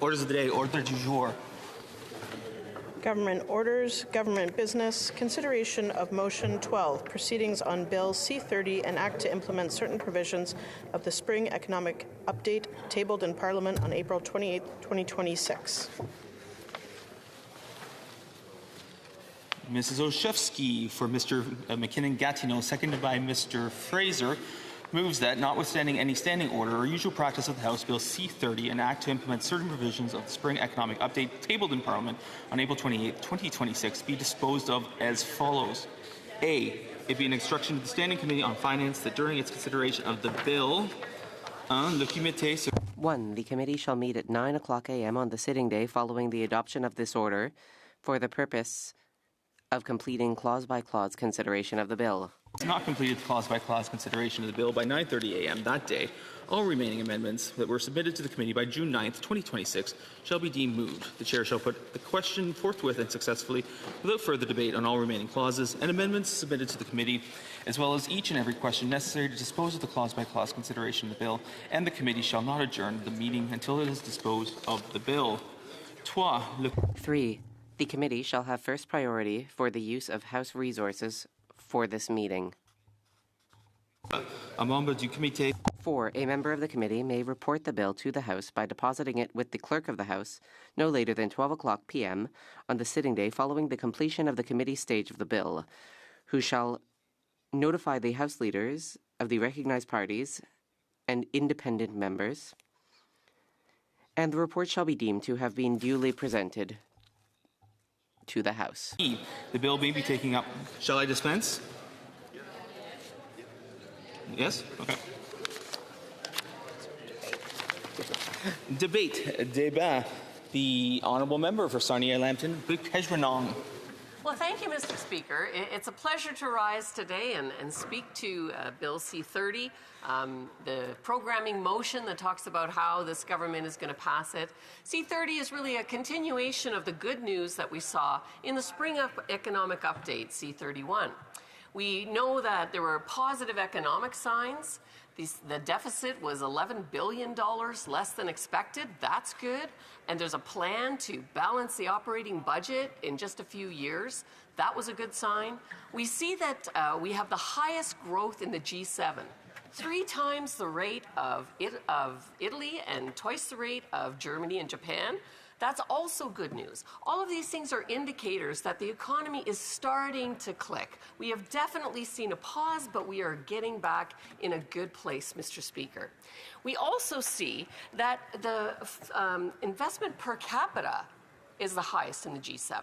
Orders of the day, ordre du jour. Government orders, government business, consideration of motion 12, proceedings on Bill C-30, an act to implement certain provisions of the Spring Economic Update, tabled in Parliament on April 28, 2026. Mrs. Olszewski for Mr. McKinnon-Gatineau, seconded by Mr. Fraser, moves that, notwithstanding any standing order or usual practice of the House, Bill C-30, an act to implement certain provisions of the Spring Economic Update, tabled in Parliament on April 28, 2026, be disposed of as follows. A. It be an instruction to the Standing Committee on Finance that during its consideration of the bill, le comité... 1. The committee shall meet at 9:00 a.m. on the sitting day following the adoption of this order for the purpose of completing clause-by-clause consideration of the bill. Not completed clause-by-clause consideration of the bill by 9:30 a.m. that day, all remaining amendments that were submitted to the committee by June 9, 2026 shall be deemed moved. The Chair shall put the question forthwith and successfully without further debate on all remaining clauses and amendments submitted to the committee, as well as each and every question necessary to dispose of the clause-by-clause consideration of the bill, and the committee shall not adjourn the meeting until it has disposed of the bill. 3. The committee shall have first priority for the use of House resources for this meeting. 4. A member of the committee may report the bill to the House by depositing it with the Clerk of the House no later than 12:00 p.m. on the sitting day following the completion of the committee stage of the bill, who shall notify the House leaders of the recognized parties and independent members, and the report shall be deemed to have been duly presented to the House. The bill may be taken up. Shall I dispense? Yes? Okay. Débat. The Honourable Member for Sarnia-Lambton, Bukejwanong. Well, thank you, Mr. Speaker. It's a pleasure to rise today and speak to Bill C-30, the programming motion that talks about how this government is going to pass it. C-30 is really a continuation of the good news that we saw in the Spring Economic Update, C-31. We know that there were positive economic signs. The deficit was $11 billion less than expected. That's good. And there's a plan to balance the operating budget in just a few years. That was a good sign. We see that we have the highest growth in the G7. 3 times the rate of Italy and twice the rate of Germany and Japan. That's also good news. All of these things are indicators that the economy is starting to click. We have definitely seen a pause, but we are getting back in a good place, Mr. Speaker. We also see that the investment per capita is the highest in the G7.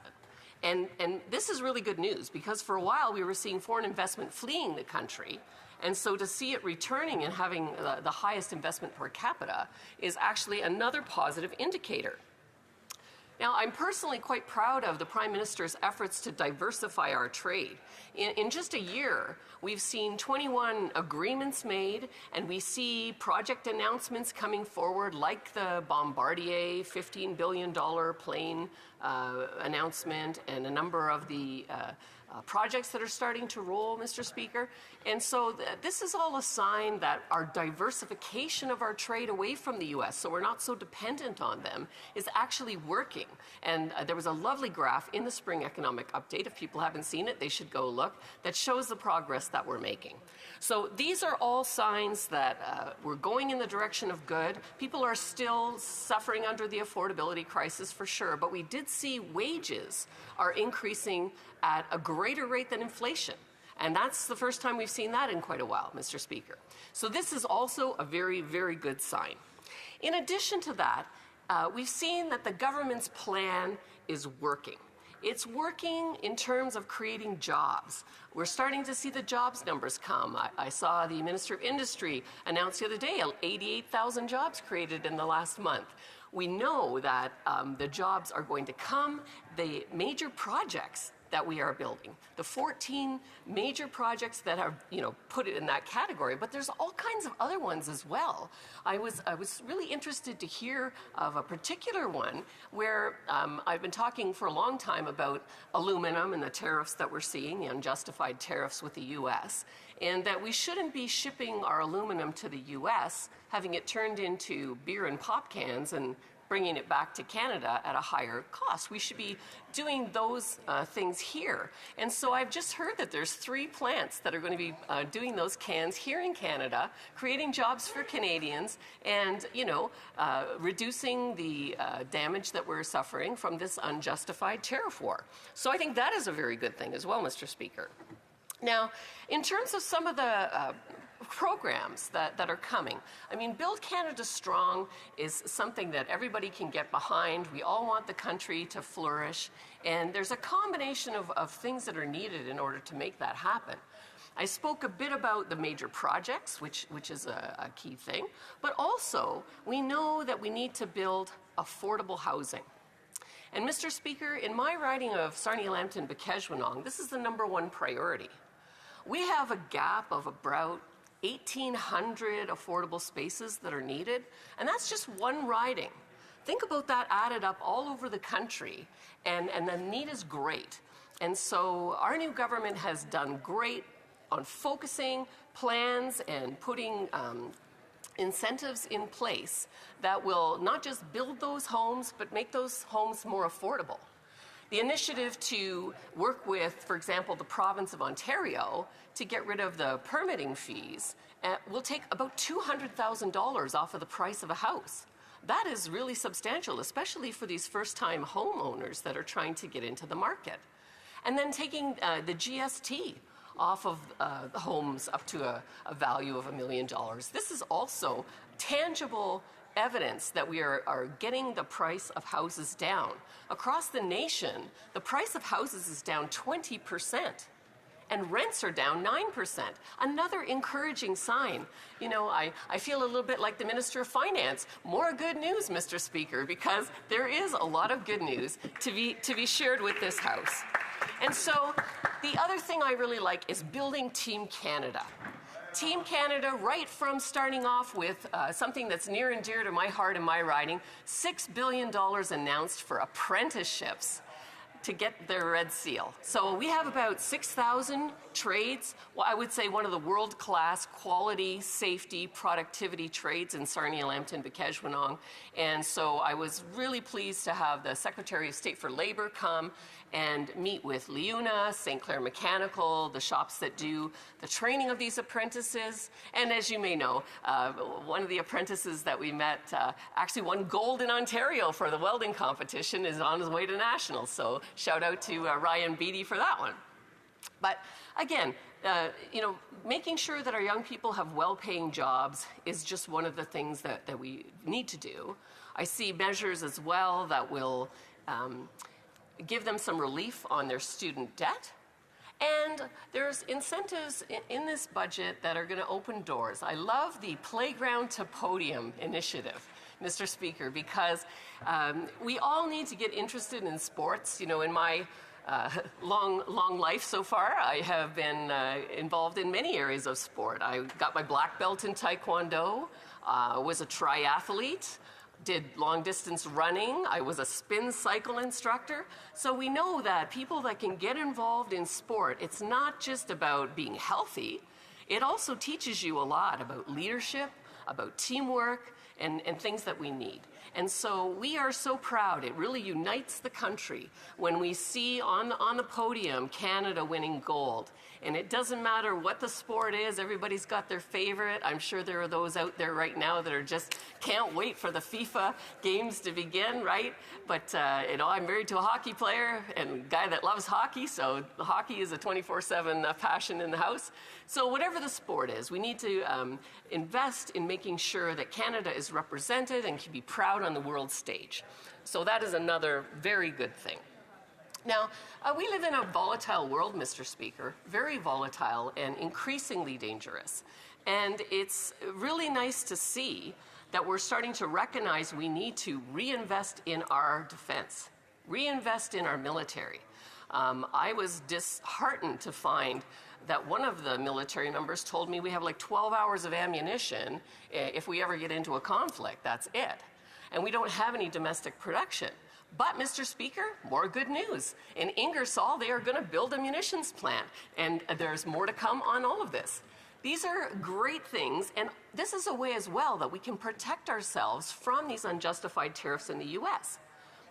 And this is really good news because for a while we were seeing foreign investment fleeing the country. And so to see it returning and having the highest investment per capita is actually another positive indicator. Now, I'm personally quite proud of the Prime Minister's efforts to diversify our trade. In just a year, we've seen 21 agreements made, and we see project announcements coming forward, like the Bombardier $15 billion plane announcement, and a number of the projects that are starting to roll, Mr. Speaker. And so this is all a sign that our diversification of our trade away from the U.S., so we're not so dependent on them, is actually working. And there was a lovely graph in the Spring Economic Update. If people haven't seen it, they should go look, that shows the progress that we're making. So these are all signs that we're going in the direction of good. People are still suffering under the affordability crisis for sure, but we did see wages are increasing at a greater rate than inflation. And that's the first time we've seen that in quite a while, Mr. Speaker. So this is also a very, very good sign. In addition to that, we've seen that the government's plan is working. It's working in terms of creating jobs. We're starting to see the jobs numbers come. I saw the Minister of Industry announce the other day 88,000 jobs created in the last month. We know that the jobs are going to come. The major projects that we are building. The 14 major projects that are, put it in that category, but there's all kinds of other ones as well. I was really interested to hear of a particular one where I've been talking for a long time about aluminum and the tariffs that we're seeing, the unjustified tariffs with the U.S., and that we shouldn't be shipping our aluminum to the U.S., having it turned into beer and pop cans and bringing it back to Canada at a higher cost. We should be doing those things here. And so I've just heard that there's 3 plants that are going to be doing those cans here in Canada, creating jobs for Canadians and, reducing the damage that we're suffering from this unjustified tariff war. So I think that is a very good thing as well, Mr. Speaker. Now, in terms of some of the programs that are coming. I mean, Build Canada Strong is something that everybody can get behind. We all want the country to flourish, and there's a combination of things that are needed in order to make that happen. I spoke a bit about the major projects, which is a key thing, but also we know that we need to build affordable housing. And Mr. Speaker, in my riding of Sarnia-Lambton-Bikeshwanong, this is the #1 priority. We have a gap of about 1,800 affordable spaces that are needed, and that's just one riding. Think about that added up all over the country, and the need is great. And so our new government has done great on focusing plans and putting incentives in place that will not just build those homes, but make those homes more affordable. The initiative to work with, for example, the province of Ontario to get rid of the permitting fees will take about $200,000 off of the price of a house. That is really substantial, especially for these first-time homeowners that are trying to get into the market. And then taking the GST off of homes up to a value of $1 million. This is also tangible evidence that we are getting the price of houses down. Across the nation, the price of houses is down 20%, and rents are down 9%. Another encouraging sign. I feel a little bit like the Minister of Finance. More good news, Mr. Speaker, because there is a lot of good news to be shared with this House. And so the other thing I really like is building Team Canada. Team Canada, right from starting off with something that's near and dear to my heart and my riding, $6 billion announced for apprenticeships to get their red seal. So we have about 6,000 trades. Well, I would say one of the world-class quality, safety, productivity trades in Sarnia-Lambton-Bikeshwanong. And so I was really pleased to have the Secretary of State for Labor come and meet with LiUNA, St. Clair Mechanical, the shops that do the training of these apprentices. And as you may know, one of the apprentices that we met actually won gold in Ontario for the welding competition, is on his way to nationals. So shout out to Ryan Beatty for that one. But again, making sure that our young people have well-paying jobs is just one of the things that we need to do. I see measures as well that will give them some relief on their student debt. And there's incentives in this budget that are going to open doors. I love the Playground to Podium initiative, Mr. Speaker, because we all need to get interested in sports. In my long life so far, I have been involved in many areas of sport. I got my black belt in Taekwondo, was a triathlete, did long-distance running. I was a spin cycle instructor. So we know that people that can get involved in sport, it's not just about being healthy. It also teaches you a lot about leadership, about teamwork, and things that we need. And so we are so proud. It really unites the country when we see on the podium Canada winning gold. And it doesn't matter what the sport is, everybody's got their favorite. I'm sure there are those out there right now that are just can't wait for the FIFA games to begin, right? But, I'm married to a hockey player and a guy that loves hockey, so hockey is a 24/7 passion in the house. So whatever the sport is, we need to invest in making sure that Canada is represented and can be proud on the world stage. So that is another very good thing. Now, we live in a volatile world, Mr. Speaker, very volatile and increasingly dangerous. And it's really nice to see that we're starting to recognize we need to reinvest in our defense, reinvest in our military. I was disheartened to find that one of the military members told me we have like 12 hours of ammunition if we ever get into a conflict. That's it. And we don't have any domestic production. But, Mr. Speaker, more good news. In Ingersoll, they are going to build a munitions plant, and there's more to come on all of this. These are great things, and this is a way as well that we can protect ourselves from these unjustified tariffs in the U.S.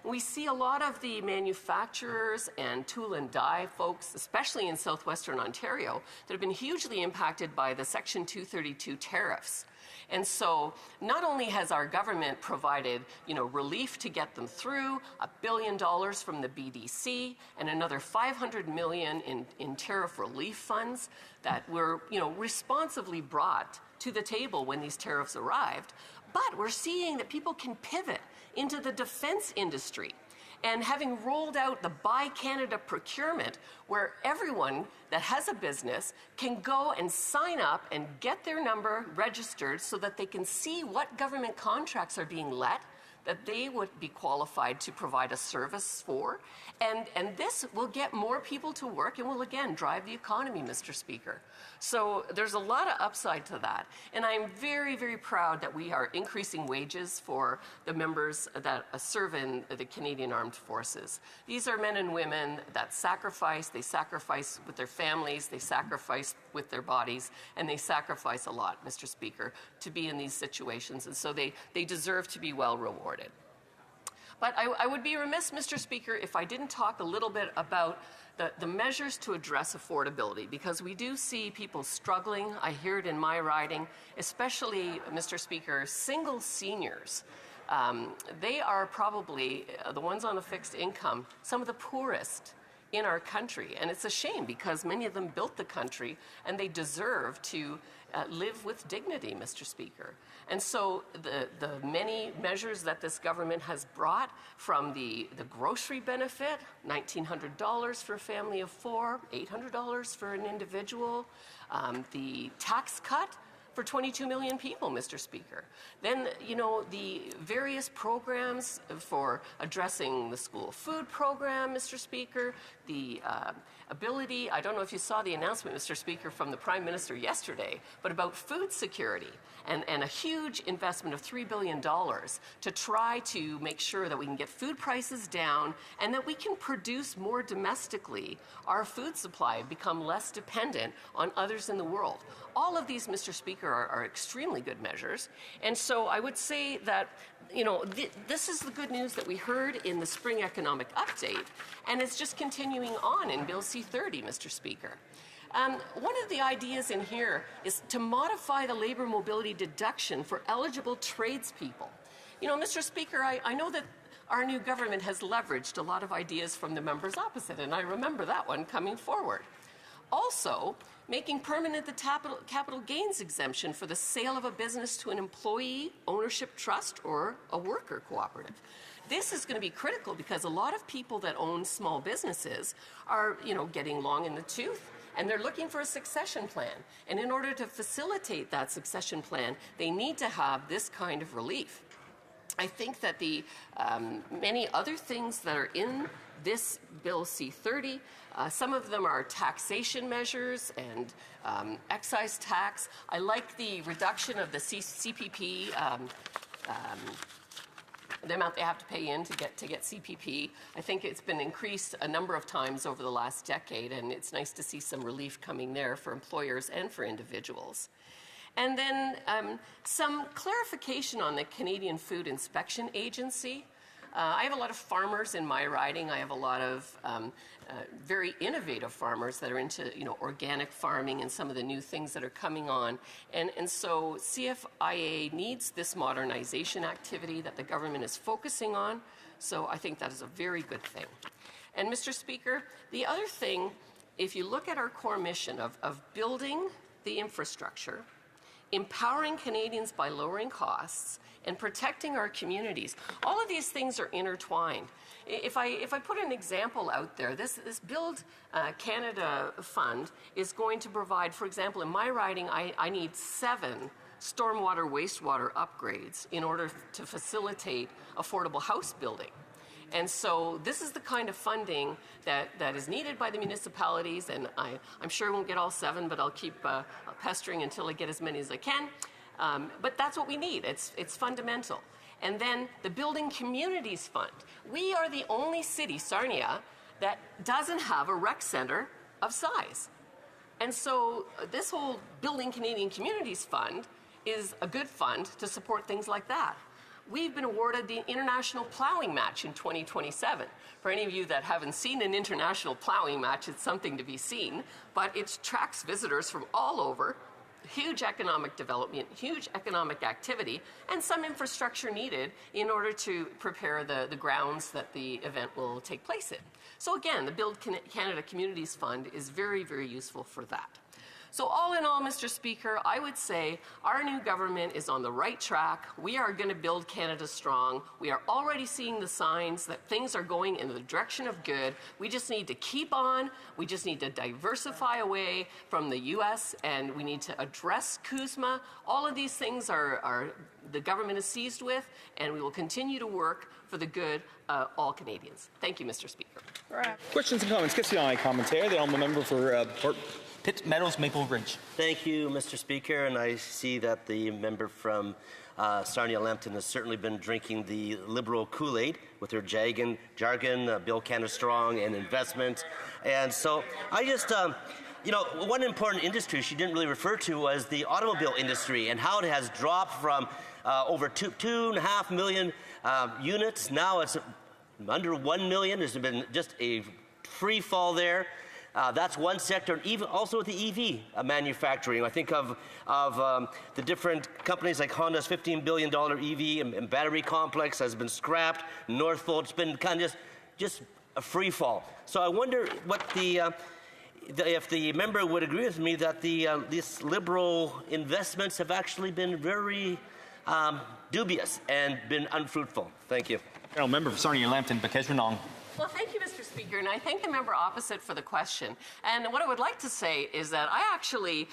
We see a lot of the manufacturers and tool and die folks, especially in southwestern Ontario, that have been hugely impacted by the Section 232 tariffs. And so not only has our government provided, relief to get them through, $1 billion from the BDC and another $500 million in tariff relief funds that were, responsibly brought to the table when these tariffs arrived, but we're seeing that people can pivot into the defense industry. And having rolled out the Buy Canada procurement, where everyone that has a business can go and sign up and get their number registered so that they can see what government contracts are being let, that they would be qualified to provide a service for. And this will get more people to work and will again drive the economy, Mr. Speaker. So there's a lot of upside to that. And I'm very, very proud that we are increasing wages for the members that serve in the Canadian Armed Forces. These are men and women that sacrifice. They sacrifice with their families, they sacrifice with their bodies, and they sacrifice a lot, Mr. Speaker, to be in these situations. And so they deserve to be well rewarded. But I would be remiss, Mr. Speaker, if I didn't talk a little bit about the measures to address affordability, because we do see people struggling. I hear it in my riding, especially, Mr. Speaker, single seniors. They are probably the ones on a fixed income, some of the poorest in our country. And it's a shame because many of them built the country and they deserve to live with dignity, Mr. Speaker. And so the many measures that this government has brought, from the grocery benefit, $1,900 for a family of 4, $800 for an individual, the tax cut for 22 million people, Mr. Speaker. Then, the various programs for addressing the school food program, Mr. Speaker, the ability, I don't know if you saw the announcement, Mr. Speaker, from the Prime Minister yesterday, but about food security and a huge investment of $3 billion to try to make sure that we can get food prices down and that we can produce more domestically our food supply, become less dependent on others in the world. All of these, Mr. Speaker, are extremely good measures. And so I would say that, this is the good news that we heard in the spring economic update, and it's just continuing on in Bill C-30, Mr. Speaker. One of the ideas in here is to modify the labor mobility deduction for eligible tradespeople. Mr. Speaker, I know that our new government has leveraged a lot of ideas from the members opposite, and I remember that one coming forward. Also, making permanent the capital gains exemption for the sale of a business to an employee ownership trust or a worker cooperative. This is going to be critical because a lot of people that own small businesses are, getting long in the tooth, and they're looking for a succession plan. And in order to facilitate that succession plan, they need to have this kind of relief. I think that the many other things that are in this Bill C-30, some of them are taxation measures and excise tax. I like the reduction of the CPP, the amount they have to pay in to get CPP. I think it's been increased a number of times over the last decade, and it's nice to see some relief coming there for employers and for individuals. And then some clarification on the Canadian Food Inspection Agency. I have a lot of farmers in my riding. I have a lot of very innovative farmers that are into organic farming and some of the new things that are coming on. And so CFIA needs this modernization activity that the government is focusing on. So I think that is a very good thing. And Mr. Speaker, the other thing, if you look at our core mission of building the infrastructure, empowering Canadians by lowering costs, and protecting our communities, all of these things are intertwined. If I put an example out there, this Build Canada fund is going to provide, for example, in my riding, I need 7 stormwater wastewater upgrades in order to facilitate affordable house building. And so this is the kind of funding that is needed by the municipalities, and I'm sure I won't get all 7, but I'll keep pestering until I get as many as I can. But that's what we need. It's fundamental. And then the Building Communities Fund. We are the only city, Sarnia, that doesn't have a rec center of size. And so this whole Building Canadian Communities Fund is a good fund to support things like that. We've been awarded the International Plowing Match in 2027. For any of you that haven't seen an international plowing match, it's something to be seen, but it attracts visitors from all over. Huge economic development, huge economic activity, and some infrastructure needed in order to prepare the grounds that the event will take place in. So again, the Build Canada Communities Fund is very, very useful for that. So all in all, Mr. Speaker, I would say our new government is on the right track. We are going to build Canada strong. We are already seeing the signs that things are going in the direction of good. We just need to keep on. We just need to diversify away from the U.S., and we need to address CUSMA. All of these things are the government is seized with, and we will continue to work for the good of all Canadians. Thank you, Mr. Speaker. Questions and comments? Question commentaire. The honourable member for Pitt Meadows, Maple Ridge. Thank you, Mr. Speaker, and I see that the member from Sarnia-Lambton has certainly been drinking the Liberal Kool-Aid with her jargon, Build Canada Strong, and investment. And so I just, one important industry she didn't really refer to was the automobile industry and how it has dropped from over 2.5 million units. Now it's under 1 million. There's been just a free fall there. That's one sector, and even also with the EV manufacturing. I think of the different companies like Honda's $15 billion EV and battery complex has been scrapped. Northvolt's been kind of just a free fall. So I wonder what if the member would agree with me that these Liberal investments have actually been very dubious and been unfruitful. Thank you. Member for Sarnia-Lambton, Bakesh Renong. Well, thank you, Mr. Speaker, and I thank the member opposite for the question. And what I would like to say is that I actually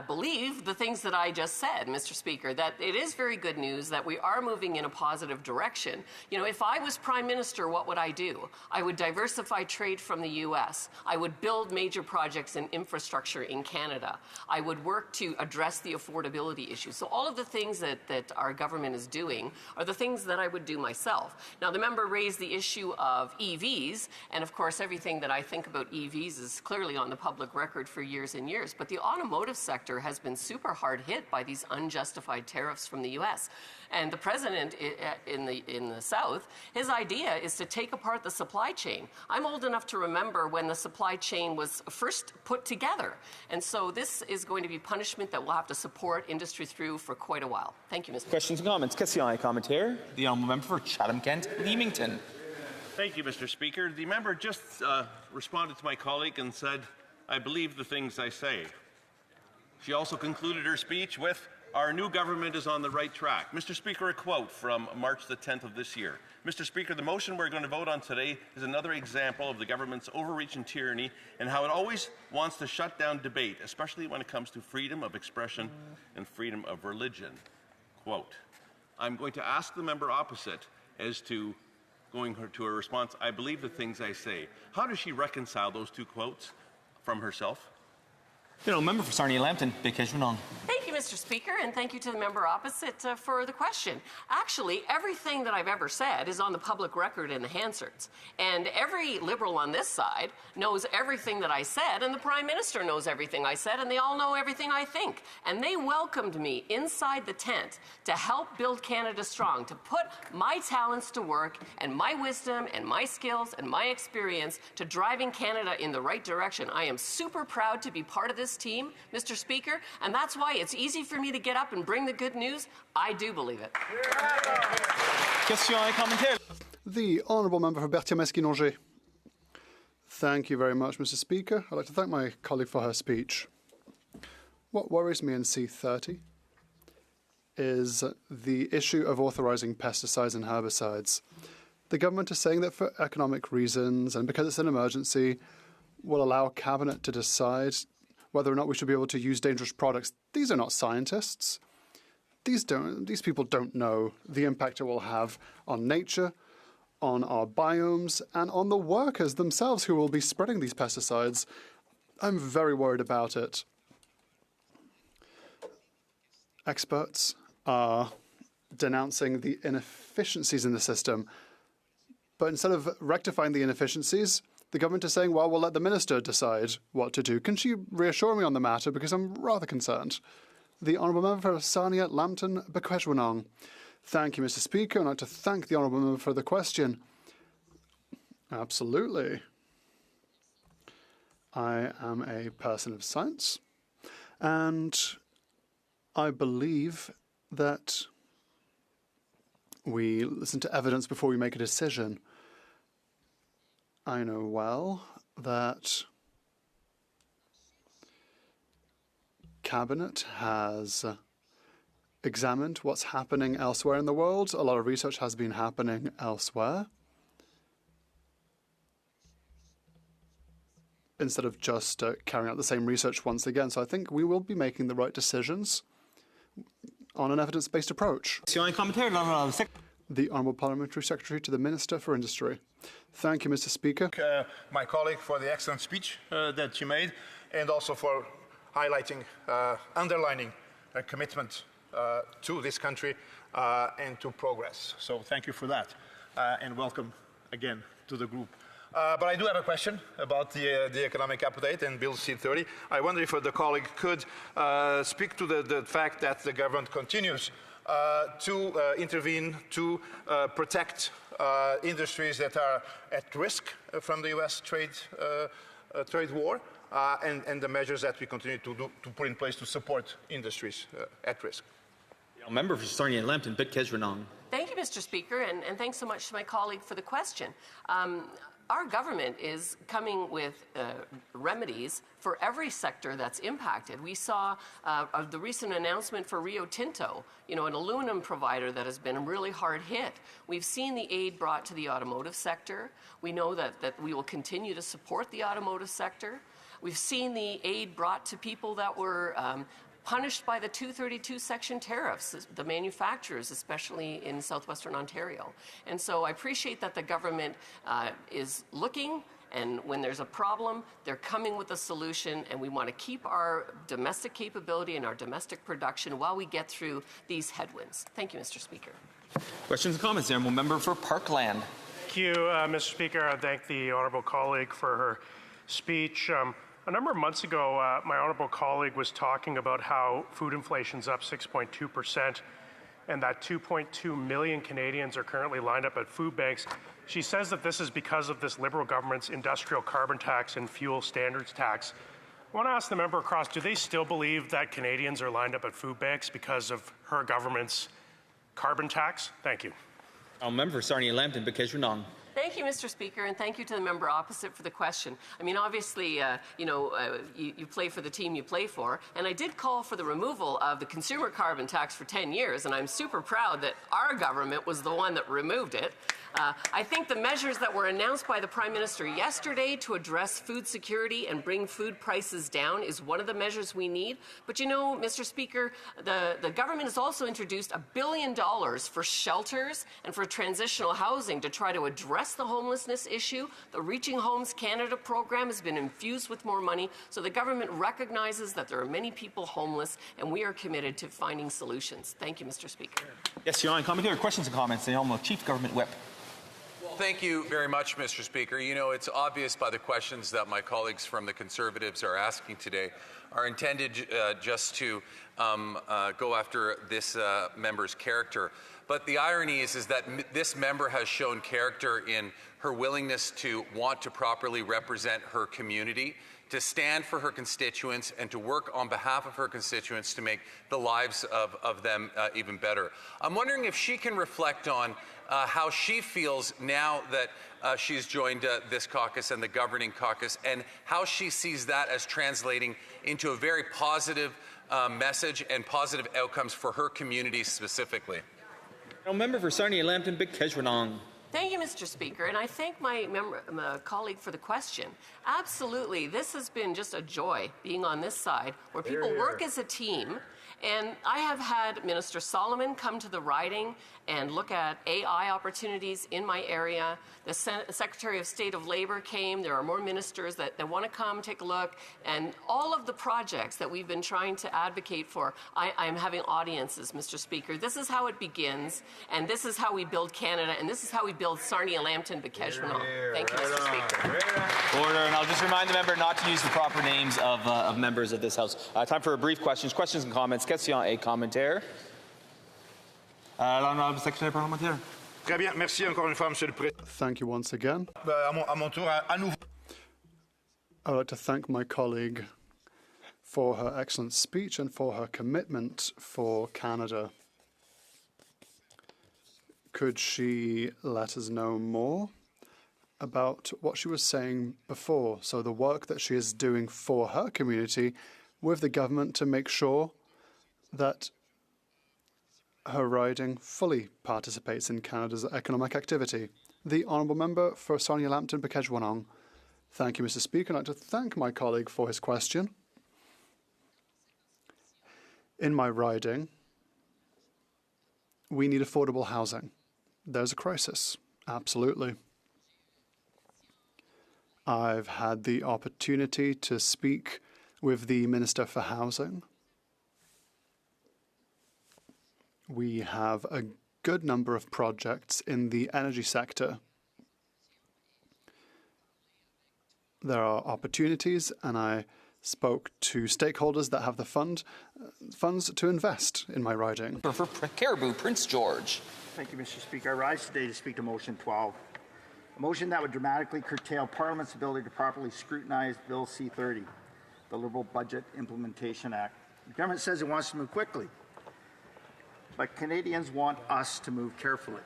believe the things that I just said, Mr. Speaker, that it is very good news that we are moving in a positive direction. You know, if I was Prime Minister, what would I do? I would diversify trade from the U.S. I would build major projects in infrastructure in Canada. I would work to address the affordability issue. So all of the things that our government is doing are the things that I would do myself. Now, the member raised the issue of EVs. And of course, everything that I think about EVs is clearly on the public record for years and years. But the automotive sector has been super hard hit by these unjustified tariffs from the U.S. And the president in the South, his idea is to take apart the supply chain. I'm old enough to remember when the supply chain was first put together. And so this is going to be punishment that we'll have to support industry through for quite a while. Thank you, Mr. Questions and comments? Question commentaire. The honourable member for Chatham-Kent, Leamington. Thank you, Mr. Speaker. The member just responded to my colleague and said, I believe the things I say. She also concluded her speech with, our new government is on the right track. Mr. Speaker, a quote from March the 10th of this year. Mr. Speaker, the motion we're going to vote on today is another example of the government's overreach and tyranny and how it always wants to shut down debate, especially when it comes to freedom of expression and freedom of religion. Quote. I'm going to ask the member opposite as to going to her response, I believe the things I say. How does she reconcile those two quotes from herself? Member for Sarnia-Lambton, Bakesh Renong. Thank you, Mr. Speaker, and thank you to the member opposite for the question. Actually, everything that I've ever said is on the public record in the Hansards. And every Liberal on this side knows everything that I said, and the Prime Minister knows everything I said, and they all know everything I think. And they welcomed me inside the tent to help build Canada strong, to put my talents to work, and my wisdom, and my skills, and my experience to driving Canada in the right direction. I am super proud to be part of this team, Mr. Speaker, and that's why it's easy for me to get up and bring the good news. I do believe it. Question commentaire. The Honourable Member for Berthier-Masquinongé. Thank you very much, Mr. Speaker. I'd like to thank my colleague for her speech. What worries me in C30 is the issue of authorising pesticides and herbicides. The government is saying that for economic reasons and because it's an emergency, will allow Cabinet to decide whether or not we should be able to use dangerous products. These are not scientists. These people don't know the impact it will have on nature, on our biomes, and on the workers themselves who will be spreading these pesticides. I'm very worried about it. Experts are denouncing the inefficiencies in the system, but instead of rectifying the inefficiencies, the government is saying, well, we'll let the minister decide what to do. Can she reassure me on the matter, because I'm rather concerned? The Honourable Member for Sarnia Lambton Bequeshwanong. Thank you, Mr. Speaker. I'd like to thank the Honourable Member for the question. Absolutely. I am a person of science, and I believe that we listen to evidence before we make a decision. I know well that Cabinet has examined what's happening elsewhere in the world. A lot of research has been happening elsewhere. Instead of just carrying out the same research once again. So I think we will be making the right decisions on an evidence-based approach. The Honourable Parliamentary Secretary to the Minister for Industry. Thank you, Mr. Speaker. My colleague for the excellent speech that you made, and also for highlighting, underlining a commitment to this country and to progress. So thank you for that, and welcome again to the group. But I do have a question about the economic update and Bill C-30. I wonder if the colleague could speak to the fact that the government continues to intervene to protect industries that are at risk from the U.S. trade war, and the measures that we continue to put in place to support industries at risk. Member for Sarnia and Lambton, Bequeshwanong. Thank you, Mr. Speaker, and thanks so much to my colleague for the question. Our government is coming with remedies for every sector that's impacted. We saw the recent announcement for Rio Tinto, an aluminum provider that has been really hard hit. We've seen the aid brought to the automotive sector. We know that we will continue to support the automotive sector. We've seen the aid brought to people that were punished by the 232 section tariffs, the manufacturers, especially in southwestern Ontario. And so I appreciate that the government is looking, and when there's a problem, they're coming with a solution, and we want to keep our domestic capability and our domestic production while we get through these headwinds. Thank you, Mr. Speaker. Questions and comments. The Honourable Member for Parkland. Thank you, Mr. Speaker. I thank the honourable colleague for her speech. A number of months ago, my honourable colleague was talking about how food inflation's up 6.2%, and that 2.2 million Canadians are currently lined up at food banks. She says that this is because of this Liberal government's industrial carbon tax and fuel standards tax. I want to ask the member across, do they still believe that Canadians are lined up at food banks because of her government's carbon tax? Thank you. Member for Sarnia and Lambton, Bequeshwanong. Thank you, Mr. Speaker, and thank you to the member opposite for the question. I mean, obviously, you play for the team you play for, and I did call for the removal of the consumer carbon tax for 10 years, and I'm super proud that our government was the one that removed it. I think the measures that were announced by the Prime Minister yesterday to address food security and bring food prices down is one of the measures we need. But Mr. Speaker, the government has also introduced $1 billion for shelters and for transitional housing to try to address the homelessness issue. The Reaching Homes Canada program has been infused with more money, so the government recognizes that there are many people homeless, and we are committed to finding solutions. Thank you, Mr. Speaker. Yes, Your Honour. Commentator, questions and comments. The Honourable Chief Government Whip. Thank you very much, Mr. Speaker. It's obvious by the questions that my colleagues from the Conservatives are asking today are intended just to go after this member's character. But the irony is that this member has shown character in her willingness to want to properly represent her community, to stand for her constituents, and to work on behalf of her constituents to make the lives of them even better. I'm wondering if she can reflect on how she feels now that she's joined this caucus and the governing caucus, and how she sees that as translating into a very positive message and positive outcomes for her community specifically. Member for Sarnia Lambton, Bequeshwanong. Thank you, Mr. Speaker, and I thank my colleague for the question. Absolutely, this has been just a joy being on this side where people work as a team And I have had Minister Solomon come to the riding and look at AI opportunities in my area. The Secretary of State of Labor came. There are more ministers that want to come take a look. And all of the projects that we've been trying to advocate for, I'm having audiences, Mr. Speaker. This is how it begins, and this is how we build Canada, and this is how we build Sarnia, Lambton, Bikeshwanong. Thank you, Mr. Speaker. Order, and I'll just remind the member not to use the proper names of members of this House. Time for a brief questions and comments. Question et commentaire. L'honorable secrétaire parlementaire. Très bien, merci encore une fois, Monsieur le Président. Thank you once again. À mon tour, à nouveau. I would like to thank my colleague for her excellent speech and for her commitment for Canada. Could she let us know more about what she was saying before? So the work that she is doing for her community with the government to make sure that her riding fully participates in Canada's economic activity. The Honourable Member for Sarnia Lambton Bikeshwanong. Thank you, Mr. Speaker. I'd like to thank my colleague for his question. In my riding, we need affordable housing. There's a crisis, absolutely. I've had the opportunity to speak with the Minister for Housing. We have a good number of projects in the energy sector. There are opportunities, and I spoke to stakeholders that have the funds to invest in my riding. For Caribou, Prince George. Thank you, Mr. Speaker. I rise today to speak to Motion 12, a motion that would dramatically curtail Parliament's ability to properly scrutinize Bill C-30, the Liberal Budget Implementation Act. The government says it wants to move quickly, but Canadians want us to move carefully.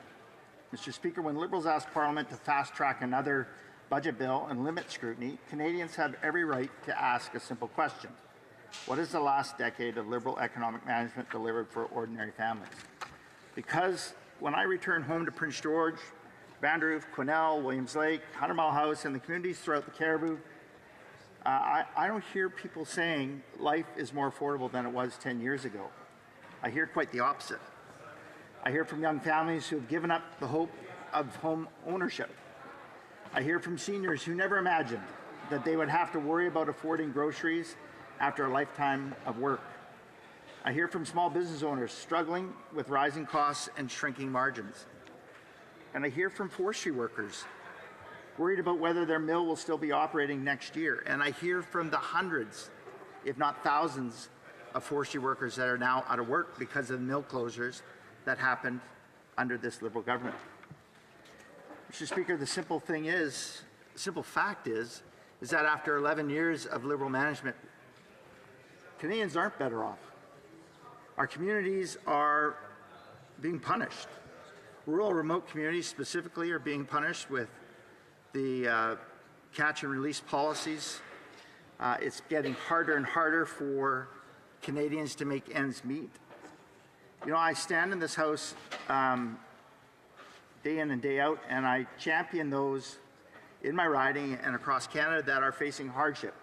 Mr. Speaker, when Liberals ask Parliament to fast-track another budget bill and limit scrutiny, Canadians have every right to ask a simple question. What has the last decade of Liberal economic management delivered for ordinary families? Because when I return home to Prince George, Vanderhoof, Quesnel, Williams Lake, 100 Mile House, and the communities throughout the Caribou, I don't hear people saying life is more affordable than it was 10 years ago. I hear quite the opposite. I hear from young families who have given up the hope of home ownership. I hear from seniors who never imagined that they would have to worry about affording groceries after a lifetime of work. I hear from small business owners struggling with rising costs and shrinking margins. And I hear from forestry workers worried about whether their mill will still be operating next year. And I hear from the hundreds, if not thousands, of forestry workers that are now out of work because of the mill closures that happened under this Liberal government. Mr. Speaker, the simple fact is that after 11 years of Liberal management, Canadians aren't better off. Our communities are being punished. Rural, remote communities specifically are being punished with the catch and release policies. It's getting harder and harder for Canadians to make ends meet. You know, I stand in this House day in and day out, and I champion those in my riding and across Canada that are facing hardship,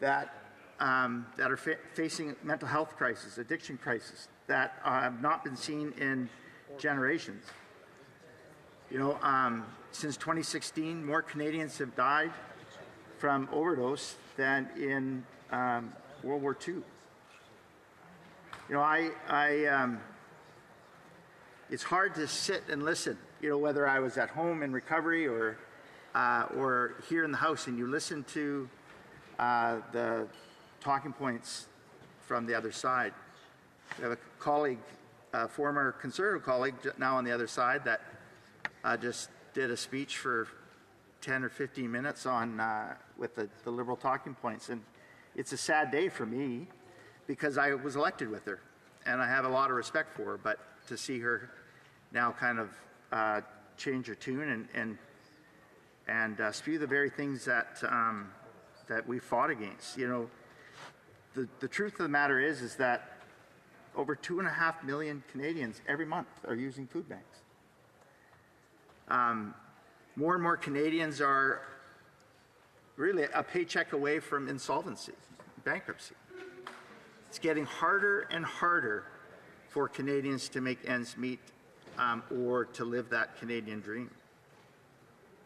that are facing mental health crisis, addiction crisis, that have not been seen in generations. You know, since 2016, more Canadians have died from overdose than in World War II. You know, it's hard to sit and listen, you know, whether I was at home in recovery or here in the House, and you listen to the talking points from the other side. We have a colleague, a former Conservative colleague, now on the other side, that just did a speech for 10 or 15 minutes on with the Liberal talking points, and it's a sad day for me because I was elected with her, and I have a lot of respect for her. But to see her now kind of change her tune and spew the very things that that we fought against, you know, the truth of the matter is that over 2.5 million Canadians every month are using food banks. More and more Canadians are really a paycheck away from insolvency, bankruptcy. It's getting harder and harder for Canadians to make ends meet or to live that Canadian dream.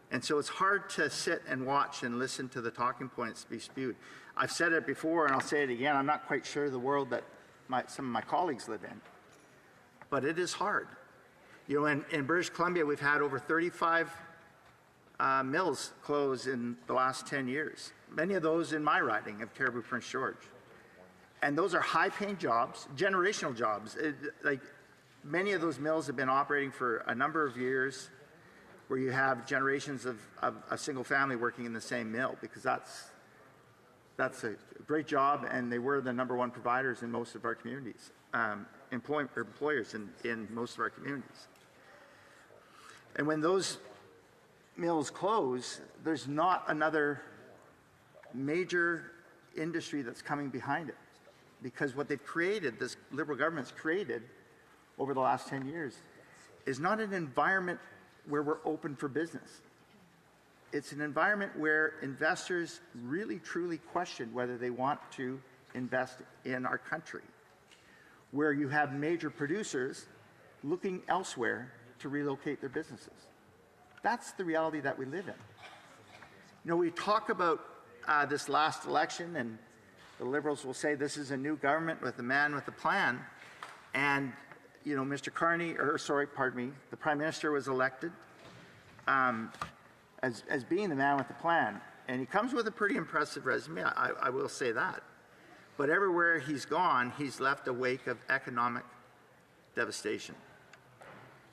And so it's hard to sit and watch and listen to the talking points be spewed. I've said it before and I'll say it again, I'm not quite sure the world that some of my colleagues live in, but it is hard. You know, in British Columbia, we've had over 35 mills close in the last 10 years. Many of those in my riding of Cariboo Prince George. And those are high-paying jobs, generational jobs. Like many of those mills have been operating for a number of years, where you have generations of a single family working in the same mill, because that's a great job, and they were the #1 providers in most of our communities, employers in most of our communities. And when those mills close, there's not another major industry that's coming behind it, because what they've created, this Liberal government's created over the last 10 years, is not an environment where we're open for business. It's an environment where investors really truly question whether they want to invest in our country, where you have major producers looking elsewhere to relocate their businesses. That's the reality that we live in. You know, we talk about this last election, and the Liberals will say this is a new government with a man with a plan. And, you know, Mr. Carney, the Prime Minister was elected as being the man with the plan. And he comes with a pretty impressive resume, I will say that. But everywhere he's gone, he's left a wake of economic devastation.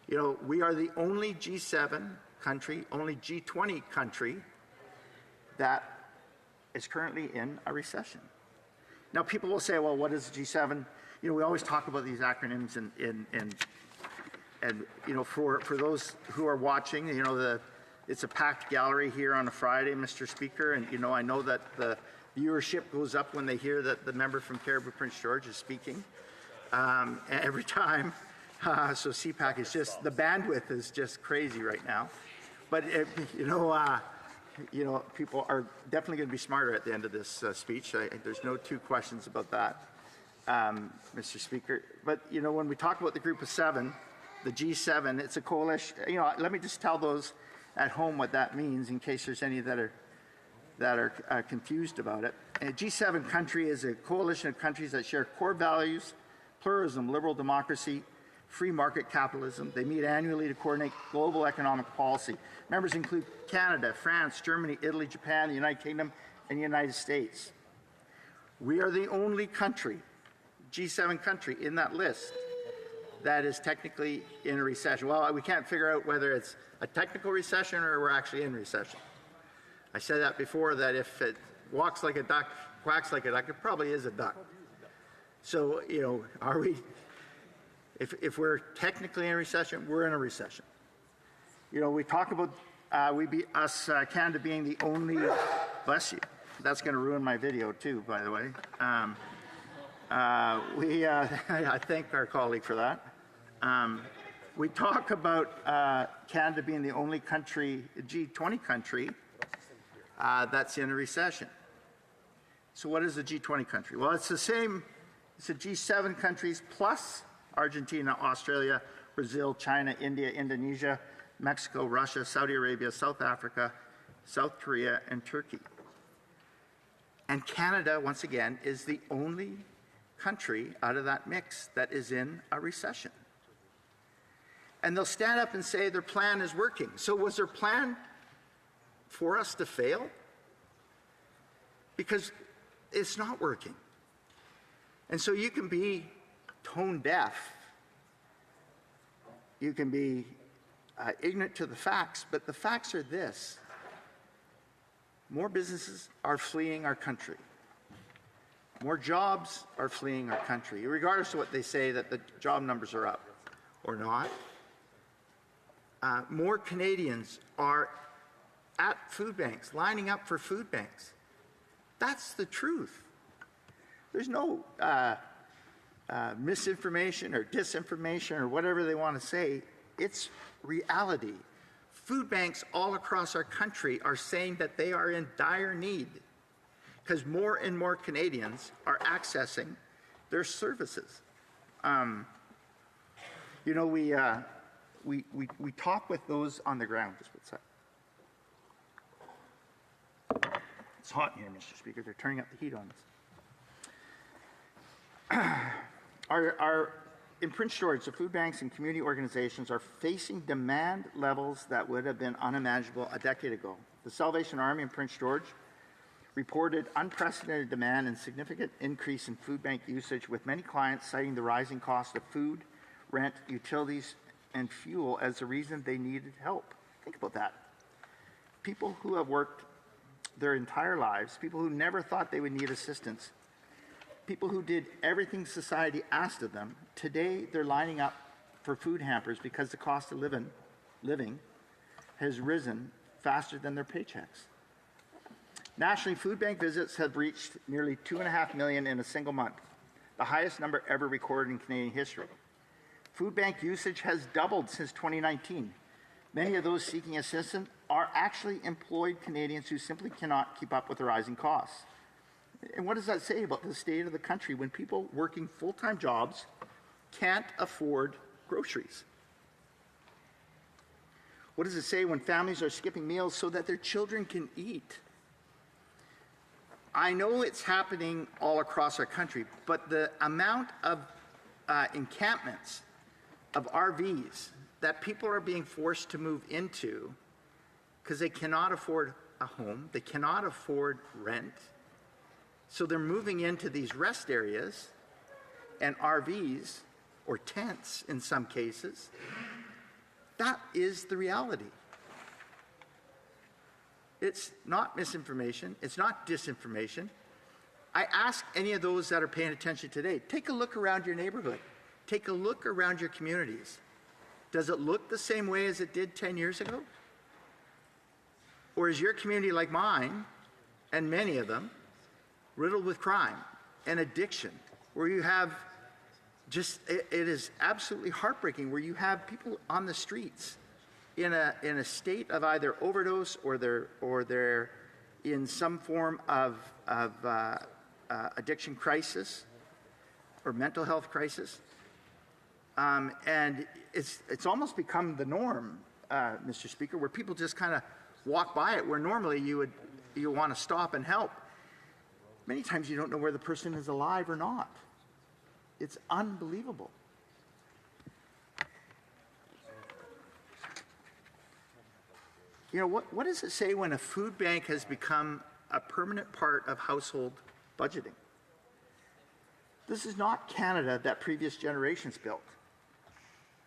You know, we are the only G7 country, only G20 country that is currently in a recession. Now, people will say, well, what is G7? You know, we always talk about these acronyms, and you know, for those who are watching, you know, it's a packed gallery here on a Friday, Mr. Speaker, and you know, I know that the viewership goes up when they hear that the member from Cariboo Prince George is speaking every time. So CPAC is just, the bandwidth is just crazy right now. But you know, people are definitely going to be smarter at the end of this speech. There's no two questions about that, Mr. Speaker. But you know, when we talk about the Group of Seven, the G7, it's a coalition. You know, let me just tell those at home what that means, in case there's any that are confused about it. A G7 country is a coalition of countries that share core values: pluralism, liberal democracy, free market capitalism. They meet annually to coordinate global economic policy. Members include Canada, France, Germany, Italy, Japan, the United Kingdom, and the United States. We are the only country, G7 country, in that list that is technically in a recession. Well, we can't figure out whether it's a technical recession or we're actually in recession. I said that before, that if it walks like a duck, quacks like a duck, it probably is a duck. So, you know, are we, if we're technically in a recession, we're in a recession. You know, we talk about Canada being the only, bless you, that's going to ruin my video too, by the way. I thank our colleague for that. We talk about Canada being the only country, G20 country, that's in a recession. So what is a G20 country? Well, it's the same, it's a G7 countries plus Argentina, Australia, Brazil, China, India, Indonesia, Mexico, Russia, Saudi Arabia, South Africa, South Korea, and Turkey. And Canada, once again, is the only country out of that mix that is in a recession. And they'll stand up and say their plan is working. So was their plan for us to fail? Because it's not working. And so you can be tone deaf, you can be ignorant to the facts, but the facts are this: more businesses are fleeing our country. More jobs are fleeing our country, regardless of what they say that the job numbers are up or not. More Canadians are at food banks, lining up for food banks. That's the truth. There's no misinformation or disinformation or whatever they want to say. It's reality. Food banks all across our country are saying that they are in dire need because more and more Canadians are accessing their services. You know, we talk with those on the ground. Just what's that? It's hot in here, Mr. Speaker. They're turning up the heat on us. In Prince George, the food banks and community organizations are facing demand levels that would have been unimaginable a decade ago. The Salvation Army in Prince George reported unprecedented demand and significant increase in food bank usage, with many clients citing the rising cost of food, rent, utilities, and fuel as the reason they needed help. Think about that. People who have worked their entire lives, people who never thought they would need assistance, people who did everything society asked of them, today they're lining up for food hampers because the cost of living has risen faster than their paychecks. Nationally, food bank visits have reached nearly 2.5 million in a single month, the highest number ever recorded in Canadian history. Food bank usage has doubled since 2019. Many of those seeking assistance are actually employed Canadians who simply cannot keep up with the rising costs. And what does that say about the state of the country when people working full-time jobs can't afford groceries? What does it say when families are skipping meals so that their children can eat? I know it's happening all across our country, but the amount of encampments, of RVs that people are being forced to move into because they cannot afford a home, they cannot afford rent, so they're moving into these rest areas and RVs, or tents in some cases. That is the reality. It's not misinformation. It's not disinformation. I ask any of those that are paying attention today, take a look around your neighborhood. Take a look around your communities. Does it look the same way as it did 10 years ago? Or is your community like mine, and many of them, riddled with crime and addiction, where you have just, it is absolutely heartbreaking, where you have people on the streets in a state of either overdose or they're in some form of addiction crisis or mental health crisis. And it's almost become the norm, Mr. Speaker, where people just kind of walk by it, where normally you want to stop and help. Many times you don't know where the person is alive or not. It's unbelievable. You know, what does it say when a food bank has become a permanent part of household budgeting? This is not Canada that previous generations built.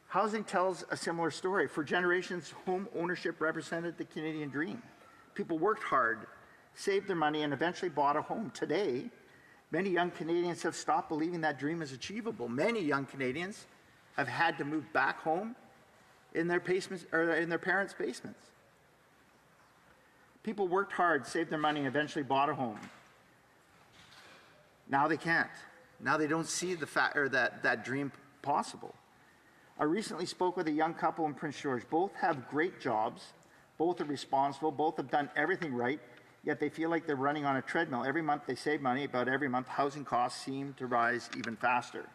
Housing tells a similar story. For generations, home ownership represented the Canadian dream. People worked hard, saved their money, and eventually bought a home. Today, many young Canadians have stopped believing that dream is achievable. Many young Canadians have had to move back home in their basements or in their parents' basements. People worked hard, saved their money, and eventually bought a home. Now they can't. Now they don't see that dream possible. I recently spoke with a young couple in Prince George. Both have great jobs. Both are responsible. Both have done everything right, yet they feel like they're running on a treadmill. Every month they save money, but every month housing costs seem to rise even faster.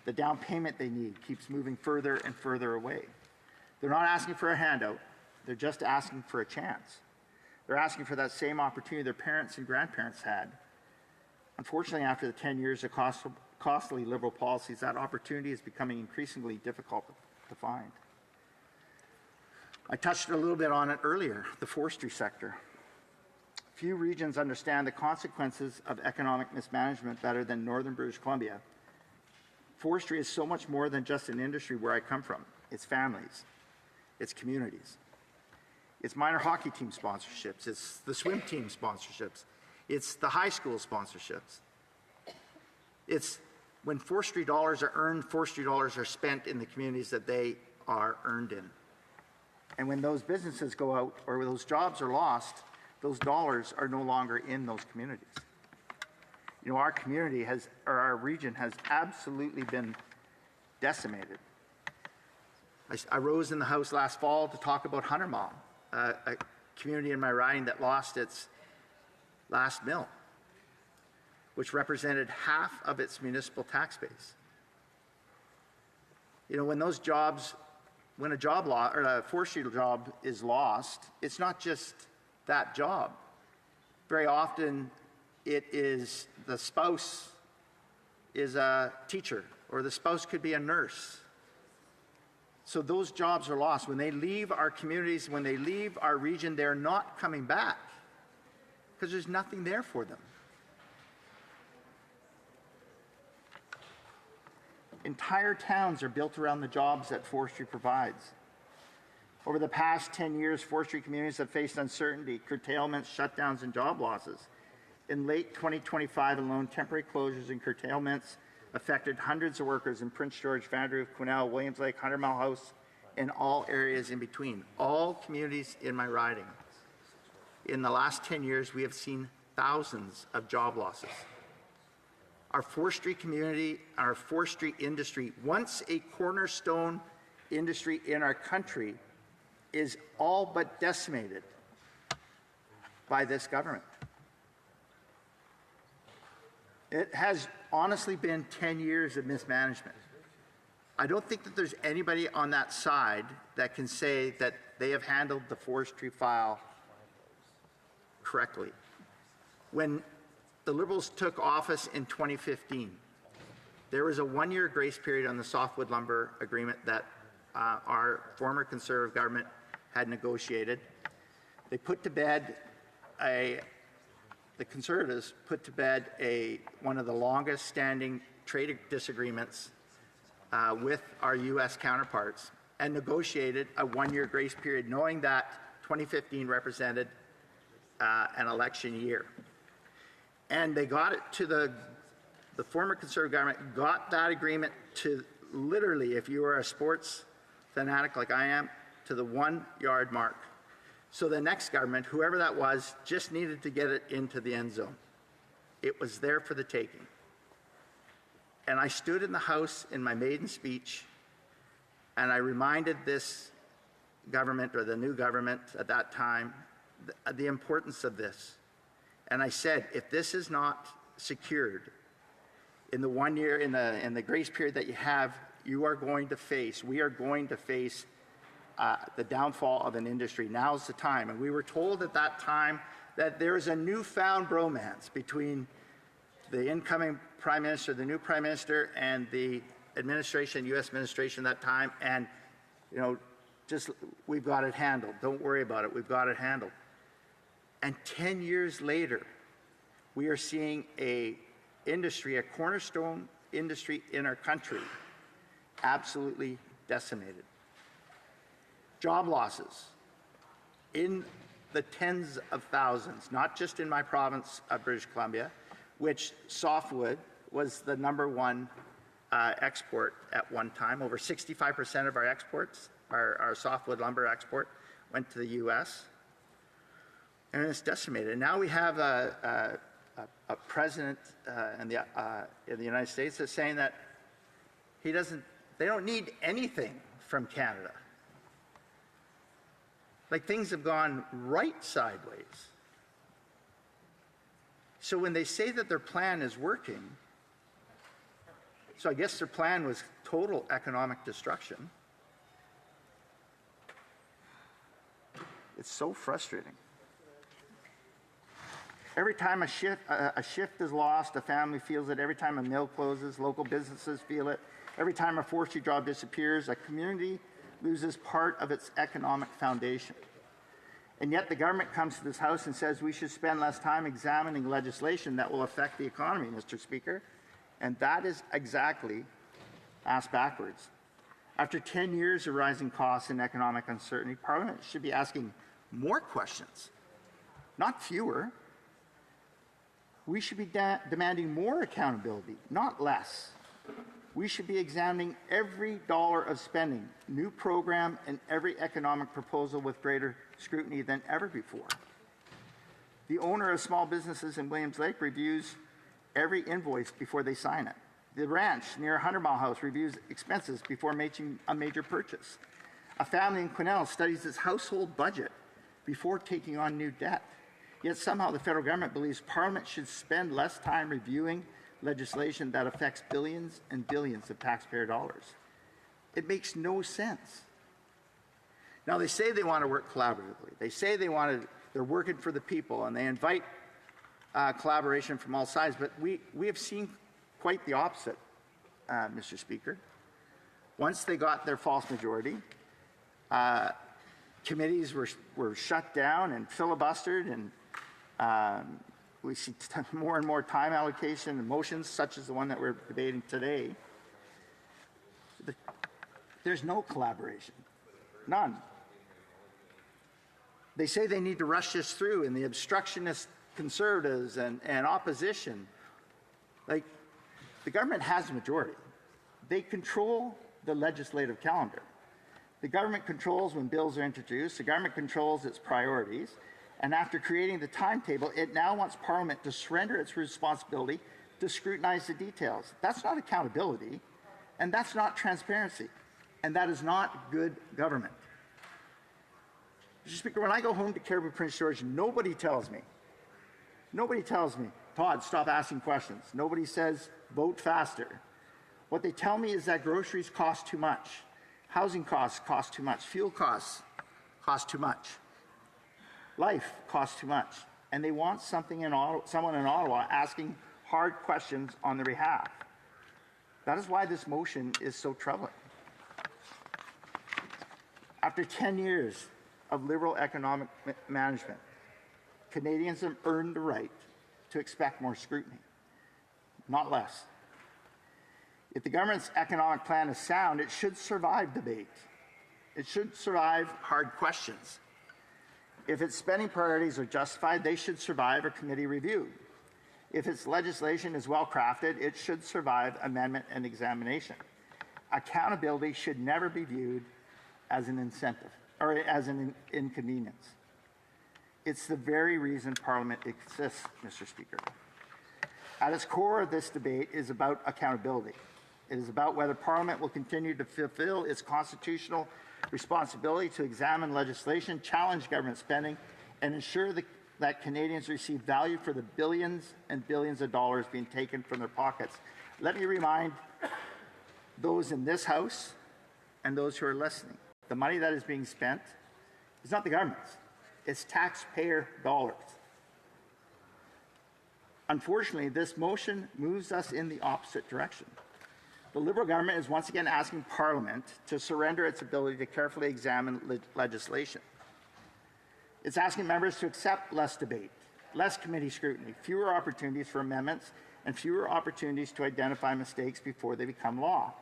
The down payment they need keeps moving further and further away. They're not asking for a handout. They're just asking for a chance. They're asking for that same opportunity their parents and grandparents had. Unfortunately, after the 10 years of costly Liberal policies, that opportunity is becoming increasingly difficult to find. I touched a little bit on it earlier, the forestry sector. Few regions understand the consequences of economic mismanagement better than Northern British Columbia. Forestry is so much more than just an industry where I come from. It's families, it's communities. It's minor hockey team sponsorships, it's the swim team sponsorships, it's the high school sponsorships. It's when forestry dollars are earned, forestry dollars are spent in the communities that they are earned in. And when those businesses go out or when those jobs are lost, those dollars are no longer in those communities. You know, our community has, or our region has absolutely been decimated. I rose in the House last fall to talk about Hunter Mall, a community in my riding that lost its last mill. which represented half of its municipal tax base. You know, when those jobs, when a job law or a forestry job is lost, it's not just that job. Very often it is the spouse is a teacher, or the spouse could be a nurse. So those jobs are lost. When they leave our communities, when they leave our region, they're not coming back because there's nothing there for them. Entire towns are built around the jobs that forestry provides. Over the past 10 years, forestry communities have faced uncertainty, curtailments, shutdowns, and job losses. In late 2025 alone, temporary closures and curtailments affected hundreds of workers in Prince George, Vanderhoof, Quesnel, Williams Lake, 100 Mile House, and all areas in between. All communities in my riding. In the last 10 years, we have seen thousands of job losses. Our forestry community, our forestry industry, once a cornerstone industry in our country, is all but decimated by this government. It has honestly been 10 years of mismanagement. I don't think that there's anybody on that side that can say that they have handled the forestry file correctly. When the Liberals took office in 2015, there was a one-year grace period on the softwood lumber agreement that our former Conservative government had negotiated. They put to bed the Conservatives put to bed one of the longest standing trade disagreements with our U.S. counterparts and negotiated a one-year grace period, knowing that 2015 represented an election year. And they got it to the former Conservative government got that agreement to literally, if you were a sports fanatic like I am, to the 1 yard mark. So the next government, whoever that was, just needed to get it into the end zone. It was there for the taking. And I stood in the House in my maiden speech, and I reminded this government, or the new government at that time, the importance of this. And I said, if this is not secured in the 1 year, in the grace period that you have, we are going to face the downfall of an industry. Now's the time. And we were told at that time that there is a newfound bromance between the incoming Prime Minister, the new Prime Minister, and the administration, U.S. administration at that time. And, you know, just, we've got it handled. Don't worry about it. We've got it handled. And 10 years later, we are seeing a cornerstone industry in our country, absolutely decimated. Job losses in the tens of thousands, not just in my province of British Columbia, which softwood was the #1 export at one time. Over 65% of our exports, our softwood lumber export, went to the U.S. And it's decimated. And now we have a president in the United States that's saying that they don't need anything from Canada. Like, things have gone right sideways. So when they say that their plan is working, so I guess their plan was total economic destruction. It's so frustrating. Every time a shift is lost, a family feels it. Every time a mill closes, local businesses feel it. Every time a forestry job disappears, a community loses part of its economic foundation. And yet the government comes to this House and says we should spend less time examining legislation that will affect the economy, Mr. Speaker. And that is exactly ass backwards. After 10 years of rising costs and economic uncertainty, Parliament should be asking more questions, not fewer. We should be demanding more accountability, not less. We should be examining every dollar of spending, new program, and every economic proposal with greater scrutiny than ever before. The owner of small businesses in Williams Lake reviews every invoice before they sign it. The ranch near 100 Mile House reviews expenses before making a major purchase. A family in Quesnel studies its household budget before taking on new debt. Yet somehow the federal government believes Parliament should spend less time reviewing legislation that affects billions and billions of taxpayer dollars. It makes no sense. Now, they say they want to work collaboratively. They say they're working for the people, and they invite collaboration from all sides, but we have seen quite the opposite, Mr. Speaker. Once they got their false majority, committees were shut down and filibustered, and we see more and more time allocation and motions such as the one that we're debating today. There's no collaboration, none. They say they need to rush this through, and the obstructionist conservatives and opposition, like, the government has a majority. They control the legislative calendar. The government controls when bills are introduced. The government controls its priorities. And after creating the timetable, it now wants Parliament to surrender its responsibility to scrutinize the details. That's not accountability, and that's not transparency, and that is not good government. Mr. Speaker, when I go home to Caribou Prince George, nobody tells me, Todd, stop asking questions. Nobody says, vote faster. What they tell me is that groceries cost too much, housing costs cost too much, fuel costs cost too much, life costs too much, and they want someone in Ottawa asking hard questions on their behalf. That is why this motion is so troubling. After 10 years of Liberal economic management, Canadians have earned the right to expect more scrutiny, not less. If the government's economic plan is sound, it should survive debate. It should survive hard questions. If its spending priorities are justified, they should survive a committee review. If its legislation is well crafted, it should survive amendment and examination. Accountability should never be viewed as an incentive or as an inconvenience. It's the very reason Parliament exists, Mr. Speaker. At its core, this debate is about accountability. It is about whether Parliament will continue to fulfill its constitutional responsibility to examine legislation, challenge government spending, and ensure that Canadians receive value for the billions and billions of dollars being taken from their pockets. Let me remind those in this House and those who are listening, the money that is being spent is not the government's. It's taxpayer dollars. Unfortunately, this motion moves us in the opposite direction. The Liberal government is once again asking Parliament to surrender its ability to carefully examine legislation. It's asking members to accept less debate, less committee scrutiny, fewer opportunities for amendments, and fewer opportunities to identify mistakes before they become law.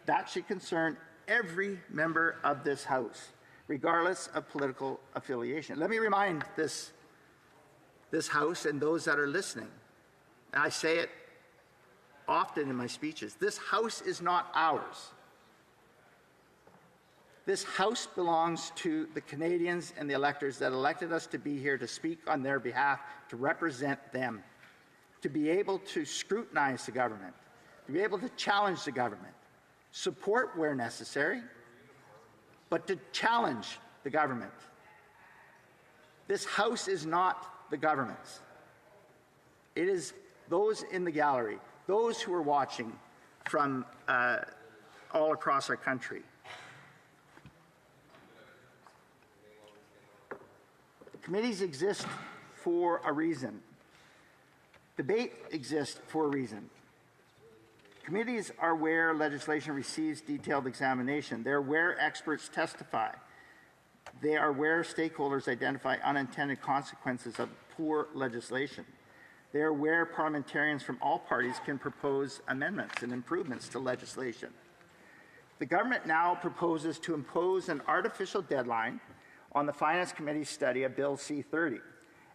That should concern every member of this House, regardless of political affiliation. Let me remind this House and those that are listening, and I say it often in my speeches, this House is not ours. This House belongs to the Canadians and the electors that elected us to be here to speak on their behalf, to represent them, to be able to scrutinize the government, to be able to challenge the government, support where necessary, but to challenge the government. This House is not the government's. It is those in the gallery, those who are watching from all across our country. Committees exist for a reason. Debate exists for a reason. Committees are where legislation receives detailed examination. They're where experts testify. They are where stakeholders identify unintended consequences of poor legislation. They are where parliamentarians from all parties can propose amendments and improvements to legislation. The government now proposes to impose an artificial deadline on the Finance Committee's study of Bill C-30.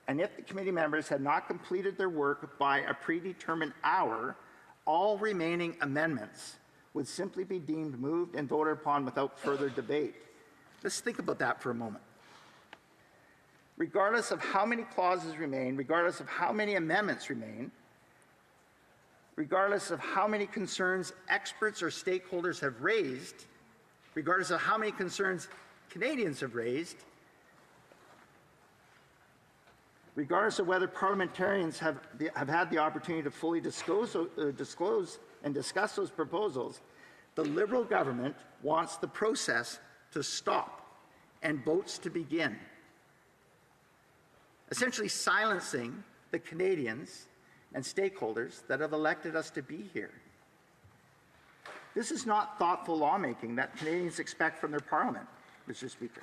And if the committee members had not completed their work by a predetermined hour, all remaining amendments would simply be deemed moved and voted upon without further debate. Let's think about that for a moment. Regardless of how many clauses remain, regardless of how many amendments remain, regardless of how many concerns experts or stakeholders have raised, regardless of how many concerns Canadians have raised, Regardless of whether parliamentarians have had the opportunity to fully disclose and discuss those proposals, the Liberal government wants the process to stop and votes to begin, essentially silencing the Canadians and stakeholders that have elected us to be here. This is not thoughtful lawmaking that Canadians expect from their parliament, Mr. Speaker.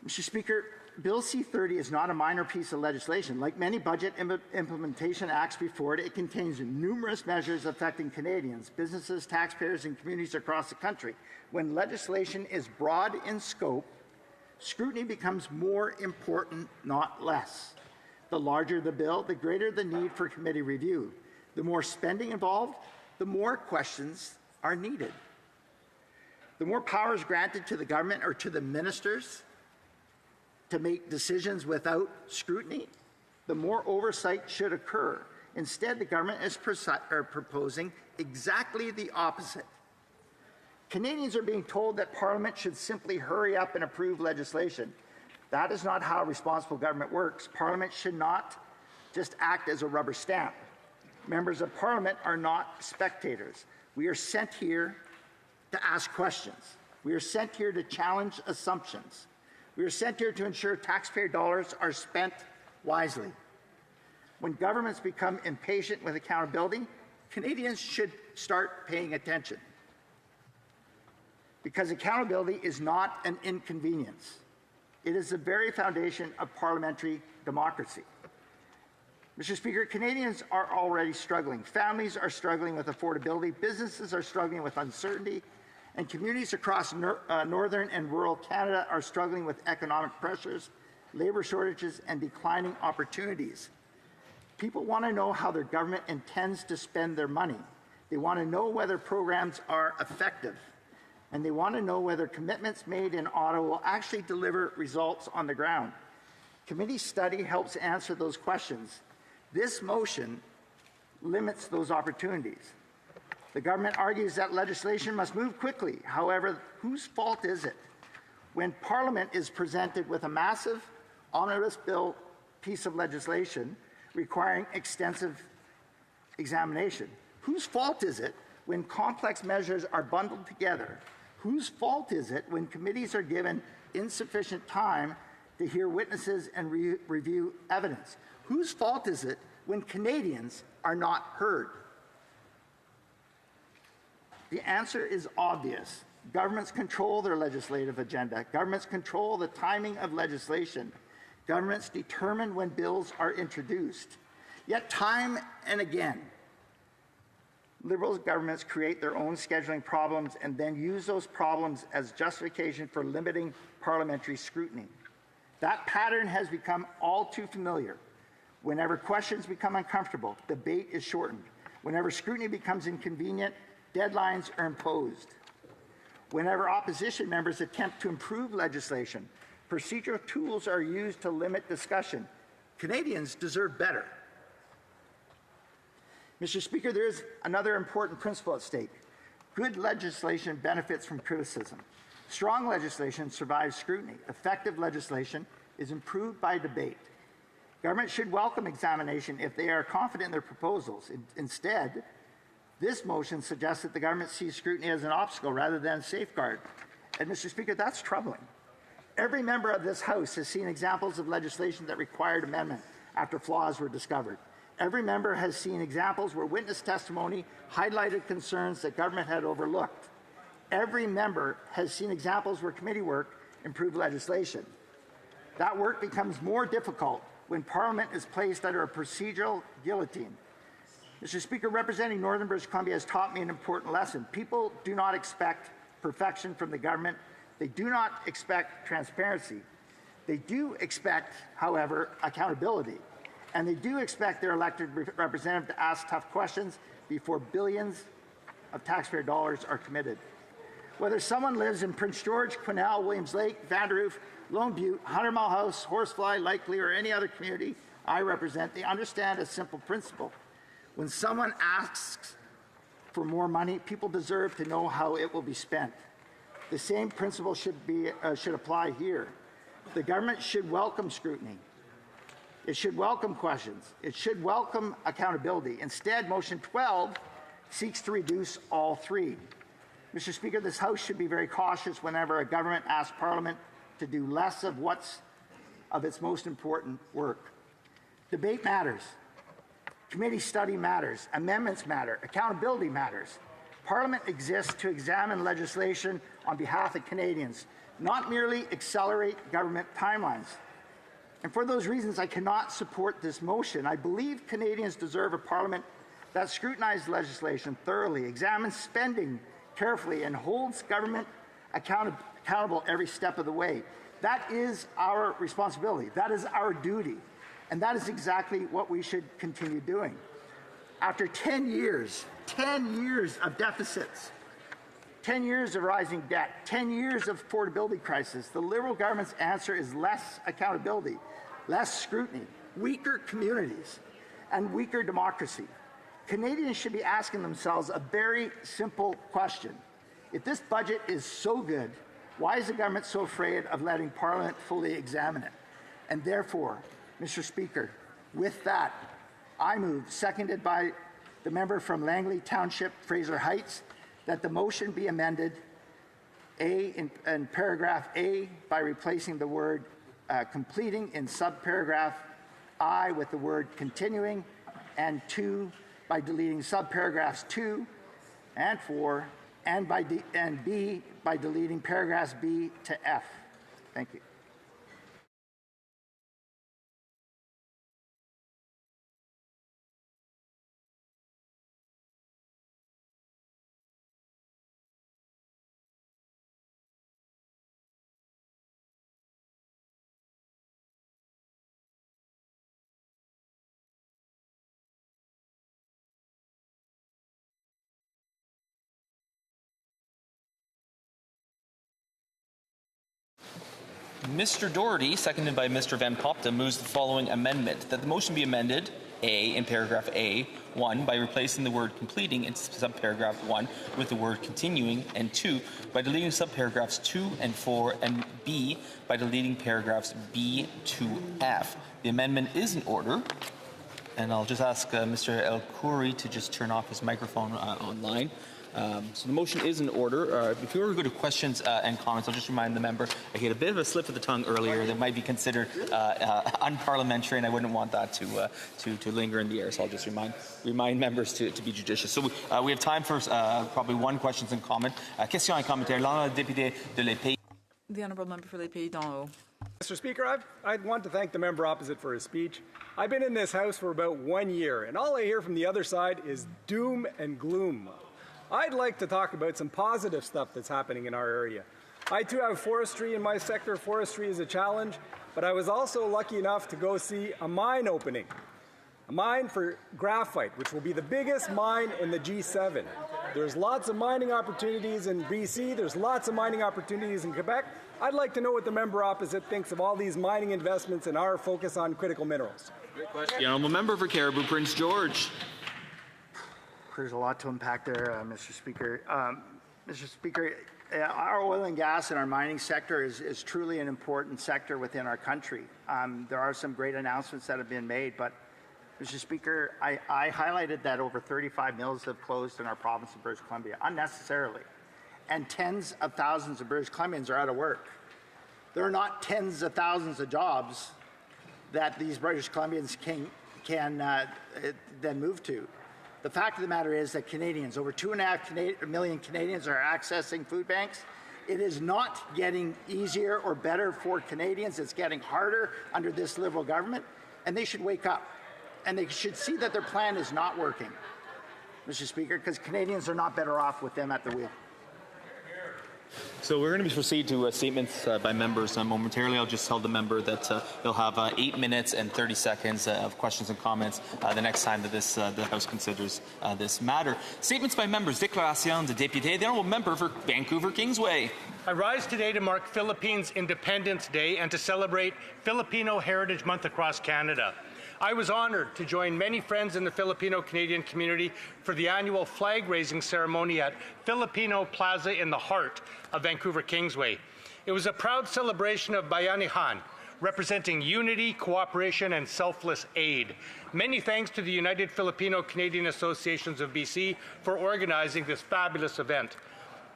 Mr. Speaker, Bill C-30 is not a minor piece of legislation. Like many budget implementation acts before it, it contains numerous measures affecting Canadians, businesses, taxpayers, and communities across the country. When legislation is broad in scope, scrutiny becomes more important, not less. The larger the bill, the greater the need for committee review. The more spending involved, the more questions are needed. The more powers granted to the government or to the ministers to make decisions without scrutiny, the more oversight should occur. Instead, the government is proposing exactly the opposite. Canadians are being told that Parliament should simply hurry up and approve legislation. That is not how responsible government works. Parliament should not just act as a rubber stamp. Members of Parliament are not spectators. We are sent here to ask questions. We are sent here to challenge assumptions. We are sent here to ensure taxpayer dollars are spent wisely. When governments become impatient with accountability, Canadians should start paying attention. Because accountability is not an inconvenience. It is the very foundation of parliamentary democracy. Mr. Speaker, Canadians are already struggling. Families are struggling with affordability, businesses are struggling with uncertainty, and communities across northern and rural Canada are struggling with economic pressures, labor shortages, and declining opportunities. People want to know how their government intends to spend their money. They want to know whether programs are effective, and they want to know whether commitments made in Ottawa will actually deliver results on the ground. Committee study helps answer those questions. This motion limits those opportunities. The government argues that legislation must move quickly. However, whose fault is it when Parliament is presented with a massive omnibus bill piece of legislation requiring extensive examination? Whose fault is it when complex measures are bundled together? Whose fault is it when committees are given insufficient time to hear witnesses and review evidence? Whose fault is it when Canadians are not heard? The answer is obvious. Governments control their legislative agenda. Governments control the timing of legislation. Governments determine when bills are introduced. Yet time and again, Liberal governments create their own scheduling problems and then use those problems as justification for limiting parliamentary scrutiny. That pattern has become all too familiar. Whenever questions become uncomfortable, debate is shortened. Whenever scrutiny becomes inconvenient, deadlines are imposed. Whenever opposition members attempt to improve legislation, procedural tools are used to limit discussion. Canadians deserve better. Mr. Speaker, there is another important principle at stake. Good legislation benefits from criticism. Strong legislation survives scrutiny. Effective legislation is improved by debate. Government should welcome examination if they are confident in their proposals. Instead, this motion suggests that the government sees scrutiny as an obstacle rather than a safeguard. And Mr. Speaker, that's troubling. Every member of this House has seen examples of legislation that required amendment after flaws were discovered. Every member has seen examples where witness testimony highlighted concerns that government had overlooked. Every member has seen examples where committee work improved legislation. That work becomes more difficult when Parliament is placed under a procedural guillotine. Mr. Speaker, representing Northern British Columbia has taught me an important lesson. People do not expect perfection from the government. They do not expect transparency. They do expect, however, accountability. And they do expect their elected representative to ask tough questions before billions of taxpayer dollars are committed. Whether someone lives in Prince George, Quesnel, Williams Lake, Vanderhoof, Lone Butte, 100 Mile House, Horsefly, Likely, or any other community I represent, they understand a simple principle. When someone asks for more money, people deserve to know how it will be spent. The same principle should apply here. The government should welcome scrutiny. It should welcome questions. It should welcome accountability. Instead, motion 12 seeks to reduce all three. Mr. Speaker, this House should be very cautious whenever a government asks Parliament to do less of its most important work. Debate matters. Committee study matters. Amendments matter. Accountability matters. Parliament exists to examine legislation on behalf of Canadians, not merely accelerate government timelines. And for those reasons, I cannot support this motion. I believe Canadians deserve a Parliament that scrutinizes legislation thoroughly, examines spending carefully, and holds government accountable every step of the way. That is our responsibility. That is our duty. And that is exactly what we should continue doing. After 10 years of deficits, 10 years of rising debt, 10 years of affordability crisis, the Liberal government's answer is less accountability, less scrutiny, weaker communities, and weaker democracy. Canadians should be asking themselves a very simple question. If this budget is so good, why is the government so afraid of letting Parliament fully examine it? And therefore, Mr. Speaker, with that, I move, seconded by the member from Langley Township, Fraser Heights, that the motion be amended in paragraph A by replacing the word completing in subparagraph I with the word continuing, and 2 by deleting subparagraphs 2 and 4, and B by deleting paragraphs B to F. Thank you. Mr. Doherty, seconded by Mr. Van Popta, moves the following amendment: that the motion be amended, A, in paragraph A, 1, by replacing the word completing in subparagraph 1 with the word continuing, and 2, by deleting subparagraphs 2 and 4, and B, by deleting paragraphs B to F. The amendment is in order, and I'll just ask Mr. El Khoury to just turn off his microphone online. So the motion is in order. If we were to go to questions and comments, I'll just remind the member I had a bit of a slip of the tongue earlier that might be considered unparliamentary, and I wouldn't want that to linger in the air. So I'll just remind members to be judicious. So we have time for probably one questions and comment. Question et commentaire. L'honorable député de Les Pays. The honourable member for Les Pays d'en Haut. Mr. Speaker, I'd want to thank the member opposite for his speech. I've been in this House for about 1 year, and all I hear from the other side is doom and gloom. I'd like to talk about some positive stuff that's happening in our area. I too have forestry in my sector. Forestry is a challenge, but I was also lucky enough to go see a mine opening. A mine for graphite, which will be the biggest mine in the G7. There's lots of mining opportunities in BC. There's lots of mining opportunities in Quebec. I'd like to know what the member opposite thinks of all these mining investments and our focus on critical minerals. The honourable member for Cariboo Prince George. There's a lot to unpack there, Mr. Speaker. Mr. Speaker, our oil and gas and our mining sector is truly an important sector within our country. There are some great announcements that have been made, but Mr. Speaker, I highlighted that over 35 mills have closed in our province of British Columbia unnecessarily, and tens of thousands of British Columbians are out of work. There are not tens of thousands of jobs that these British Columbians can then move to. The fact of the matter is that Canadians, over 2.5 million Canadians, are accessing food banks. It is not getting easier or better for Canadians. It's getting harder under this Liberal government, and they should wake up. And they should see that their plan is not working, Mr. Speaker, because Canadians are not better off with them at the wheel. So we're going to proceed to statements by members momentarily. I'll just tell the member that they'll have 8 minutes and 30 seconds of questions and comments the next time that the House considers this matter. Statements by members. Déclaration de député. The honourable member for Vancouver Kingsway. I rise today to mark Philippines Independence Day and to celebrate Filipino Heritage Month across Canada. I was honored to join many friends in the Filipino-Canadian community for the annual flag-raising ceremony at Filipino Plaza in the heart of Vancouver Kingsway. It was a proud celebration of Bayanihan, representing unity, cooperation, and selfless aid. Many thanks to the United Filipino Canadian Associations of BC for organizing this fabulous event.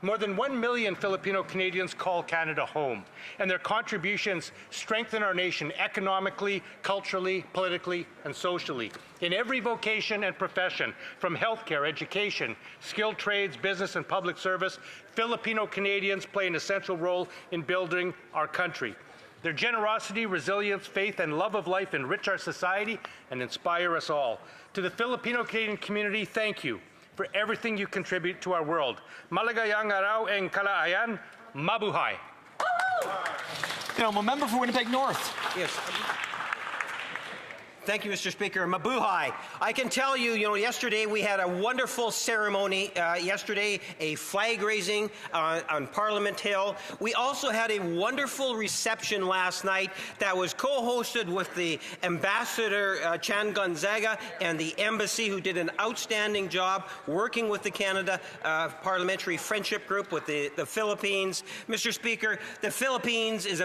More than 1 million Filipino Canadians call Canada home, and their contributions strengthen our nation economically, culturally, politically, and socially. In every vocation and profession, from healthcare, education, skilled trades, business, and public service, Filipino Canadians play an essential role in building our country. Their generosity, resilience, faith, and love of life enrich our society and inspire us all. To the Filipino Canadian community, thank you for everything you contribute to our world. Maligayang araw ang kalaayan, mabuhay. Member for Winnipeg North. Yes. Thank you, Mr. Speaker. Mabuhay. I can tell you, yesterday we had a wonderful ceremony. Yesterday, a flag raising on Parliament Hill. We also had a wonderful reception last night that was co-hosted with the Ambassador Chan Gonzaga and the embassy, who did an outstanding job working with the Canada Parliamentary Friendship Group with the Philippines. Mr. Speaker, the Philippines is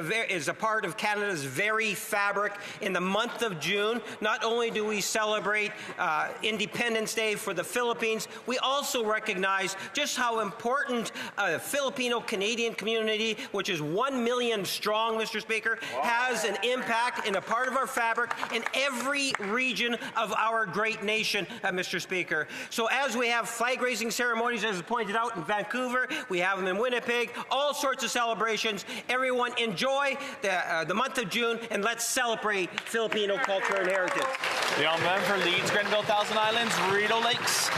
a part of Canada's very fabric. In the month of June, not only do we celebrate Independence Day for the Philippines, we also recognize just how important the Filipino-Canadian community, which is 1 million strong, Mr. Speaker, has an impact in a part of our fabric in every region of our great nation, Mr. Speaker. So as we have flag-raising ceremonies, as pointed out in Vancouver, we have them in Winnipeg, all sorts of celebrations. Everyone enjoy the month of June, and let's celebrate Filipino culture and heritage. The Member for Leeds, Grenville, Thousand Islands, Rideau Lakes.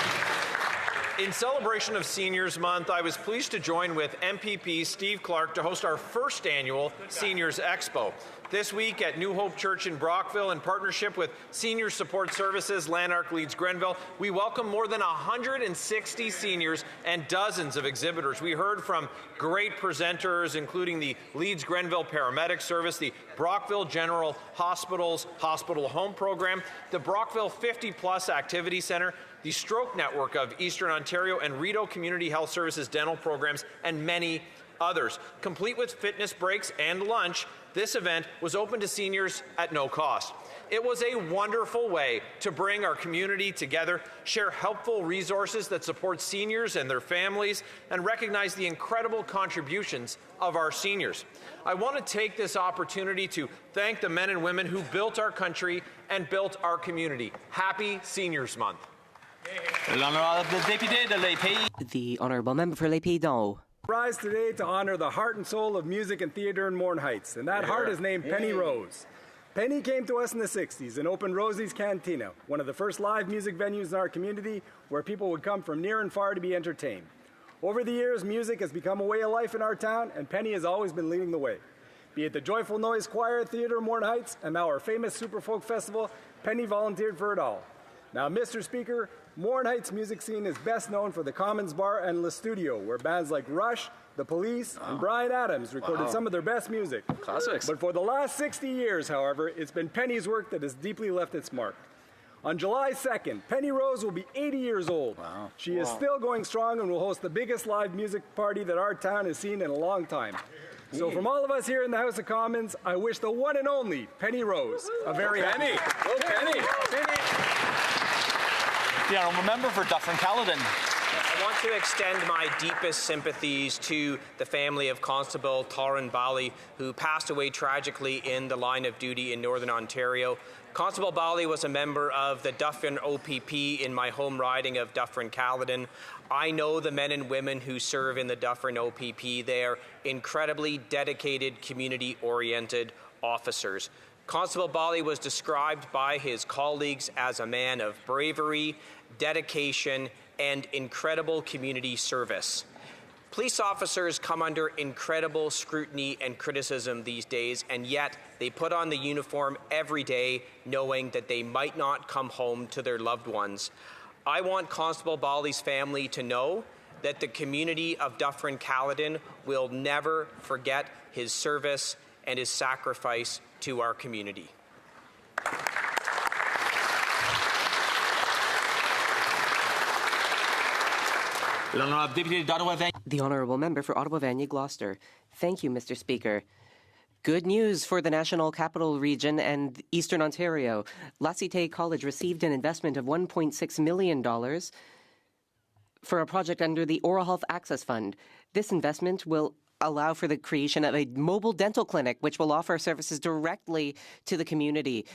In celebration of Seniors Month, I was pleased to join with MPP Steve Clark to host our first annual Seniors Expo. This week at New Hope Church in Brockville, in partnership with Senior Support Services, Lanark Leeds Grenville, we welcome more than 160 seniors and dozens of exhibitors. We heard from great presenters, including the Leeds Grenville Paramedic Service, the Brockville General Hospital's Hospital Home Program, the Brockville 50+ Activity Center, the Stroke Network of Eastern Ontario, and Rideau Community Health Services dental programs, and many others. Complete with fitness breaks and lunch, this event was open to seniors at no cost. It was a wonderful way to bring our community together, share helpful resources that support seniors and their families, and recognize the incredible contributions of our seniors. I want to take this opportunity to thank the men and women who built our country and built our community. Happy Seniors Month. The Honourable Member for Les Pays d'en-Haut. Rise today to honor the heart and soul of music and theatre in Mourne Heights, and that heart is named Penny Rose. Penny came to us in the 60s and opened Rosie's Cantina, one of the first live music venues in our community where people would come from near and far to be entertained. Over the years, music has become a way of life in our town, and Penny has always been leading the way. Be it the Joyful Noise Choir Theatre in Mourne Heights, and now our famous Superfolk Festival, Penny volunteered for it all. Now, Mr. Speaker, Mourne Heights music scene is best known for the Commons Bar and Le Studio, where bands like Rush, The Police, and Bryan Adams recorded some of their best music. Classics. But for the last 60 years, however, it's been Penny's work that has deeply left its mark. On July 2nd, Penny Rose will be 80 years old. She is still going strong and will host the biggest live music party that our town has seen in a long time. So from all of us here in the House of Commons, I wish the one and only Penny Rose a very happy Penny. The Honourable Member for Dufferin-Caledon. I want to extend my deepest sympathies to the family of Constable Taryn Bally, who passed away tragically in the line of duty in Northern Ontario. Constable Bally was a member of the Dufferin OPP in my home riding of Dufferin-Caledon. I know the men and women who serve in the Dufferin OPP. They are incredibly dedicated, community-oriented officers. Constable Bally was described by his colleagues as a man of bravery, dedication, and incredible community service. Police officers come under incredible scrutiny and criticism these days, and yet they put on the uniform every day knowing that they might not come home to their loved ones. I want Constable Bally's family to know that the community of Dufferin-Caledon will never forget his service and his sacrifice to our community. The Honourable Member for Ottawa Vanier Gloucester. Thank you, Mr. Speaker. Good news for the National Capital Region and Eastern Ontario. La Cité College received an investment of $1.6 million for a project under the Oral Health Access Fund. This investment will allow for the creation of a mobile dental clinic, which will offer services directly to the community,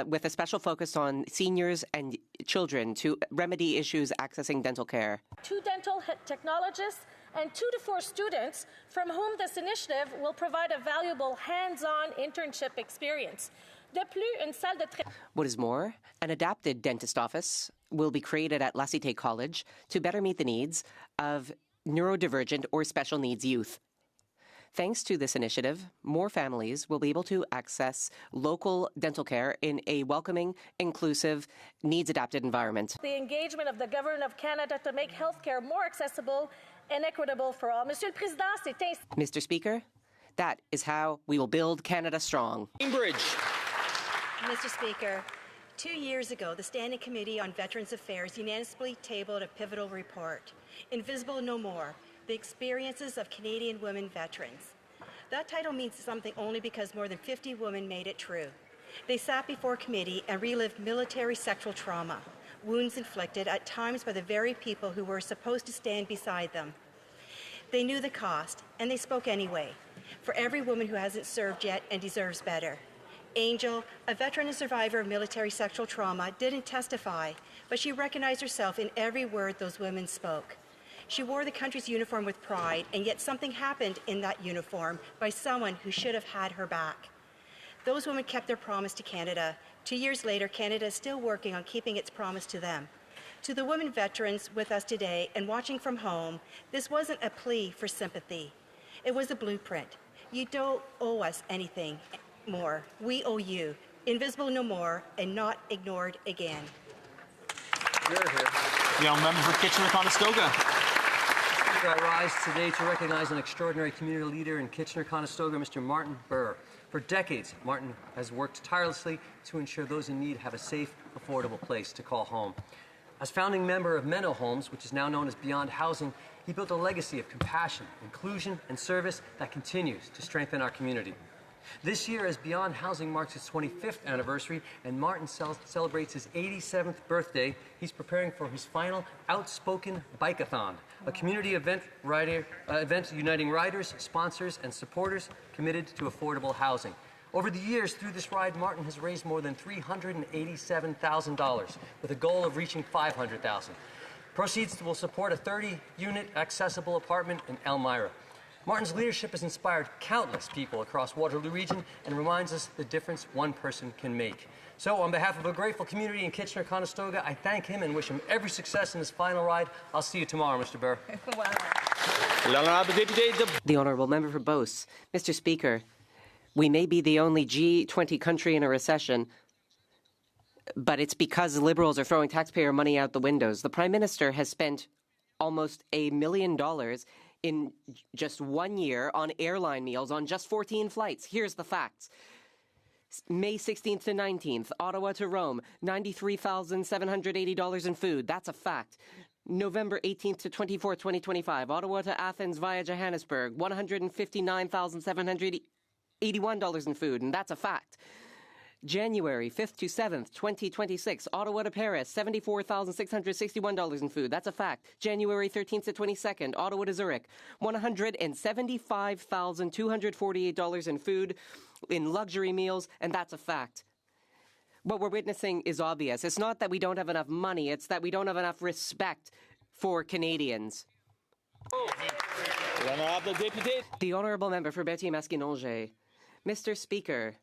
with a special focus on seniors and children to remedy issues accessing dental care. 2 dental technologists and 2 to 4 students from whom this initiative will provide a valuable hands-on internship experience. De plus, une salle de What is more, an adapted dentist office will be created at La Cité College to better meet the needs of neurodivergent or special needs youth. Thanks to this initiative, more families will be able to access local dental care in a welcoming, inclusive, needs-adapted environment. The engagement of the Government of Canada to make healthcare more accessible and equitable for all. Monsieur le Président, c'est ainsi. Mr. Speaker, that is how we will build Canada strong. Cambridge. Mr. Speaker, 2 years ago, the Standing Committee on Veterans Affairs unanimously tabled a pivotal report, Invisible No More, the experiences of Canadian women veterans. That title means something only because more than 50 women made it true. They sat before committee and relived military sexual trauma, wounds inflicted at times by the very people who were supposed to stand beside them. They knew the cost, and they spoke anyway, for every woman who hasn't served yet and deserves better. Angel, a veteran and survivor of military sexual trauma, didn't testify, but she recognized herself in every word those women spoke. She wore the country's uniform with pride, and yet something happened in that uniform by someone who should have had her back. Those women kept their promise to Canada. 2 years later, Canada is still working on keeping its promise to them. To the women veterans with us today and watching from home, this wasn't a plea for sympathy. It was a blueprint. You don't owe us anything more. We owe you. Invisible no more, and not ignored again. The honourable member for Kitchener-Conestoga. I rise today to recognize an extraordinary community leader in Kitchener-Conestoga, Mr. Martin Burr. For decades, Martin has worked tirelessly to ensure those in need have a safe, affordable place to call home. As founding member of Menno Homes, which is now known as Beyond Housing, he built a legacy of compassion, inclusion, and service that continues to strengthen our community. This year, as Beyond Housing marks its 25th anniversary and Martin celebrates his 87th birthday, he's preparing for his final Outspoken Bike-a-thon, a community event uniting riders, sponsors, and supporters committed to affordable housing. Over the years, through this ride, Martin has raised more than $387,000, with a goal of reaching $500,000. Proceeds will support a 30-unit accessible apartment in Elmira. Martin's leadership has inspired countless people across Waterloo Region and reminds us the difference one person can make. So, on behalf of a grateful community in Kitchener-Conestoga, I thank him and wish him every success in his final ride. I'll see you tomorrow, Mr. Burr. The Honourable Member for Beauce. Mr. Speaker, we may be the only G20 country in a recession, but it's because the Liberals are throwing taxpayer money out the windows. The Prime Minister has spent almost $1 million in just 1 year on airline meals on just 14 flights. Here's the facts. May 16th to 19th, Ottawa to Rome, $93,780 in food. That's a fact. November 18th to 24th, 2025, Ottawa to Athens via Johannesburg, $159,781 in food, and that's a fact. January 5th to 7th, 2026, Ottawa to Paris, $74,661 in food. That's a fact. January 13th to 22nd, Ottawa to Zurich, $175,248 in food, in luxury meals, and that's a fact. What we're witnessing is obvious. It's not that we don't have enough money, it's that we don't have enough respect for Canadians. The Honourable Member for Berthier-Masquinongé. Mr. Speaker,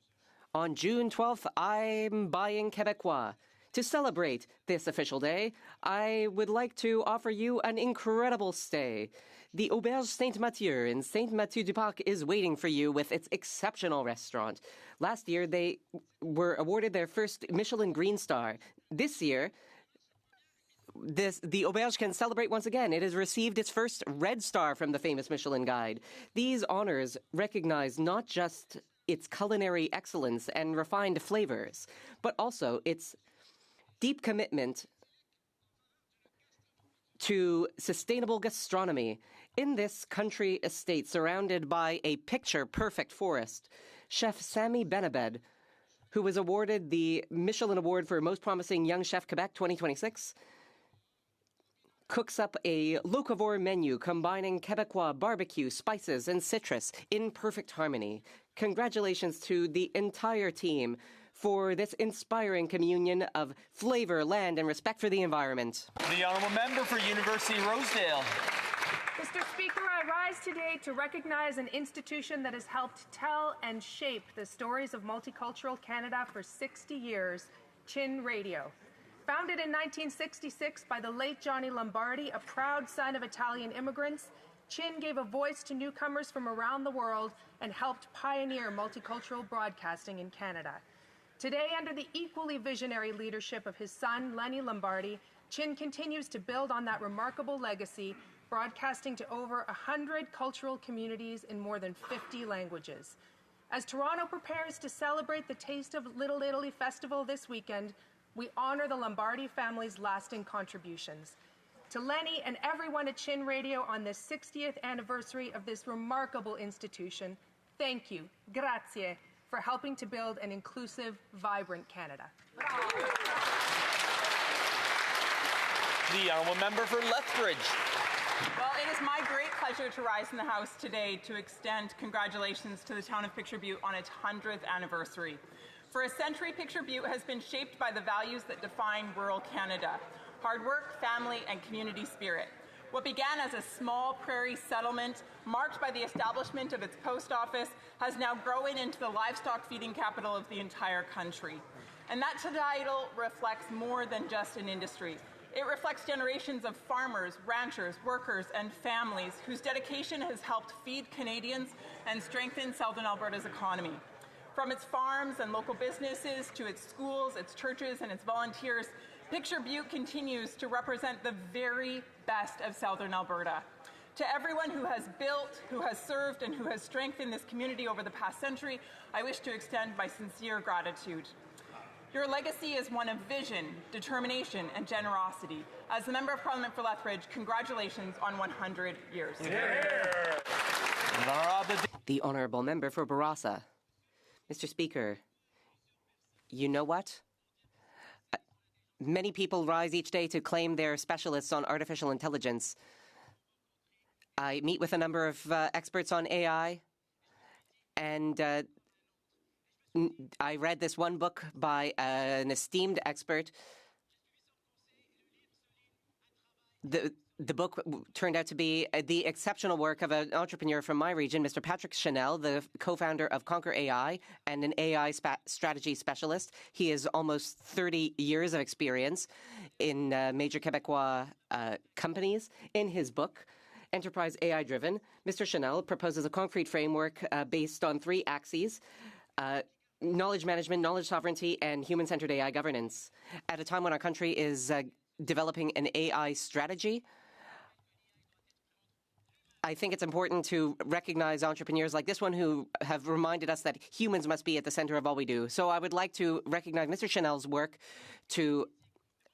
on June 12th, I'm buying Québécois. To celebrate this official day, I would like to offer you an incredible stay. The Auberge Saint-Mathieu in Saint-Mathieu-du-Parc is waiting for you with its exceptional restaurant. Last year, they were awarded their first Michelin Green Star. This year, the Auberge can celebrate once again. It has received its first Red Star from the famous Michelin Guide. These honors recognize not just its culinary excellence and refined flavors, but also its deep commitment to sustainable gastronomy. In this country estate surrounded by a picture-perfect forest, Chef Sami Benabed, who was awarded the Michelin Award for Most Promising Young Chef Quebec 2026, cooks up a locavore menu combining Quebecois barbecue, spices, and citrus in perfect harmony. Congratulations to the entire team for this inspiring communion of flavor, land, and respect for the environment. The Honourable Member for University Rosedale. Mr. Speaker, I rise today to recognize an institution that has helped tell and shape the stories of multicultural Canada for 60 years, Chin Radio. Founded in 1966 by the late Johnny Lombardi, a proud son of Italian immigrants, Chin gave a voice to newcomers from around the world and helped pioneer multicultural broadcasting in Canada. Today, under the equally visionary leadership of his son, Lenny Lombardi, Chin continues to build on that remarkable legacy, broadcasting to over 100 cultural communities in more than 50 languages. As Toronto prepares to celebrate the Taste of Little Italy Festival this weekend, we honor the Lombardi family's lasting contributions. To Lenny and everyone at Chin Radio on this 60th anniversary of this remarkable institution, thank you, grazie, for helping to build an inclusive, vibrant Canada. The Honourable Member for Lethbridge. Well, it is my great pleasure to rise in the House today to extend congratulations to the town of Picture Butte on its 100th anniversary. For a century, Picture Butte has been shaped by the values that define rural Canada: hard work, family, and community spirit. What began as a small prairie settlement marked by the establishment of its post office has now grown into the livestock feeding capital of the entire country. And that title reflects more than just an industry. It reflects generations of farmers, ranchers, workers, and families whose dedication has helped feed Canadians and strengthen Southern Alberta's economy. From its farms and local businesses to its schools, its churches, and its volunteers, Picture Butte continues to represent the very best of Southern Alberta. To everyone who has built, who has served, and who has strengthened this community over the past century, I wish to extend my sincere gratitude. Your legacy is one of vision, determination, and generosity. As the Member of Parliament for Lethbridge, congratulations on 100 years. The Honourable Member for Barossa. Mr. Speaker, you know what? Many people rise each day to claim they're specialists on artificial intelligence. I meet with a number of experts on AI, and I read this one book by an esteemed expert. The book turned out to be the exceptional work of an entrepreneur from my region, Mr. Patrick Chanel, the co-founder of Conquer AI and an AI strategy specialist. He has almost 30 years of experience in major Quebecois companies. In his book, Enterprise AI Driven, Mr. Chanel proposes a concrete framework based on 3 axes: knowledge management, knowledge sovereignty, and human-centered AI governance. At a time when our country is developing an AI strategy, I think it's important to recognize entrepreneurs like this one who have reminded us that humans must be at the center of all we do. So I would like to recognize Mr. Chanel's work to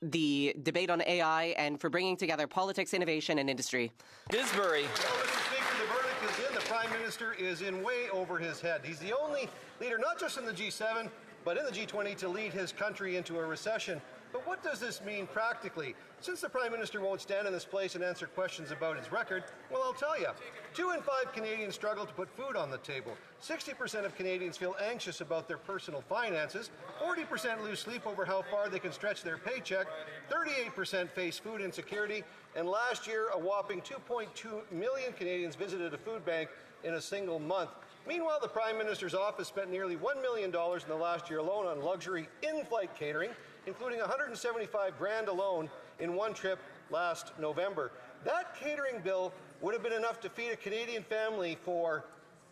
the debate on AI and for bringing together politics, innovation, and industry. Disbury. Well, Mr. Speaker, the verdict is in. The Prime Minister is in way over his head. He's the only leader, not just in the G7, but in the G20, to lead his country into a recession. But what does this mean practically? Since the Prime Minister won't stand in this place and answer questions about his record, well, I'll tell you. 2 in 5 Canadians struggle to put food on the table. 60% of Canadians feel anxious about their personal finances. 40% lose sleep over how far they can stretch their paycheck. 38% face food insecurity. And last year, a whopping 2.2 million Canadians visited a food bank in a single month. Meanwhile, the Prime Minister's office spent nearly $1 million in the last year alone on luxury in-flight catering, including $175,000 alone in one trip last November. That catering bill would have been enough to feed a Canadian family for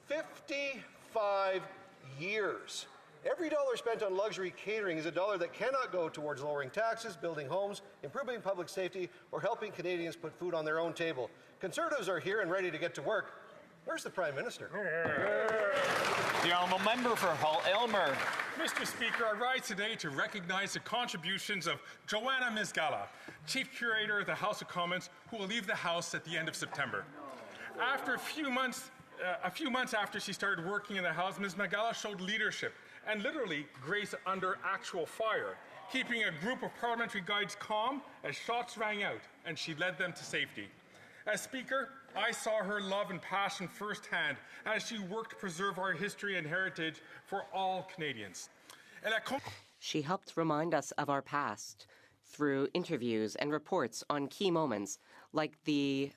55 years. Every dollar spent on luxury catering is a dollar that cannot go towards lowering taxes, building homes, improving public safety, or helping Canadians put food on their own table. Conservatives are here and ready to get to work. Where's the Prime Minister? The Honourable Member for Hull Aylmer. Mr. Speaker, I rise today to recognize the contributions of Joanna Mizgala, Chief Curator of the House of Commons, who will leave the House at the end of September. After a few months A few months after she started working in the house, Ms. Megala showed leadership and literally grace under actual fire, keeping a group of parliamentary guides calm as shots rang out and she led them to safety. As Speaker, I saw her love and passion firsthand as she worked to preserve our history and heritage for all Canadians. She helped remind us of our past through interviews and reports on key moments like the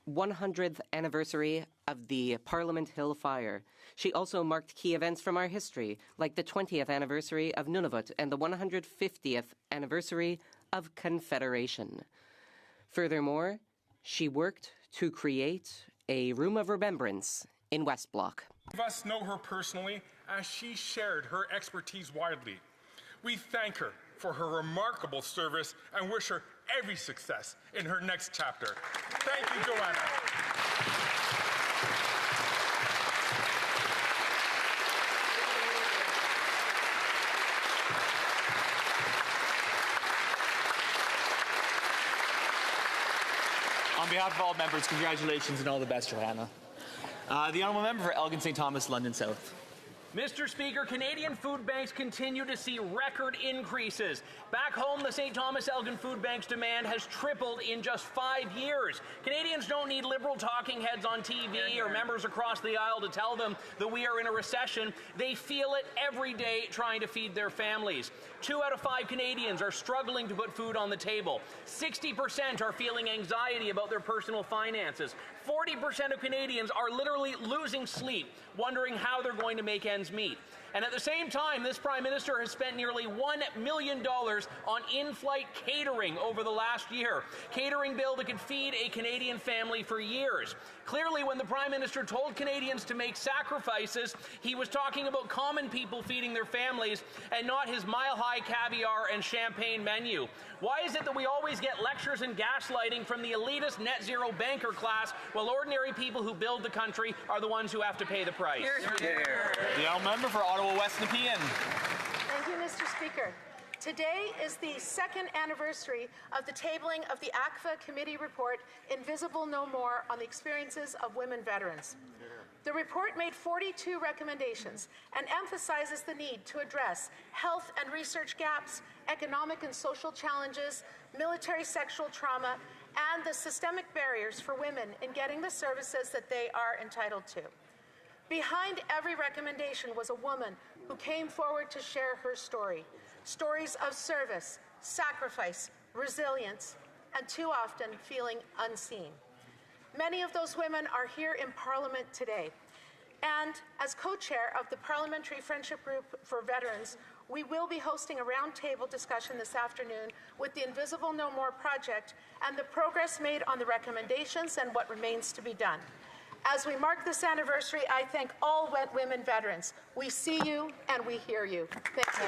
100th anniversary of the Parliament Hill fire. She also marked key events from our history, like the 20th anniversary of Nunavut and the 150th anniversary of Confederation. Furthermore, she worked to create a room of remembrance in West Block. Many of us know her personally as she shared her expertise widely. We thank her for her remarkable service and wish her every success in her next chapter. Thank you, Joanna. On behalf of all members, congratulations and all the best, Johanna. The honourable member for Elgin St. Thomas, London South. Mr. Speaker, Canadian food banks continue to see record increases. Back home, the St. Thomas Elgin Food Bank's demand has tripled in just 5 years. Canadians don't need liberal talking heads on TV or members across the aisle to tell them that we are in a recession. They feel it every day trying to feed their families. 2 out of 5 Canadians are struggling to put food on the table. 60% are feeling anxiety about their personal finances. 40% of Canadians are literally losing sleep, wondering how they're going to make ends meet. And at the same time, this Prime Minister has spent nearly $1 million on in-flight catering over the last year. Catering bill that could feed a Canadian family for years. Clearly, when the Prime Minister told Canadians to make sacrifices, he was talking about common people feeding their families and not his mile-high caviar and champagne menu. Why is it that we always get lectures and gaslighting from the elitist net zero banker class while ordinary people who build the country are the ones who have to pay the price? The honourable member for Ottawa West Nepean. Thank you, Mr. Speaker. Today is the 2nd anniversary of the tabling of the ACFA Committee report, Invisible No More, on the experiences of women veterans. The report made 42 recommendations and emphasizes the need to address health and research gaps, economic and social challenges, military sexual trauma, and the systemic barriers for women in getting the services that they are entitled to. Behind every recommendation was a woman who came forward to share her story. Stories of service, sacrifice, resilience, and too often feeling unseen. Many of those women are here in Parliament today. And as co-chair of the Parliamentary Friendship Group for Veterans, we will be hosting a roundtable discussion this afternoon with the Invisible No More project and the progress made on the recommendations and what remains to be done. As we mark this anniversary, I thank all women veterans. We see you and we hear you. Thank you.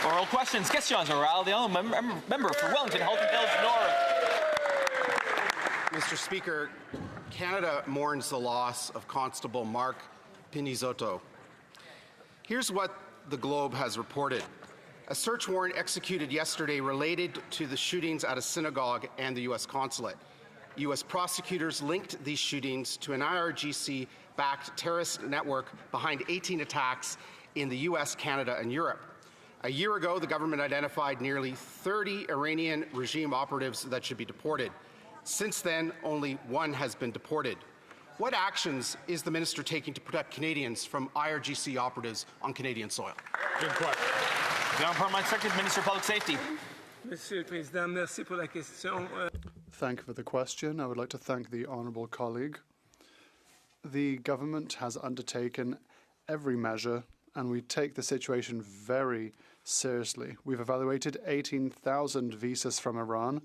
Oral questions. Questions orales. The honourable member for Wellington, Halton Hills North. Mr. Speaker, Canada mourns the loss of Constable Mark Pinizotto. Here's what the Globe has reported. A search warrant executed yesterday related to the shootings at a synagogue and the U.S. consulate. U.S. prosecutors linked these shootings to an IRGC-backed terrorist network behind 18 attacks in the U.S., Canada, and Europe. A year ago, the government identified nearly 30 Iranian regime operatives that should be deported. Since then, only one has been deported. What actions is the minister taking to protect Canadians from IRGC operatives on Canadian soil? Good question. The Honourable Secretary, Minister of Public Safety. Thank you for the question. I would like to thank the honourable colleague. The government has undertaken every measure, and we take the situation very seriously. We've evaluated 18,000 visas from Iran.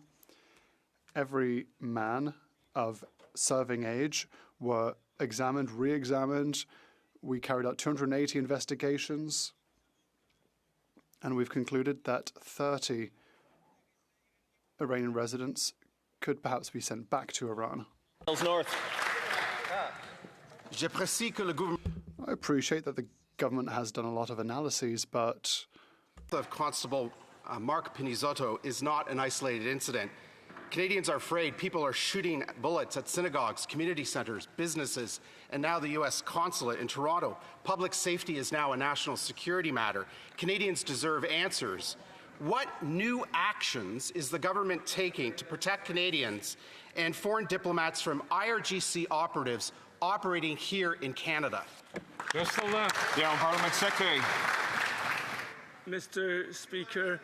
Every man of serving age were examined, re-examined. We carried out 280 investigations, and we've concluded that 30 Iranian residents could perhaps be sent back to Iran. Hills North. J'apprécie que le gouvernement I appreciate that the government has done a lot of analyses, but of Constable Mark Pinizotto is not an isolated incident. Canadians are afraid. People are shooting bullets at synagogues, community centres, businesses, and now the U.S. consulate in Toronto. Public safety is now a national security matter. Canadians deserve answers. What new actions is the government taking to protect Canadians and foreign diplomats from IRGC operatives operating here in Canada? Just the left. The Parliament Secretary. Mr. Speaker,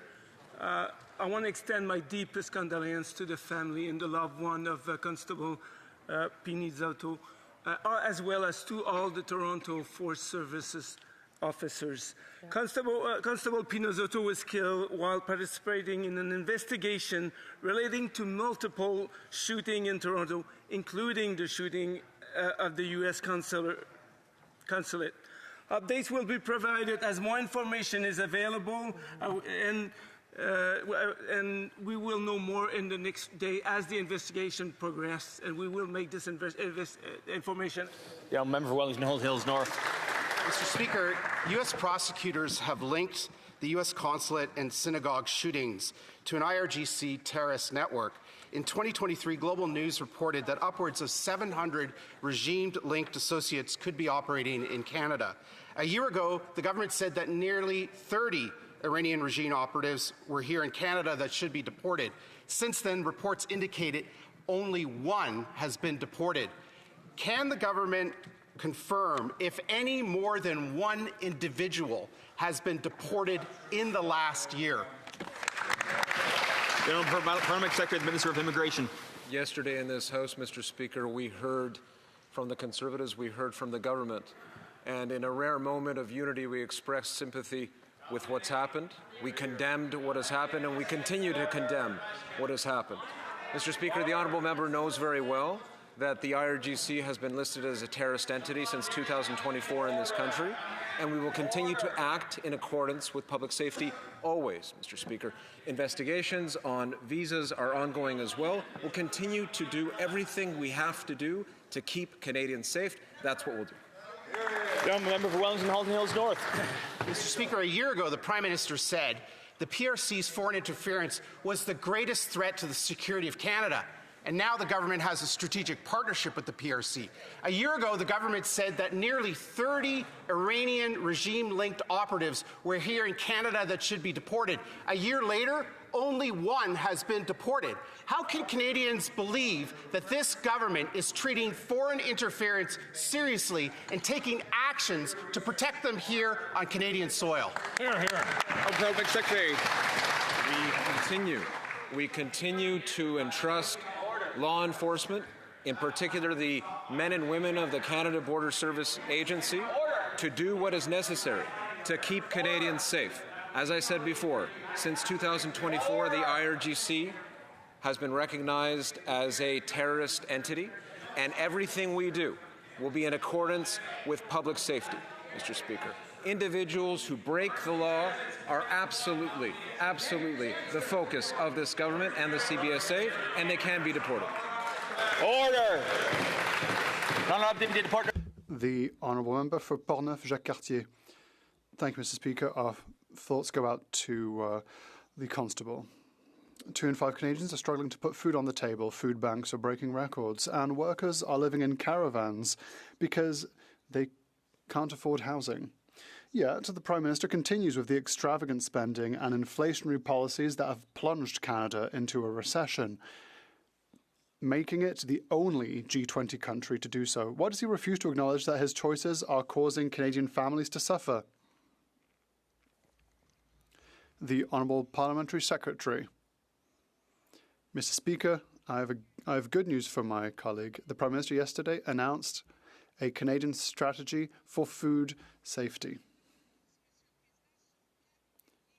I want to extend my deepest condolences to the family and the loved one of Constable Pinizotto, as well as to all the Toronto Force Services officers. Yeah. Constable Pinizotto was killed while participating in an investigation relating to multiple shootings in Toronto, including the shooting of the U.S. consulate. Updates will be provided as more information is available, and we will know more in the next day as the investigation progresses, and we will make this information. Yeah, member for Wellington Hills North. Mr. Speaker, U.S. prosecutors have linked the U.S. consulate and synagogue shootings to an IRGC terrorist network. In 2023, Global News reported that upwards of 700 regime-linked associates could be operating in Canada. A year ago, the government said that nearly 30 Iranian regime operatives were here in Canada that should be deported. Since then, reports indicated only one has been deported. Can the government confirm if any more than one individual has been deported in the last year? Parliament Secretary, the Minister of Immigration. Yesterday in this House, Mr. Speaker, we heard from the Conservatives, we heard from the government. And in a rare moment of unity, we expressed sympathy with what's happened. We condemned what has happened, and we continue to condemn what has happened. Mr. Speaker, the honourable member knows very well that the IRGC has been listed as a terrorist entity since 2024 in this country, and we will continue to act in accordance with public safety always, Mr. Speaker. Investigations on visas are ongoing as well. We'll continue to do everything we have to do to keep Canadians safe. That's what we'll do. Young member for Wellington Hills North. Mr. Speaker, a year ago, the Prime Minister said the PRC's foreign interference was the greatest threat to the security of Canada. And now the government has a strategic partnership with the PRC. A year ago, the government said that nearly 30 Iranian regime-linked operatives were here in Canada that should be deported. A year later, only one has been deported. How can Canadians believe that this government is treating foreign interference seriously and taking actions to protect them here on Canadian soil? Here, here. Parliament Secretary. We continue to entrust law enforcement, in particular the men and women of the Canada Border Service Agency, to do what is necessary to keep Canadians safe. As I said before, since 2024, the IRGC has been recognized as a terrorist entity, and everything we do will be in accordance with public safety, Mr. Speaker. Individuals who break the law are absolutely the focus of this government and the CBSA, and they can be deported. Order! The Honourable Member for Portneuf-Jacques-Cartier. Thank you, Mr. Speaker. Our thoughts go out to the Constable. 2 in 5 Canadians are struggling to put food on the table. Food banks are breaking records, and workers are living in caravans because they can't afford housing. Yet, the Prime Minister continues with the extravagant spending and inflationary policies that have plunged Canada into a recession, making it the only G20 country to do so. Why does he refuse to acknowledge that his choices are causing Canadian families to suffer? The Honourable Parliamentary Secretary. Mr. Speaker, I have good news for my colleague. The Prime Minister yesterday announced a Canadian strategy for food safety.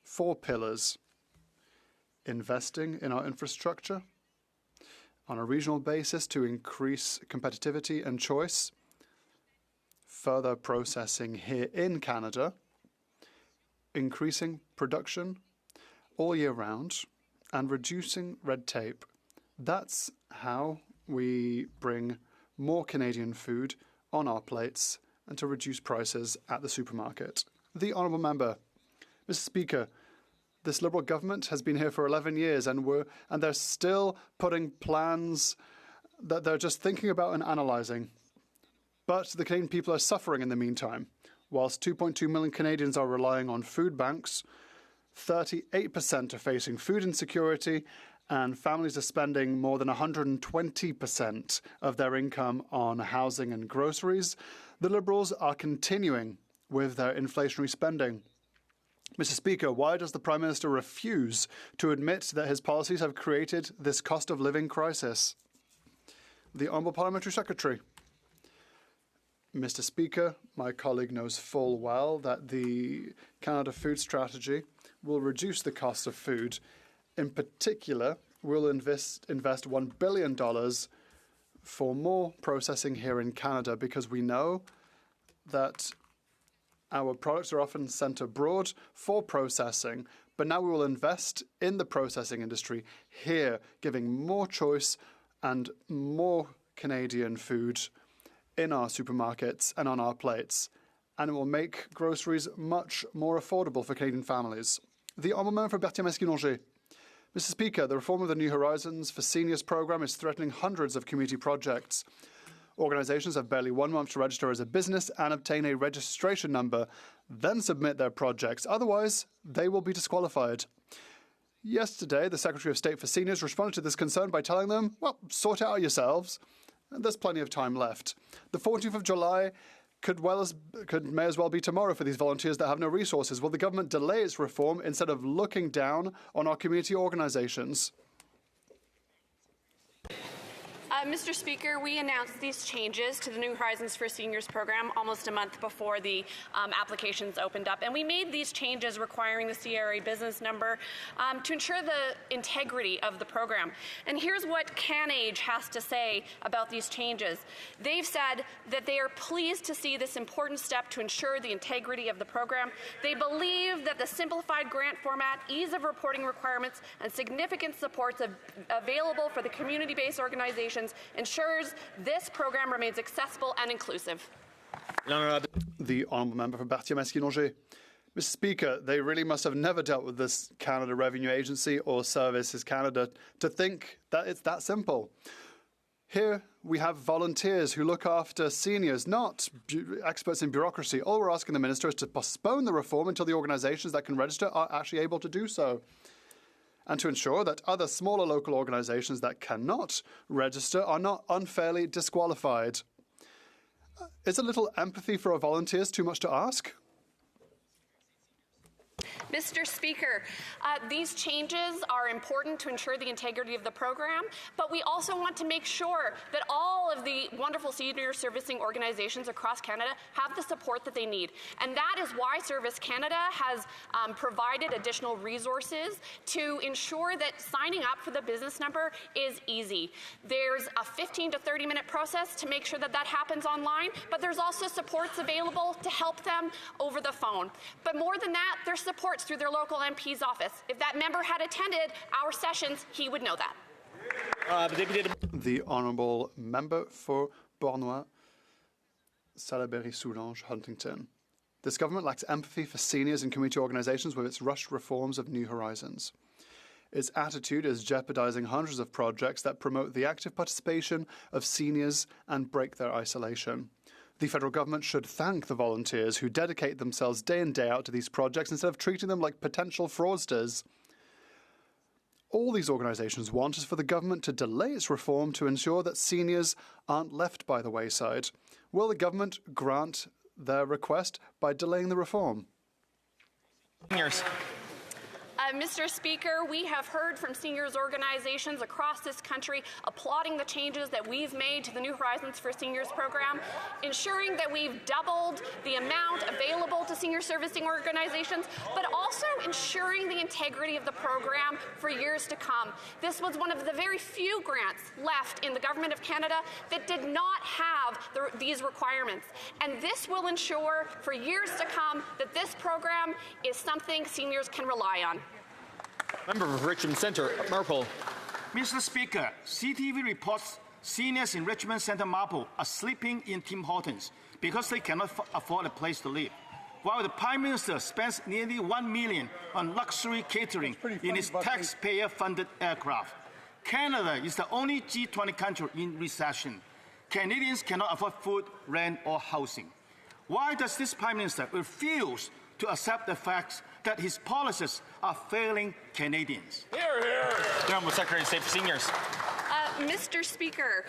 4 pillars: investing in our infrastructure on a regional basis to increase competitivity and choice, further processing here in Canada, increasing production all year round, and reducing red tape. That's how we bring more Canadian food on our plates and to reduce prices at the supermarket. The Honourable Member. Mr. Speaker, this Liberal government has been here for 11 years and they're still putting plans that they're just thinking about and analysing. But the Canadian people are suffering in the meantime. Whilst 2.2 million Canadians are relying on food banks, 38% are facing food insecurity, and families are spending more than 120% of their income on housing and groceries. The Liberals are continuing with their inflationary spending. Mr. Speaker, why does the Prime Minister refuse to admit that his policies have created this cost of living crisis? The Honourable Parliamentary Secretary. Mr. Speaker, my colleague knows full well that the Canada Food Strategy will reduce the cost of food. In particular, we'll invest $1 billion for more processing here in Canada because we know that our products are often sent abroad for processing, but now we will invest in the processing industry here, giving more choice and more Canadian food in our supermarkets and on our plates, and it will make groceries much more affordable for Canadian families. The Honourable Member for Berthier-Masquinongé. Mr. Speaker, the reform of the New Horizons for Seniors programme is threatening hundreds of community projects. Organisations have barely 1 month to register as a business and obtain a registration number, then submit their projects. Otherwise, they will be disqualified. Yesterday, the Secretary of State for Seniors responded to this concern by telling them, well, sort it out yourselves. There's plenty of time left. The 14th of July may as well be tomorrow for these volunteers that have no resources. Will the government delay its reform instead of looking down on our community organisations? Mr. Speaker, we announced these changes to the New Horizons for Seniors program almost a month before the applications opened up. And we made these changes requiring the CRA business number to ensure the integrity of the program. And here's what CanAge has to say about these changes. They've said that they are pleased to see this important step to ensure the integrity of the program. They believe that the simplified grant format, ease of reporting requirements, and significant supports available for the community-based organizations ensures this program remains accessible and inclusive. The Honourable Member for Berthier-Masquinongé. Mr. Speaker, they really must have never dealt with this Canada Revenue Agency or Services Canada to think that it's that simple. Here we have volunteers who look after seniors, not experts in bureaucracy. All we're asking the Minister is to postpone the reform until the organisations that can register are actually able to do so, and to ensure that other smaller local organisations that cannot register are not unfairly disqualified. Is a little empathy for our volunteers too much to ask? Mr. Speaker, these changes are important to ensure the integrity of the program, but we also want to make sure that all of the wonderful senior servicing organizations across Canada have the support that they need. And that is why Service Canada has provided additional resources to ensure that signing up for the business number is easy. There's a 15 to 30-minute process to make sure that that happens online, but there's also supports available to help them over the phone. But more than that, there's supports through their local MP's office. If that member had attended our sessions, he would know that. The Honourable Member for Bournois, Salaberry-Soulanges, Huntington. This government lacks empathy for seniors and community organisations with its rushed reforms of New Horizons. Its attitude is jeopardising hundreds of projects that promote the active participation of seniors and break their isolation. The federal government should thank the volunteers who dedicate themselves day in, day out to these projects instead of treating them like potential fraudsters. All these organisations want is for the government to delay its reform to ensure that seniors aren't left by the wayside. Will the government grant their request by delaying the reform? Mr. Speaker, we have heard from seniors organizations across this country applauding the changes that we've made to the New Horizons for Seniors program, ensuring that we've doubled the amount available to senior servicing organizations, but also ensuring the integrity of the program for years to come. This was one of the very few grants left in the Government of Canada that did not have these requirements. And this will ensure for years to come that this program is something seniors can rely on. Member for Richmond Centre, Marpole. Mr. Speaker, CTV reports Seniors in Richmond Center Marple are sleeping in Tim Hortons because they cannot afford a place to live, while the Prime Minister spends nearly $1 million on luxury catering in his taxpayer-funded aircraft. Canada is the only G20 country in recession. Canadians cannot afford food, rent, or housing. Why does this Prime Minister refuse to accept the fact that his policies are failing Canadians? Hear, hear. The Honourable Secretary of State for Seniors. Mr. Speaker,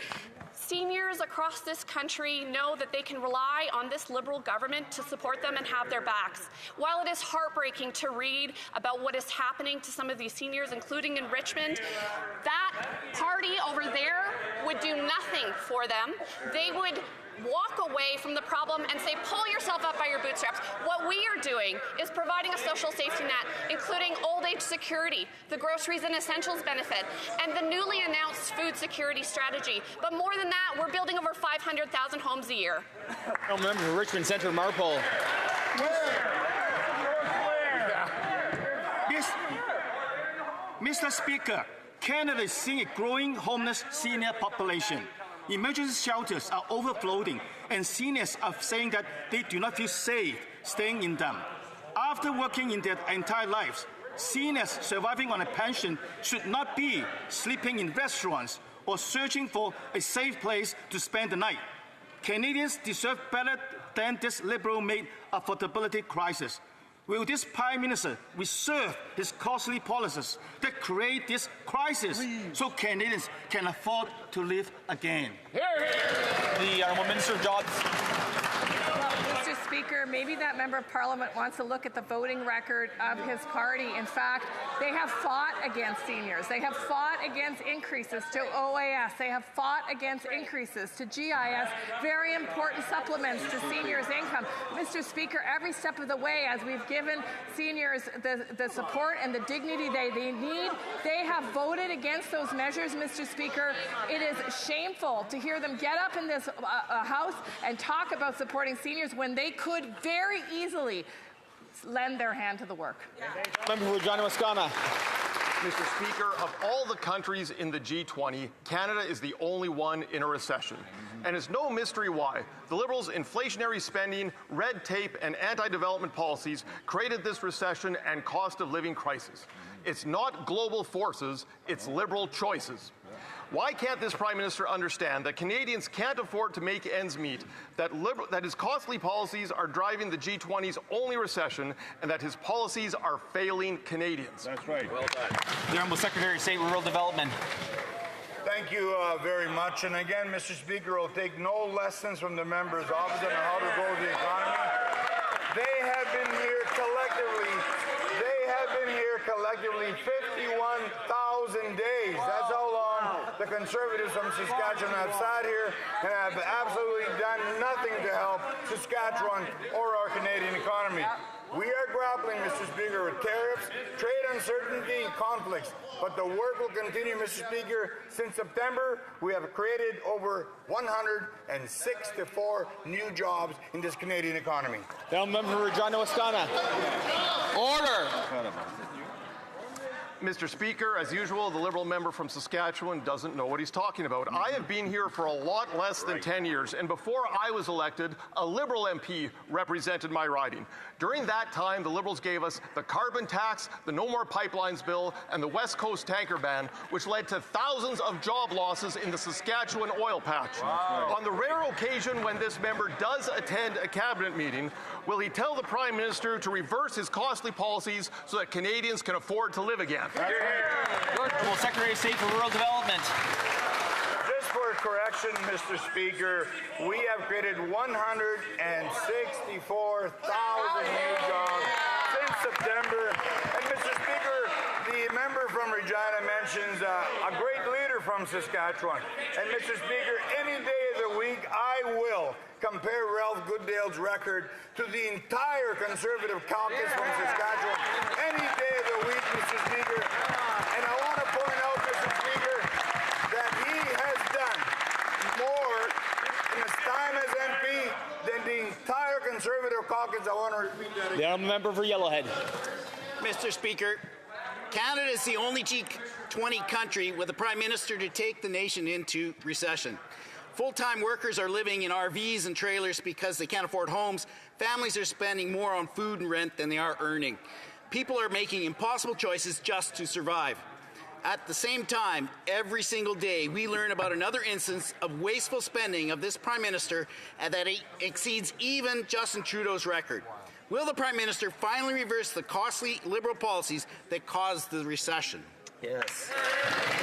seniors across this country know that they can rely on this Liberal government to support them and have their backs. While it is heartbreaking to read about what is happening to some of these seniors, including in Richmond, that party over there would do nothing for them. They would walk away from the problem and say, pull yourself up by your bootstraps. What we are doing is providing a social safety net, including old age security, the groceries and essentials benefit, and the newly announced food security strategy. But more than that, we're building over 500,000 homes a year. Member for Richmond Centre Marple. Mr. Speaker, Canada is seeing a growing homeless senior population. Emergency shelters are overflowing, and seniors are saying that they do not feel safe staying in them. After working in their entire lives, seniors surviving on a pension should not be sleeping in restaurants or searching for a safe place to spend the night. Canadians deserve better than this Liberal-made affordability crisis. Will this Prime Minister reserve his costly policies that create this crisis so Canadians can afford to live again? The Honourable Minister of Jobs. Mr. Speaker, maybe that Member of Parliament wants to look at the voting record of his party. In fact, they have fought against seniors. They have fought against increases to OAS. They have fought against increases to GIS, very important supplements to seniors' income. Mr. Speaker, every step of the way, as we've given seniors the support and the dignity they need, they have voted against those measures, Mr. Speaker. It is shameful to hear them get up in this House and talk about supporting seniors when they could very easily lend their hand to the work. Member for Regina Wascana. Mr. Speaker, of all the countries in the G20, Canada is the only one in a recession. And it's no mystery why. The Liberals' inflationary spending, red tape, and anti-development policies created this recession and cost of living crisis. It's not global forces, it's Liberal choices. Why can't this Prime Minister understand that Canadians can't afford to make ends meet, that his costly policies are driving the G20's only recession, and that his policies are failing Canadians? That's right. Well done. The Honourable Secretary of State Rural Development. Thank you very much. And again, Mr. Speaker, will take no lessons from the members opposite on how to grow the economy. They have been here collectively 51,000 days. That's how long the Conservatives from Saskatchewan have sat here and have absolutely done nothing to help Saskatchewan or our Canadian economy. We are grappling, Mr. Speaker, with tariffs, trade uncertainty, and conflicts. But the work will continue, Mr. Speaker. Since September, we have created over 164 new jobs in this Canadian economy. The member for Regina Wascana. Order. Mr. Speaker, as usual, the Liberal member from Saskatchewan doesn't know what he's talking about. I have been here for a lot less than 10 years, and before I was elected, a Liberal MP represented my riding. During that time, the Liberals gave us the carbon tax, the No More Pipelines bill, and the West Coast tanker ban, which led to thousands of job losses in the Saskatchewan oil patch. Wow. On the rare occasion when this member does attend a cabinet meeting, will he tell the Prime Minister to reverse his costly policies so that Canadians can afford to live again? Honourable Secretary of State for Rural Development. Just for correction, Mr. Speaker, we have created 164,000 new jobs since September. And Mr. Speaker, the member from Regina mentions a great leader from Saskatchewan. And Mr. Speaker, any day of the week, I will compare Ralph Goodale's record to the entire Conservative caucus from Saskatchewan any day of the week, Mr. Speaker. And I want to point out, Mr. Speaker, that he has done more in his time as MP than the entire Conservative caucus. I want to repeat that again. The member for Yellowhead. Mr. Speaker, Canada is the only G20 country with a Prime Minister to take the nation into recession. Full-time workers are living in RVs and trailers because they can't afford homes. Families are spending more on food and rent than they are earning. People are making impossible choices just to survive. At the same time, every single day, we learn about another instance of wasteful spending of this Prime Minister that exceeds even Justin Trudeau's record. Will the Prime Minister finally reverse the costly Liberal policies that caused the recession? Yes.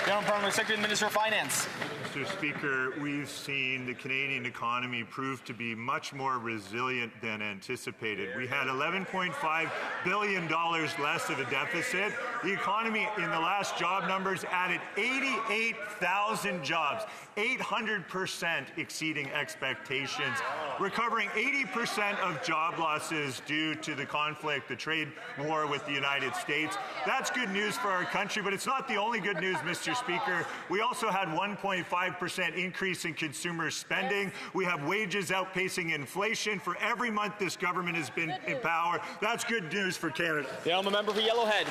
The Honourable Parliamentary Secretary and Minister of Finance. Mr. Speaker, we've seen the Canadian economy prove to be much more resilient than anticipated. We had $11.5 billion less of a deficit. The economy in the last job numbers added 88,000 jobs, 800% exceeding expectations, recovering 80% of job losses due to the conflict, the trade war with the United States. That's good news for our country, but it's not the only good news, Mr. Speaker. We also had 1.5% increase in consumer spending. We have wages outpacing inflation for every month this government has been in power. That's good news for Canada. The Honourable Member for Yellowhead.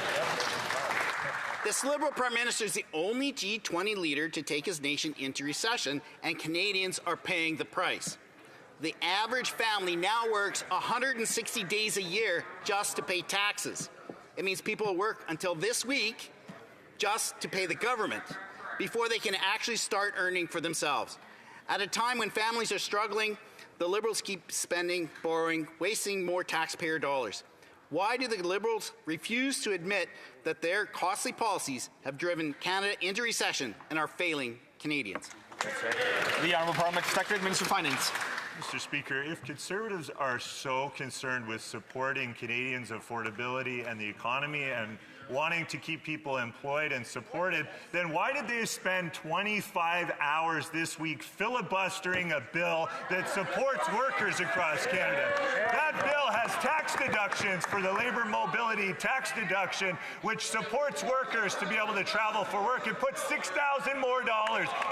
This Liberal Prime Minister is the only G20 leader to take his nation into recession, and Canadians are paying the price. The average family now works 160 days a year just to pay taxes. It means people will work until this week just to pay the government before they can actually start earning for themselves. At a time when families are struggling, the Liberals keep spending, borrowing, wasting more taxpayer dollars. Why do the Liberals refuse to admit that their costly policies have driven Canada into recession and are failing Canadians? The Honourable Parliamentary Secretary and Minister of Finance. Mr. Speaker, if Conservatives are so concerned with supporting Canadians' affordability and the economy and wanting to keep people employed and supported, then why did they spend 25 hours this week filibustering a bill that supports workers across Canada? That bill has tax deductions for the labor mobility tax deduction, which supports workers to be able to travel for work. It puts $6,000 more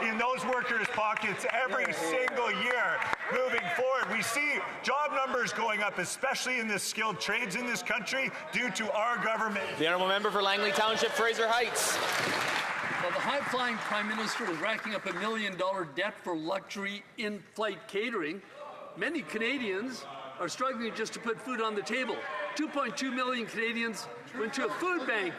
in those workers' pockets every single year. Moving forward, we see job numbers going up, especially in the skilled trades in this country, due to our government. The Honourable Member for Langley Township, Fraser Heights. Well, the high-flying Prime Minister is racking up $1 million debt for luxury in-flight catering. Many Canadians are struggling just to put food on the table. 2.2 million Canadians went to a food bank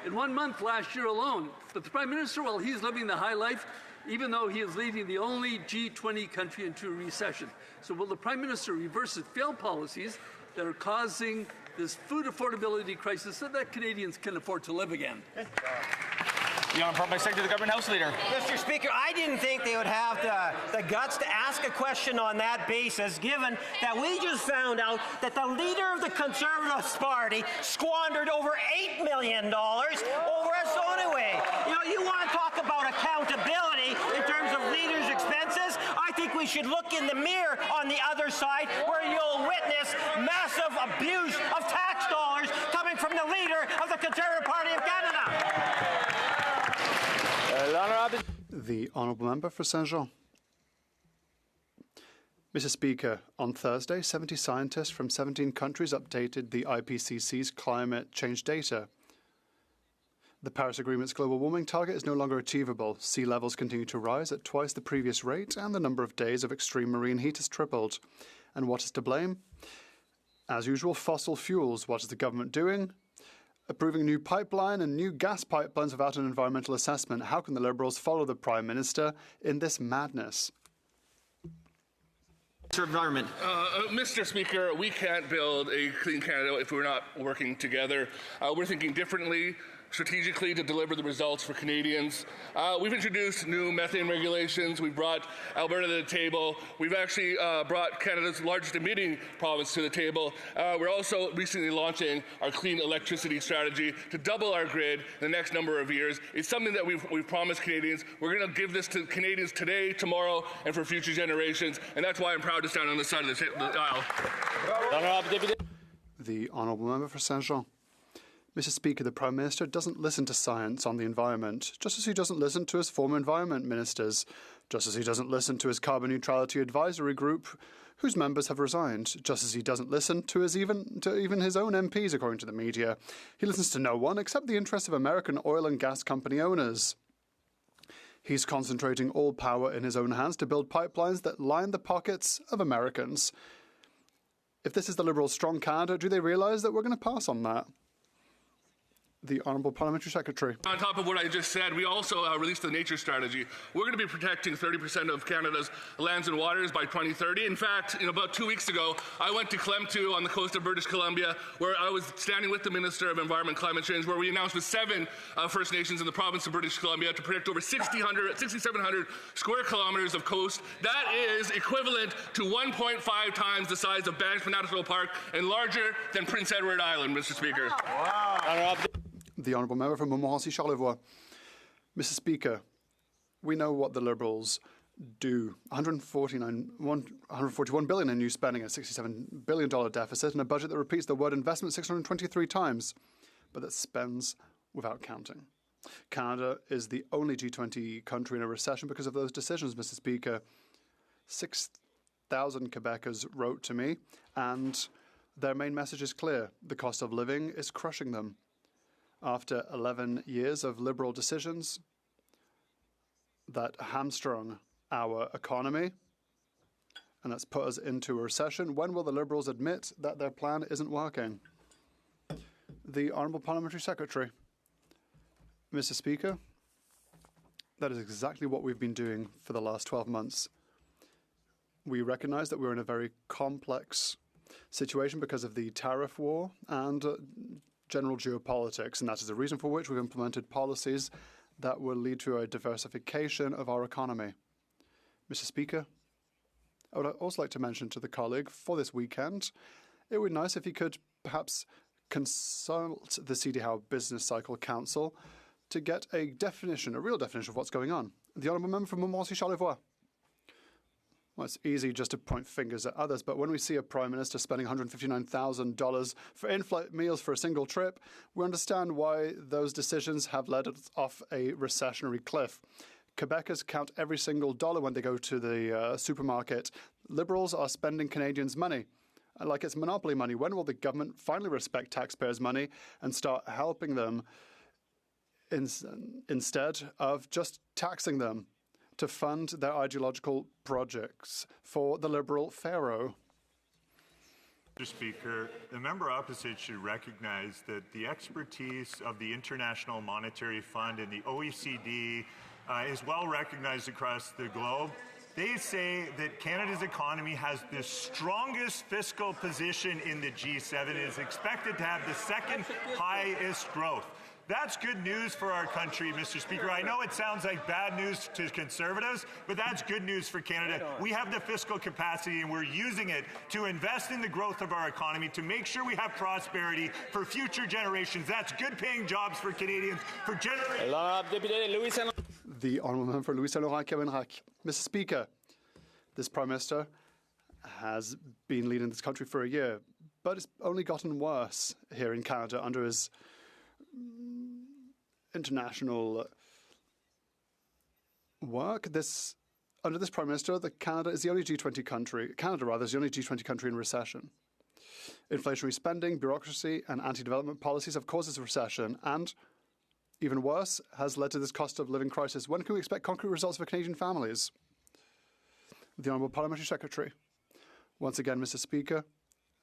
in 1 month last year alone. But the Prime Minister, well, he's living the high life, even though he is leading the only G20 country into a recession. So will the Prime Minister reverse his failed policies that are causing this food affordability crisis so that Canadians can afford to live again? The Honourable Parliamentary Secretary to the Government House Leader. Mr. Speaker, I didn't think they would have the guts to ask a question on that basis, given that we just found out that the leader of the Conservative Party squandered over $8 million over a Sonaway. You know, you want to talk about accountability in terms of leaders' expenses? I think we should look in the mirror on the other side, where you'll witness massive abuse of tax dollars coming from the leader of the Conservative Party of Canada. The Honourable Member for Saint-Jean. Mr. Speaker, on Thursday, 70 scientists from 17 countries updated the IPCC's climate change data. The Paris Agreement's global warming target is no longer achievable. Sea levels continue to rise at twice the previous rate, and the number of days of extreme marine heat has tripled. And what is to blame? As usual, fossil fuels. What is the government doing? Approving new pipeline and new gas pipelines without an environmental assessment. How can the Liberals follow the Prime Minister in this madness? Environment. Mr. Speaker, we can't build a clean Canada if we're not working together. We're thinking differently, strategically, to deliver the results for Canadians. We've introduced new methane regulations. We've brought Alberta to the table. We've actually brought Canada's largest emitting province to the table. We're also recently launching our clean electricity strategy to double our grid in the next number of years. It's something that we've promised Canadians. We're going to give this to Canadians today, tomorrow, and for future generations. And that's why I'm proud to stand on the side of the aisle. The Honourable Member for Saint-Jean. Mr. Speaker, the Prime Minister doesn't listen to science on the environment, just as he doesn't listen to his former environment ministers. just as he doesn't listen to his carbon neutrality advisory group, whose members have resigned, just as he doesn't listen to even his own MPs, according to the media. He listens to no one except the interests of American oil and gas company owners. He's concentrating all power in his own hands to build pipelines that line the pockets of Americans. If this is the Liberals' strong Canada, do they realise that we're going to pass on that? The Honourable Parliamentary Secretary. On top of what I just said, we also released the nature strategy. We're going to be protecting 30% of Canada's lands and waters by 2030. In fact, about 2 weeks ago, I went to Klemtu on the coast of British Columbia, where I was standing with the Minister of Environment and Climate Change, where we announced with 7 First Nations in the province of British Columbia to protect over 6,700 square kilometres of coast. That is equivalent to 1.5 times the size of Banff National Park and larger than Prince Edward Island, Mr. Speaker. Wow. The Honourable Member from Montmorency-Charlevoix. Mr. Speaker, we know what the Liberals do. $141 billion in new spending, a $67 billion deficit, and a budget that repeats the word investment 623 times, but that spends without counting. Canada is the only G20 country in a recession because of those decisions, Mr. Speaker. 6,000 Quebecers wrote to me, and their main message is clear. The cost of living is crushing them. After 11 years of Liberal decisions that hamstrung our economy and that's put us into a recession, when will the Liberals admit that their plan isn't working? The Honourable Parliamentary Secretary. Mr. Speaker, that is exactly what we've been doing for the last 12 months. We recognise that we're in a very complex situation because of the tariff war and general geopolitics, and that is the reason for which we've implemented policies that will lead to a diversification of our economy. Mr. Speaker, I would also like to mention to the colleague for this weekend, it would be nice if he could perhaps consult the CD Howe Business Cycle Council to get a definition, a real definition of what's going on. The Honourable Member from Montmorency-Charlevoix. Well, it's easy just to point fingers at others, but when we see a Prime Minister spending $159,000 for in-flight meals for a single trip, we understand why those decisions have led us off a recessionary cliff. Quebecers count every single dollar when they go to the supermarket. Liberals are spending Canadians' money like it's monopoly money. When will the government finally respect taxpayers' money and start helping them instead of just taxing them to fund their ideological projects for the Liberal Pharaoh? Mr. Speaker, the member opposite should recognize that the expertise of the International Monetary Fund and the OECD is well recognized across the globe. They say that Canada's economy has the strongest fiscal position in the G7 and is expected to have the second highest growth. That's good news for our country, Mr. Speaker. I know it sounds like bad news to Conservatives, but that's good news for Canada. We have the fiscal capacity, and we're using it to invest in the growth of our economy, to make sure we have prosperity for future generations. That's good-paying jobs for Canadians for generations. The Honourable Member for Louis Saint Laurent Cabanrac. Mr. Speaker, this Prime Minister has been leading this country for a year, but it's only gotten worse here in Canada under his international work. Under this Prime Minister, Canada is the only G20 country. Canada, is the only G20 country in recession. Inflationary spending, bureaucracy, and anti-development policies have caused this recession, and even worse, has led to this cost of living crisis. When can we expect concrete results for Canadian families? The Honourable Parliamentary Secretary. Once again, Mr. Speaker,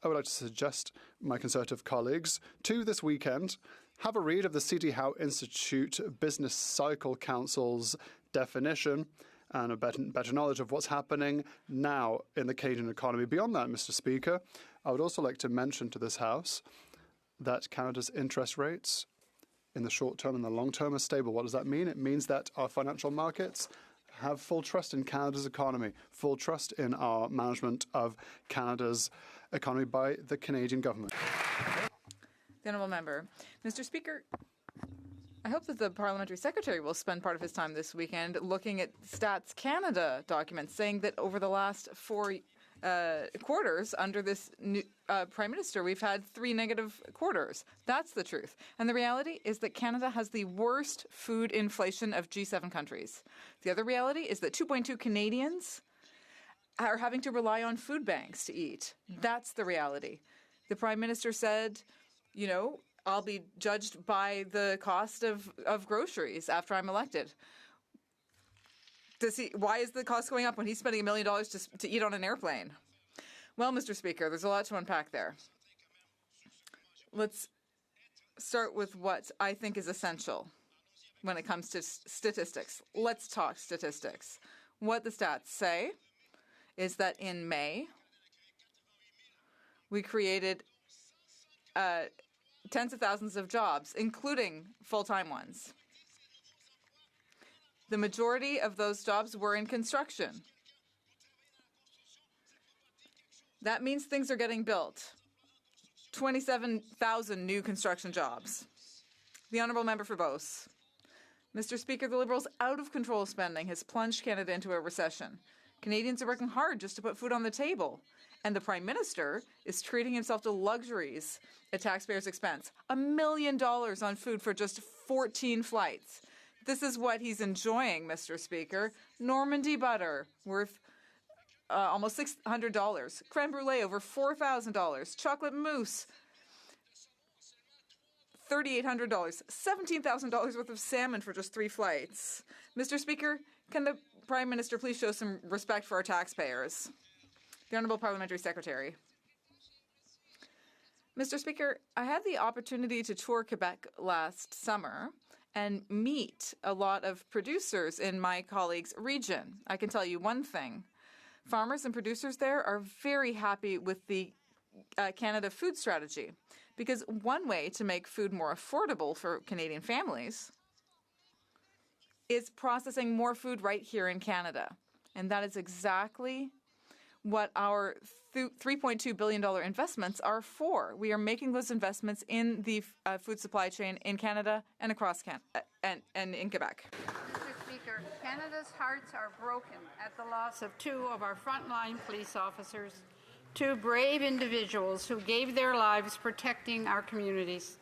I would like to suggest my Conservative colleagues to this weekend have a read of the C.D. Howe Institute Business Cycle Council's definition and a better knowledge of what's happening now in the Canadian economy. Beyond that, Mr. Speaker, I would also like to mention to this House that Canada's interest rates in the short term and the long term are stable. What does that mean? It means that our financial markets have full trust in Canada's economy, full trust in our management of Canada's economy by the Canadian government. The Honourable Member. Mr. Speaker, I hope that the Parliamentary Secretary will spend part of his time this weekend looking at Stats Canada documents saying that over the last quarters under this new Prime Minister. We've had 3 negative quarters. That's the truth. And the reality is that Canada has the worst food inflation of G7 countries. The other reality is that 2.2 Canadians are having to rely on food banks to eat. That's the reality. The Prime Minister said, you know, I'll be judged by the cost of groceries after I'm elected. Why is the cost going up when he's spending $1 million to eat on an airplane? Well, Mr. Speaker, there's a lot to unpack there. Let's start with what I think is essential when it comes to statistics. Let's talk statistics. What the stats say is that in May, we created tens of thousands of jobs, including full-time ones. The majority of those jobs were in construction. That means things are getting built. 27,000 new construction jobs. The Honourable Member for Beauce. Mr. Speaker, the Liberals' out-of-control spending has plunged Canada into a recession. Canadians are working hard just to put food on the table. And the Prime Minister is treating himself to luxuries at taxpayers' expense. $1 million on food for just 14 flights. This is what he's enjoying, Mr. Speaker. Normandy butter, worth almost $600. Creme brulee, over $4,000. Chocolate mousse, $3,800. $17,000 worth of salmon for just 3 flights. Mr. Speaker, can the Prime Minister please show some respect for our taxpayers? The Honourable Parliamentary Secretary. Mr. Speaker, I had the opportunity to tour Quebec last summer and meet a lot of producers in my colleague's region. I can tell you one thing. Farmers and producers there are very happy with the Canada food strategy, because one way to make food more affordable for Canadian families is processing more food right here in Canada. And that is exactly what our $3.2 billion investments are for. We are making those investments in the food supply chain in Canada and across Canada and in Quebec. Mr. Speaker, Canada's hearts are broken at the loss of 2 of our frontline police officers, 2 brave individuals who gave their lives protecting our communities.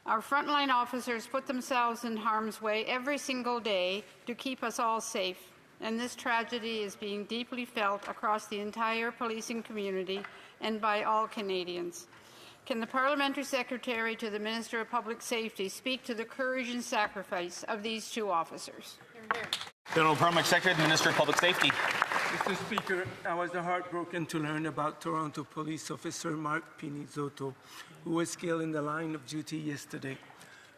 Our frontline officers put themselves in harm's way every single day to keep us all safe. And this tragedy is being deeply felt across the entire policing community and by all Canadians. Can the Parliamentary Secretary to the Minister of Public Safety speak to the courage and sacrifice of these 2 officers? The Honourable Parliamentary Secretary to the Minister of Public Safety. Mr. Speaker, I was heartbroken to learn about Toronto Police Officer Mark Pinizotto, who was killed in the line of duty yesterday.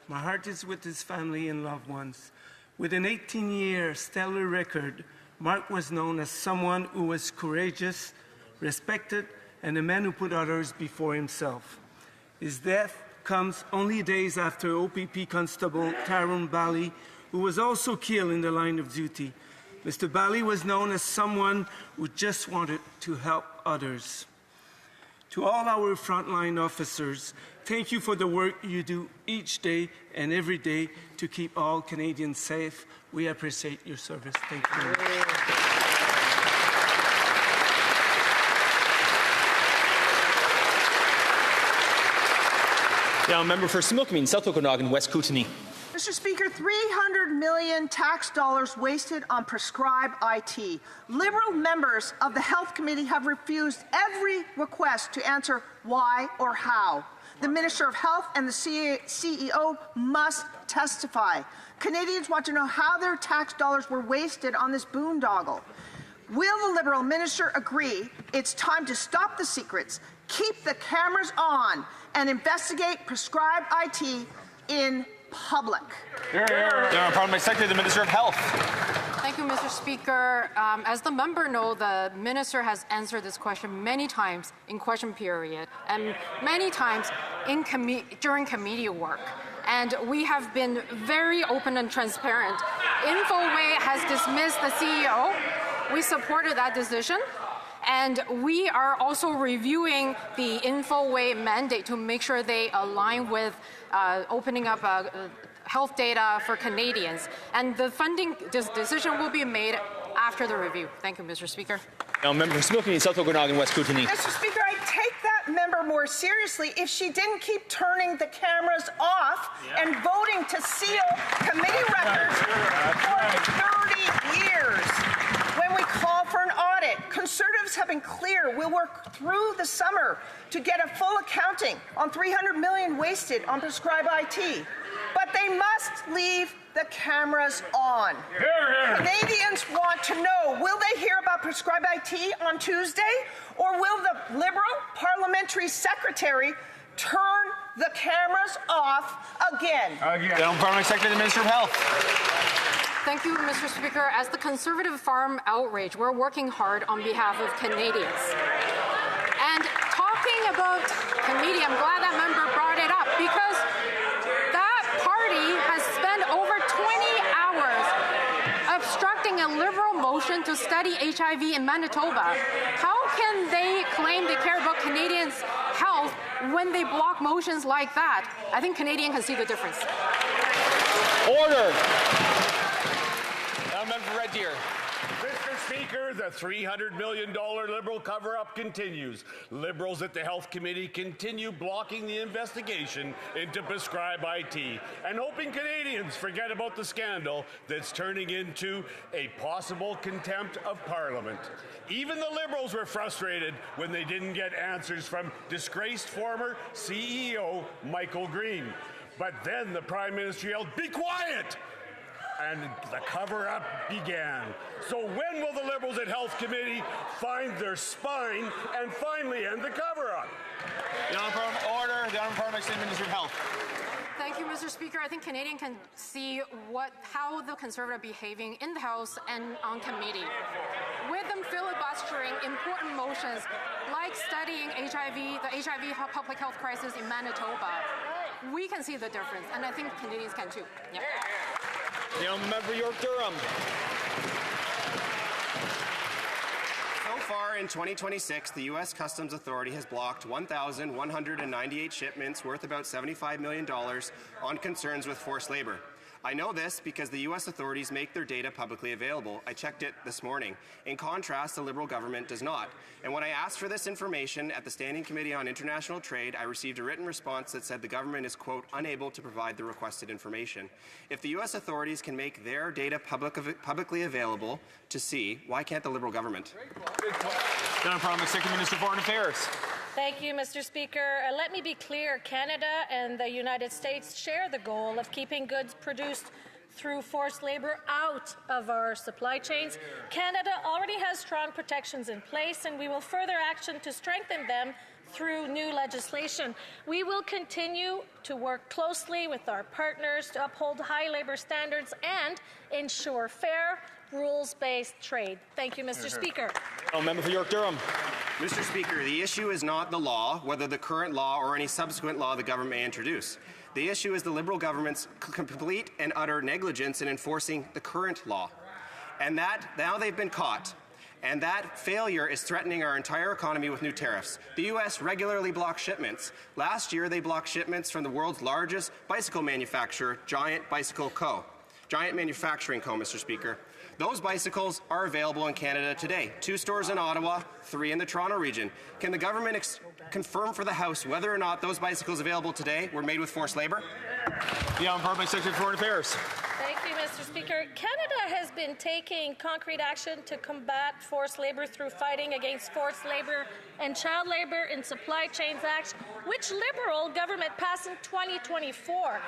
My heart is with his family and loved ones. With an 18-year stellar record, Mark was known as someone who was courageous, respected, and a man who put others before himself. His death comes only days after OPP Constable Tyrone Bally, who was also killed in the line of duty. Mr. Bally was known as someone who just wanted to help others. To all our frontline officers, thank you for the work you do each day and every day to keep all Canadians safe. We appreciate your service. Thank you very much. Now, member for Similkameen, South Okanagan, West Kootenay. Mr. Speaker, $300 million tax dollars wasted on prescribed IT. Liberal members of the Health Committee have refused every request to answer why or how. The Minister of Health and the CEO must testify. Canadians want to know how their tax dollars were wasted on this boondoggle. Will the Liberal Minister agree it's time to stop the secrets, keep the cameras on, and investigate prescribed IT in public? Parliamentary Secretary to the Minister of Health. Thank you, Mr. Speaker. As the member knows, the Minister has answered this question many times in question period and many times during committee work. And we have been very open and transparent. Infoway has dismissed the CEO. We supported that decision. And we are also reviewing the Infoway mandate to make sure they align with opening up health data for Canadians. And the funding decision will be made after the review. Thank you, Mr. Speaker. Now, member for Similkameen, South Okanagan, West Kootenay. Mr. Speaker, I take that member more seriously if she didn't keep turning the cameras off and voting to seal committee records for 30 years. When we call for an audit, Conservatives have been clear we'll work through the summer to get a full accounting on $300 million wasted on prescribed IT. But they must leave the cameras on. Canadians want to know, will they hear about prescribed IT on Tuesday? Or will the Liberal Parliamentary Secretary turn the cameras off again? Parliamentary Secretary, the Minister of Health. Thank you, Mr. Speaker. As the Conservative Farm Outrage, we're working hard on behalf of Canadians. And talking about committee, I'm glad that member brought it up because that party has spent over 20 hours obstructing a Liberal motion to study HIV in Manitoba. How can they claim they care about Canadians' health when they block motions like that? I think Canadians can see the difference. Order. Member for Red Deer. Mr. Speaker, the $300 million Liberal cover-up continues. Liberals at the Health Committee continue blocking the investigation into prescribed IT and hoping Canadians forget about the scandal that's turning into a possible contempt of Parliament. Even the Liberals were frustrated when they didn't get answers from disgraced former CEO Michael Green. But then the Prime Minister yelled, "Be quiet!" and the cover-up began. So when will the Liberals at Health Committee find their spine and finally end the cover-up? The Honourable Order. The Honourable Parliamentary Minister of Health. Thank you, Mr. Speaker. I think Canadians can see how the Conservative are behaving in the House and on committee. With them filibustering important motions like studying HIV, the HIV public health crisis in Manitoba, we can see the difference, and I think Canadians can too. Yeah. The Honourable Member for York Durham. So far in 2026, the U.S. Customs Authority has blocked 1,198 shipments worth about $75 million on concerns with forced labor. I know this because the U.S. authorities make their data publicly available. I checked it this morning. In contrast, the Liberal government does not. And when I asked for this information at the Standing Committee on International Trade, I received a written response that said the government is, quote, unable to provide the requested information. If the U.S. authorities can make their data publicly available to see, why can't the Liberal government? Second Minister of Foreign Affairs. Thank you, Mr. Speaker. Let me be clear. Canada and the United States share the goal of keeping goods produced through forced labor out of our supply chains. Canada already has strong protections in place, and we will further action to strengthen them through new legislation. We will continue to work closely with our partners to uphold high labor standards and ensure fair, rules-based trade. Thank you, Mr. Speaker. Member for York Durham. Mr. Speaker, the issue is not the law, whether the current law or any subsequent law the government may introduce. The issue is the Liberal government's complete and utter negligence in enforcing the current law. And that, now they've been caught. And that failure is threatening our entire economy with new tariffs. The U.S. regularly blocks shipments. Last year, they blocked shipments from the world's largest bicycle manufacturer, Giant Manufacturing Co., Mr. Speaker. Those bicycles are available in Canada today. 2 stores in Ottawa, 3 in the Toronto region. Can the government confirm for the House whether or not those bicycles available today were made with forced labor? The Honourable Secretary of Foreign Affairs. Thank you, Mr. Speaker. Canada has been taking concrete action to combat forced labor through fighting against Forced Labor and Child Labor in Supply Chains Act, which Liberal government passed in 2024.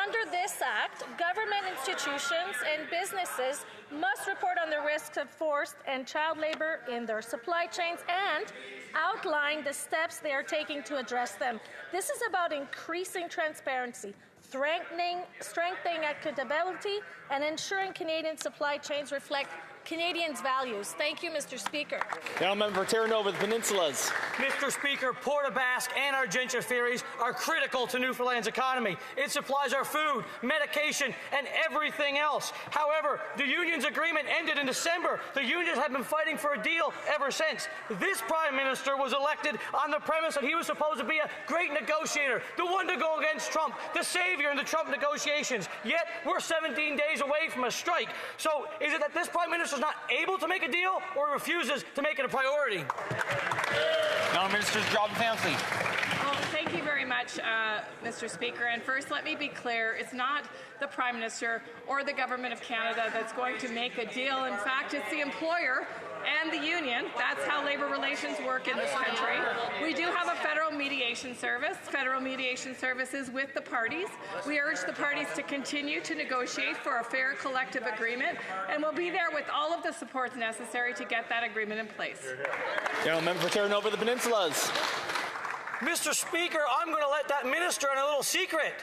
Under this act, government institutions and businesses must report on the risks of forced and child labor in their supply chains and outline the steps they are taking to address them. This is about increasing transparency, strengthening accountability, and ensuring Canadian supply chains reflect Canadians' values. Thank you, Mr. Speaker. Now, member for Terra Nova, the Peninsulas. Mr. Speaker, Port aux Basques and our Argentia ferries are critical to Newfoundland's economy. It supplies our food, medication, and everything else. However, the union's agreement ended in December. The unions have been fighting for a deal ever since. This Prime Minister was elected on the premise that he was supposed to be a great negotiator, the one to go against Trump, the savior in the Trump negotiations. Yet, we're 17 days away from a strike. So, is it that this Prime Minister Minister's not able to make a deal or refuses to make it a priority. Now, Minister's Job and Family. Well, thank you very much, Mr. Speaker. And first, let me be clear, it's not the Prime Minister or the Government of Canada that's going to make a deal. In fact, it's the employer and the union. That's how labour relations work in this country. We do have a federal mediation service. Federal mediation service is with the parties. We urge the parties to continue to negotiate for a fair collective agreement, and we'll be there with all of the supports necessary to get that agreement in place. Member for Terranova, the Peninsulas. Mr. Speaker, I'm going to let that minister in a little secret.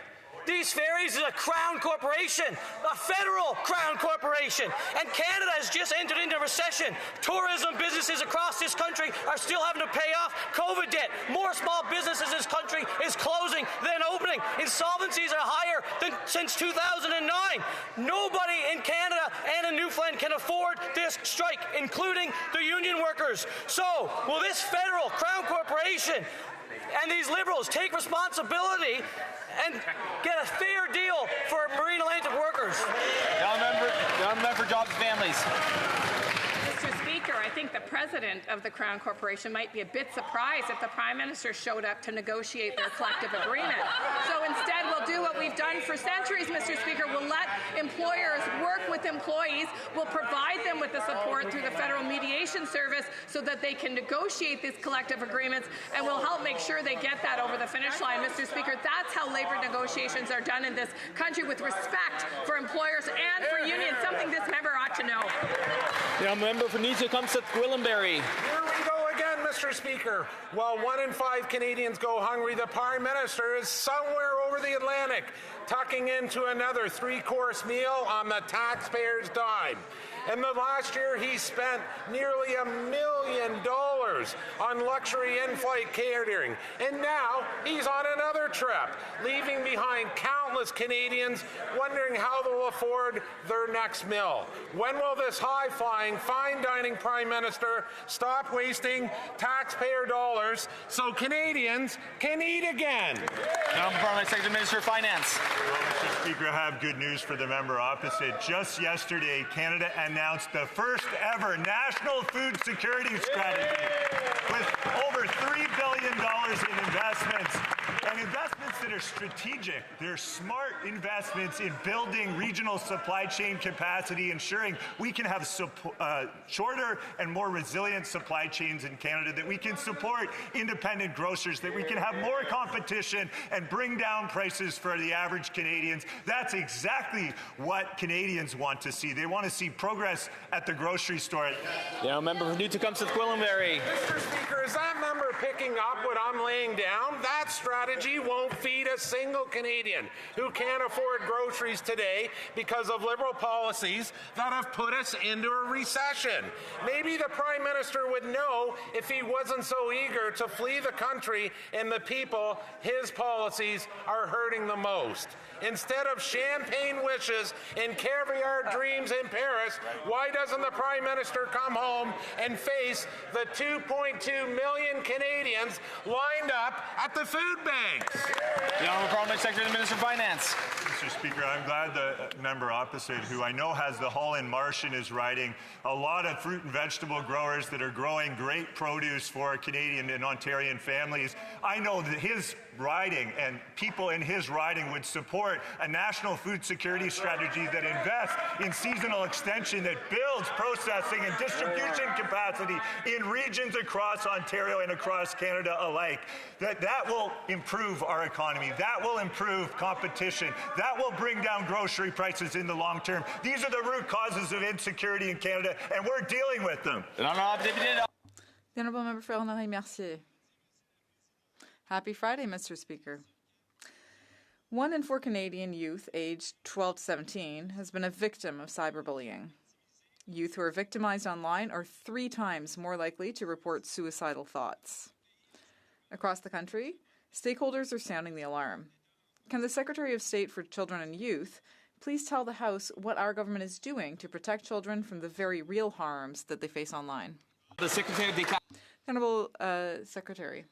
These ferries is a Crown corporation, a federal Crown corporation, and Canada has just entered into recession. Tourism businesses across this country are still having to pay off COVID debt. More small businesses in this country is closing than opening. Insolvencies are higher than since 2009. Nobody in Canada and in Newfoundland can afford this strike, including the union workers. So, will this federal Crown corporation and these Liberals take responsibility and get a fair deal for Marine Atlantic workers? Now member for Jobs and Families. Mr. Speaker, I think the President of the Crown Corporation might be a bit surprised if the Prime Minister showed up to negotiate their collective agreement. So instead, we'll do what we've done for centuries, Mr. Speaker. We'll let employers work with employees. We'll provide them with the support through the Federal Mediation Service so that they can negotiate these collective agreements, and we'll help make sure they get that over the finish line, Mr. Speaker. That's how labour negotiations are done in this country, with respect for employers and for unions, something this member ought to know. Member for Neetu-Kumseth-Gwillimbury. Here we go again, Mr. Speaker. While 1 in 5 Canadians go hungry, the Prime Minister is somewhere over the Atlantic, tucking into another 3-course meal on the taxpayer's dime. In the last year, he spent nearly $1 million on luxury in-flight catering. And now he's on another trip, leaving behind countless Canadians wondering how they'll afford their next meal. When will this high-flying, fine-dining Prime Minister stop wasting taxpayer dollars so Canadians can eat again? Parliament Secretary, Minister of Finance. Well, Mr. Speaker, I have good news for the member opposite. Just yesterday, Canada announced the first ever national food security strategy with over $3 billion in investments. And investments that are strategic. They're smart investments in building regional supply chain capacity, ensuring we can have shorter and more resilient supply chains in Canada, that we can support independent grocers, that we can have more competition and bring down prices for the average Canadians. That's exactly what Canadians want to see. They want to see progress at the grocery store. Member for Neetu-Kumseth-Gwillimbury. Mr. Speaker, is that member picking up what I'm laying down? That strategy won't feed a single Canadian who can't afford groceries today because of Liberal policies that have put us into a recession. Maybe the Prime Minister would know if he wasn't so eager to flee the country and the people his policies are hurting the most. Instead of champagne wishes and caviar dreams in Paris, why doesn't the Prime Minister come home and face the 2.2 million Canadians lined up at the food banks? The Honourable Parliament Secretary and Minister of Finance. Mr. Speaker, I'm glad the member opposite, who I know has the Hull and Martian, is writing a lot of fruit and vegetable growers that are growing great produce for Canadian and Ontarian families. I know that his riding and people in his riding would support a national food security strategy that invests in seasonal extension, that builds processing and distribution capacity in regions across Ontario and across Canada alike. That will improve our economy. That will improve competition. That will bring down grocery prices in the long term. These are the root causes of insecurity in Canada, and we're dealing with them. The Honourable Member for Henri-Mercier. Happy Friday, Mr. Speaker. 1 in 4 Canadian youth aged 12 to 17 has been a victim of cyberbullying. Youth who are victimized online are 3 times more likely to report suicidal thoughts. Across the country, stakeholders are sounding the alarm. Can the Secretary of State for Children and Youth please tell the House what our government is doing to protect children from the very real harms that they face online? The Secretary of the Honourable Secretary.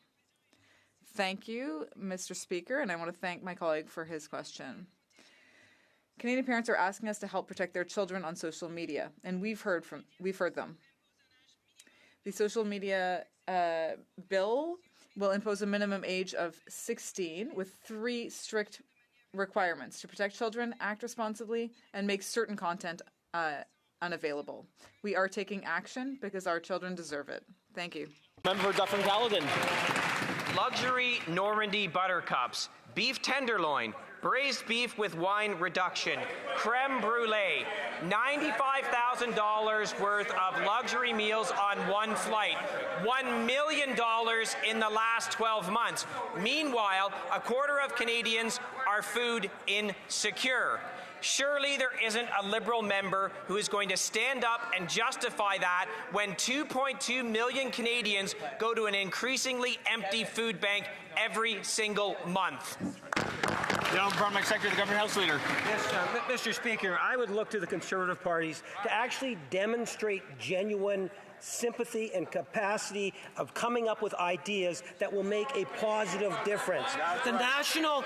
Thank you, Mr. Speaker, and I want to thank my colleague for his question. Canadian parents are asking us to help protect their children on social media, and we've heard them. The social media bill will impose a minimum age of 16 with 3 strict requirements: to protect children, act responsibly, and make certain content unavailable. We are taking action because our children deserve it. Thank you. Member Dufferin-Caledon. Luxury Normandy buttercups, beef tenderloin, braised beef with wine reduction, creme brulee, $95,000 worth of luxury meals on one flight, $1 million in the last 12 months. Meanwhile, a quarter of Canadians are food insecure. Surely there isn't a Liberal member who is going to stand up and justify that when 2.2 million Canadians go to an increasingly empty food bank every single month. Parliamentary Secretary, the Government House Leader. Yes, Mr. Speaker, I would look to the Conservative parties to actually demonstrate genuine sympathy and capacity of coming up with ideas that will make a positive difference. The national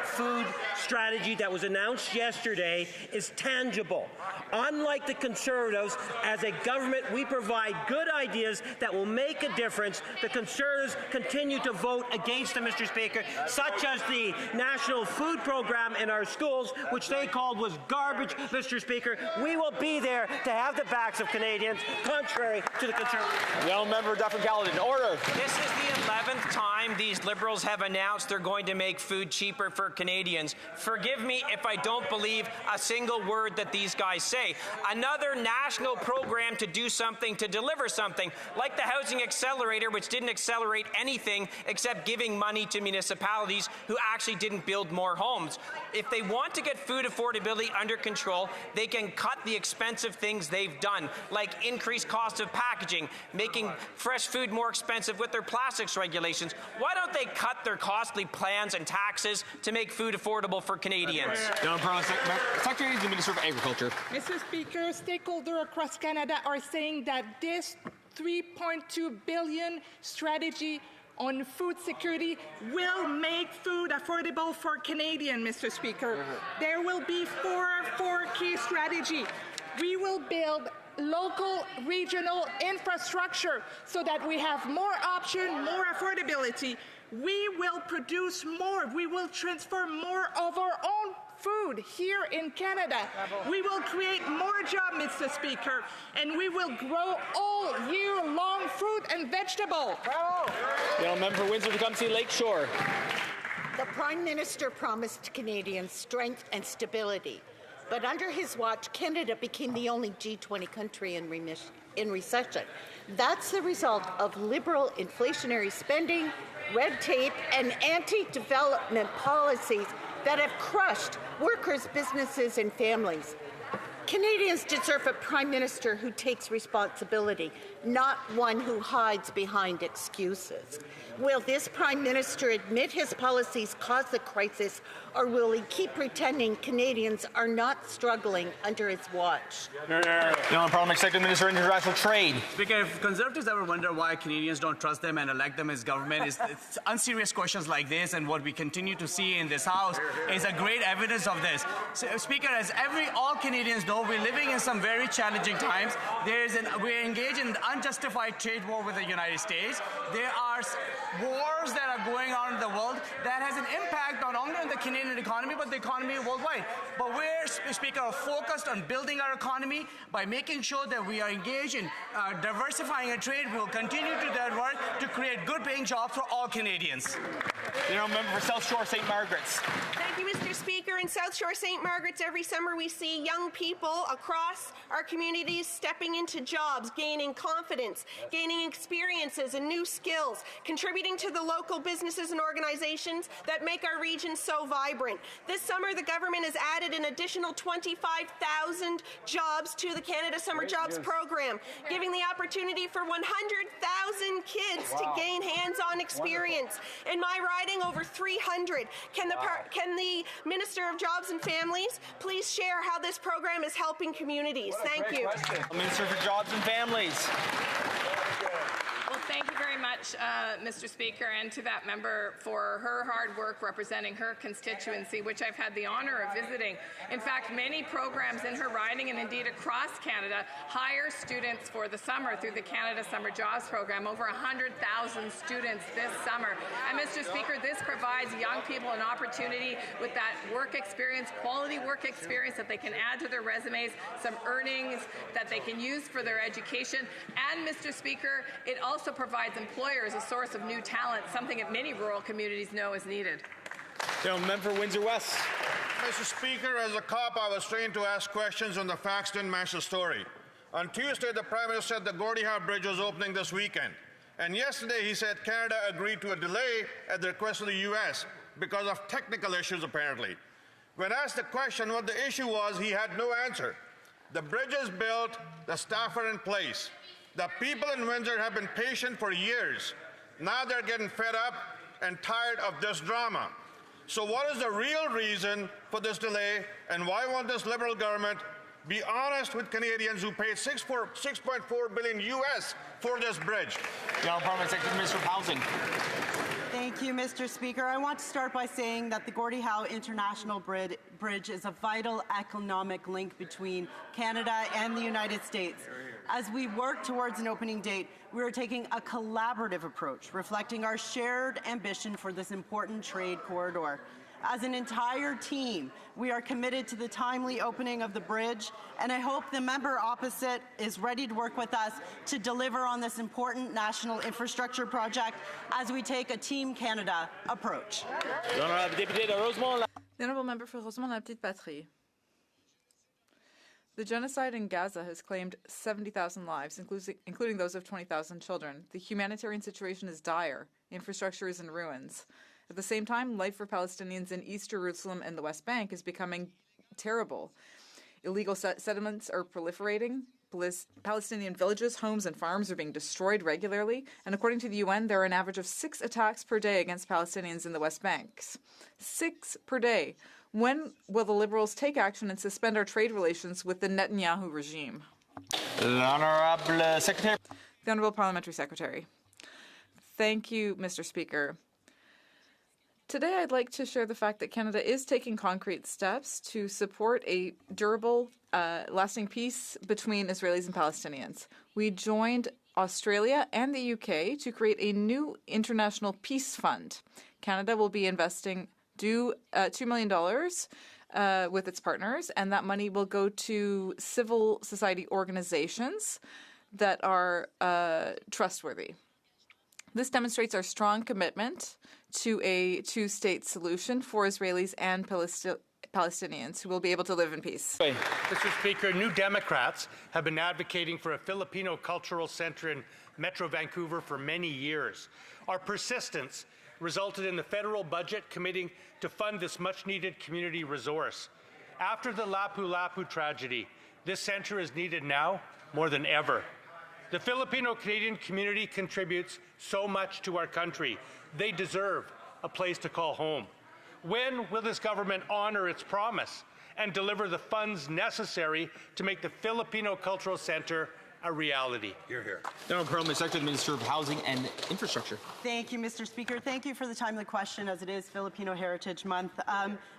food strategy that was announced yesterday is tangible. Unlike the Conservatives, as a government, we provide good ideas that will make a difference. The Conservatives continue to vote against them, Mr. Speaker, such as the National Food Program in our schools, which they called was garbage, Mr. Speaker. We will be there to have the backs of Canadians, contrary to the Conservatives. Member Dufferin-Caledon, order. This is the 11th time these Liberals have announced they're going to make food cheaper for Canadians. Forgive me if I don't believe a single word that these guys say. Another national program to do something, to deliver something, like the Housing Accelerator, which didn't accelerate anything except giving money to municipalities who actually didn't build more homes. If they want to get food affordability under control, they can cut the expensive things they've done, like increased cost of packaging, making fresh food more expensive with their plastics regulations. Why don't they cut their costly plans and taxes to make food affordable for Canadians? Secretary to the Minister of Agriculture. Mr. Speaker, stakeholders across Canada are saying that this $3.2 billion strategy on food security will make food affordable for Canadians, Mr. Speaker. There will be four key strategies. We will build local, regional infrastructure so that we have more option, more affordability. We will produce more. We will transform more of our own food here in Canada. We will create more jobs, Mr. Speaker, and we will grow all year long fruit and vegetable. Member Windsor-Tecumseh Lakeshore. The Prime Minister promised Canadians strength and stability. But under his watch, Canada became the only G20 country in recession. That's the result of Liberal inflationary spending, red tape, and anti-development policies that have crushed workers, businesses, and families. Canadians deserve a Prime Minister who takes responsibility, not one who hides behind excuses. Will this Prime Minister admit his policies caused the crisis, or will he keep pretending Canadians are not struggling under his watch? Parliamentary Secretary, Minister of International Trade. Speaker, if Conservatives ever wonder why Canadians don't trust them and elect them as government, it's unserious questions like this, and what we continue to see in this House is a great evidence of this. So, Speaker, as all Canadians know, we're living in some very challenging times. We're engaged in an unjustified trade war with the United States. There are wars that are going on in the world that has an impact not only on the Canadian economy, but the economy worldwide. But we're, Speaker, focused on building our economy by making sure that we are engaged in diversifying our trade. We will continue to do that work to create good-paying jobs for all Canadians. Member for South Shore St. Margaret's. Thank you, Mr. Speaker. In South Shore St. Margaret's, every summer we see young people across our communities stepping into jobs, gaining confidence, gaining experiences and new skills, contributing to the local businesses and organizations that make our region so vibrant. This summer, the government has added an additional 25,000 jobs to the Canada Summer Jobs Program, giving the opportunity for 100,000 kids to gain hands-on experience. In my riding, over 300. Can the Minister of Jobs and Families please share how this program is helping communities? Thank you. Minister for Jobs and Families. Well, thank you very much. much, Mr. Speaker, and to that member for her hard work representing her constituency, which I've had the honor of visiting. In fact, many programs in her riding and indeed across Canada hire students for the summer through the Canada Summer Jobs Program. Over 100,000 students this summer. And Mr. Speaker, this provides young people an opportunity with that work experience, quality work experience that they can add to their resumes, some earnings that they can use for their education. And Mr. Speaker, it also provides employers a source of new talent, something that many rural communities know is needed. Gentleman for Windsor West. Mr. Speaker, as a cop, I was trained to ask questions, and the facts didn't match the story. On Tuesday, the Prime Minister said the Gordie Howe Bridge was opening this weekend. And yesterday, he said Canada agreed to a delay at the request of the U.S. because of technical issues, apparently. When asked the question what the issue was, he had no answer. The bridge is built, the staff are in place. The people in Windsor have been patient for years. Now they're getting fed up and tired of this drama. So what is the real reason for this delay, and why won't this Liberal government be honest with Canadians who paid $6.4 billion US for this bridge? Parliament Secretary, Minister of Housing. Thank you, Mr. Speaker. I want to start by saying that the Gordie Howe International Bridge is a vital economic link between Canada and the United States. As we work towards an opening date, we are taking a collaborative approach, reflecting our shared ambition for this important trade corridor. As an entire team, we are committed to the timely opening of the bridge, and I hope the member opposite is ready to work with us to deliver on this important national infrastructure project as we take a Team Canada approach. The Honourable Member for Rosemont-la-Petite-Patrie. The genocide in Gaza has claimed 70,000 lives, including those of 20,000 children. The humanitarian situation is dire. Infrastructure is in ruins. At the same time, life for Palestinians in East Jerusalem and the West Bank is becoming terrible. Illegal settlements are proliferating. Palestinian villages, homes, and farms are being destroyed regularly. And according to the UN, there are an average of 6 attacks per day against Palestinians in the West Bank. 6 per day. When will the Liberals take action and suspend our trade relations with the Netanyahu regime? The Honourable Secretary. The Honourable Parliamentary Secretary. Thank you, Mr. Speaker. Today, I'd like to share the fact that Canada is taking concrete steps to support a durable, lasting peace between Israelis and Palestinians. We joined Australia and the UK to create a new international peace fund. Canada will be investing $2 million with its partners, and that money will go to civil society organizations that are trustworthy. This demonstrates our strong commitment to a two-state solution for Israelis and Palestinians who will be able to live in peace. Mr. Speaker, New Democrats have been advocating for a Filipino cultural center in Metro Vancouver for many years. Our persistence resulted in the federal budget committing to fund this much-needed community resource. After the Lapu-Lapu tragedy, this center is needed now more than ever. The Filipino-Canadian community contributes so much to our country. They deserve a place to call home. When will this government honor its promise and deliver the funds necessary to make the Filipino Cultural Center a reality? You're here. Honourable Parliament Secretary, Minister of Housing and Infrastructure. Thank you, Mr. Speaker. Thank you for the timely question, as it is Filipino Heritage Month.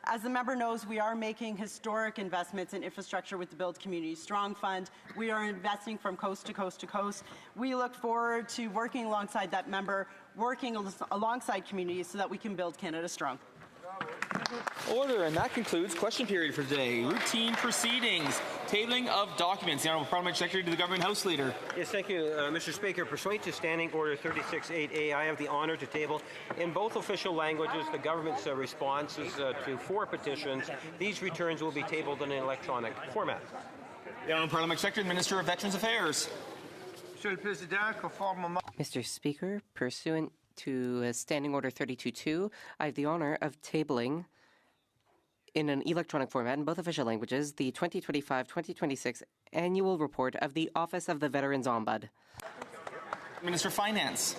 As the member knows, we are making historic investments in infrastructure with the Build Community Strong Fund. We are investing from coast to coast to coast. We look forward to working alongside that member, working alongside communities so that we can build Canada strong. Order, and that concludes question period for today. Routine proceedings, tabling of documents. The Honourable Parliamentary Secretary to the Government House Leader. Yes, thank you, Mr. Speaker. Pursuant to Standing Order 36.8a, I have the honour to table in both official languages the government's responses to 4 petitions. These returns will be tabled in an electronic format. The Honourable Parliamentary Secretary, Minister of Veterans Affairs. Mr. Speaker, pursuant to Standing Order 32.2, I have the honour of tabling in an electronic format in both official languages the 2025-2026 Annual Report of the Office of the Veterans Ombud. Minister of Finance.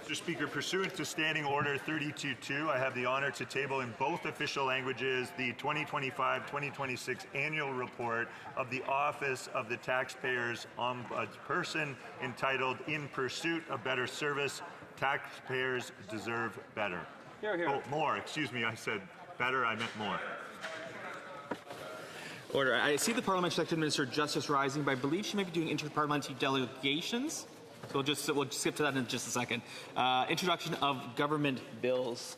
Mr. Speaker, pursuant to Standing Order 32.2, I have the honor to table in both official languages the 2025-2026 annual report of the Office of the Taxpayers Ombudsperson entitled In Pursuit of Better Service, Taxpayers Deserve Better. Here, here. Oh, more. Excuse me. I said better. I meant more. Order. I see the Parliamentary Secretary Minister Justice rising, but I believe she may be doing interparliamentary delegations. So we'll skip to that in just a second. Introduction of government bills.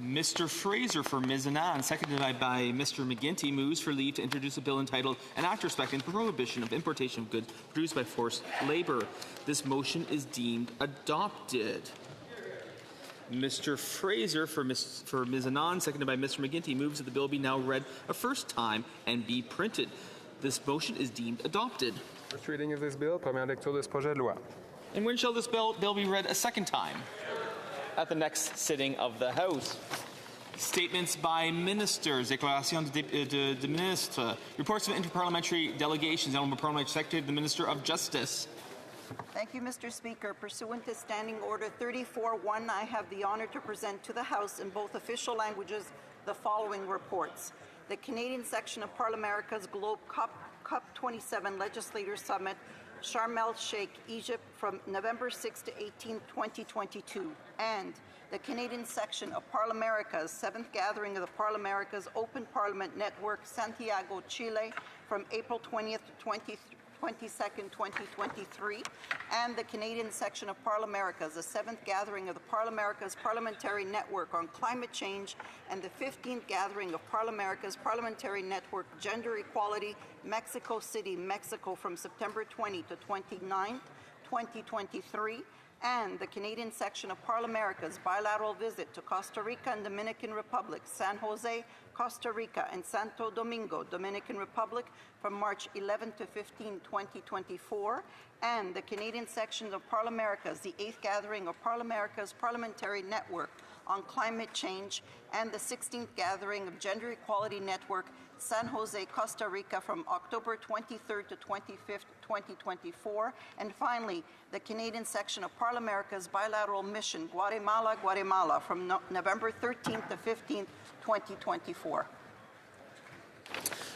Mr. Fraser for Ms. Annan, seconded by Mr. McGuinty, moves for leave to introduce a bill entitled An Act Respecting Prohibition of Importation of Goods Produced by Forced Labour. This motion is deemed adopted. Mr. Fraser for Ms. Annan, seconded by Mr. McGuinty, moves that the bill be now read a first time and be printed. This motion is deemed adopted. First reading of this bill, première lecture de ce projet de loi. And when shall this bill be read a second time? At the next sitting of the House. Statements by ministers, déclaration de ministre, reports of interparliamentary delegations, Honourable Parliamentary Secretary, the Minister of Justice. Thank you, Mr. Speaker. Pursuant to Standing Order 34.1, I have the honour to present to the House in both official languages the following reports. The Canadian section of Parliamerica's Globe Cup 27 Legislators Summit, Sharm el-Sheikh, Egypt, from November 6 to 18, 2022, and the Canadian section of Parliamerica's 7th Gathering of the Parliamerica's Open Parliament Network, Santiago, Chile, from April 20th to 22nd, 2023, and the Canadian section of Parliamerica's, the 7th Gathering of the Parliamerica's Parliamentary Network on Climate Change, and the 15th Gathering of Parliamerica's Parliamentary Network Gender Equality, Mexico City, Mexico, from September 20 to 29, 2023, and the Canadian section of Parliamerica's bilateral visit to Costa Rica and Dominican Republic, San Jose, Costa Rica, and Santo Domingo, Dominican Republic, from March 11 to 15, 2024, and the Canadian section of Parliamerica's, the 8th Gathering of Parliamerica's Parliamentary Network on Climate Change, and the 16th Gathering of Gender Equality Network, San Jose, Costa Rica, from October 23rd to 25th, 2024, and finally, the Canadian section of Parliamerica's bilateral mission, Guatemala, Guatemala, from November 13th to 15th, 2024.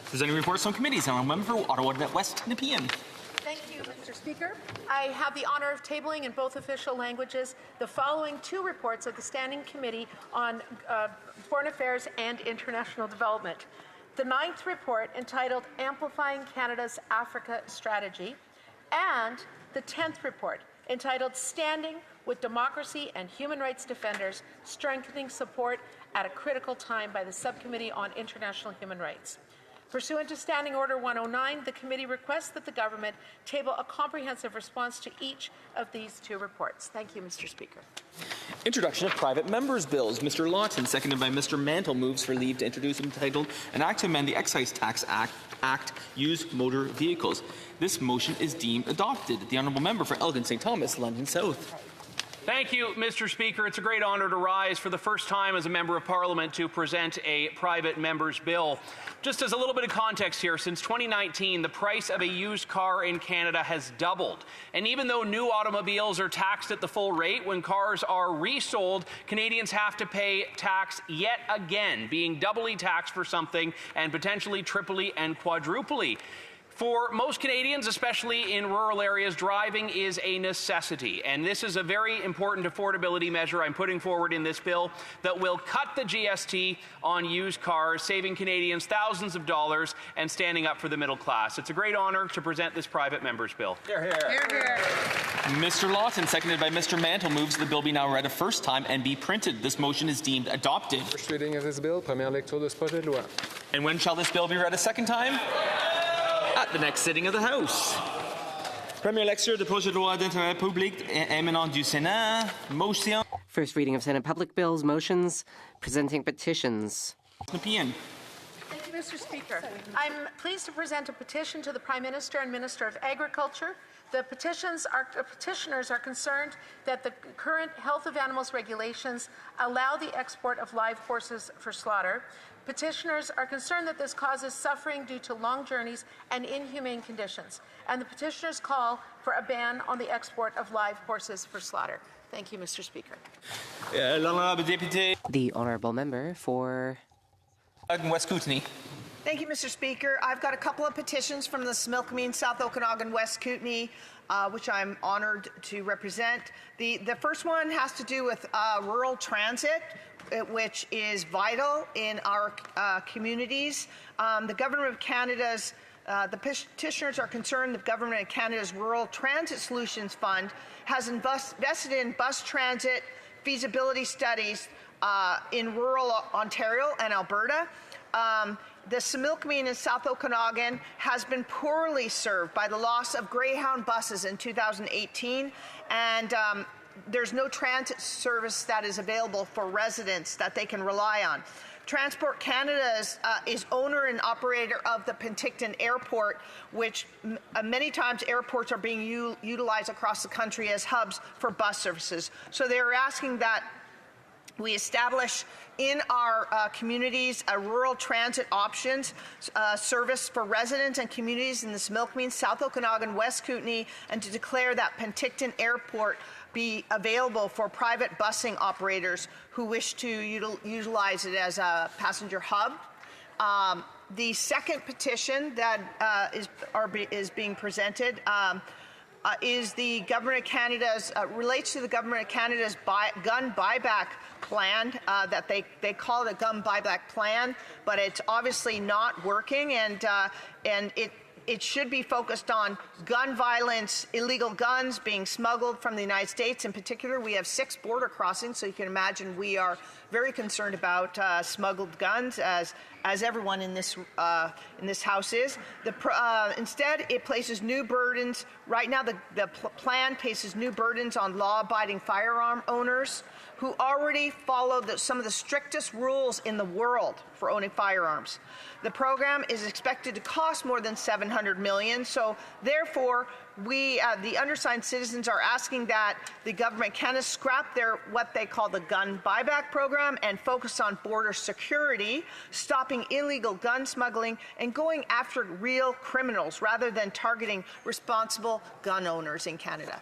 Presenting reports from committees. I'm a member for Ottawa West Nepean. Thank you, Mr. Speaker. I have the honour of tabling in both official languages the following two reports of the Standing Committee on Foreign Affairs and International Development. The 9th report, entitled Amplifying Canada's Africa Strategy, and the 10th report, entitled Standing with Democracy and Human Rights Defenders, Strengthening Support at a Critical Time by the Subcommittee on International Human Rights. Pursuant to Standing Order 109, the committee requests that the government table a comprehensive response to each of these two reports. Thank you, Mr. Speaker. Introduction of private members' bills. Mr. Lawton, seconded by Mr. Mantle, moves for leave to introduce entitled An Act to Amend the Excise Tax Act, Used Motor Vehicles. This motion is deemed adopted. The Honourable Member for Elgin St. Thomas, London South. Thank you, Mr. Speaker. It's a great honour to rise for the first time as a Member of Parliament to present a private member's bill. Just as a little bit of context here, since 2019, the price of a used car in Canada has doubled. And even though new automobiles are taxed at the full rate, when cars are resold, Canadians have to pay tax yet again, being doubly taxed for something and potentially triply and quadruply. For most Canadians, especially in rural areas, driving is a necessity, and this is a very important affordability measure I'm putting forward in this bill that will cut the GST on used cars, saving Canadians thousands of dollars and standing up for the middle class. It's a great honour to present this private member's bill. Hear, hear. Hear, hear. Mr. Lawton, seconded by Mr. Mantle, moves the bill be now read a first time and be printed. This motion is deemed adopted. First reading of this bill, première lecture de ce projet de loi. And when shall this bill be read a second time? At the next sitting of the House. Première lecture de projet de loi d'intérêt public émanant du Sénat. Motion. First reading of Senate public bills, motions, presenting petitions. Nepean. Thank you, Mr. Speaker, I'm pleased to present a petition to the Prime Minister and Minister of Agriculture. The petitioners are concerned that the current health of animals regulations allow the export of live horses for slaughter. Petitioners are concerned that this causes suffering due to long journeys and inhumane conditions. And the petitioners call for a ban on the export of live horses for slaughter. Thank you, Mr. Speaker. The honourable member for West Kootenay. Thank you, Mr. Speaker. I've got a couple of petitions from the Similkameen, South Okanagan, West Kootenay, which I'm honored to represent. The first one has to do with rural transit, which is vital in our communities. The Government of Canada's the petitioners are concerned the Government of Canada's Rural Transit Solutions Fund has invested in bus transit feasibility studies in rural Ontario and Alberta. The Similkameen in South Okanagan has been poorly served by the loss of Greyhound buses in 2018, and there's no transit service that is available for residents that they can rely on. Transport Canada is owner and operator of the Penticton Airport, which many times airports are being utilized across the country as hubs for bus services. So they're asking that we establish in our communities a rural transit options service for residents and communities in the Similkameen, South Okanagan, West Kootenay, and to declare that Penticton Airport be available for private busing operators who wish to utilize it as a passenger hub. The second petition that is being presented is the Government of Canada's relates to the Government of Canada's gun buyback plan. That they call it a gun buyback plan, but it's obviously not working, and it should be focused on gun violence, illegal guns being smuggled from the United States. In particular, we have 6 border crossings, so you can imagine we are very concerned about smuggled guns, as everyone in this House is. Instead, it places new burdens. Right now, the plan places new burdens on law-abiding firearm owners who already follow some of the strictest rules in the world for owning firearms. The program is expected to cost more than $700 million, so therefore, we, the undersigned citizens, are asking that the Government can scrap what they call the gun buyback program and focus on border security, stopping illegal gun smuggling, and going after real criminals rather than targeting responsible gun owners in Canada.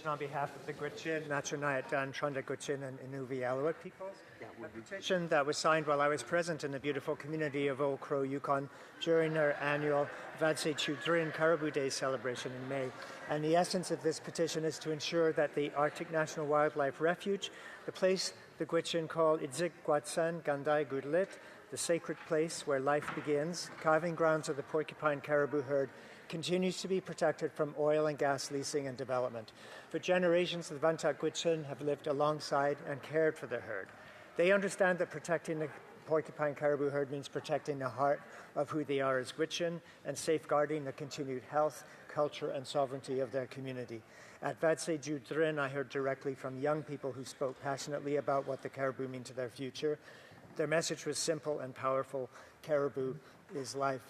On behalf of the Gwich'in, Nachanayat Dan, Trunda Gwich'in, and Inuvialuit peoples. A petition that was signed while I was present in the beautiful community of Old Crow, Yukon, during our annual Vadsay Chudrin Caribou Day celebration in May. And the essence of this petition is to ensure that the Arctic National Wildlife Refuge, the place the Gwich'in call Idzik Gwatsan Gandai Gudlit, the sacred place where life begins, calving grounds of the porcupine caribou herd, continues to be protected from oil and gas leasing and development. For generations, the Vantak Gwich'in have lived alongside and cared for the herd. They understand that protecting the porcupine caribou herd means protecting the heart of who they are as Gwich'in and safeguarding the continued health, culture, and sovereignty of their community. At Vadsay Chudrin, I heard directly from young people who spoke passionately about what the caribou mean to their future. Their message was simple and powerful: caribou is life.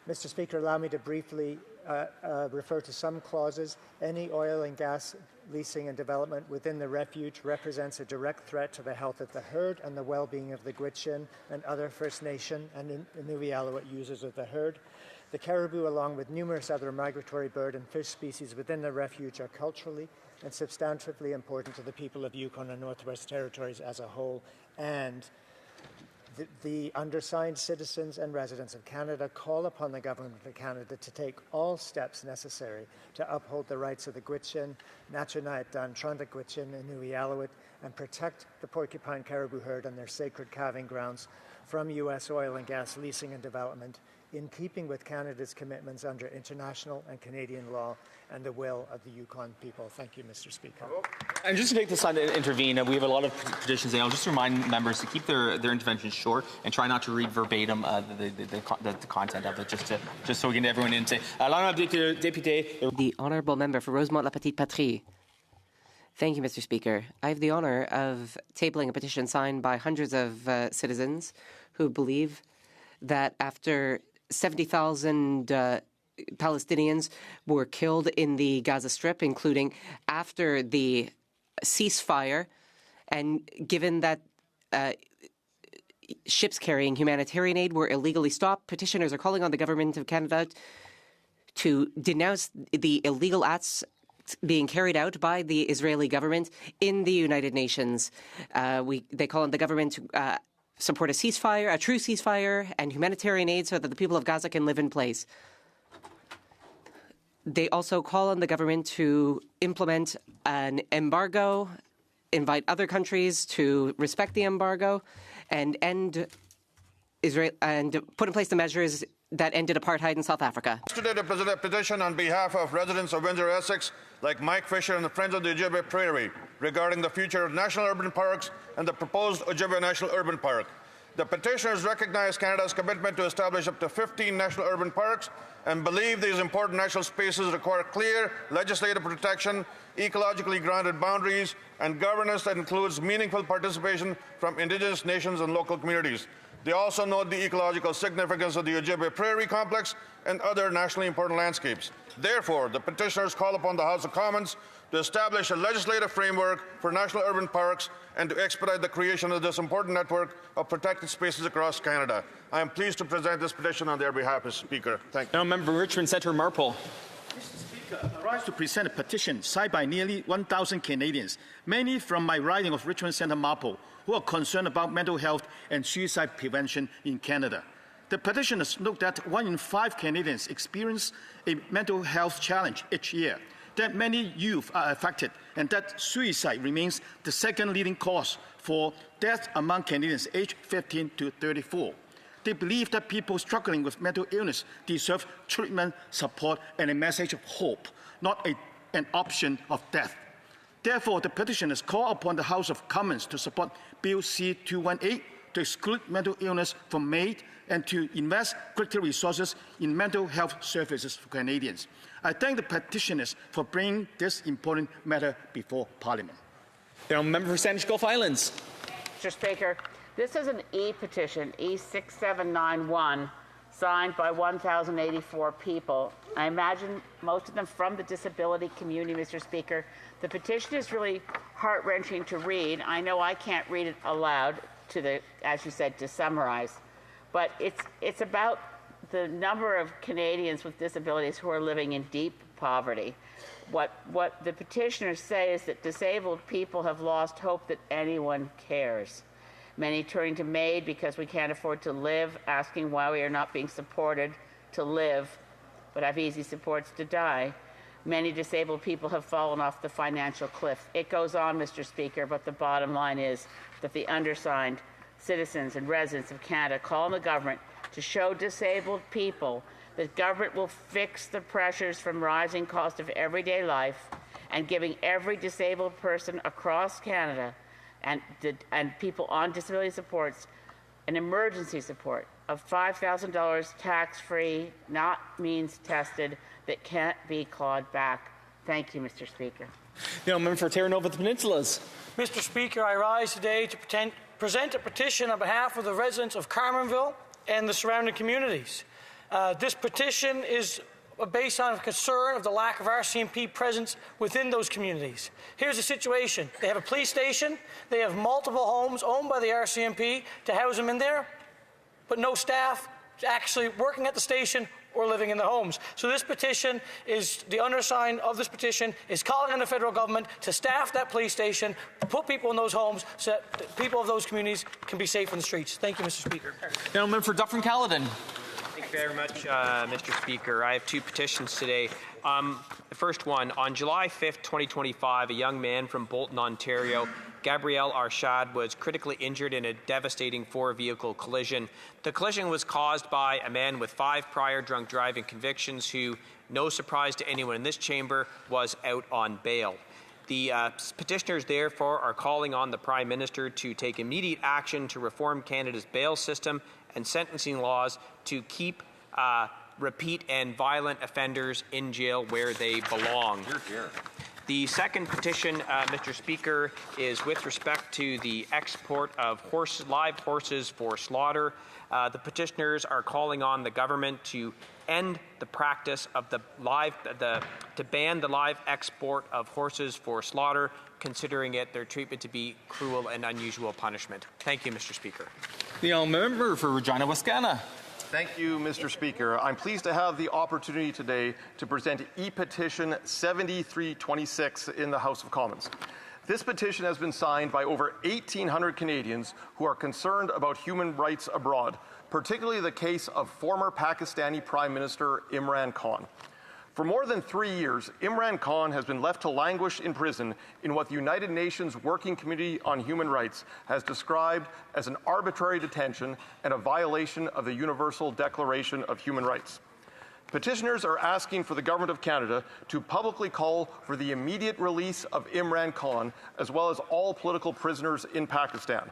Mr. Speaker, allow me to briefly refer to some clauses. Any oil and gas leasing and development within the refuge represents a direct threat to the health of the herd and the well-being of the Gwich'in and other First Nation and Inuvialuit users of the herd. The caribou, along with numerous other migratory bird and fish species within the refuge, are culturally and substantively important to the people of Yukon and Northwest Territories as a whole, and the undersigned citizens and residents of Canada call upon the Government of Canada to take all steps necessary to uphold the rights of the Gwich'in, Nachanayat Dan, Trunda Gwich'in, and Inuvialuit, and protect the porcupine caribou herd and their sacred calving grounds from U.S. oil and gas leasing and development, in keeping with Canada's commitments under international and Canadian law and the will of the Yukon people. Thank you, Mr. Speaker. And just to take this time to intervene, we have a lot of petitions. I'll just remind members to keep their interventions short and try not to read verbatim the content of it, just so we can get everyone in. Say, the honourable member for Rosemont-La Petite Patrie. Thank you, Mr. Speaker. I have the honour of tabling a petition signed by hundreds of citizens who believe that after 70,000 Palestinians were killed in the Gaza Strip, including after the ceasefire, and given that ships carrying humanitarian aid were illegally stopped, petitioners are calling on the Government of Canada to denounce the illegal acts being carried out by the Israeli government in the United Nations. They call on the government to support a ceasefire, a true ceasefire, and humanitarian aid so that the people of Gaza can live in place. They also call on the government to implement an embargo, invite other countries to respect the embargo, and end Israel and put in place the measures that ended apartheid in South Africa. Yesterday, I presented a petition on behalf of residents of Windsor, Essex, like Mike Fisher and the Friends of the Ojibwe Prairie, regarding the future of national urban parks and the proposed Ojibwe National Urban Park. The petitioners recognize Canada's commitment to establish up to 15 national urban parks and believe these important national spaces require clear legislative protection, ecologically grounded boundaries, and governance that includes meaningful participation from Indigenous nations and local communities. They also note the ecological significance of the Ojibwe Prairie Complex and other nationally important landscapes. Therefore, the petitioners call upon the House of Commons to establish a legislative framework for national urban parks and to expedite the creation of this important network of protected spaces across Canada. I am pleased to present this petition on their behalf, Mr. Speaker. Thank you. Now, Member Richmond Centre Marpole. I rise to present a petition signed by nearly 1,000 Canadians, many from my riding of Richmond Centre Marpole, who are concerned about mental health and suicide prevention in Canada. The petitioners note that 1 in 5 Canadians experience a mental health challenge each year, that many youth are affected, and that suicide remains the second leading cause for death among Canadians aged 15 to 34. They believe that people struggling with mental illness deserve treatment, support, and a message of hope, not an option of death. Therefore, the petitioners call upon the House of Commons to support Bill C-218 to exclude mental illness from MAID and to invest critical resources in mental health services for Canadians. I thank the petitioners for bringing this important matter before Parliament. Now, Member for Sandwich Gulf Islands. Mr. Speaker, this is an e-petition, E6791, signed by 1,084 people. I imagine most of them from the disability community, Mr. Speaker. The petition is really heart-wrenching to read. I know I can't read it aloud, as you said, to summarize, but it's about the number of Canadians with disabilities who are living in deep poverty. What the petitioners say is that disabled people have lost hope that anyone cares. Many turning to MAID because we can't afford to live, asking why we are not being supported to live, but have easy supports to die. Many disabled people have fallen off the financial cliff. It goes on, Mr. Speaker, but the bottom line is that the undersigned citizens and residents of Canada call on the government to show disabled people that government will fix the pressures from rising cost of everyday life and giving every disabled person across Canada and people on disability supports an emergency support of $5,000 tax-free, not means tested, that can't be clawed back. Thank you, Mr. Speaker. Now, Member for Terra Nova Peninsulas. Mr. Speaker, I rise today to present a petition on behalf of the residents of Carmanville and the surrounding communities. This petition is based on a concern of the lack of RCMP presence within those communities. Here's the situation. They have a police station, they have multiple homes owned by the RCMP to house them in there, but no staff actually working at the station or living in the homes. So this petition is, the undersigned of this petition is calling on the federal government to staff that police station, put people in those homes so that people of those communities can be safe in the streets. Thank you, Mr. Speaker. Now, Member for Dufferin-Caledon. Thank you very much, Mr. Speaker. I have 2 petitions today. The first one, on July 5th, 2025, a young man from Bolton, Ontario, Gabriel Arshad, was critically injured in a devastating 4-vehicle collision. The collision was caused by a man with 5 prior drunk driving convictions who, no surprise to anyone in this chamber, was out on bail. The petitioners, therefore, are calling on the Prime Minister to take immediate action to reform Canada's bail system and sentencing laws to keep repeat and violent offenders in jail where they belong. The second petition, Mr. Speaker, is with respect to the export of live horses for slaughter. The petitioners are calling on the government to end the practice of to ban the live export of horses for slaughter, considering their treatment to be cruel and unusual punishment. Thank you, Mr. Speaker. The honourable member for Regina Wascana. Thank you, Mr. Speaker. I'm pleased to have the opportunity today to present e-petition 7326 in the House of Commons. This petition has been signed by over 1,800 Canadians who are concerned about human rights abroad, particularly the case of former Pakistani Prime Minister Imran Khan. For more than 3 years, Imran Khan has been left to languish in prison in what the United Nations Working Committee on Human Rights has described as an arbitrary detention and a violation of the Universal Declaration of Human Rights. Petitioners are asking for the Government of Canada to publicly call for the immediate release of Imran Khan, as well as all political prisoners in Pakistan.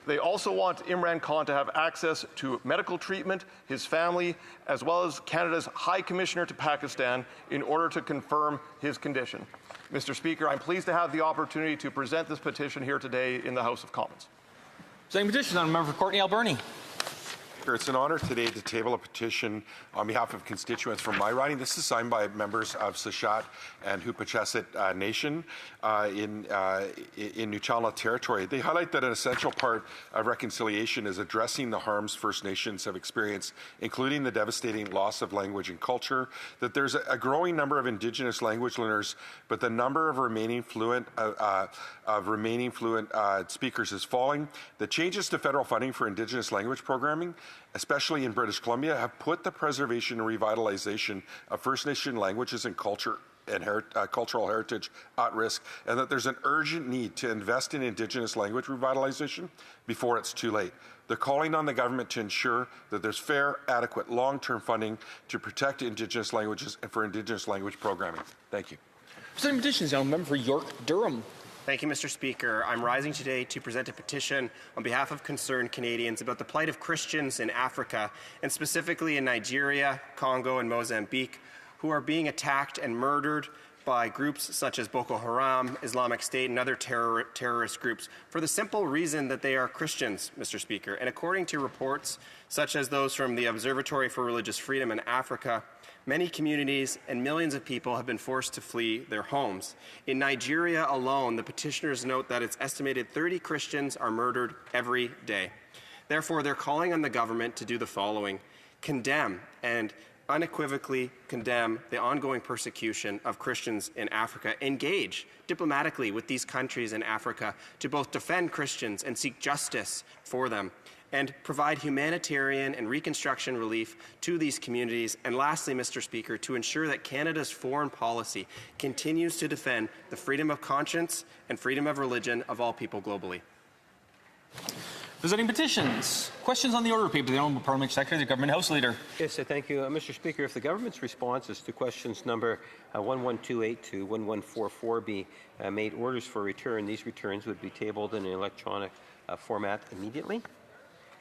They also want Imran Khan to have access to medical treatment, his family, as well as Canada's High Commissioner to Pakistan in order to confirm his condition. Mr. Speaker, I'm pleased to have the opportunity to present this petition here today in the House of Commons. Second petition on member for Courtney Alberni. It's an honor today to table a petition on behalf of constituents from my riding. This is signed by members of Sishat and Hupachesit Nation in Nuu-Chah-Nulth Territory. They highlight that an essential part of reconciliation is addressing the harms First Nations have experienced, including the devastating loss of language and culture, that there's a growing number of Indigenous language learners, but the number of remaining fluent speakers is falling. The changes to federal funding for Indigenous language programming, especially in British Columbia, have put the preservation and revitalization of First Nation languages and culture and cultural heritage at risk, and that there's an urgent need to invest in Indigenous language revitalization before it's too late. They're calling on the government to ensure that there's fair, adequate, long-term funding to protect Indigenous languages and for Indigenous language programming. Thank you. Presenting petitions, the member for York Durham. Thank you, Mr. Speaker. I'm rising today to present a petition on behalf of concerned Canadians about the plight of Christians in Africa, and specifically in Nigeria, Congo, and Mozambique, who are being attacked and murdered by groups such as Boko Haram, Islamic State, and other terrorist groups for the simple reason that they are Christians, Mr. Speaker. And according to reports such as those from the Observatory for Religious Freedom in Africa, many communities and millions of people have been forced to flee their homes. In Nigeria alone, the petitioners note that it's estimated 30 Christians are murdered every day. Therefore, they're calling on the government to do the following: condemn and unequivocally condemn the ongoing persecution of Christians in Africa, engage diplomatically with these countries in Africa to both defend Christians and seek justice for them, and provide humanitarian and reconstruction relief to these communities. And lastly, Mr. Speaker, to ensure that Canada's foreign policy continues to defend the freedom of conscience and freedom of religion of all people globally. Presenting petitions. Questions on the order paper. The Honourable Parliamentary Secretary, the Government House Leader. Yes, thank you. Mr. Speaker, if the government's responses to questions number 1128 to 1144 be made orders for return, these returns would be tabled in an electronic format immediately.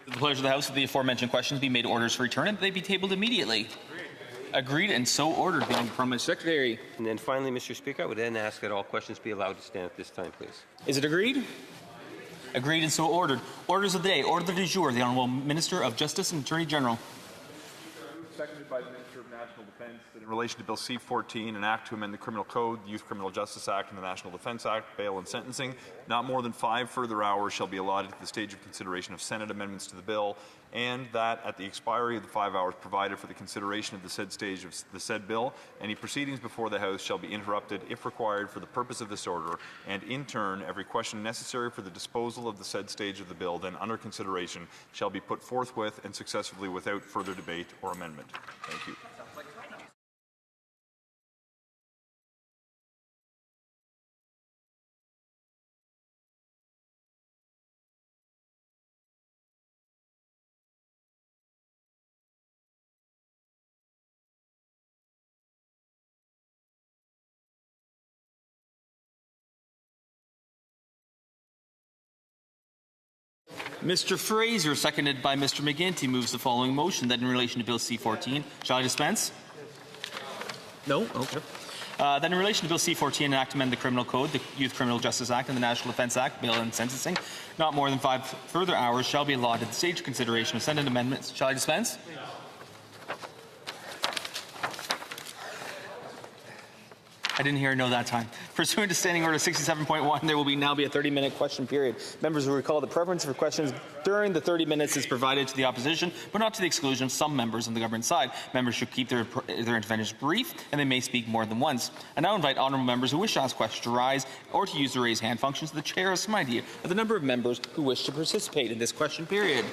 The pleasure of the House that the aforementioned questions be made orders for return and they be tabled immediately. Agreed and so ordered. The Honourable Parliamentary Secretary. And then finally, Mr. Speaker, I would then ask that all questions be allowed to stand at this time, please. Is it agreed? Agreed and so ordered. Orders of the day. Order du jour. The Honourable Minister of Justice and Attorney General. Seconded by the Minister of National Defence that in relation to Bill C-14, an act to amend the Criminal Code, the Youth Criminal Justice Act, and the National Defence Act, bail and sentencing, not more than 5 further hours shall be allotted to the stage of consideration of Senate amendments to the bill, and that at the expiry of the 5 hours provided for the consideration of the said stage of the said bill, any proceedings before the House shall be interrupted if required for the purpose of this order, and in turn, every question necessary for the disposal of the said stage of the bill then under consideration shall be put forthwith and successively without further debate or amendment. Thank you. Mr. Fraser, seconded by Mr. McGinty, moves the following motion that in relation to Bill C-14, shall I dispense? No? Okay. Then in relation to Bill C-14, an act to amend the Criminal Code, the Youth Criminal Justice Act, and the National Defence Act, Bail and Sentencing, not more than 5 further hours shall be allotted the stage consideration of Senate amendments. Shall I dispense? I didn't hear a no that time. Pursuant to Standing Order 67.1, there will now be a 30-minute question period. Members will recall the preference for questions during the 30 minutes is provided to the opposition, but not to the exclusion of some members on the government side. Members should keep their interventions brief, and they may speak more than once. I now invite honourable members who wish to ask questions to rise or to use the raise hand function so the chair has some idea of the number of members who wish to participate in this question period.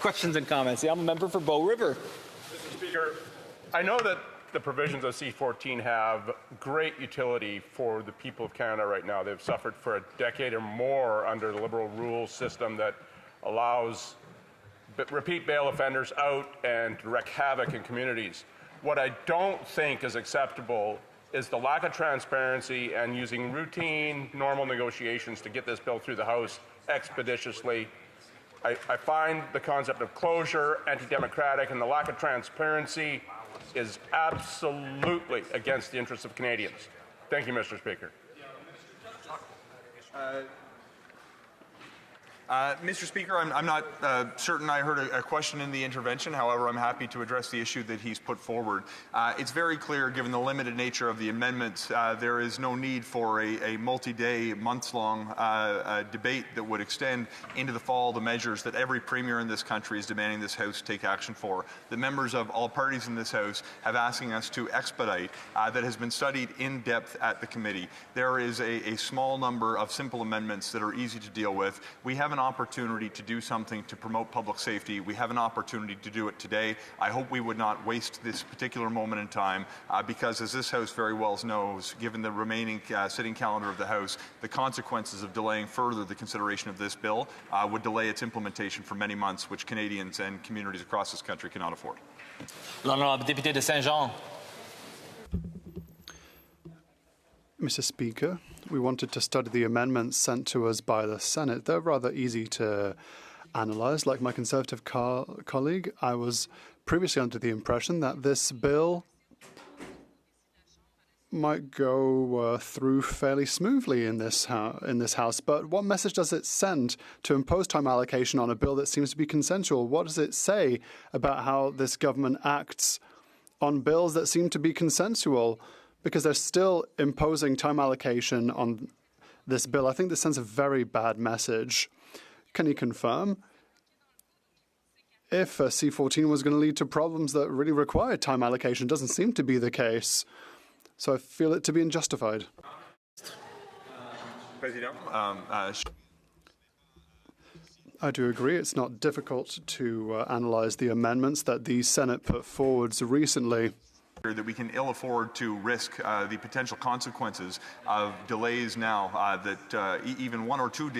Questions and comments. The honourable member for Bow River. Mr. Speaker, I know that the provisions of C-14 have great utility for the people of Canada right now. They've suffered for a decade or more under the Liberal rule system that allows repeat bail offenders out and to wreak havoc in communities. What I don't think is acceptable is the lack of transparency and using routine, normal negotiations to get this bill through the House expeditiously. I find the concept of closure anti-democratic, and the lack of transparency is absolutely against the interests of Canadians. Thank you, Mr. Speaker. Mr. Speaker, I'm not certain I heard a question in the intervention. However, I'm happy to address the issue that he's put forward. It's very clear, given the limited nature of the amendments, there is no need for a multi-day, months-long debate that would extend into the fall the measures that every premier in this country is demanding this House take action for. The members of all parties in this House have asking us to expedite that has been studied in depth at the committee. There is a small number of simple amendments that are easy to deal with. We have an opportunity to do something to promote public safety. We have an opportunity to do it today. I hope we would not waste this particular moment in time because, as this House very well knows, given the remaining sitting calendar of the House, the consequences of delaying further the consideration of this bill would delay its implementation for many months, which Canadians and communities across this country cannot afford. L'honorable député de Saint-Jean. Mr. Speaker, we wanted to study the amendments sent to us by the Senate. They're rather easy to analyse. Like my Conservative colleague, I was previously under the impression that this bill might go through fairly smoothly in this House. But what message does it send to impose time allocation on a bill that seems to be consensual? What does it say about how this government acts on bills that seem to be consensual? Because they're still imposing time allocation on this bill. I think this sends a very bad message. Can you confirm if C-14 was going to lead to problems that really required time allocation? Doesn't seem to be the case. So I feel it to be unjustified. I do agree. It's not difficult to analyse the amendments that the Senate put forwards recently. That we can ill afford to risk the potential consequences of delays now that even 1 or 2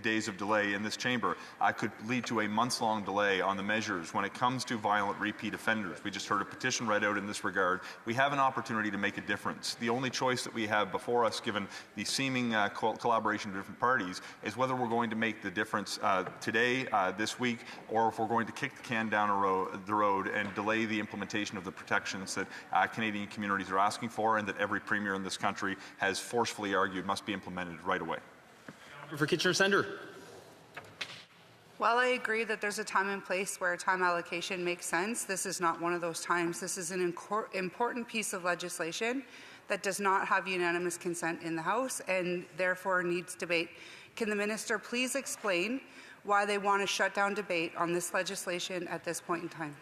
days of delay in this chamber could lead to a months-long delay on the measures when it comes to violent repeat offenders. We just heard a petition read out in this regard. We have an opportunity to make a difference. The only choice that we have before us, given the seeming collaboration of different parties, is whether we're going to make the difference today, this week, or if we're going to kick the can down the road and delay the implementation of the protections that Canadian communities are asking for and that every premier in this country has forcefully argued must be implemented right away. For Kitchener-Centre. While I agree that there's a time and place where time allocation makes sense, this is not one of those times. This is an important piece of legislation that does not have unanimous consent in the House and therefore needs debate. Can the minister please explain why they want to shut down debate on this legislation at this point in time?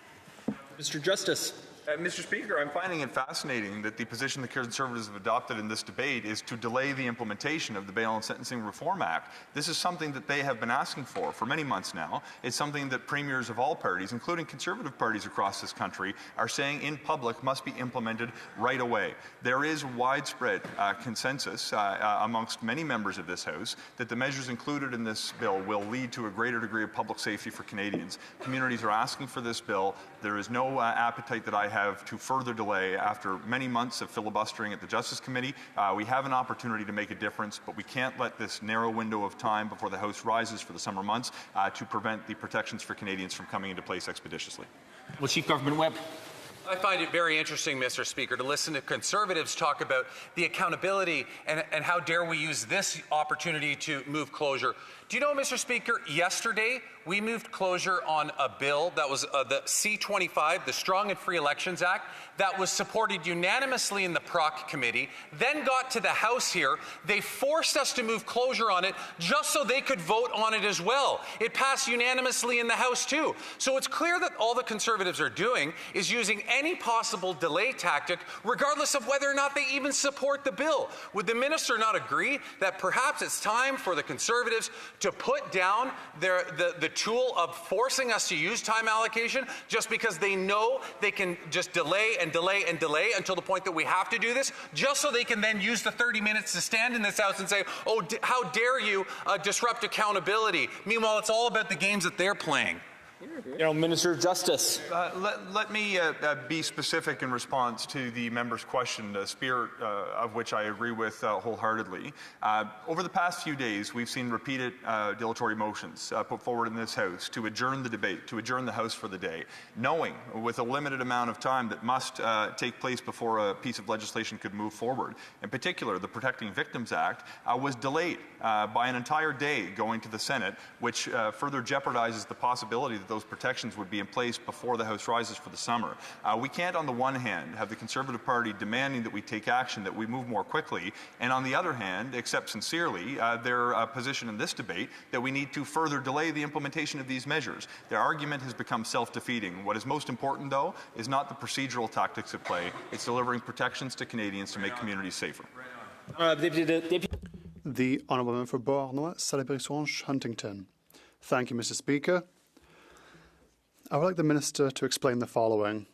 Mr. Justice. Mr. Speaker, I'm finding it fascinating that the position the Conservatives have adopted in this debate is to delay the implementation of the Bail and Sentencing Reform Act. This is something that they have been asking for many months now. It's something that premiers of all parties, including Conservative parties across this country, are saying in public must be implemented right away. There is widespread consensus amongst many members of this House that the measures included in this bill will lead to a greater degree of public safety for Canadians. Communities are asking for this bill. There is no appetite that I have to further delay. After many months of filibustering at the Justice Committee, we have an opportunity to make a difference, but we can't let this narrow window of time before the House rises for the summer months to prevent the protections for Canadians from coming into place expeditiously. Well, Chief Government Whip. I find it very interesting, Mr. Speaker, to listen to Conservatives talk about the accountability and how dare we use this opportunity to move closure. Do you know, Mr. Speaker, yesterday we moved closure on a bill that was the C-25, the Strong and Free Elections Act, that was supported unanimously in the PROC committee, then got to the House here. They forced us to move closure on it just so they could vote on it as well. It passed unanimously in the House too. So it's clear that all the Conservatives are doing is using any possible delay tactic, regardless of whether or not they even support the bill. Would the minister not agree that perhaps it's time for the Conservatives to put down the tool of forcing us to use time allocation just because they know they can just delay and delay and delay until the point that we have to do this, just so they can then use the 30 minutes to stand in this House and say, oh, how dare you disrupt accountability? Meanwhile, it's all about the games that they're playing. Minister of Justice. Let me be specific in response to the member's question, the spirit of which I agree with wholeheartedly. Over the past few days, we've seen repeated dilatory motions put forward in this House to adjourn the debate, to adjourn the House for the day, knowing with a limited amount of time that must take place before a piece of legislation could move forward. In particular, the Protecting Victims Act was delayed by an entire day going to the Senate, which further jeopardizes the possibility that those protections would be in place before the House rises for the summer. We can't, on the one hand, have the Conservative Party demanding that we take action, that we move more quickly, and on the other hand, accept sincerely their position in this debate that we need to further delay the implementation of these measures. Their argument has become self-defeating. What is most important, though, is not the procedural tactics at play. It's delivering protections to Canadians to make communities safer. The Honourable Member for Beauharnois-Salabry-Soulanges-Huntington. Thank you, Mr. Speaker. I would like the Minister to explain the following.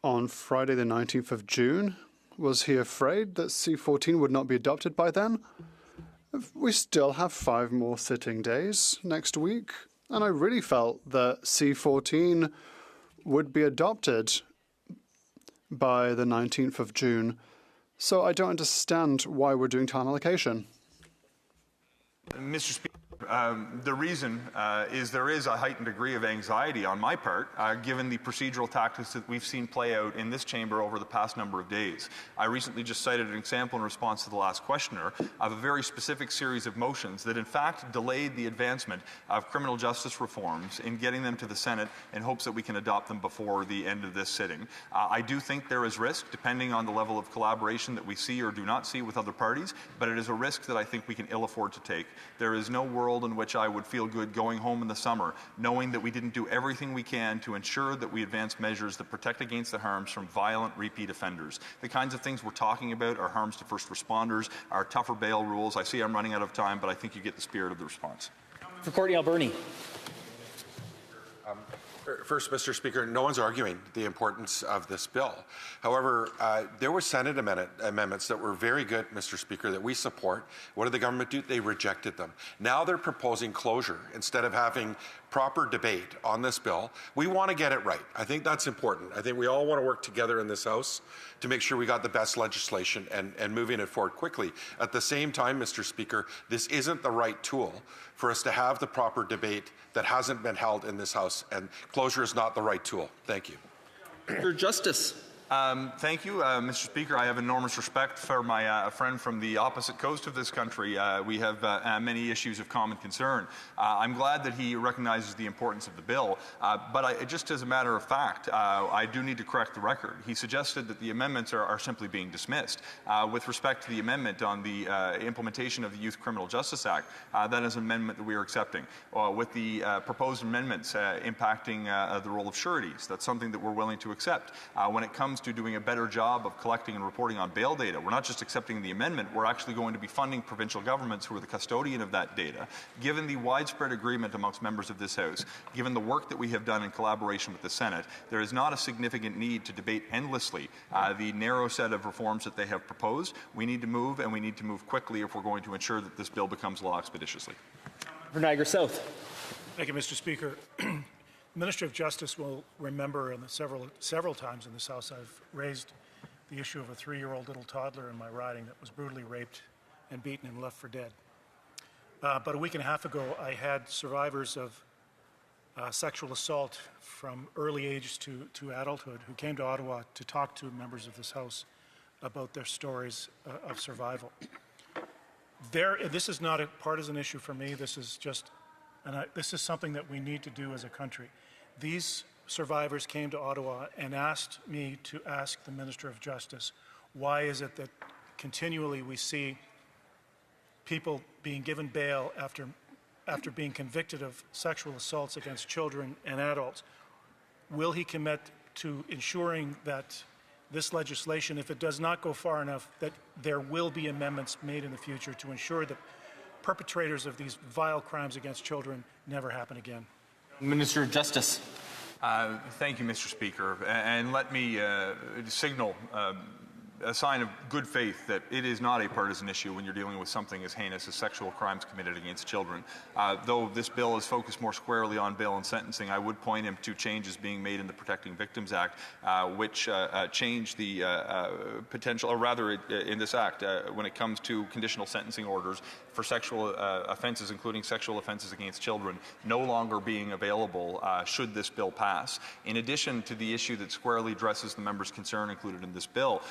On Friday the 19th of June, was he afraid that C-14 would not be adopted by then? We still have 5 more sitting days next week, and I really felt that C-14 would be adopted by the 19th of June. So I don't understand why we're doing time allocation. Mr. Speaker, the reason is there is a heightened degree of anxiety on my part, given the procedural tactics that we've seen play out in this chamber over the past number of days. I recently just cited an example in response to the last questioner of a very specific series of motions that in fact delayed the advancement of criminal justice reforms in getting them to the Senate in hopes that we can adopt them before the end of this sitting. I do think there is risk, depending on the level of collaboration that we see or do not see with other parties, but it is a risk that I think we can ill afford to take. There is no world in which I would feel good going home in the summer, knowing that we didn't do everything we can to ensure that we advance measures that protect against the harms from violent repeat offenders. The kinds of things we're talking about are harms to first responders, are tougher bail rules. I see I'm running out of time, but I think you get the spirit of the response. For Courtney Alberni. First, Mr. Speaker, no one's arguing the importance of this bill. However, there were Senate amendments that were very good, Mr. Speaker, that we support. What did the government do? They rejected them. Now they're proposing closure instead of having proper debate on this bill. We want to get it right. I think that's important. I think we all want to work together in this House to make sure we got the best legislation and moving it forward quickly. At the same time, Mr. Speaker, this isn't the right tool for us to have the proper debate that hasn't been held in this House, and closure is not the right tool. Thank you. Mr. Justice. Thank you, Mr. Speaker. I have enormous respect for my friend from the opposite coast of this country. We have many issues of common concern. I'm glad that he recognizes the importance of the bill, but just as a matter of fact, I do need to correct the record. He suggested that the amendments are simply being dismissed. With respect to the amendment on the implementation of the Youth Criminal Justice Act, that is an amendment that we are accepting. With the proposed amendments impacting the role of sureties, that's something that we're willing to accept. When it comes to doing a better job of collecting and reporting on bail data, we're not just accepting the amendment, we're actually going to be funding provincial governments who are the custodian of that data. Given the widespread agreement amongst members of this House, given the work that we have done in collaboration with the Senate, there is not a significant need to debate endlessly the narrow set of reforms that they have proposed. We need to move, and we need to move quickly if we're going to ensure that this bill becomes law expeditiously. For Niagara South. Thank you, Mr. Speaker. The Minister of Justice will remember several times in this House I've raised the issue of a 3-year-old little toddler in my riding that was brutally raped and beaten and left for dead. About a week and a half ago, I had survivors of sexual assault from early age to adulthood who came to Ottawa to talk to members of this House about their stories of survival. This is not a partisan issue for me. This is just, this is something that we need to do as a country. These survivors came to Ottawa and asked me to ask the Minister of Justice, why is it that continually we see people being given bail after being convicted of sexual assaults against children and adults? Will he commit to ensuring that this legislation, if it does not go far enough, that there will be amendments made in the future to ensure that perpetrators of these vile crimes against children never happen again? Minister of Justice. Thank you, Mr. Speaker. And let me signal a sign of good faith that it is not a partisan issue when you're dealing with something as heinous as sexual crimes committed against children. Though this bill is focused more squarely on bail and sentencing, I would point him to changes being made in the Protecting Victims Act, which change the potential, or rather in this act, when it comes to conditional sentencing orders for sexual offences, including sexual offences against children, no longer being available should this bill pass. In addition to the issue that squarely addresses the member's concern included in this bill,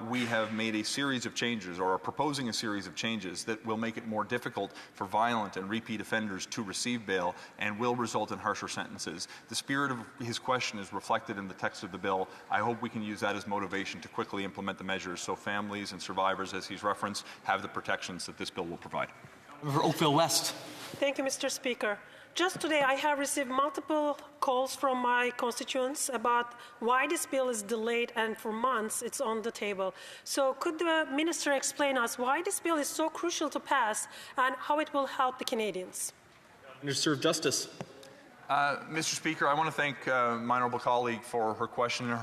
we have made a series of changes, or are proposing a series of changes, that will make it more difficult for violent and repeat offenders to receive bail and will result in harsher sentences. The spirit of his question is reflected in the text of the bill. I hope we can use that as motivation to quickly implement the measures so families and survivors, as he's referenced, have the protections that this bill will provide. Oakville West. Thank you, Mr. Speaker. Just today, I have received multiple calls from my constituents about why this bill is delayed, and for months it's on the table. So could the minister explain us why this bill is so crucial to pass and how it will help the Canadians? Minister of Justice. Mr. Speaker, I want to thank my honourable colleague for her question and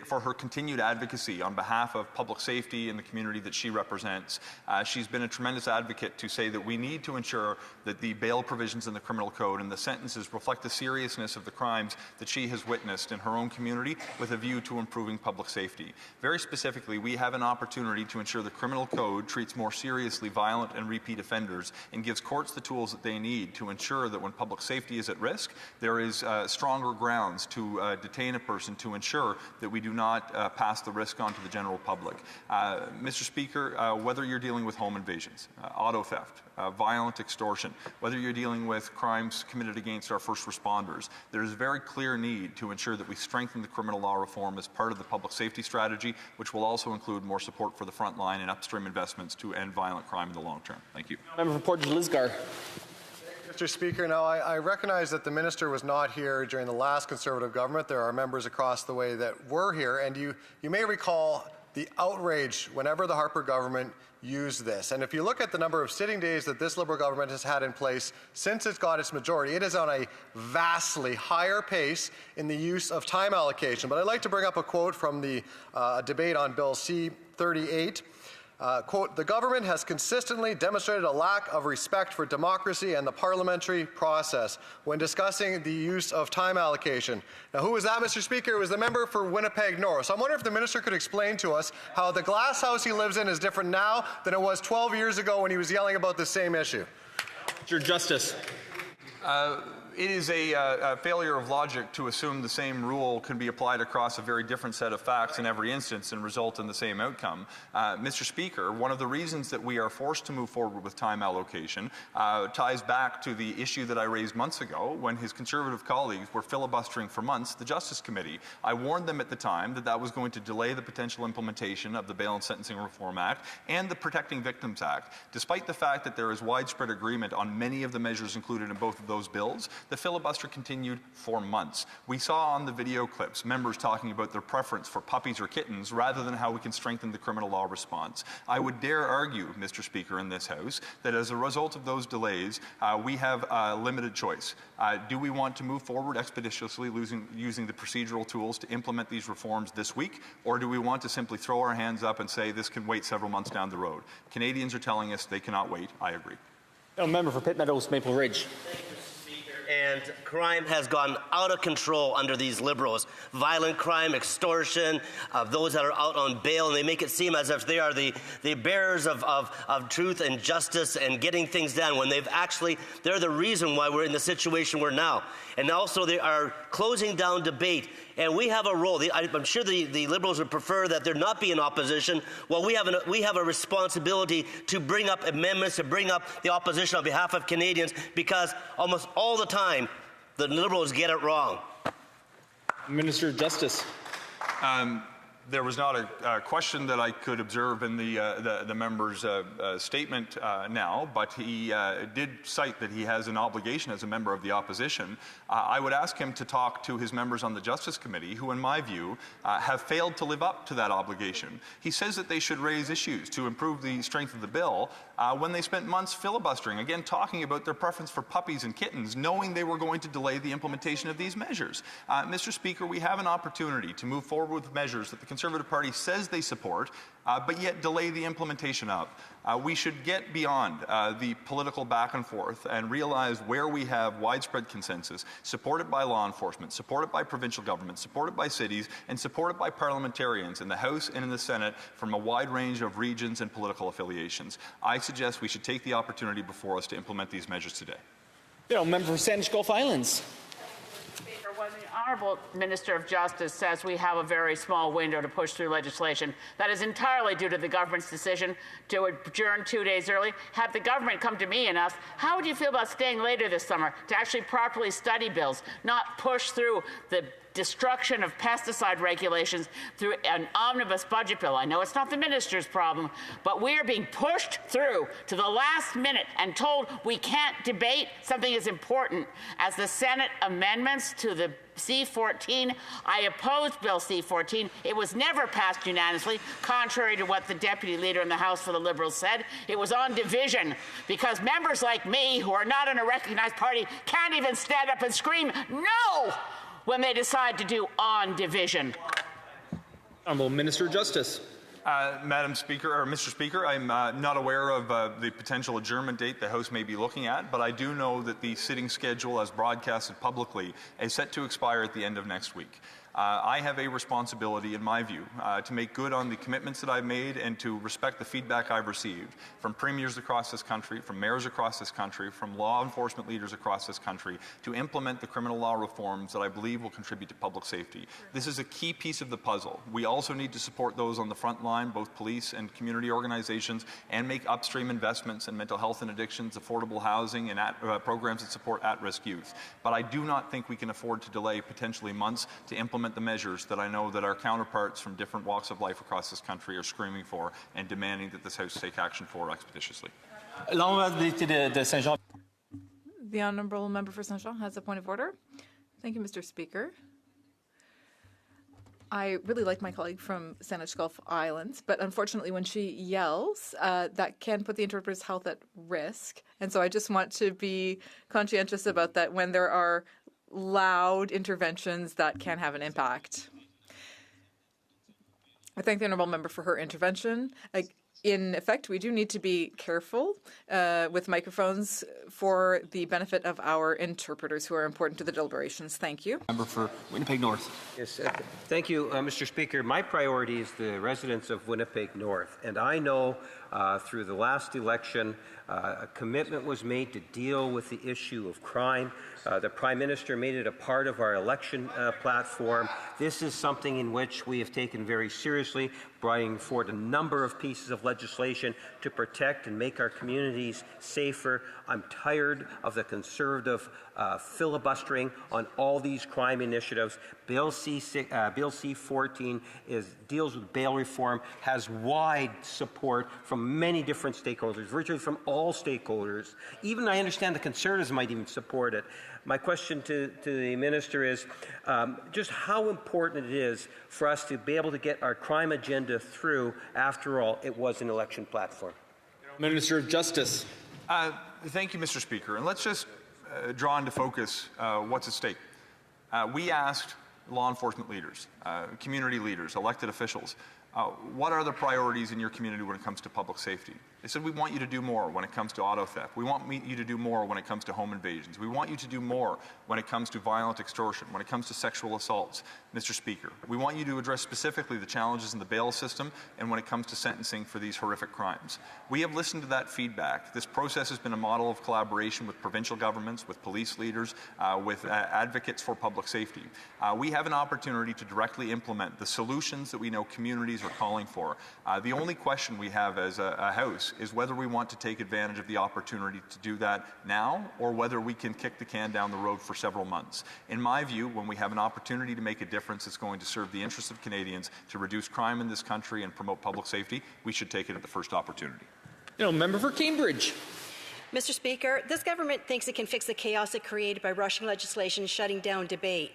for her continued advocacy on behalf of public safety and the community that she represents. She's been a tremendous advocate to say that we need to ensure that the bail provisions in the criminal code and the sentences reflect the seriousness of the crimes that she has witnessed in her own community, with a view to improving public safety. Very specifically, we have an opportunity to ensure the criminal code treats more seriously violent and repeat offenders and gives courts the tools that they need to ensure that when public safety is at risk, there is stronger grounds to detain a person to ensure that we do not pass the risk on to the general public. Mr. Speaker, whether you're dealing with home invasions, auto theft, violent extortion, whether you're dealing with crimes committed against our first responders, there is a very clear need to ensure that we strengthen the criminal law reform as part of the public safety strategy, which will also include more support for the front line and upstream investments to end violent crime in the long term. Thank you. Member for Portage Lisgar. Mr. Speaker, now I recognize that the minister was not here during the last Conservative government. There are members across the way that were here, and you may recall the outrage whenever the Harper government used this. And if you look at the number of sitting days that this Liberal government has had in place since it's got its majority, it is on a vastly higher pace in the use of time allocation. But I'd like to bring up a quote from the debate on Bill C-38. Quote, "The government has consistently demonstrated a lack of respect for democracy and the parliamentary process when discussing the use of time allocation." Now, who was that, Mr. Speaker? It was the member for Winnipeg North. So I'm wondering if the minister could explain to us how the glass house he lives in is different now than it was 12 years ago when he was yelling about the same issue. Mr. Justice. It is a failure of logic to assume the same rule can be applied across a very different set of facts in every instance and result in the same outcome. Mr. Speaker, one of the reasons that we are forced to move forward with time allocation ties back to the issue that I raised months ago when his Conservative colleagues were filibustering for months the Justice Committee. I warned them at the time that that was going to delay the potential implementation of the Bail and Sentencing Reform Act and the Protecting Victims Act. Despite the fact that there is widespread agreement on many of the measures included in both of those bills, the filibuster continued for months. We saw on the video clips members talking about their preference for puppies or kittens rather than how we can strengthen the criminal law response. I would dare argue, Mr. Speaker, in this House, that as a result of those delays, we have a limited choice. Do we want to move forward expeditiously using the procedural tools to implement these reforms this week, or do we want to simply throw our hands up and say this can wait several months down the road? Canadians are telling us they cannot wait. I agree. Member for Pitt Meadows, Maple Ridge. and crime has gone out of control under these Liberals. Violent crime, extortion, those that are out on bail, and they make it seem as if they are the bearers of truth and justice and getting things done, when they're the reason why we're in the situation we're now. And also they are closing down debate. And we have a role. I'm sure the Liberals would prefer that there not be an opposition. Well, we have a responsibility to bring up amendments, to bring up the opposition on behalf of Canadians, because almost all the time the Liberals get it wrong. Minister of Justice. There was not a question that I could observe in the member's statement now, but he did cite that he has an obligation as a member of the opposition. I would ask him to talk to his members on the Justice Committee, who, in my view, have failed to live up to that obligation. He says that they should raise issues to improve the strength of the bill when they spent months filibustering, again talking about their preference for puppies and kittens, knowing they were going to delay the implementation of these measures. Mr. Speaker, we have an opportunity to move forward with measures that the Conservative Party says they support, but yet delay the implementation of. We should get beyond the political back and forth and realize where we have widespread consensus, supported by law enforcement, supported by provincial governments, supported by cities, and supported by parliamentarians in the House and in the Senate from a wide range of regions and political affiliations. I suggest we should take the opportunity before us to implement these measures today. Member for Sandwich Gulf Islands. Speaker, when the Honourable Minister of Justice says we have a very small window to push through legislation, that is entirely due to the government's decision to adjourn 2 days early. Have the government come to me and ask, how would you feel about staying later this summer to actually properly study bills, not push through the destruction of pesticide regulations through an omnibus budget bill? I know it's not the minister's problem, but we are being pushed through to the last minute and told we can't debate something as important as the Senate amendments to the C-14. I opposed Bill C-14. It was never passed unanimously, contrary to what the Deputy Leader in the House for the Liberals said. It was on division, because members like me, who are not in a recognized party, can't even stand up and scream no when they decide to do on division. Honourable Minister of Justice. Madam Speaker, or Mr. Speaker, I'm not aware of the potential adjournment date the House may be looking at, but I do know that the sitting schedule, as broadcasted publicly, is set to expire at the end of next week. I have a responsibility, in my view, to make good on the commitments that I've made and to respect the feedback I've received from premiers across this country, from mayors across this country, from law enforcement leaders across this country, to implement the criminal law reforms that I believe will contribute to public safety. This is a key piece of the puzzle. We also need to support those on the front line, both police and community organizations, and make upstream investments in mental health and addictions, affordable housing, and programs that support at-risk youth. But I do not think we can afford to delay potentially months to implement the measures that I know that our counterparts from different walks of life across this country are screaming for and demanding that this House take action for expeditiously. The Honourable Member for Saint Jean has a point of order. Thank you, Mr. Speaker. I really like my colleague from Sandwich Gulf Islands, but unfortunately when she yells, that can put the interpreter's health at risk. And so I just want to be conscientious about that when there are loud interventions that can have an impact. I thank the Honourable Member for her intervention. In effect, we do need to be careful with microphones for the benefit of our interpreters who are important to the deliberations. Thank you. Member for Winnipeg North. Yes, thank you, Mr. Speaker. My priority is the residents of Winnipeg North, and I know through the last election a commitment was made to deal with the issue of crime. The Prime Minister made it a part of our election platform. This is something in which we have taken very seriously, bringing forward a number of pieces of legislation to protect and make our communities safer. I'm tired of the Conservative filibustering on all these crime initiatives. Bill C-14 deals with bail reform, has wide support from many different stakeholders, virtually from all stakeholders. Even I understand the Conservatives might even support it. My question to the Minister is just how important it is for us to be able to get our crime agenda through. After all, it was an election platform. Minister of Justice. Thank you, Mr. Speaker. And let's just draw into focus what's at stake. We asked law enforcement leaders, community leaders, elected officials, what are the priorities in your community when it comes to public safety? They said, we want you to do more when it comes to auto theft. We want you to do more when it comes to home invasions. We want you to do more when it comes to violent extortion, when it comes to sexual assaults. Mr. Speaker, we want you to address specifically the challenges in the bail system and when it comes to sentencing for these horrific crimes. We have listened to that feedback. This process has been a model of collaboration with provincial governments, with police leaders, with advocates for public safety. We have an opportunity to directly implement the solutions that we know communities are calling for. The only question we have as a House is whether we want to take advantage of the opportunity to do that now or whether we can kick the can down the road for several months. In my view, when we have an opportunity to make a difference that's going to serve the interests of Canadians, to reduce crime in this country and promote public safety, we should take it at the first opportunity. Member for Cambridge. Mr. Speaker, this government thinks it can fix the chaos it created by rushing legislation and shutting down debate.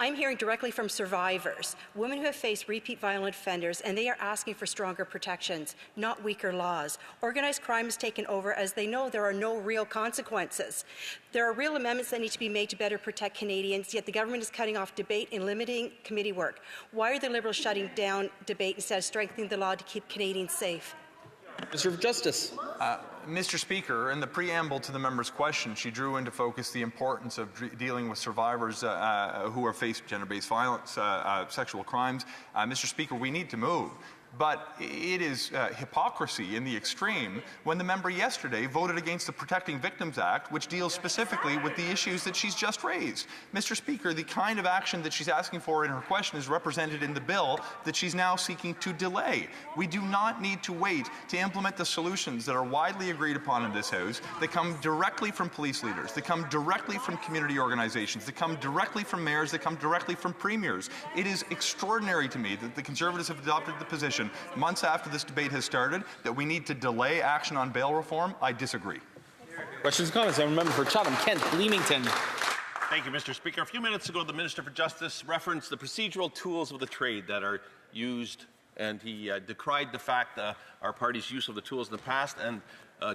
I'm hearing directly from survivors, women who have faced repeat violent offenders, and they are asking for stronger protections, not weaker laws. Organized crime has taken over as they know there are no real consequences. There are real amendments that need to be made to better protect Canadians, yet the government is cutting off debate and limiting committee work. Why are the Liberals shutting down debate instead of strengthening the law to keep Canadians safe? Mr. Justice. Mr. Speaker, in the preamble to the member's question, she drew into focus the importance of dealing with survivors who are faced gender-based violence, sexual crimes. Mr. Speaker, we need to move. But it is hypocrisy in the extreme when the member yesterday voted against the Protecting Victims Act, which deals specifically with the issues that she's just raised. Mr. Speaker, the kind of action that she's asking for in her question is represented in the bill that she's now seeking to delay. We do not need to wait to implement the solutions that are widely agreed upon in this House, that come directly from police leaders, that come directly from community organizations, that come directly from mayors, that come directly from premiers. It is extraordinary to me that the Conservatives have adopted the position months after this debate has started that we need to delay action on bail reform. I disagree. Questions and comments. I remember for Chatham, Kent, Leamington. Thank you, Mr. Speaker. A few minutes ago, the Minister for Justice referenced the procedural tools of the trade that are used, and he decried the fact our party's use of the tools in the past and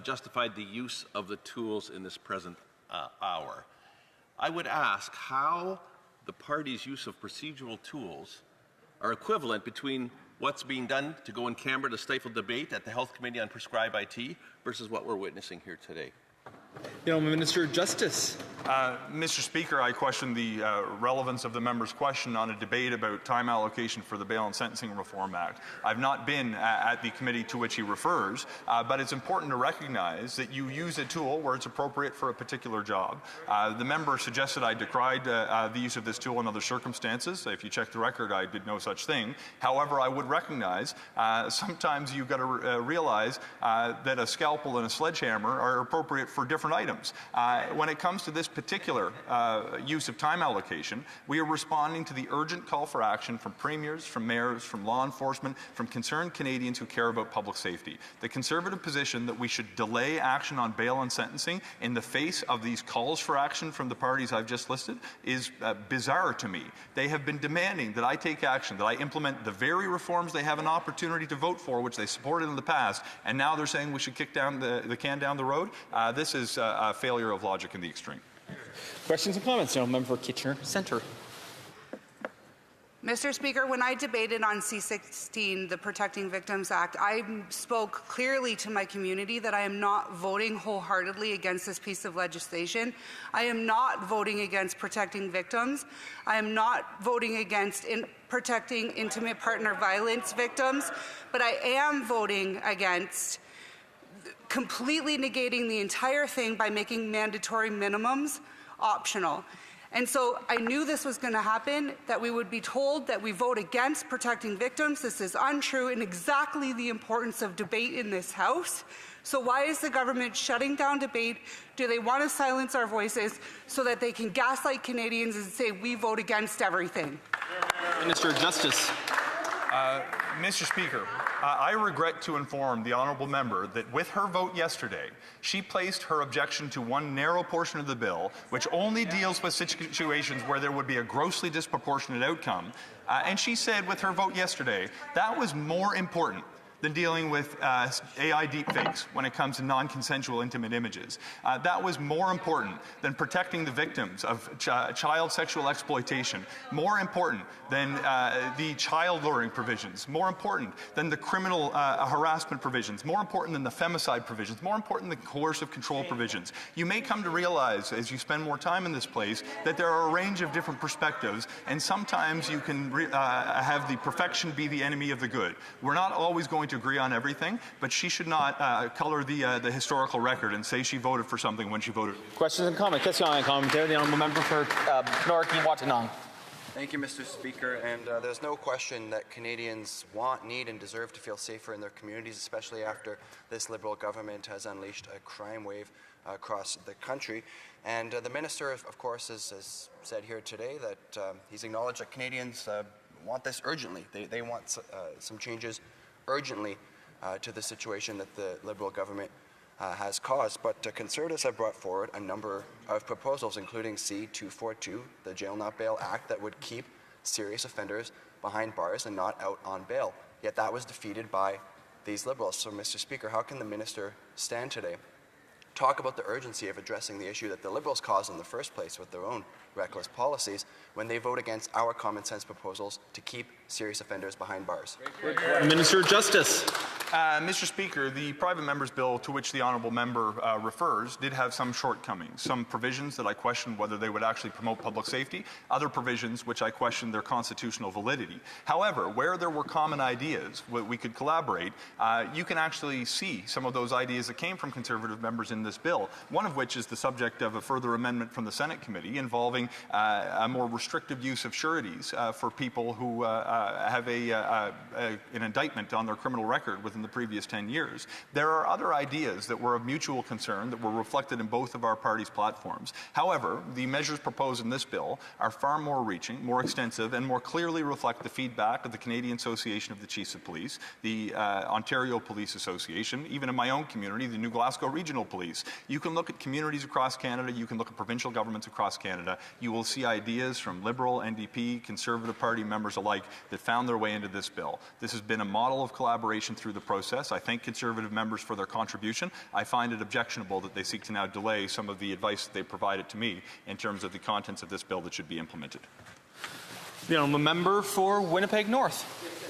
justified the use of the tools in this present hour. I would ask how the party's use of procedural tools are equivalent between what's being done to go in Canberra to stifle debate at the Health Committee on Prescribed IT versus what we're witnessing here today. Minister of Justice. Mr. Speaker, I question the relevance of the member's question on a debate about time allocation for the Bail and Sentencing Reform Act. I've not been at the committee to which he refers, but it's important to recognize that you use a tool where it's appropriate for a particular job. The member suggested I decried the use of this tool in other circumstances. If you check the record, I did no such thing. However, I would recognize sometimes you've got to realize that a scalpel and a sledgehammer are appropriate for different items. When it comes to this particular use of time allocation, we are responding to the urgent call for action from premiers, from mayors, from law enforcement, from concerned Canadians who care about public safety. The Conservative position that we should delay action on bail and sentencing in the face of these calls for action from the parties I've just listed is bizarre to me. They have been demanding that I take action, that I implement the very reforms they have an opportunity to vote for, which they supported in the past, and now they're saying we should kick down the can down the road. This is a failure of logic in the extreme. Questions and comments. Now, member for Kitchener Centre. Mr. Speaker, when I debated on C-16, the Protecting Victims Act, I spoke clearly to my community that I am not voting wholeheartedly against this piece of legislation. I am not voting against protecting victims. I am not voting against protecting intimate partner violence victims, but I am voting against completely negating the entire thing by making mandatory minimums optional. And so I knew this was going to happen, that we would be told that we vote against protecting victims. This is untrue and exactly the importance of debate in this House. So why is the government shutting down debate? Do they want to silence our voices so that they can gaslight Canadians and say we vote against everything? Minister of Justice. Mr. Speaker, I regret to inform the honourable member that with her vote yesterday, she placed her objection to one narrow portion of the bill, which only deals with situations where there would be a grossly disproportionate outcome. And she said with her vote yesterday, that was more important than dealing with AI deepfakes when it comes to non-consensual intimate images. That was more important than protecting the victims of child sexual exploitation, more important than the child luring provisions, more important than the criminal harassment provisions, more important than the femicide provisions, more important than coercive control provisions. You may come to realize, as you spend more time in this place, that there are a range of different perspectives, and sometimes you can have the perfection be the enemy of the good. We're not always going to agree on everything, but she should not color the historical record and say she voted for something when she voted. Questions and comments. Question and commentary. The honourable member for North-Wattenong. Thank you, Mr. Speaker. And there's no question that Canadians want, need, and deserve to feel safer in their communities, especially after this Liberal government has unleashed a crime wave across the country. And the Minister, of course, has said here today that he's acknowledged that Canadians want this urgently. They want some changes urgently to the situation that the Liberal government has caused. But Conservatives have brought forward a number of proposals, including C-242, the Jail Not Bail Act, that would keep serious offenders behind bars and not out on bail. Yet that was defeated by these Liberals. So, Mr. Speaker, how can the Minister stand today, talk about the urgency of addressing the issue that the Liberals caused in the first place with their own reckless policies, when they vote against our common sense proposals to keep serious offenders behind bars? Minister of Justice. Mr. Speaker, the private member's bill to which the honourable member refers did have some shortcomings, some provisions that I questioned whether they would actually promote public safety, other provisions which I questioned their constitutional validity. However, where there were common ideas we could collaborate, you can actually see some of those ideas that came from Conservative members in this bill, one of which is the subject of a further amendment from the Senate committee involving a more restrictive use of sureties for people who have an indictment on their criminal record within the previous 10 years. There are other ideas that were of mutual concern that were reflected in both of our parties' platforms. However, the measures proposed in this bill are far more reaching, more extensive, and more clearly reflect the feedback of the Canadian Association of the Chiefs of Police, the Ontario Police Association, even in my own community, the New Glasgow Regional Police. You can look at communities across Canada, you can look at provincial governments across Canada, you will see ideas from Liberal, NDP, Conservative Party members alike that found their way into this bill. This has been a model of collaboration through the process. I thank Conservative members for their contribution. I find it objectionable that they seek to now delay some of the advice that they provided to me in terms of the contents of this bill that should be implemented. The honourable member for Winnipeg North.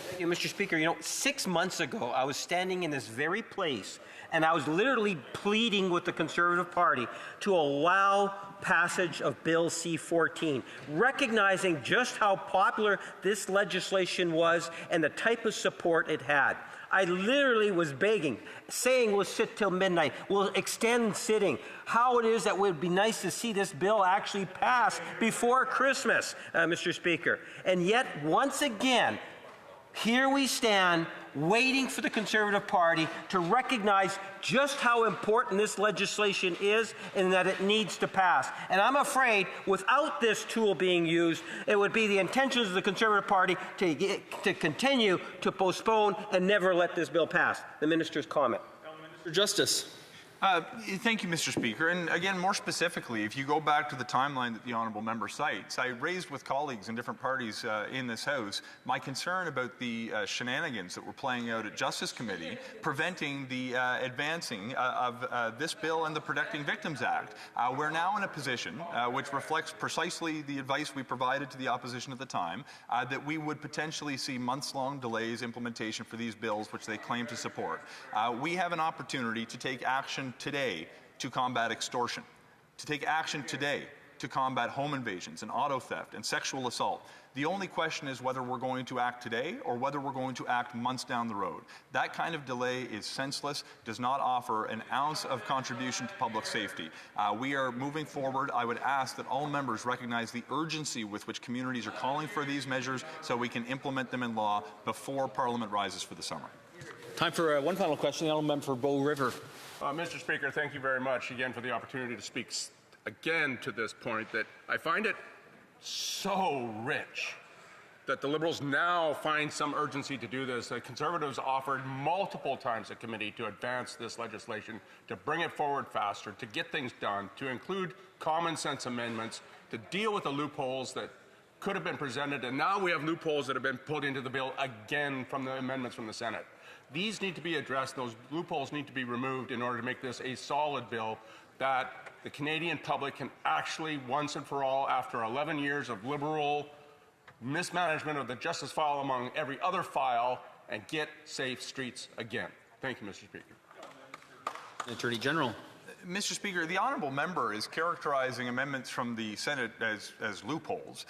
Thank you, Mr. Speaker. 6 months ago, I was standing in this very place, and I was literally pleading with the Conservative Party to allow passage of Bill C-14, recognizing just how popular this legislation was and the type of support it had. I literally was begging, saying we'll sit till midnight, we'll extend sitting, how it is that it would be nice to see this bill actually pass before Christmas, Mr. Speaker. And yet, once again, here we stand waiting for the Conservative Party to recognize just how important this legislation is and that it needs to pass. And I'm afraid without this tool being used, it would be the intentions of the Conservative Party to continue to postpone and never let this bill pass. The Minister's comment. Minister of Justice. Thank you, Mr. Speaker. And again, more specifically, if you go back to the timeline that the honourable member cites, I raised with colleagues in different parties in this House my concern about the shenanigans that were playing out at Justice Committee, preventing the advancing of this bill and the Protecting Victims Act. We're now in a position which reflects precisely the advice we provided to the opposition at the time, that we would potentially see months-long delays implementation for these bills which they claim to support. We have an opportunity to take action today to combat extortion, to take action today to combat home invasions and auto theft and sexual assault. The only question is whether we're going to act today or whether we're going to act months down the road. That kind of delay is senseless, does not offer an ounce of contribution to public safety. We are moving forward. I would ask that all members recognize the urgency with which communities are calling for these measures so we can implement them in law before Parliament rises for the summer. Time for one final question. The honourable member for Bow River. Mr. Speaker, thank you very much again for the opportunity to speak again to this point that I find it so rich that the Liberals now find some urgency to do this. The Conservatives offered multiple times at committee to advance this legislation, to bring it forward faster, to get things done, to include common sense amendments, to deal with the loopholes that could have been presented, and now we have loopholes that have been put into the bill again from the amendments from the Senate. These need to be addressed. Those loopholes need to be removed in order to make this a solid bill that the Canadian public can actually, once and for all, after 11 years of Liberal mismanagement of the justice file among every other file, and get safe streets again. Thank you, Mr. Speaker. Attorney General. Mr. Speaker, the honourable member is characterizing amendments from the Senate as loopholes.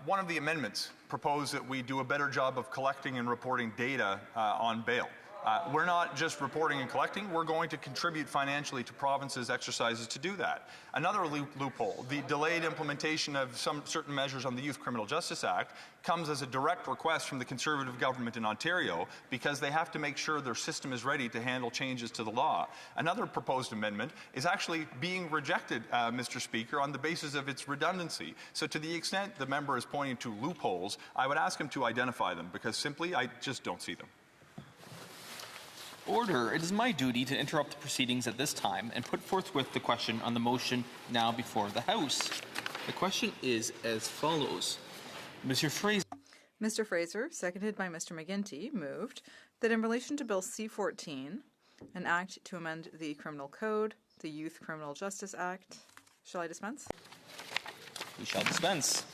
One of the amendments proposed that we do a better job of collecting and reporting data on bail. We're not just reporting and collecting, we're going to contribute financially to provinces' exercises to do that. Another loophole, the delayed implementation of some certain measures on the Youth Criminal Justice Act comes as a direct request from the Conservative government in Ontario because they have to make sure their system is ready to handle changes to the law. Another proposed amendment is actually being rejected, Mr. Speaker, on the basis of its redundancy. So to the extent the member is pointing to loopholes, I would ask him to identify them because simply I just don't see them. Order. It is my duty to interrupt the proceedings at this time and put forthwith the question on the motion now before the House. The question is as follows. Mr. Fraser. Mr. Fraser, seconded by Mr. McGuinty, moved that in relation to Bill C-14, an act to amend the Criminal Code, the Youth Criminal Justice Act. Shall I dispense? We shall dispense.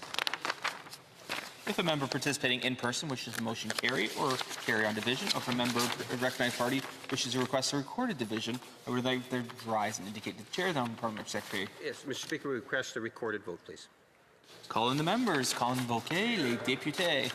If a member participating in person wishes the motion carry or carry on division, or if a member of a recognized party wishes to request a recorded division, I would like to rise and indicate to the chair, the Honourable Parliamentary Secretary. Yes, Mr. Speaker, we request a recorded vote, please. Call in the members. Call invoquer les députés.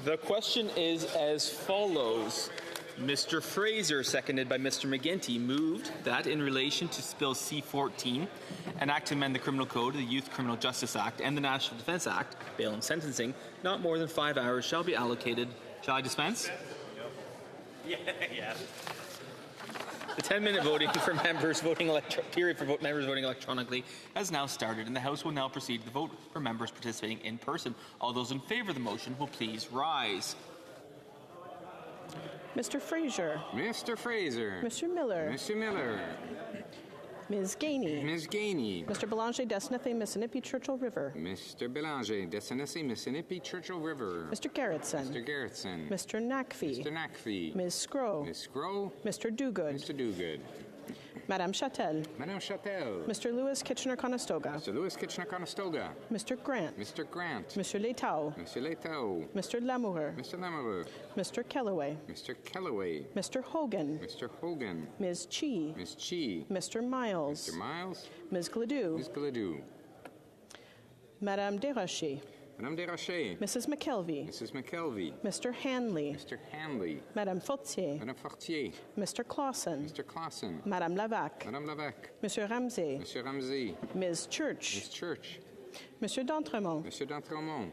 The question is as follows. Mr. Fraser, seconded by Mr. McGinty, moved that in relation to Bill C-14, an act to amend the Criminal Code, the Youth Criminal Justice Act, and the National Defence Act, bail and sentencing, not more than 5 hours shall be allocated. Shall I dispense? Yes. The 10-minute voting for members period for members voting electronically has now started, and the House will now proceed to the vote for members participating in person. All those in favour of the motion will please rise. Mr. Fraser. Mr. Fraser. Mr. Miller. Mr. Miller. Ms. Gainey. Ms. Gainey. Mr. Belanger, Desnathe, Mississippi, Churchill River. Mr. Belanger, Desnathe, Mississippi, Churchill River. Mr. Garrettson. Mr. Garrettson. Mr. Nakfi. Mr. Nakfi. Ms. Scrow. Ms. Scrow. Mr. Duguid. Mr. Duguid. Madame Châtel. Madame Châtel. Mr. Lewis Kitchener-Conestoga. Mr. Lewis Kitchener-Conestoga. Mr. Grant. Mr. Grant. Monsieur Letao. Monsieur Letao. Mr. Lamoureux. Mr. Lamoureux. Mr. Kellaway. Mr. Kellaway. Mr. Hogan. Mr. Hogan. Ms. Chi. Ms. Chi. Mr. Miles. Mr. Miles. Ms. Gladue. Ms. Gladue. Madame Desrochers. Madame Desrochers. Mrs. McKelvey. Mrs. McKelvey. Mr. Hanley. Mr. Hanley. Madame Fortier. Madame Fortier. Mr. Clausen. Mr. Clausen. Madame Lavac. Madame Lavac. Monsieur Ramsey. Monsieur Ramsey. Ms. Church. Ms. Church. Monsieur d'Entremont. Monsieur d'Entremont.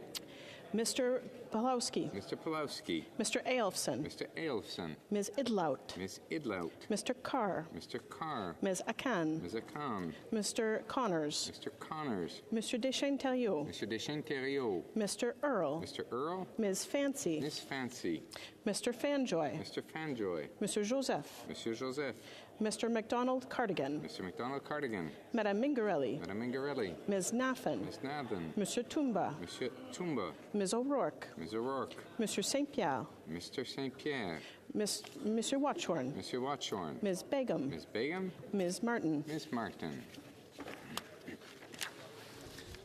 Mr. Pulowski. Mr. Pulowski. Mr. Aelfson. Mr. Aelfson. Ms. Idlaut. Ms. Idlaut. Mr. Carr. Mr. Carr. Ms. Akan. Ms. Akan. Mr. Connors. Mr. Connors. Monsieur Deschênes-Thériault. Mr. Deschênes-Thériault. Mr. Earl. Mr. Earl. Ms. Fancy. Ms. Fancy. Mr. Fanjoy. Mr. Fanjoy. Monsieur Joseph. Monsieur Joseph. Mr. MacDonald Cardigan. Mr. MacDonald Cardigan. Madame Mingarelli. Madame Mingarelli. Ms. Naffin. Ms. Navin. Monsieur Toumba. Monsieur Toumba. Ms. O'Rourke. Ms. O'Rourke. Monsieur St. Pierre. Mr. St. Pierre. Monsieur Watchorn. Monsieur Watchorn. Ms. Begum. Ms. Begum. Ms. Martin. Ms. Martin.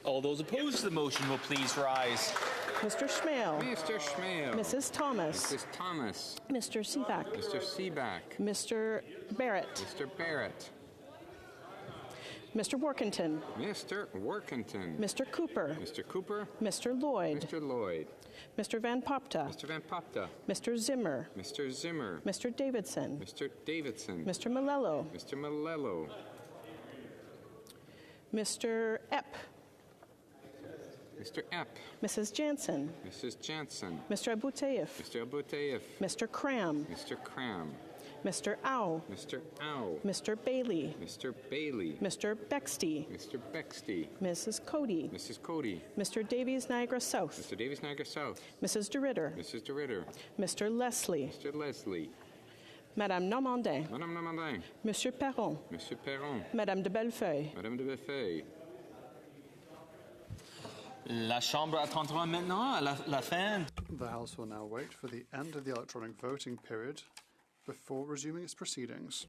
All those opposed to the motion will please rise. Mr. Schmale. Mr. Schmale. Mrs. Thomas. Mrs. Thomas. Mr. Seaback. Mr. Seaback. Mr. Barrett. Mr. Barrett. Mr. Workington. Mr. Workington. Mr. Cooper. Mr. Cooper. Mr. Lloyd. Mr. Lloyd. Mr. Van Popta. Mr. Van Popta. Mr. Zimmer. Mr. Zimmer. Mr. Davidson. Mr. Davidson. Mr. Malello. Mr. Malello. Mr. Epp. Mr. Epp. Mrs. Jansen. Mrs. Jansen. Mr. Abouteif. Mr. Abouteif. Mr. Cram. Mr. Cram. Mr. Au. Mr. Au. Mr. Bailey. Mr. Bailey. Mr. Bexty. Mr. Bexty. Mrs. Cody. Mrs. Cody. Mr. Davies Niagara South. Mr. Davies Niagara South. Mrs. DeRitter. Mrs. DeRitter. Mr. Leslie. Mr. Leslie. Madame Normandin. Madame Normandin. Monsieur Perron. Monsieur Perron. Madame de Bellefeuille. Madame de Bellefeuille. La Chambre attendra maintenant à la fin. The House will now wait for the end of the electronic voting period before resuming its proceedings.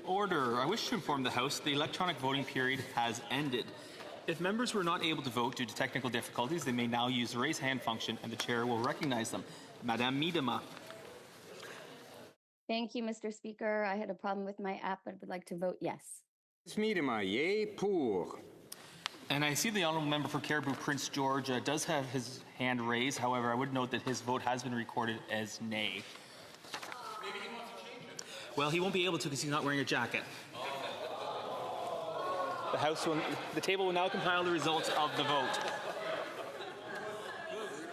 Order. I wish to inform the House the electronic voting period has ended. If members were not able to vote due to technical difficulties, they may now use the raise hand function and the chair will recognize them. Madame Miedema. Thank you, Mr. Speaker. I had a problem with my app, but would like to vote yes. Ms. Miedema, yea, pour. And I see the honourable member for Caribou Prince George does have his hand raised. However, I would note that his vote has been recorded as nay. Maybe he wants to change it. Well, he won't be able to because he's not wearing a jacket. The table will now compile the results of the vote.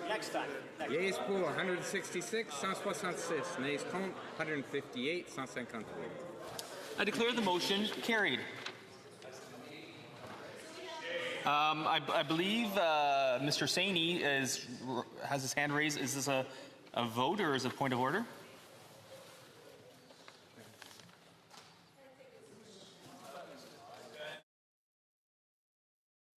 Next time. Yeas pour 166, 166. Nays contre 158, 153. I declare the motion carried. I believe Mr. Saini has his hand raised. Is this a vote or is it a point of order?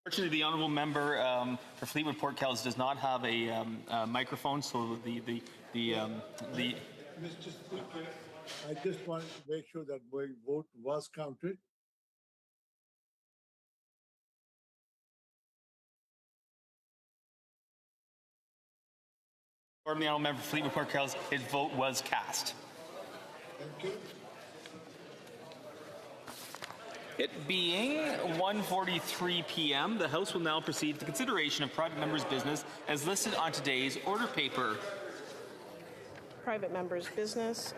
Unfortunately, the honourable member for Fleetwood Port Kells does not have a microphone, so the Mr. Speaker, I just wanted to make sure that my vote was counted. From the honourable member for Fleetwood Port Kells, his vote was cast. Thank you. It being 1:43 p.m., the House will now proceed to the consideration of private members' business as listed on today's order paper. Private members' business.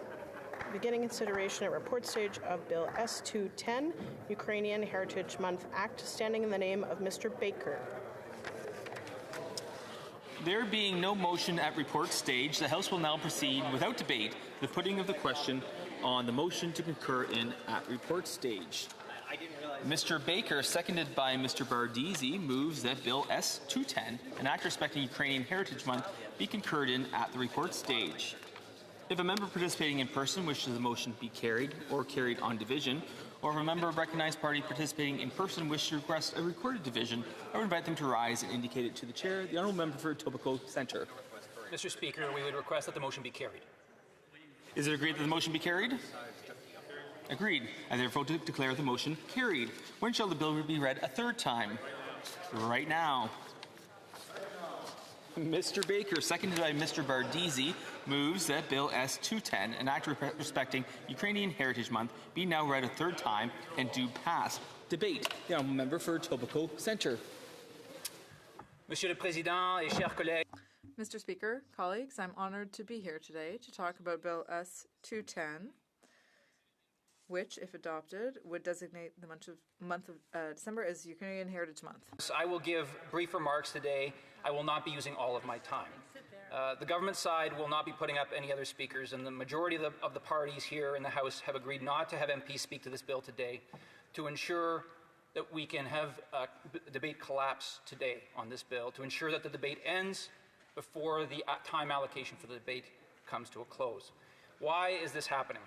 Beginning consideration at report stage of Bill S-210, Ukrainian Heritage Month Act, standing in the name of Mr. Baker. There being no motion at report stage, the House will now proceed without debate to the putting of the question on the motion to concur in at report stage. Mr. Baker, seconded by Mr. Bardisi, moves that Bill S-210, an act respecting Ukrainian Heritage Month, be concurred in at the report stage. If a member participating in person wishes the motion be carried or carried on division, or if a member of a recognized party participating in person wishes to request a recorded division, I would invite them to rise and indicate it to the chair, the honourable member for Etobicoke Centre. Mr. Speaker, we would request that the motion be carried. Is it agreed that the motion be carried? Agreed. I therefore declare the motion carried. When shall the bill be read a third time? Right now. Mr. Baker, seconded by Mr. Bardisi, moves that Bill S-210, an act respecting Ukrainian Heritage Month, be now read a third time and do pass. Debate. The honourable member for Etobicoke Centre. Monsieur le Président et chers collègues. Mr. Speaker, colleagues, I'm honored to be here today to talk about Bill S-210, which, if adopted, would designate the month of December as Ukrainian Heritage Month. I will give brief remarks today. I will not be using all of my time. The government side will not be putting up any other speakers, and the majority of the parties here in the House have agreed not to have MPs speak to this bill today to ensure that we can have a debate collapse today on this bill, to ensure that the debate ends before the time allocation for the debate comes to a close. Why is this happening?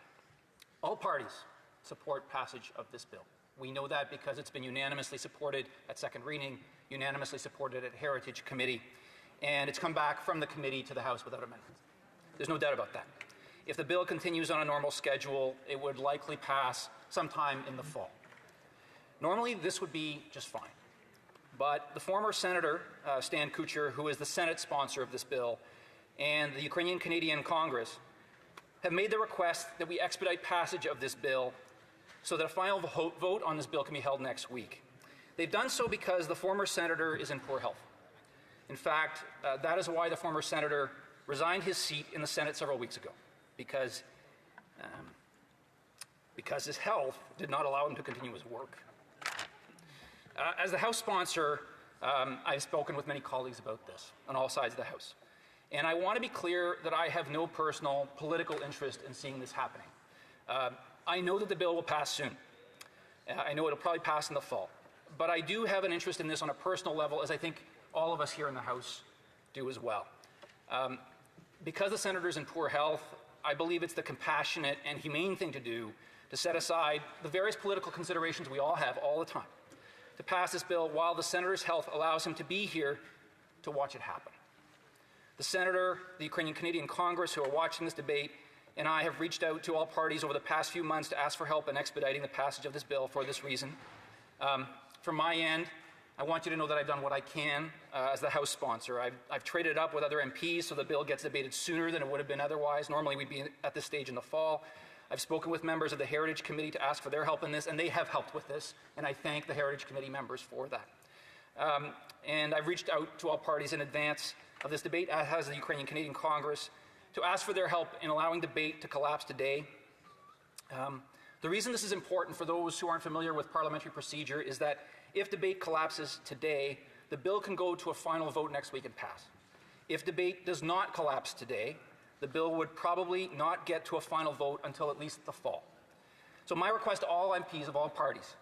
All parties support passage of this bill. We know that because it's been unanimously supported at second reading, unanimously supported at Heritage Committee, and it's come back from the committee to the House without amendment. There's no doubt about that. If the bill continues on a normal schedule, it would likely pass sometime in the fall. Normally, this would be just fine. But the former Senator, Stan Kuchar, who is the Senate sponsor of this bill, and the Ukrainian Canadian Congress have made the request that we expedite passage of this bill so that a final vote on this bill can be held next week. They've done so because the former senator is in poor health. In fact, that is why the former senator resigned his seat in the Senate several weeks ago, because his health did not allow him to continue his work. As the House sponsor, I've spoken with many colleagues about this on all sides of the House. And I want to be clear that I have no personal political interest in seeing this happening. I know that the bill will pass soon. I know it'll probably pass in the fall. But I do have an interest in this on a personal level, as I think all of us here in the House do as well. Because the senator's in poor health, I believe it's the compassionate and humane thing to do to set aside the various political considerations we all have all the time to pass this bill while the senator's health allows him to be here to watch it happen. The senator, the Ukrainian Canadian Congress, who are watching this debate, and I have reached out to all parties over the past few months to ask for help in expediting the passage of this bill for this reason. From my end, I want you to know that I've done what I can as the House sponsor. I've traded up with other MPs so the bill gets debated sooner than it would have been otherwise. Normally we'd be at this stage in the fall. I've spoken with members of the Heritage Committee to ask for their help in this, and they have helped with this, and I thank the Heritage Committee members for that. And I've reached out to all parties in advance of this debate, as has the Ukrainian Canadian Congress, to ask for their help in allowing debate to collapse today. The reason this is important for those who aren't familiar with parliamentary procedure is that if debate collapses today, the bill can go to a final vote next week and pass. If debate does not collapse today, the bill would probably not get to a final vote until at least the fall. So my request to all MPs of all parties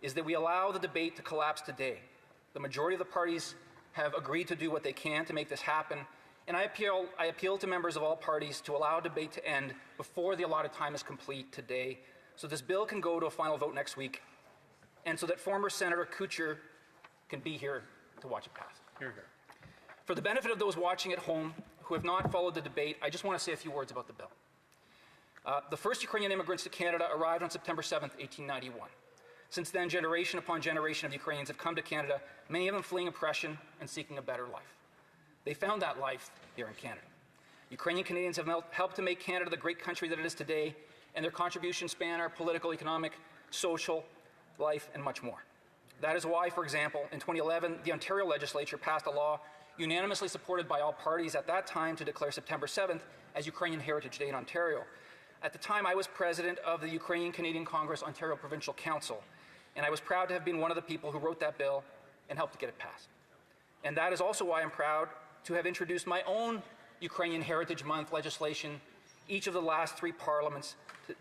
is that we allow the debate to collapse today. The majority of the parties have agreed to do what they can to make this happen, and I appeal to members of all parties to allow debate to end before the allotted time is complete today, so this bill can go to a final vote next week, and so that former Senator Kuchar can be here to watch it pass. Here, here. For the benefit of those watching at home who have not followed the debate, I just want to say a few words about the bill. The first Ukrainian immigrants to Canada arrived on September 7th, 1891. Since then, generation upon generation of Ukrainians have come to Canada, many of them fleeing oppression and seeking a better life. They found that life here in Canada. Ukrainian Canadians have helped to make Canada the great country that it is today, and their contributions span our political, economic, social life, and much more. That is why, for example, in 2011, the Ontario legislature passed a law unanimously supported by all parties at that time to declare September 7th as Ukrainian Heritage Day in Ontario. At the time, I was president of the Ukrainian Canadian Congress Ontario Provincial Council, and I was proud to have been one of the people who wrote that bill and helped to get it passed. And that is also why I'm proud to have introduced my own Ukrainian Heritage Month legislation each of the last 3 parliaments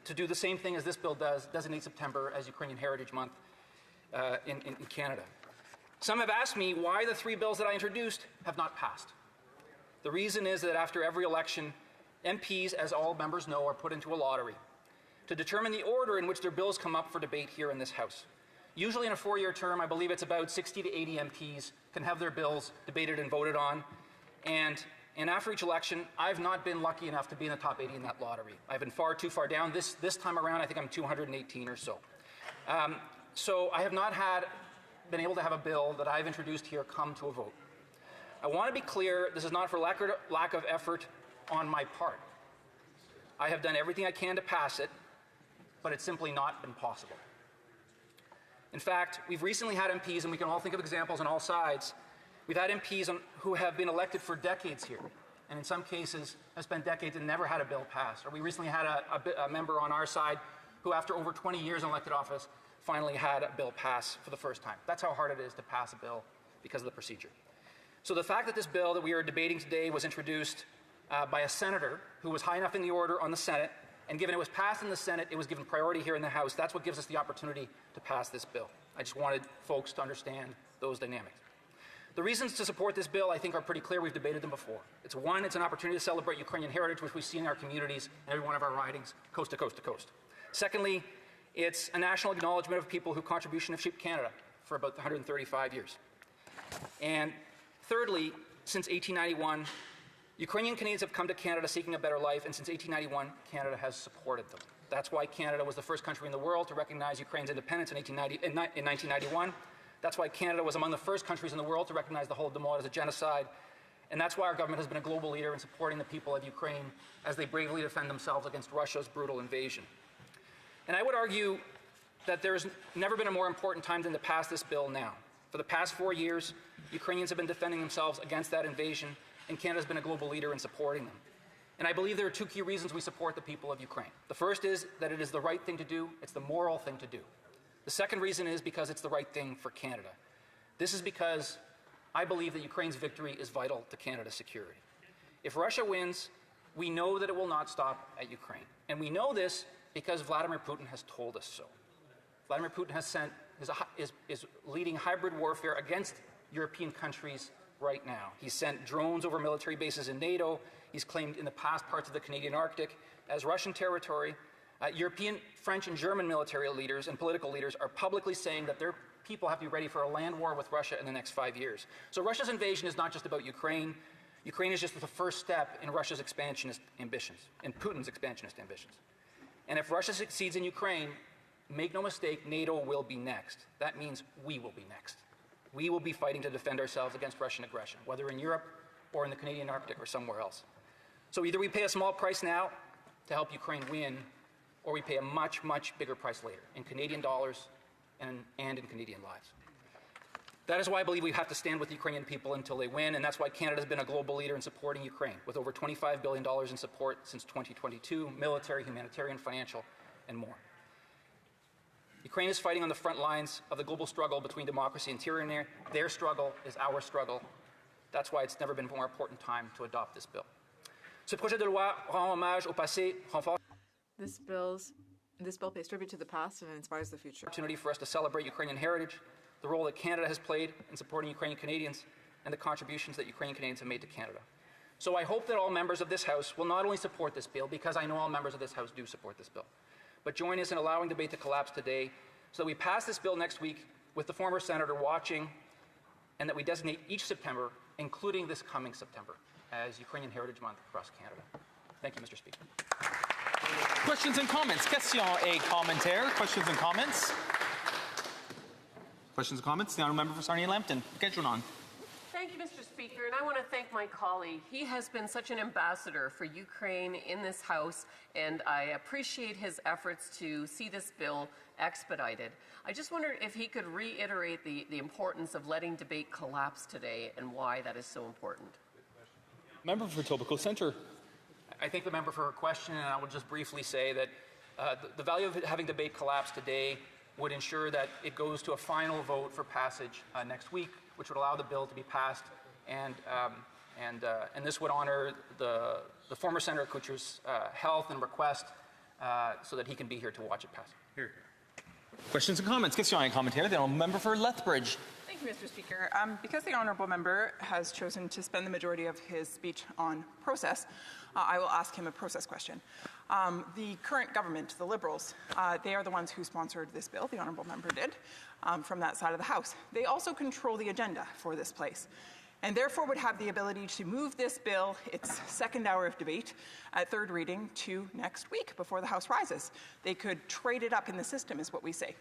to do the same thing as this bill does, designate September as Ukrainian Heritage Month in Canada. Some have asked me why the 3 bills that I introduced have not passed. The reason is that after every election, MPs, as all members know, are put into a lottery to determine the order in which their bills come up for debate here in this House. Usually in a 4-year term, I believe it's about 60 to 80 MPs can have their bills debated and voted on. And after each election, I've not been lucky enough to be in the top 80 in that lottery. I've been too far down. This time around, I think I'm 218 or so. So I have not been able to have a bill that I've introduced here come to a vote. I want to be clear, this is not for lack of effort on my part. I have done everything I can to pass it, but it's simply not been possible. In fact, we've recently had MPs, and we can all think of examples on all sides. We've had MPs who have been elected for decades here, and in some cases have spent decades and never had a bill passed. Or we recently had a member on our side who, after over 20 years in elected office, finally had a bill pass for the first time. That's how hard it is to pass a bill because of the procedure. So the fact that this bill that we are debating today was introduced by a senator who was high enough in the order on the Senate, and given it was passed in the Senate, it was given priority here in the House. That's what gives us the opportunity to pass this bill. I just wanted folks to understand those dynamics. The reasons to support this bill, I think, are pretty clear. We've debated them before. It's one, it's an opportunity to celebrate Ukrainian heritage, which we see in our communities in every one of our ridings, coast to coast to coast. Secondly, it's a national acknowledgement of people whose contribution have shaped Canada for about 135 years. And thirdly, since 1891, Ukrainian Canadians have come to Canada seeking a better life, and since 1891, Canada has supported them. That's why Canada was the first country in the world to recognize Ukraine's independence in 1991. That's why Canada was among the first countries in the world to recognize the Holodomor as a genocide. And that's why our government has been a global leader in supporting the people of Ukraine as they bravely defend themselves against Russia's brutal invasion. And I would argue that there's never been a more important time than to pass this bill now. For the past 4 years, Ukrainians have been defending themselves against that invasion, and Canada has been a global leader in supporting them. And I believe there are 2 key reasons we support the people of Ukraine. The first is that it is the right thing to do. It's the moral thing to do. The second reason is because it's the right thing for Canada. This is because I believe that Ukraine's victory is vital to Canada's security. If Russia wins, we know that it will not stop at Ukraine. And we know this because Vladimir Putin has told us so. Vladimir Putin is leading hybrid warfare against European countries right now. He's sent drones over military bases in NATO. He's claimed in the past parts of the Canadian Arctic as Russian territory. European, French, and German military leaders and political leaders are publicly saying that their people have to be ready for a land war with Russia in the next 5 years. So Russia's invasion is not just about Ukraine. Ukraine is just the first step in Russia's expansionist ambitions, in Putin's expansionist ambitions. And if Russia succeeds in Ukraine, make no mistake, NATO will be next. That means we will be next. We will be fighting to defend ourselves against Russian aggression, whether in Europe or in the Canadian Arctic or somewhere else. So either we pay a small price now to help Ukraine win, or we pay a much, much bigger price later in Canadian dollars and in Canadian lives. That is why I believe we have to stand with the Ukrainian people until they win, and that's why Canada has been a global leader in supporting Ukraine, with over $25 billion in support since 2022, military, humanitarian, financial, and more. Ukraine is fighting on the front lines of the global struggle between democracy and tyranny. Their struggle is our struggle. That's why it's never been a more important time to adopt this bill. Ce projet de loi rend hommage au passé, renforce This bill pays tribute to the past and inspires the future. Opportunity for us to celebrate Ukrainian heritage, the role that Canada has played in supporting Ukrainian Canadians, and the contributions that Ukrainian Canadians have made to Canada. So I hope that all members of this House will not only support this bill, because I know all members of this House do support this bill, but join us in allowing debate to collapse today so that we pass this bill next week with the former senator watching, and that we designate each September, including this coming September, as Ukrainian Heritage Month across Canada. Thank you, Mr. Speaker. Questions and comments? Question et commentaire. Questions and comments? Questions and comments? The Honourable Member for Sarnia-Lambton. Question on. Thank you, Mr. Speaker, and I want to thank my colleague. He has been such an ambassador for Ukraine in this House, and I appreciate his efforts to see this bill expedited. I just wondered if he could reiterate the importance of letting debate collapse today and why that is so important. Member for Etobicoke Centre. I thank the member for her question, and I will just briefly say that the value of having debate collapse today would ensure that it goes to a final vote for passage next week, which would allow the bill to be passed, and this would honor the former Senator Kucher's health and request so that he can be here to watch it pass. Here. Questions and comments? Question et commentaire. The Honourable Member for Lethbridge. Thank you, Mr. Speaker. Because the honourable member has chosen to spend the majority of his speech on process, I will ask him a process question. The current government, the Liberals, they are the ones who sponsored this bill, the honourable member did, from that side of the House. They also control the agenda for this place, and therefore would have the ability to move this bill, its second hour of debate, at third reading to next week before the House rises. They could trade it up in the system, is what we say.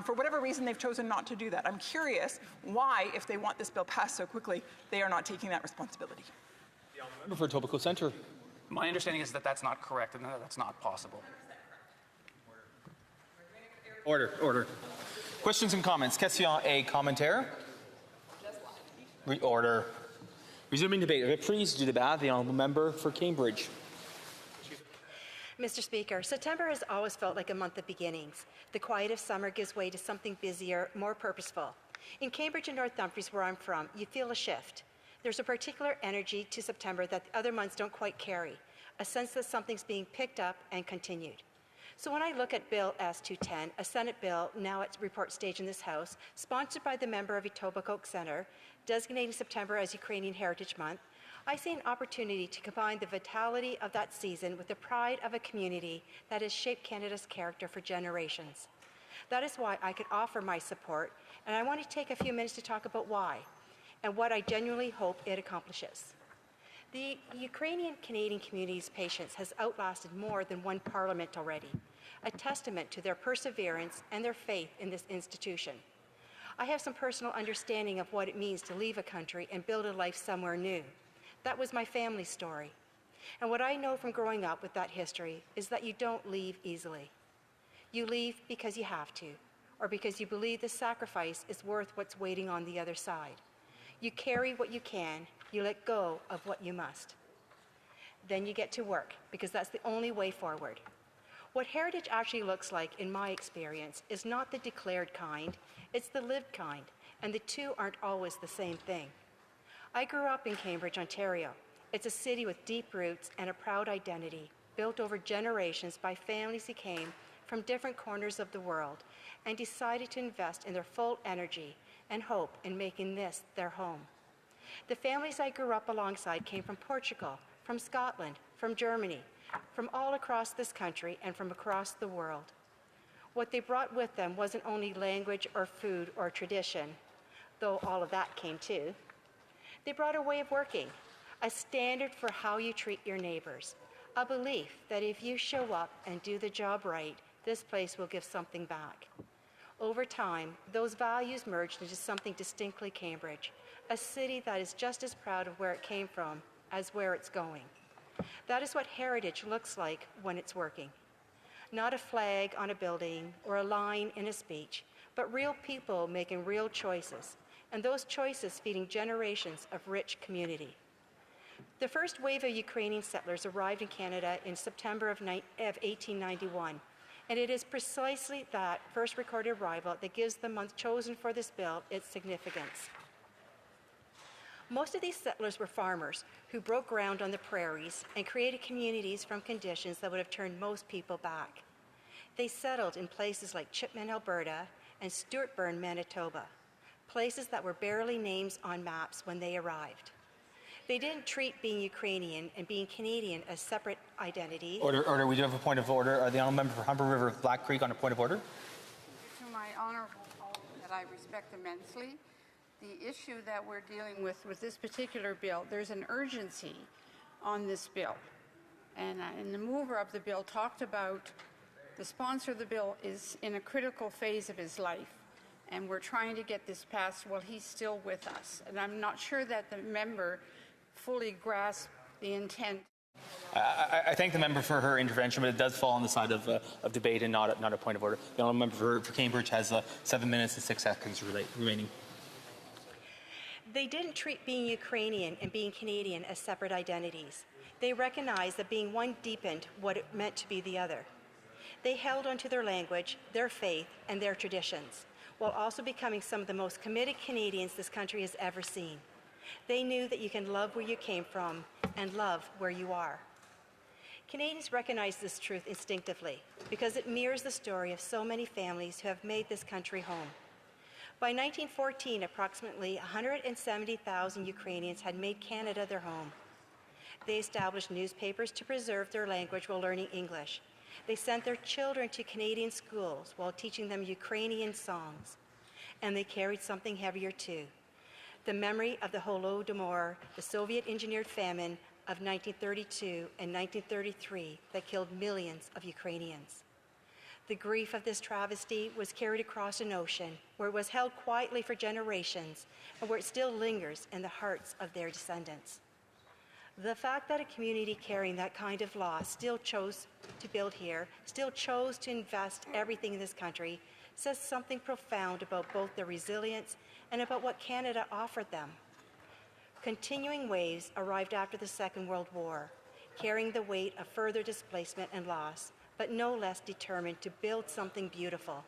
For whatever reason, they've chosen not to do that. I'm curious why, if they want this bill passed so quickly, they are not taking that responsibility. Member for Etobicoke Centre. My understanding is that that's not correct and that that's not possible. Order. Questions and comments? Question et commentaire. Order. Resuming debate. Reprise du débat. The Honourable Member for Cambridge. Mr. Speaker, September has always felt like a month of beginnings. The quiet of summer gives way to something busier, more purposeful. In Cambridge and North Dumfries, where I'm from, you feel a shift. There's a particular energy to September that the other months don't quite carry, a sense that something's being picked up and continued. So when I look at Bill S-210, a Senate bill now at report stage in this House, sponsored by the member of Etobicoke Centre, designating September as Ukrainian Heritage Month, I see an opportunity to combine the vitality of that season with the pride of a community that has shaped Canada's character for generations. That is why I could offer my support, and I want to take a few minutes to talk about why, and what I genuinely hope it accomplishes. The Ukrainian-Canadian community's patience has outlasted more than one parliament already, a testament to their perseverance and their faith in this institution. I have some personal understanding of what it means to leave a country and build a life somewhere new. That was my family's story. And what I know from growing up with that history is that you don't leave easily. You leave because you have to, or because you believe the sacrifice is worth what's waiting on the other side. You carry what you can, you let go of what you must. Then you get to work, because that's the only way forward. What heritage actually looks like, in my experience, is not the declared kind, it's the lived kind, and the two aren't always the same thing. I grew up in Cambridge, Ontario. It's a city with deep roots and a proud identity, built over generations by families who came from different corners of the world and decided to invest in their full energy and hope in making this their home. The families I grew up alongside came from Portugal, from Scotland, from Germany, from all across this country and from across the world. What they brought with them wasn't only language or food or tradition, though all of that came too. They brought a way of working, a standard for how you treat your neighbors, a belief that if you show up and do the job right, this place will give something back. Over time, those values merged into something distinctly Cambridge, a city that is just as proud of where it came from as where it's going. That is what heritage looks like when it's working. Not a flag on a building or a line in a speech, but real people making real choices, and those choices feeding generations of rich community. The first wave of Ukrainian settlers arrived in Canada in September of 1891, and it is precisely that first recorded arrival that gives the month chosen for this bill its significance. Most of these settlers were farmers who broke ground on the prairies and created communities from conditions that would have turned most people back. They settled in places like Chipman, Alberta, and Stewartburn, Manitoba, places that were barely names on maps when they arrived. They didn't treat being Ukrainian and being Canadian as separate identities. Order. We do have a point of order. The honourable member for Humber River Black Creek on a point of order. To my honourable colleague that I respect immensely, the issue that we're dealing with this particular bill, there's an urgency on this bill. And the mover of the bill talked about the sponsor of the bill is in a critical phase of his life, and we're trying to get this passed while he's still with us. And I'm not sure that the member fully grasped the intent. I thank the member for her intervention, but it does fall on the side of debate and not a point of order. The honourable member for Cambridge has 7 minutes and 6 seconds remaining. They didn't treat being Ukrainian and being Canadian as separate identities. They recognized that being one deepened what it meant to be the other. They held onto their language, their faith, and their traditions, while also becoming some of the most committed Canadians this country has ever seen. They knew that you can love where you came from and love where you are. Canadians recognize this truth instinctively because it mirrors the story of so many families who have made this country home. By 1914, approximately 170,000 Ukrainians had made Canada their home. They established newspapers to preserve their language while learning English. They sent their children to Canadian schools while teaching them Ukrainian songs. And they carried something heavier too, the memory of the Holodomor, the Soviet-engineered famine of 1932 and 1933 that killed millions of Ukrainians. The grief of this travesty was carried across an ocean where it was held quietly for generations and where it still lingers in the hearts of their descendants. The fact that a community carrying that kind of loss still chose to build here, still chose to invest everything in this country, says something profound about both their resilience and about what Canada offered them. Continuing waves arrived after the Second World War, carrying the weight of further displacement and loss, but no less determined to build something beautiful.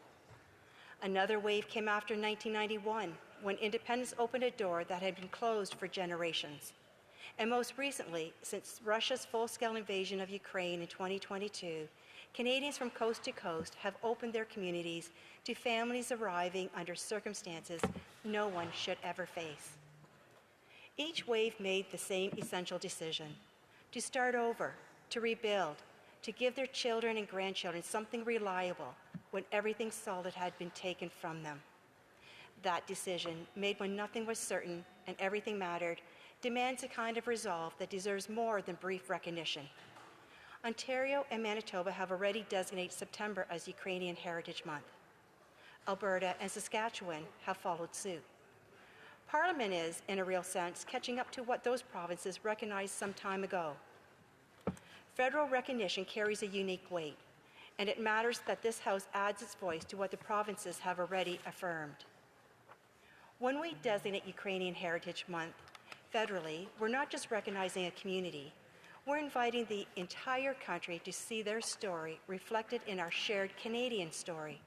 Another wave came after 1991, when independence opened a door that had been closed for generations. And most recently, since Russia's full-scale invasion of Ukraine in 2022, Canadians from coast to coast have opened their communities to families arriving under circumstances no one should ever face. Each wave made the same essential decision: to start over, to rebuild, to give their children and grandchildren something reliable when everything solid had been taken from them. That decision, made when nothing was certain and everything mattered, demands a kind of resolve that deserves more than brief recognition. Ontario and Manitoba have already designated September as Ukrainian Heritage Month. Alberta and Saskatchewan have followed suit. Parliament is, in a real sense, catching up to what those provinces recognized some time ago. Federal recognition carries a unique weight, and it matters that this House adds its voice to what the provinces have already affirmed. When we designate Ukrainian Heritage Month federally, we're not just recognizing a community, we're inviting the entire country to see their story reflected in our shared Canadian story.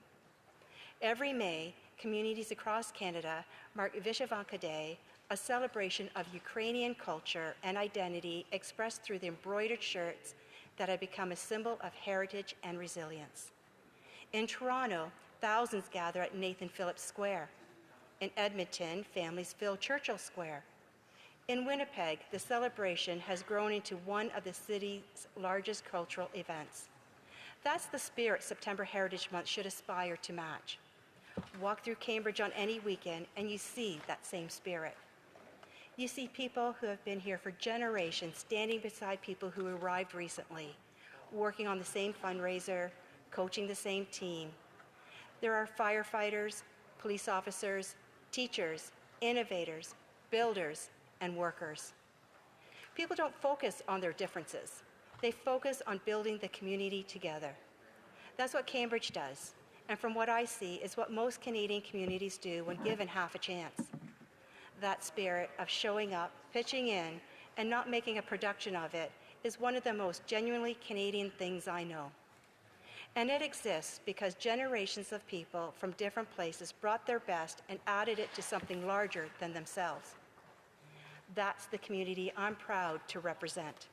Every May, communities across Canada mark Vyshyvanka Day, a celebration of Ukrainian culture and identity expressed through the embroidered shirts that have become a symbol of heritage and resilience. In Toronto, thousands gather at Nathan Phillips Square. In Edmonton, families fill Churchill Square. In Winnipeg, the celebration has grown into one of the city's largest cultural events. That's the spirit September Heritage Month should aspire to match. Walk through Cambridge on any weekend and you see that same spirit. You see people who have been here for generations standing beside people who arrived recently, working on the same fundraiser, coaching the same team. There are firefighters, police officers, teachers, innovators, builders, and workers. People don't focus on their differences. They focus on building the community together. That's what Cambridge does, and from what I see, is what most Canadian communities do when given half a chance. That spirit of showing up, pitching in, and not making a production of it is one of the most genuinely Canadian things I know. And it exists because generations of people from different places brought their best and added it to something larger than themselves. That's the community I'm proud to represent.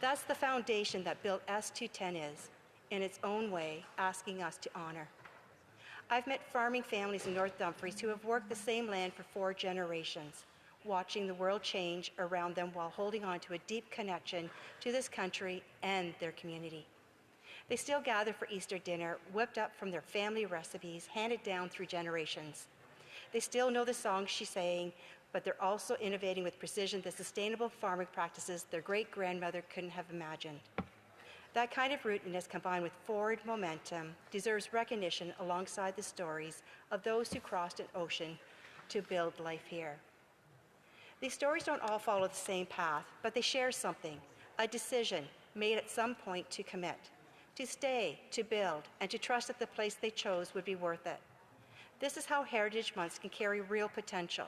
That's the foundation that Bill S-210 is, in its own way, asking us to honor. I've met farming families in North Dumfries who have worked the same land for 4 generations, watching the world change around them while holding on to a deep connection to this country and their community. They still gather for Easter dinner, whipped up from their family recipes, handed down through generations. They still know the songs she sang, but they're also innovating with precision the sustainable farming practices their great-grandmother couldn't have imagined. That kind of rootedness combined with forward momentum deserves recognition alongside the stories of those who crossed an ocean to build life here. These stories don't all follow the same path, but they share something, a decision made at some point to commit, to stay, to build, and to trust that the place they chose would be worth it. This is how Heritage Months can carry real potential,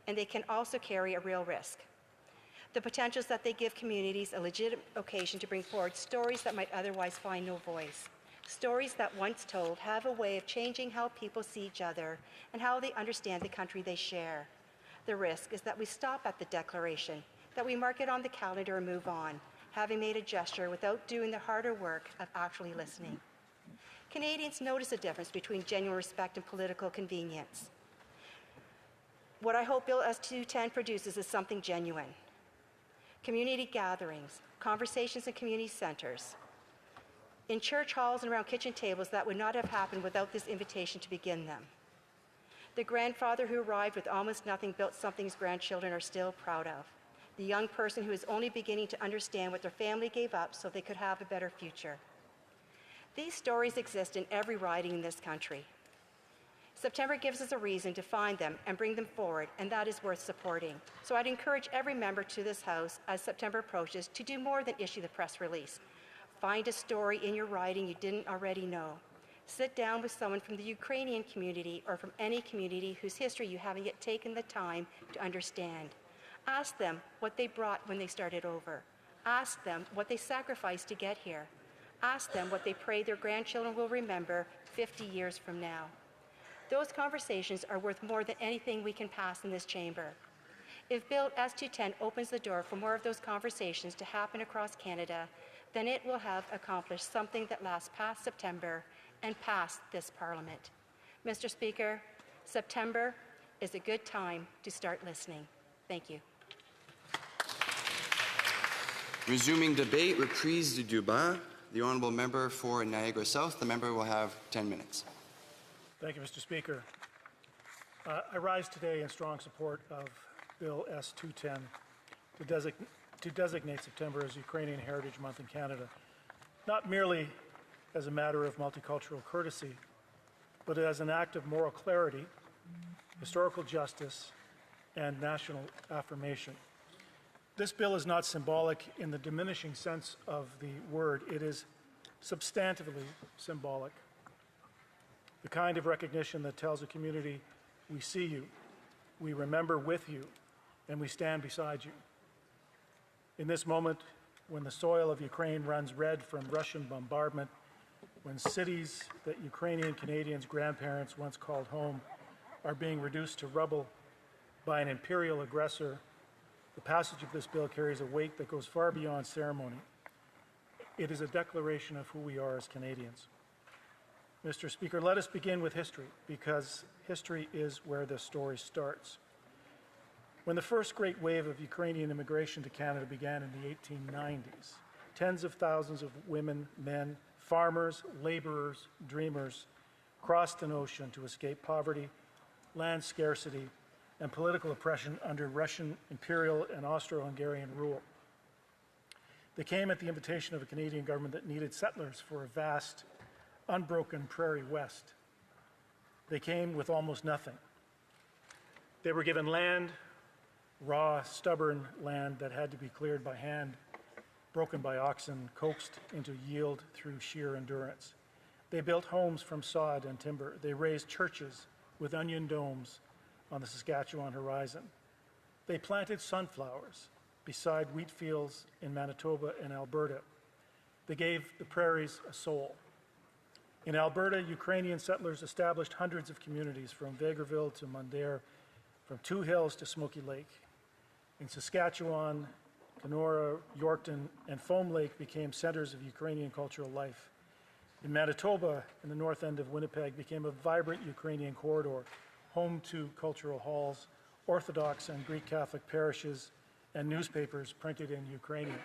and they can also carry a real risk. The potentials that they give communities a legitimate occasion to bring forward stories that might otherwise find no voice. Stories that, once told, have a way of changing how people see each other and how they understand the country they share. The risk is that we stop at the declaration, that we mark it on the calendar and move on, having made a gesture without doing the harder work of actually listening. Canadians notice the difference between genuine respect and political convenience. What I hope Bill S-210 produces is something genuine. Community gatherings, conversations in community centers, in church halls and around kitchen tables that would not have happened without this invitation to begin them. The grandfather who arrived with almost nothing built something his grandchildren are still proud of. The young person who is only beginning to understand what their family gave up so they could have a better future. These stories exist in every riding in this country. September gives us a reason to find them and bring them forward, and that is worth supporting. So I'd encourage every member to this House, as September approaches, to do more than issue the press release. Find a story in your riding you didn't already know. Sit down with someone from the Ukrainian community or from any community whose history you haven't yet taken the time to understand. Ask them what they brought when they started over. Ask them what they sacrificed to get here. Ask them what they pray their grandchildren will remember 50 years from now. Those conversations are worth more than anything we can pass in this chamber. If Bill S-210 opens the door for more of those conversations to happen across Canada, then it will have accomplished something that lasts past September and past this Parliament. Mr. Speaker, September is a good time to start listening. Thank you. Resuming debate, reprise du débat. The honourable member for Niagara South. The member will have 10 minutes. Thank you, Mr. Speaker. I rise today in strong support of Bill S-210 to designate September as Ukrainian Heritage Month in Canada, not merely as a matter of multicultural courtesy, but as an act of moral clarity, historical justice, and national affirmation. This bill is not symbolic in the diminishing sense of the word. It is substantively symbolic. The kind of recognition that tells a community, we see you, we remember with you, and we stand beside you. In this moment, when the soil of Ukraine runs red from Russian bombardment, when cities that Ukrainian Canadians' grandparents once called home are being reduced to rubble by an imperial aggressor, the passage of this bill carries a weight that goes far beyond ceremony. It is a declaration of who we are as Canadians. Mr. Speaker, let us begin with history, because history is where the story starts. When the first great wave of Ukrainian immigration to Canada began in the 1890s, tens of thousands of women, men, farmers, laborers, dreamers crossed an ocean to escape poverty, land scarcity, and political oppression under Russian imperial and Austro-Hungarian rule. They came at the invitation of a Canadian government that needed settlers for a vast, unbroken prairie west. They came with almost nothing. They were given land, raw, stubborn land that had to be cleared by hand, broken by oxen, coaxed into yield through sheer endurance. They built homes from sod and timber. They raised churches with onion domes on the Saskatchewan horizon. They planted sunflowers beside wheat fields in Manitoba and Alberta. They gave the prairies a soul. In Alberta, Ukrainian settlers established hundreds of communities from Vegreville to Mundare, from Two Hills to Smoky Lake. In Saskatchewan, Kenora, Yorkton, and Foam Lake became centers of Ukrainian cultural life. In Manitoba, in the north end of Winnipeg, became a vibrant Ukrainian corridor, home to cultural halls, Orthodox and Greek Catholic parishes, and newspapers printed in Ukrainian.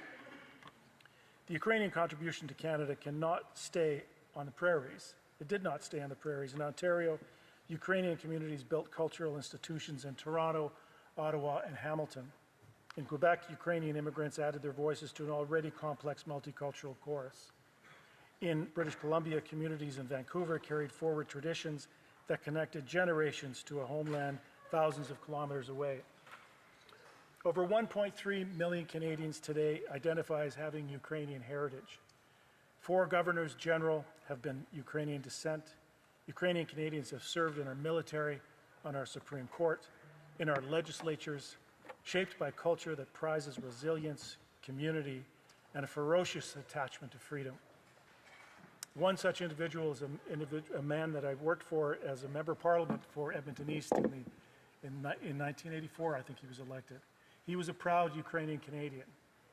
The Ukrainian contribution to Canada cannot stay on the prairies. It did not stay on the prairies. In Ontario, Ukrainian communities built cultural institutions in Toronto, Ottawa, and Hamilton. In Quebec, Ukrainian immigrants added their voices to an already complex multicultural chorus. In British Columbia, communities in Vancouver carried forward traditions that connected generations to a homeland thousands of kilometers away. Over 1.3 million Canadians today identify as having Ukrainian heritage. 4 governors general have been Ukrainian descent. Ukrainian Canadians have served in our military, on our Supreme Court, in our legislatures, shaped by culture that prizes resilience, community, and a ferocious attachment to freedom. One such individual is a man that I worked for as a member of parliament for Edmonton East in 1984, I think he was elected. He was a proud Ukrainian Canadian.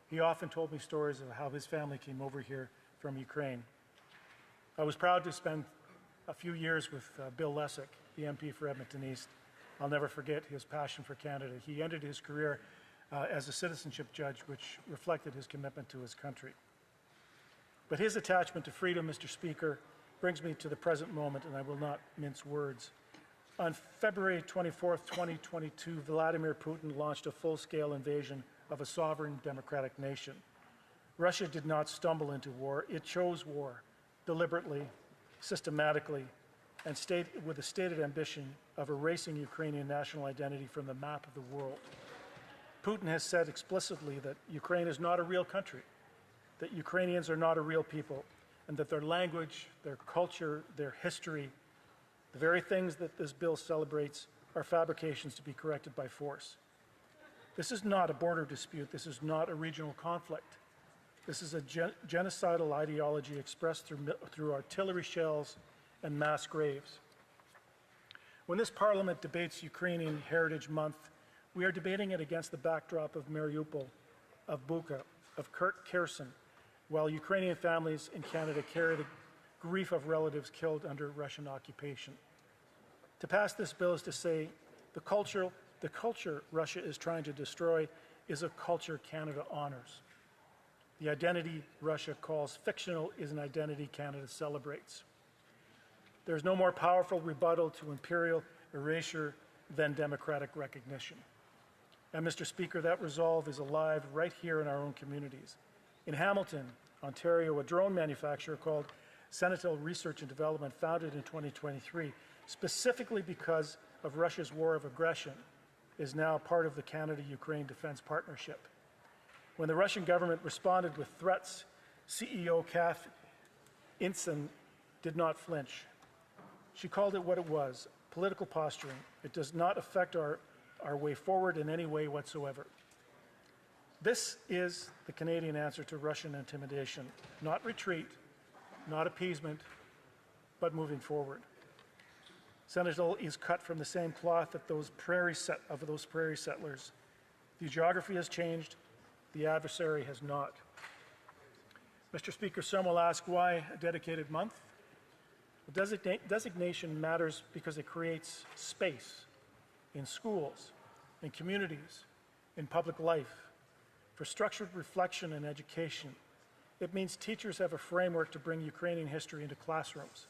He often told me stories of how his family came over here from Ukraine. I was proud to spend a few years with Bill Lesick, the MP for Edmonton East. I'll never forget his passion for Canada. He ended his career as a citizenship judge, which reflected his commitment to his country. But his attachment to freedom, Mr. Speaker, brings me to the present moment, and I will not mince words. On February 24, 2022, Vladimir Putin launched a full-scale invasion of a sovereign democratic nation. Russia did not stumble into war. It chose war deliberately, systematically, and with a stated ambition of erasing Ukrainian national identity from the map of the world. Putin has said explicitly that Ukraine is not a real country, that Ukrainians are not a real people, and that their language, their culture, their history, the very things that this bill celebrates, are fabrications to be corrected by force. This is not a border dispute. This is not a regional conflict. This is a genocidal ideology expressed through artillery shells and mass graves. When this Parliament debates Ukrainian Heritage Month, we are debating it against the backdrop of Mariupol, of Bucha, of Kherson, while Ukrainian families in Canada carry the grief of relatives killed under Russian occupation. To pass this bill is to say the culture Russia is trying to destroy is a culture Canada honors. The identity Russia calls fictional is an identity Canada celebrates. There is no more powerful rebuttal to imperial erasure than democratic recognition. And Mr. Speaker, that resolve is alive right here in our own communities. In Hamilton, Ontario, a drone manufacturer called Senatel Research and Development, founded in 2023, specifically because of Russia's war of aggression, is now part of the Canada-Ukraine Defense Partnership. When the Russian government responded with threats, CEO Kath Inson did not flinch. She called it what it was, political posturing. It does not affect our way forward in any way whatsoever. This is the Canadian answer to Russian intimidation. Not retreat, not appeasement, but moving forward. Senegal is cut from the same cloth that those prairie settlers. The geography has changed, the adversary has not. Mr. Speaker, some will ask why a dedicated month? The designation matters because it creates space in schools, in communities, in public life, for structured reflection and education. It means teachers have a framework to bring Ukrainian history into classrooms.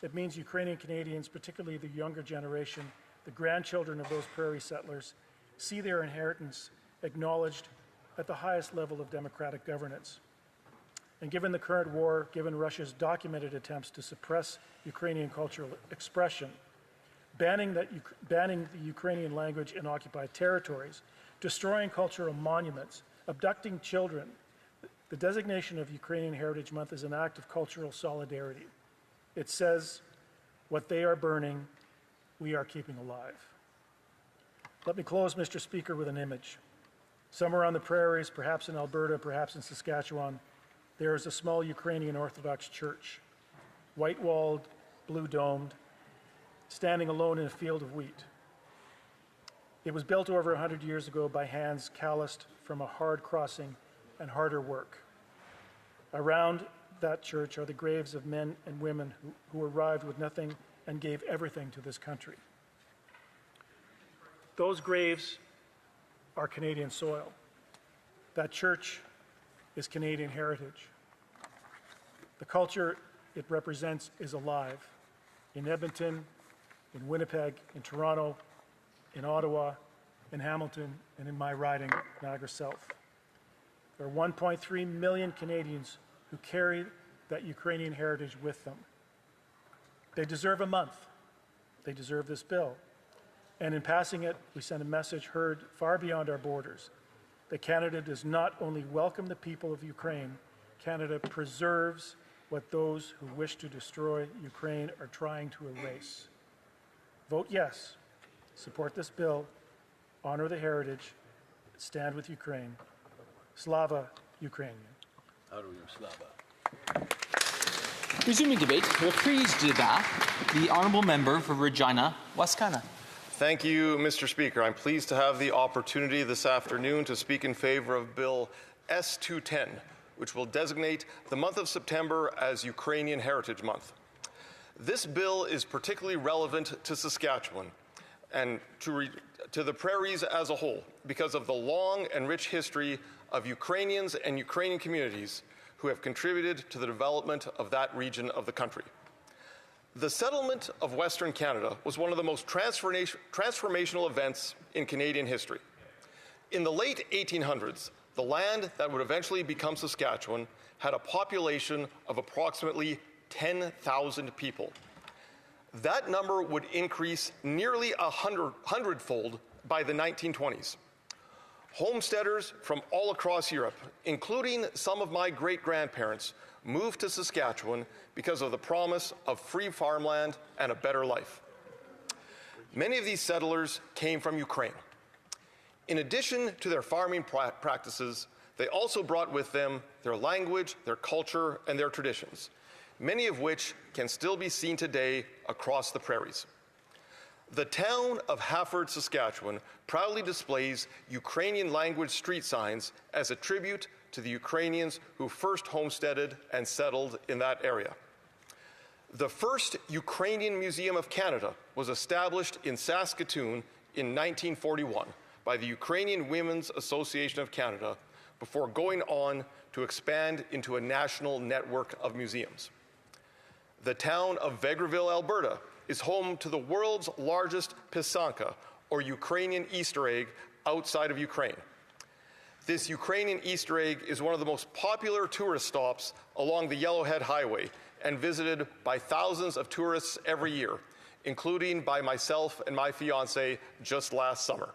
It means Ukrainian Canadians, particularly the younger generation, the grandchildren of those prairie settlers, see their inheritance acknowledged at the highest level of democratic governance. And given the current war, given Russia's documented attempts to suppress Ukrainian cultural expression, banning the Ukrainian language in occupied territories, destroying cultural monuments, abducting children, the designation of Ukrainian Heritage Month is an act of cultural solidarity. It says, what they are burning, we are keeping alive. Let me close, Mr. Speaker, with an image. Somewhere on the prairies, perhaps in Alberta, perhaps in Saskatchewan, there is a small Ukrainian Orthodox church, white-walled, blue-domed, standing alone in a field of wheat. It was built over 100 years ago by hands calloused from a hard crossing and harder work. Around that church are the graves of men and women who arrived with nothing and gave everything to this country. Those graves are Canadian soil. That church is Canadian heritage. The culture it represents is alive in Edmonton, in Winnipeg, in Toronto, in Ottawa, in Hamilton, and in my riding, Niagara South. There are 1.3 million Canadians who carry that Ukrainian heritage with them. They deserve a month. They deserve this bill. And in passing it, we send a message heard far beyond our borders that Canada does not only welcome the people of Ukraine, Canada preserves what those who wish to destroy Ukraine are trying to erase. Vote yes. Support this bill. Honor the heritage. Stand with Ukraine. Slava Ukrainian. Resuming debate, reprise débat, the Honourable Member for Regina Wascana. Thank you, Mr. Speaker. I'm pleased to have the opportunity this afternoon to speak in favor of Bill S210, which will designate the month of September as Ukrainian Heritage Month. This bill is particularly relevant to Saskatchewan and to the prairies as a whole because of the long and rich history of Ukrainians and Ukrainian communities who have contributed to the development of that region of the country. The settlement of Western Canada was one of the most transformational events in Canadian history. In the late 1800s, the land that would eventually become Saskatchewan had a population of approximately 10,000 people. That number would increase nearly a hundredfold by the 1920s. Homesteaders from all across Europe, including some of my great-grandparents, moved to Saskatchewan because of the promise of free farmland and a better life. Many of these settlers came from Ukraine. In addition to their farming practices, they also brought with them their language, their culture, and their traditions, many of which can still be seen today across the prairies. The town of Hafford, Saskatchewan, proudly displays Ukrainian language street signs as a tribute to the Ukrainians who first homesteaded and settled in that area. The first Ukrainian Museum of Canada was established in Saskatoon in 1941 by the Ukrainian Women's Association of Canada before going on to expand into a national network of museums. The town of Vegreville, Alberta, is home to the world's largest pisanka, or Ukrainian Easter egg, outside of Ukraine. This Ukrainian Easter egg is one of the most popular tourist stops along the Yellowhead Highway and visited by thousands of tourists every year, including by myself and my fiancée just last summer.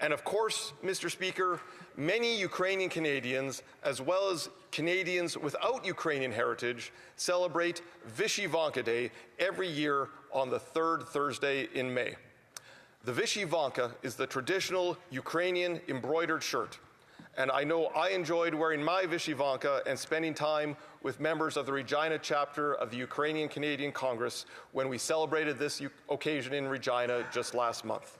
And of course, Mr. Speaker, many Ukrainian Canadians, as well as Canadians without Ukrainian heritage, celebrate Vyshyvanka Day every year on the third Thursday in May. The Vyshyvanka is the traditional Ukrainian embroidered shirt, and I know I enjoyed wearing my Vyshyvanka and spending time with members of the Regina chapter of the Ukrainian Canadian Congress when we celebrated this occasion in Regina just last month.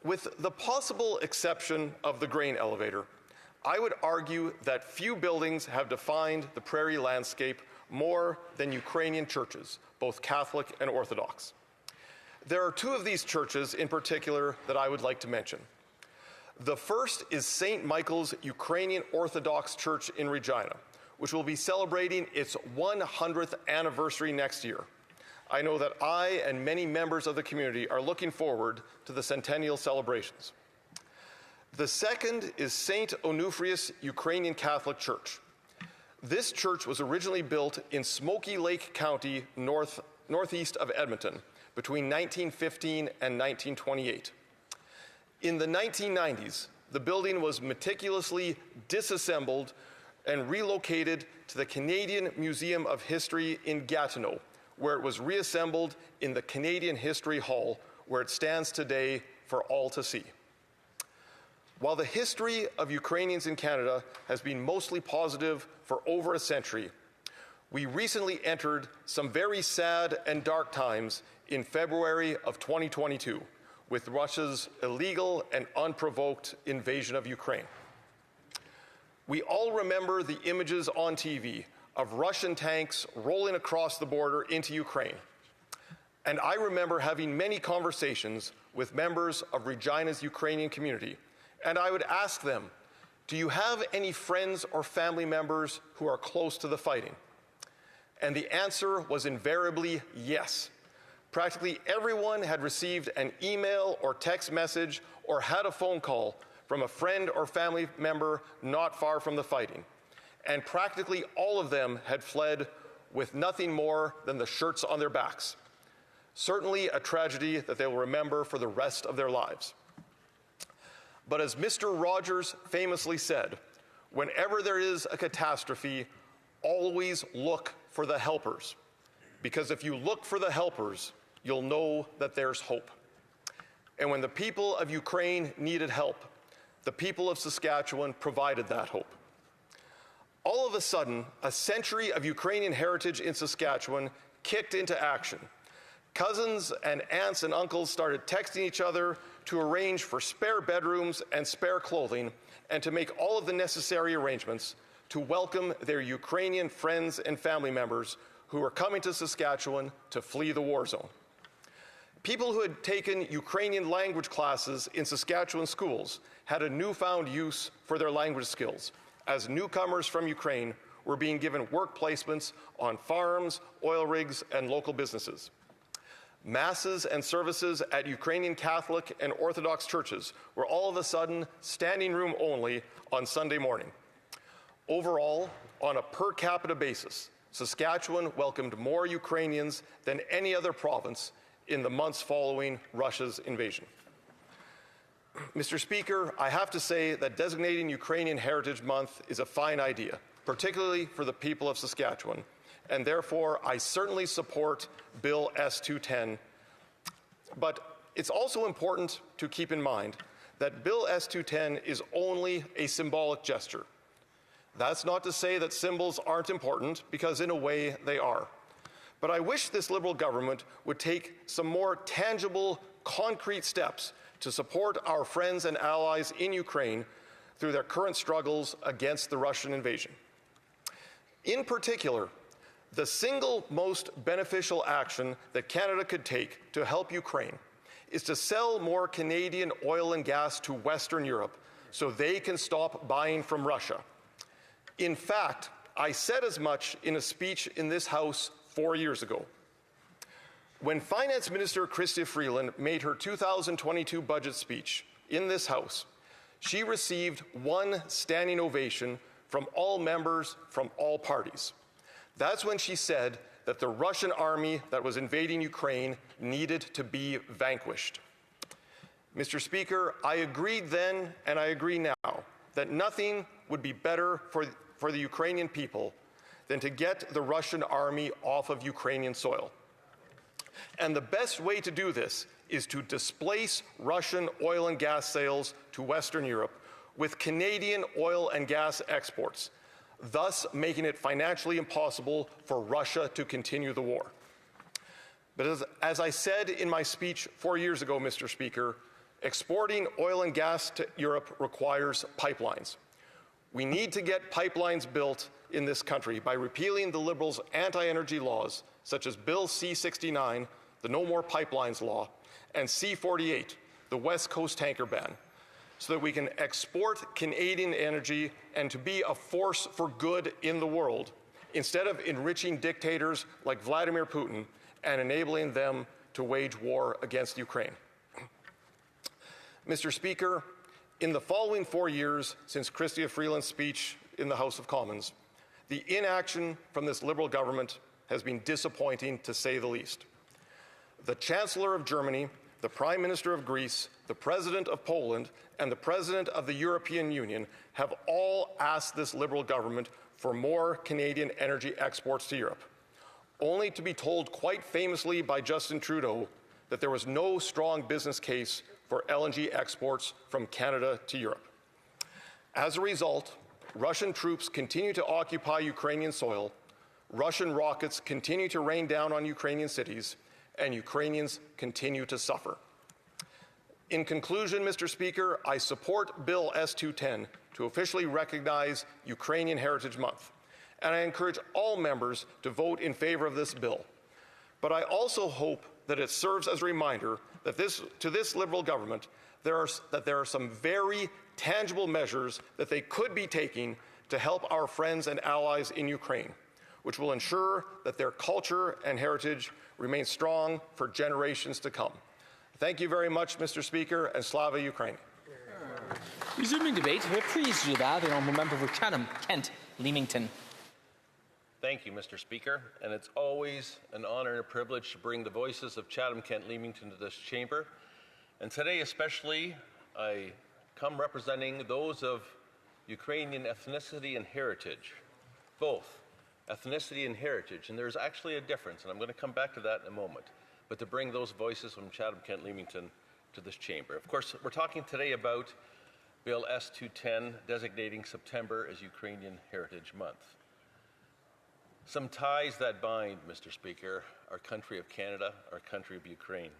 With the possible exception of the grain elevator, I would argue that few buildings have defined the prairie landscape more than Ukrainian churches, both Catholic and Orthodox. There are two of these churches in particular that I would like to mention. The first is St. Michael's Ukrainian Orthodox Church in Regina, which will be celebrating its 100th anniversary next year. I know that I and many members of the community are looking forward to the centennial celebrations. The second is St. Onufrius Ukrainian Catholic Church. This church was originally built in Smoky Lake County, northeast of Edmonton, between 1915 and 1928. In the 1990s, the building was meticulously disassembled and relocated to the Canadian Museum of History in Gatineau, where it was reassembled in the Canadian History Hall, where it stands today for all to see. While the history of Ukrainians in Canada has been mostly positive for over a century, we recently entered some very sad and dark times in February of 2022 with Russia's illegal and unprovoked invasion of Ukraine. We all remember the images on TV of Russian tanks rolling across the border into Ukraine. And I remember having many conversations with members of Regina's Ukrainian community, and I would ask them, do you have any friends or family members who are close to the fighting? And the answer was invariably yes. Practically everyone had received an email or text message or had a phone call from a friend or family member not far from the fighting. And practically all of them had fled with nothing more than the shirts on their backs. Certainly a tragedy that they will remember for the rest of their lives. But as Mr. Rogers famously said, whenever there is a catastrophe, always look for the helpers. Because if you look for the helpers, you'll know that there's hope. And when the people of Ukraine needed help, the people of Saskatchewan provided that hope. All of a sudden, a century of Ukrainian heritage in Saskatchewan kicked into action. Cousins and aunts and uncles started texting each other to arrange for spare bedrooms and spare clothing and to make all of the necessary arrangements to welcome their Ukrainian friends and family members who were coming to Saskatchewan to flee the war zone. People who had taken Ukrainian language classes in Saskatchewan schools had a newfound use for their language skills, as newcomers from Ukraine were being given work placements on farms, oil rigs, and local businesses. Masses and services at Ukrainian Catholic and Orthodox churches were all of a sudden standing room only on Sunday morning. Overall, on a per capita basis, Saskatchewan welcomed more Ukrainians than any other province in the months following Russia's invasion. Mr. Speaker, I have to say that designating Ukrainian Heritage Month is a fine idea, particularly for the people of Saskatchewan, and therefore I certainly support Bill S-210. But it's also important to keep in mind that Bill S-210 is only a symbolic gesture. That's not to say that symbols aren't important, because in a way they are. But I wish this Liberal government would take some more tangible, concrete steps to support our friends and allies in Ukraine through their current struggles against the Russian invasion. In particular, the single most beneficial action that Canada could take to help Ukraine is to sell more Canadian oil and gas to Western Europe so they can stop buying from Russia. In fact, I said as much in a speech in this House 4 years ago. When Finance Minister Chrystia Freeland made her 2022 budget speech in this House, she received one standing ovation from all members from all parties. That's when she said that the Russian army that was invading Ukraine needed to be vanquished. Mr. Speaker, I agreed then and I agree now that nothing would be better for the Ukrainian people than to get the Russian army off of Ukrainian soil. And the best way to do this is to displace Russian oil and gas sales to Western Europe with Canadian oil and gas exports, thus making it financially impossible for Russia to continue the war. But as I said in my speech 4 years ago, Mr. Speaker, exporting oil and gas to Europe requires pipelines. We need to get pipelines built in this country by repealing the Liberals' anti-energy laws, such as Bill C-69, the No More Pipelines Law, and C-48, the West Coast tanker ban, so that we can export Canadian energy and to be a force for good in the world, instead of enriching dictators like Vladimir Putin and enabling them to wage war against Ukraine. Mr. Speaker, in the following 4 years since Chrystia Freeland's speech in the House of Commons, the inaction from this Liberal government has been disappointing, to say the least. The Chancellor of Germany, the Prime Minister of Greece, the President of Poland, and the President of the European Union have all asked this Liberal government for more Canadian energy exports to Europe, only to be told quite famously by Justin Trudeau that there was no strong business case for LNG exports from Canada to Europe. As a result, Russian troops continue to occupy Ukrainian soil, Russian rockets continue to rain down on Ukrainian cities, and Ukrainians continue to suffer. In conclusion, Mr. Speaker, I support Bill S-210 to officially recognize Ukrainian Heritage Month, and I encourage all members to vote in favor of this bill. But I also hope that it serves as a reminder that to this Liberal government there are some very tangible measures that they could be taking to help our friends and allies in Ukraine, which will ensure that their culture and heritage remain strong for generations to come. Thank you very much, Mr. Speaker, and Slava Ukraine. Resuming debate, reprise du débat, the honourable member for Chatham, Kent, Leamington. Thank you, Mr. Speaker, and it's always an honor and a privilege to bring the voices of Chatham, Kent, Leamington to this chamber. And today especially, I come representing those of Ukrainian ethnicity and heritage, both ethnicity and heritage, and there's actually a difference, and I'm going to come back to that in a moment, but to bring those voices from Chatham, Kent, Leamington to this chamber. Of course, we're talking today about Bill S-210 designating September as Ukrainian Heritage Month. Some ties that bind, Mr. Speaker, our country of Canada, our country of Ukraine.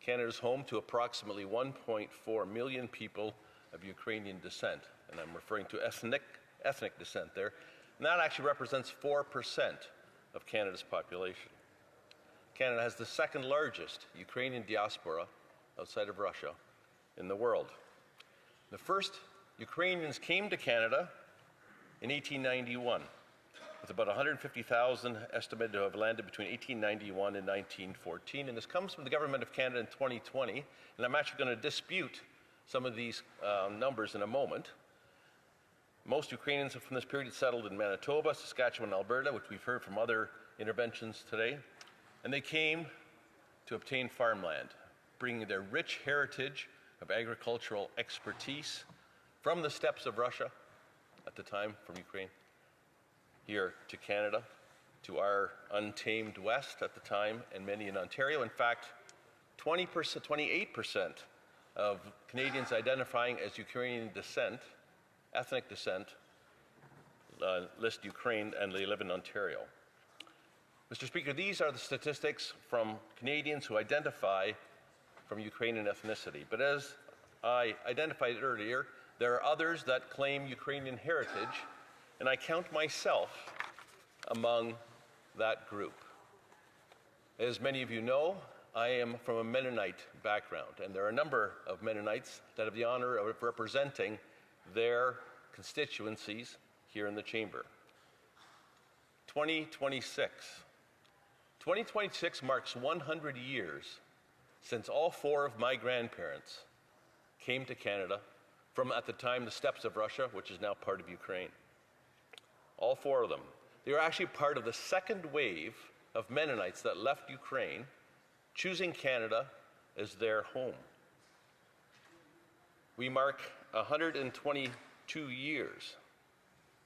Canada is home to approximately 1.4 million people of Ukrainian descent, and I'm referring to ethnic descent there, and that actually represents 4% of Canada's population. Canada has the second largest Ukrainian diaspora outside of Russia in the world. The first Ukrainians came to Canada in 1891, with about 150,000 estimated to have landed between 1891 and 1914. And this comes from the Government of Canada in 2020, and I'm actually going to dispute some of these numbers in a moment. Most Ukrainians from this period settled in Manitoba, Saskatchewan, and Alberta, which we've heard from other interventions today. And they came to obtain farmland, bringing their rich heritage of agricultural expertise from the steppes of Russia at the time, from Ukraine, here to Canada, to our untamed West at the time, and many in Ontario. In fact, 28% of Canadians identifying as Ukrainian descent, ethnic descent, list Ukraine, and they live in Ontario. Mr. Speaker, these are the statistics from Canadians who identify from Ukrainian ethnicity. But as I identified earlier, there are others that claim Ukrainian heritage, and I count myself among that group. As many of you know, I am from a Mennonite background, and there are a number of Mennonites that have the honor of representing their constituencies here in the chamber. 2026 marks 100 years since all four of my grandparents came to Canada from, at the time, the steppes of Russia, which is now part of Ukraine. All four of them. They were actually part of the second wave of Mennonites that left Ukraine, choosing Canada as their home. We mark 122 years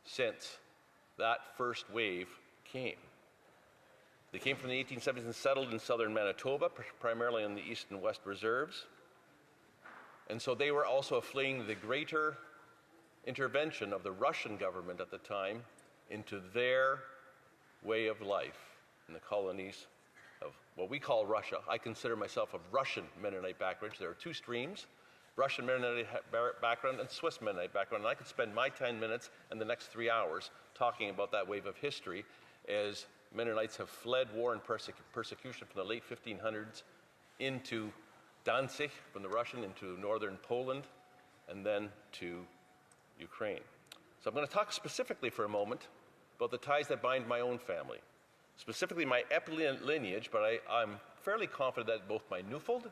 since that first wave came. They came from the 1870s and settled in southern Manitoba, primarily in the East and West Reserves. And so they were also fleeing the greater intervention of the Russian government at the time into their way of life in the colonies of what we call Russia. I consider myself of Russian Mennonite background. There are two streams, Russian Mennonite background and Swiss Mennonite background. And I could spend my 10 minutes and the next 3 hours talking about that wave of history as Mennonites have fled war and persecution from the late 1500s into Danzig, from the Russian, into northern Poland, and then to Ukraine. So I'm going to talk specifically for a moment about the ties that bind my own family. specifically my Epp lineage, but I'm fairly confident that both my Newfold,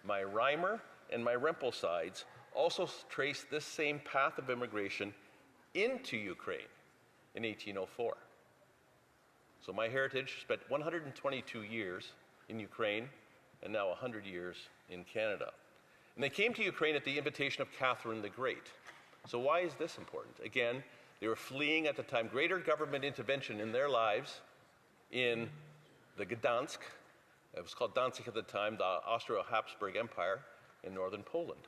my Reimer, and my Rempel sides also trace this same path of immigration into Ukraine in 1804. So my heritage spent 122 years in Ukraine and now 100 years in Canada. And they came to Ukraine at the invitation of Catherine the Great. So why is this important? Again, they were fleeing at the time greater government intervention in their lives in the Gdansk. It was called Danzig at the time, the Austro-Habsburg Empire in northern Poland.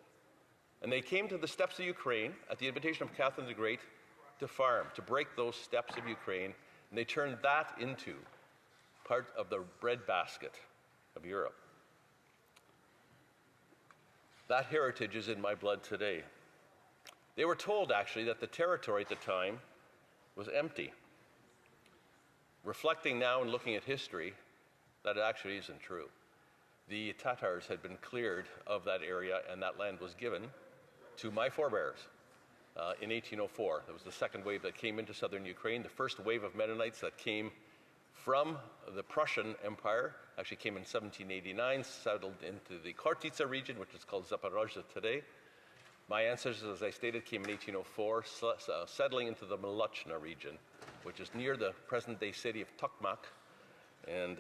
And they came to the steppes of Ukraine at the invitation of Catherine the Great to farm, to break those steppes of Ukraine, and they turned that into part of the breadbasket of Europe. That heritage is in my blood today. They were told, actually, that the territory at the time was empty. Reflecting now and looking at history, that actually isn't true. The Tatars had been cleared of that area, and that land was given to my forebears in 1804. There was the second wave that came into southern Ukraine. The first wave of Mennonites that came from the Prussian Empire actually came in 1789, settled into the Khortytsa region, which is called Zaporozhye today. My ancestors, as I stated, came in 1804, settling into the Molochna region, which is near the present-day city of Tokmak, and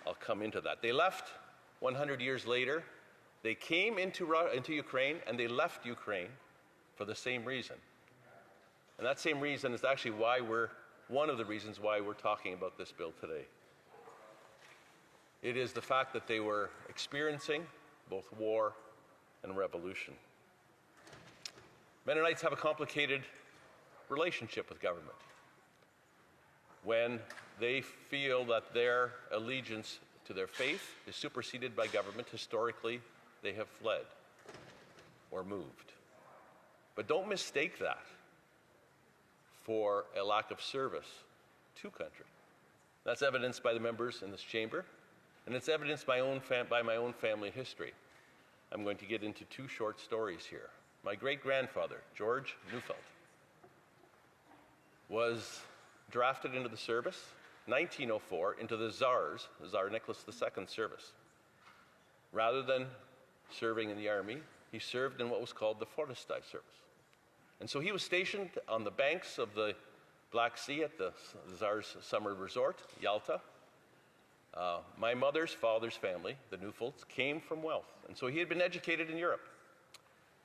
I'll come into that. They left 100 years later. They came into Ukraine, and they left Ukraine for the same reason. And that same reason is actually one of the reasons why we're talking about this bill today. It is the fact that they were experiencing both war and revolution. Mennonites have a complicated relationship with government. When they feel that their allegiance to their faith is superseded by government, historically, they have fled or moved. But don't mistake that for a lack of service to country. That's evidenced by the members in this chamber, and it's evidenced by my own family history. I'm going to get into two short stories here. My great-grandfather, George Neufeld, was drafted into the service, 1904, into the Tsar's, Tsar Nicholas II service. Rather than serving in the army, he served in what was called the Forestai service. And so he was stationed on the banks of the Black Sea at the Tsar's summer resort, Yalta. My mother's father's family, the Neufelds, came from wealth. And so he had been educated in Europe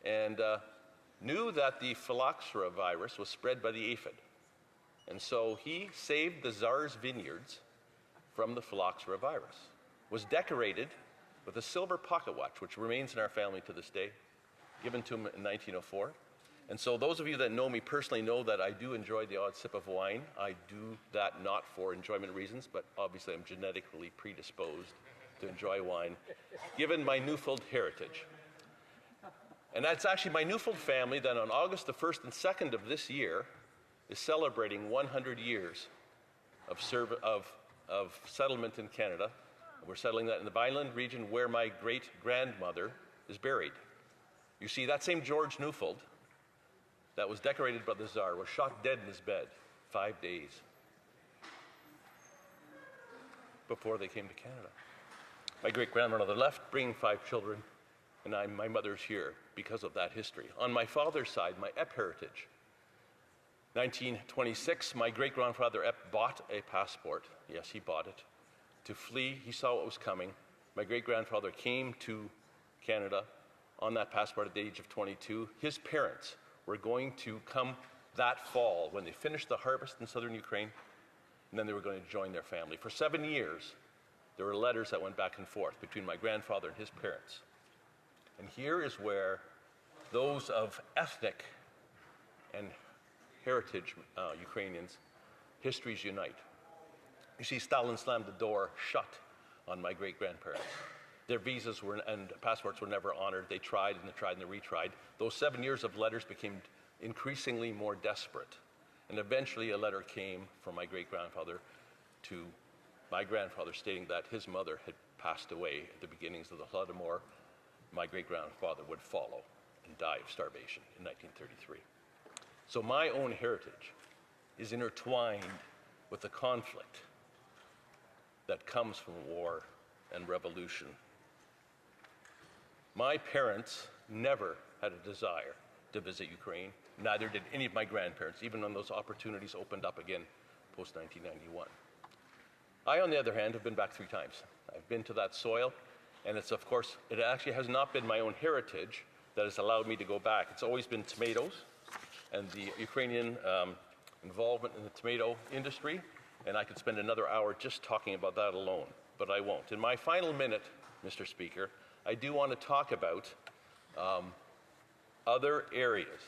and knew that the phylloxera virus was spread by the aphid. And so he saved the Tsar's vineyards from the phylloxera virus, was decorated with a silver pocket watch, which remains in our family to this day, given to him in 1904. And so those of you that know me personally know that I do enjoy the odd sip of wine. I do that not for enjoyment reasons, but obviously I'm genetically predisposed to enjoy wine, given my Neufeld heritage. And that's actually my Neufeld family that on August the 1st and 2nd of this year is celebrating 100 years of settlement in Canada. We're settling that in the Vineland region where my great-grandmother is buried. You see, that same George Neufeld that was decorated by the Tsar was shot dead in his bed 5 days before they came to Canada. My great-grandmother left, bringing 5 children, and my mother's here because of that history. On my father's side, my Epp heritage, 1926, my great-grandfather Epp bought a passport. Yes, he bought it. To flee, he saw what was coming. My great-grandfather came to Canada on that passport at the age of 22. His parents were going to come that fall when they finished the harvest in southern Ukraine, and then they were going to join their family. For 7 years, there were letters that went back and forth between my grandfather and his parents. And here is where those of ethnic and heritage Ukrainians, histories unite. You see, Stalin slammed the door shut on my great-grandparents. Their visas and passports were never honored. They tried and they tried and they retried. Those 7 years of letters became increasingly more desperate. And eventually a letter came from my great-grandfather to my grandfather stating that his mother had passed away at the beginnings of the Holodomor. My great-grandfather would follow and die of starvation in 1933. So my own heritage is intertwined with the conflict that comes from war and revolution. My parents never had a desire to visit Ukraine. Neither did any of my grandparents, even when those opportunities opened up again post-1991. I, on the other hand, have been back 3 times. I've been to that soil, and it actually has not been my own heritage that has allowed me to go back. It's always been tomatoes and the Ukrainian involvement in the tomato industry, and I could spend another hour just talking about that alone, but I won't. In my final minute, Mr. Speaker, I do want to talk about other areas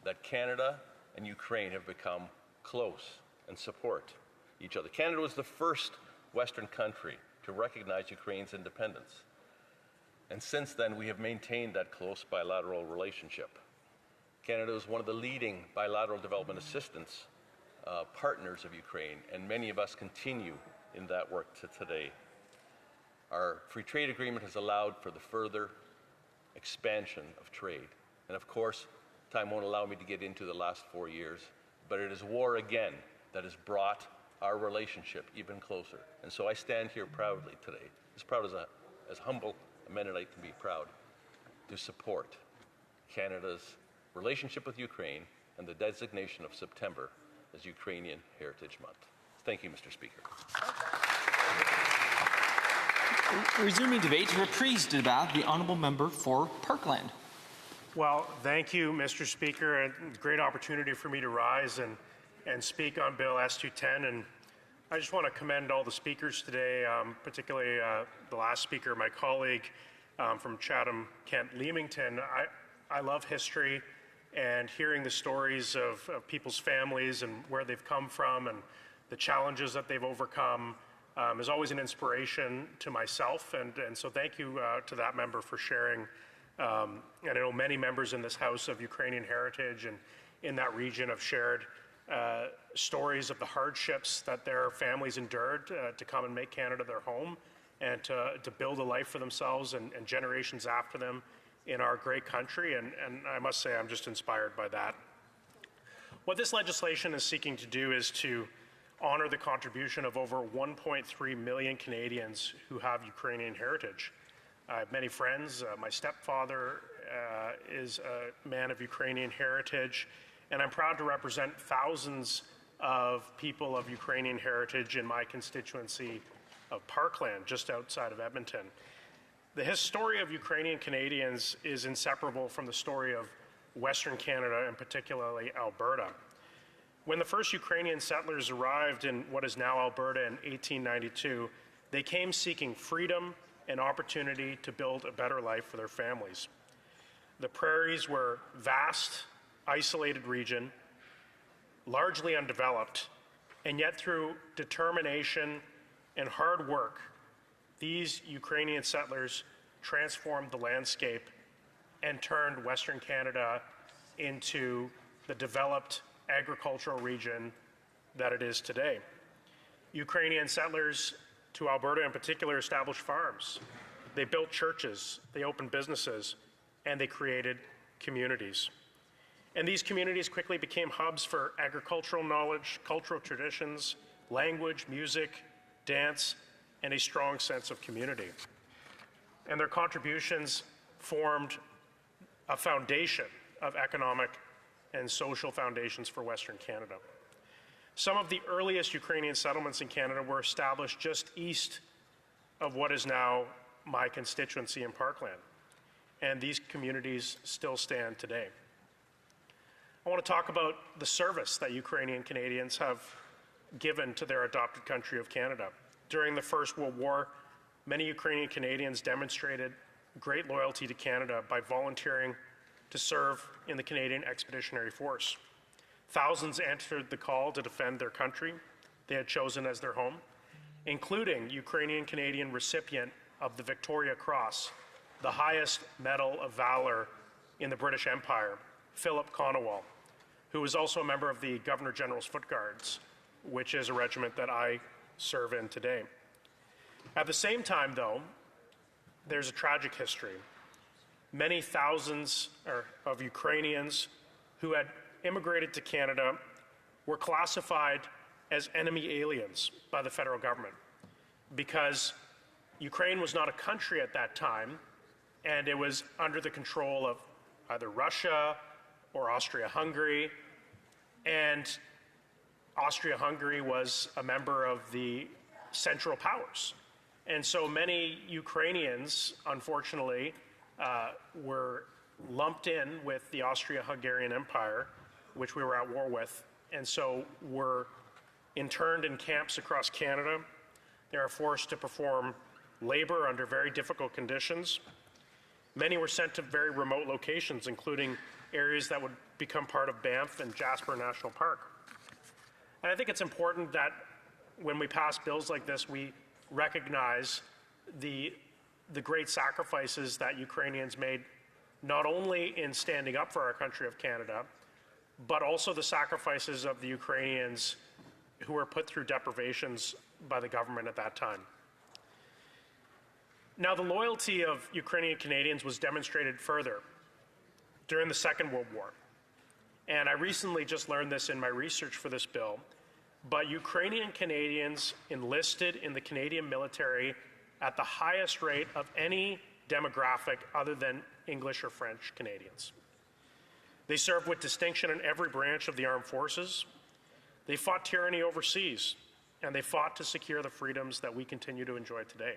that Canada and Ukraine have become close and support each other. Canada was the first Western country to recognize Ukraine's independence. And since then, we have maintained that close bilateral relationship. Canada is one of the leading bilateral development assistance partners of Ukraine, and many of us continue in that work to today. Our free trade agreement has allowed for the further expansion of trade. And of course, time won't allow me to get into the last 4 years, but it is war again that has brought our relationship even closer. And so I stand here proudly today, as proud as humble a Mennonite can be proud, to support Canada's relationship with Ukraine and the designation of September as Ukrainian Heritage Month. Thank you, Mr. Speaker. Resuming debate, reprise de débat, the honourable member for Parkland. Well, thank you, Mr. Speaker. A great opportunity for me to rise and speak on Bill S210. And I just want to commend all the speakers today, particularly the last speaker, my colleague from Chatham-Kent-Leamington. I love history, and hearing the stories of people's families and where they've come from and the challenges that they've overcome is always an inspiration to myself. And so thank you to that member for sharing. And I know many members in this House of Ukrainian heritage and in that region have shared stories of the hardships that their families endured to come and make Canada their home and to build a life for themselves and generations after them in our great country. And I must say, I'm just inspired by that. What this legislation is seeking to do is to honor the contribution of over 1.3 million Canadians who have Ukrainian heritage. I have many friends. My stepfather is a man of Ukrainian heritage, and I'm proud to represent thousands of people of Ukrainian heritage in my constituency of Parkland, just outside of Edmonton. The story of Ukrainian Canadians is inseparable from the story of Western Canada, and particularly Alberta. When the first Ukrainian settlers arrived in what is now Alberta in 1892, they came seeking freedom and opportunity to build a better life for their families. The prairies were vast, isolated region, largely undeveloped, and yet through determination and hard work, these Ukrainian settlers transformed the landscape and turned Western Canada into the developed agricultural region that it is today. Ukrainian settlers to Alberta in particular established farms. They built churches, they opened businesses, and they created communities. And these communities quickly became hubs for agricultural knowledge, cultural traditions, language, music, dance, and a strong sense of community. And their contributions formed a foundation of economic and social foundations for Western Canada. Some of the earliest Ukrainian settlements in Canada were established just east of what is now my constituency in Parkland, and these communities still stand today. I want to talk about the service that Ukrainian Canadians have given to their adopted country of Canada. During the First World War, many Ukrainian Canadians demonstrated great loyalty to Canada by volunteering to serve in the Canadian Expeditionary Force. Thousands answered the call to defend their country they had chosen as their home, including Ukrainian Canadian recipient of the Victoria Cross, the highest medal of valor in the British Empire, Philip Conowall, who was also a member of the Governor General's Foot Guards, which is a regiment that I serve in today. At the same time, though, there's a tragic history. Many thousands of Ukrainians who had immigrated to Canada were classified as enemy aliens by the federal government. because Ukraine was not a country at that time, and it was under the control of either Russia or Austria-Hungary, and Austria-Hungary was a member of the Central Powers. And so many Ukrainians, unfortunately, were lumped in with the Austria-Hungarian Empire, which we were at war with, and so were interned in camps across Canada. They are forced to perform labor under very difficult conditions. Many were sent to very remote locations, including areas that would become part of Banff and Jasper National Park. And I think it's important that when we pass bills like this, we recognize the great sacrifices that Ukrainians made, not only in standing up for our country of Canada, but also the sacrifices of the Ukrainians who were put through deprivations by the government at that time. Now, the loyalty of Ukrainian Canadians was demonstrated further during the Second World War. And I recently just learned this in my research for this bill, but Ukrainian Canadians enlisted in the Canadian military at the highest rate of any demographic other than English or French Canadians. They served with distinction in every branch of the armed forces. They fought tyranny overseas, and they fought to secure the freedoms that we continue to enjoy today.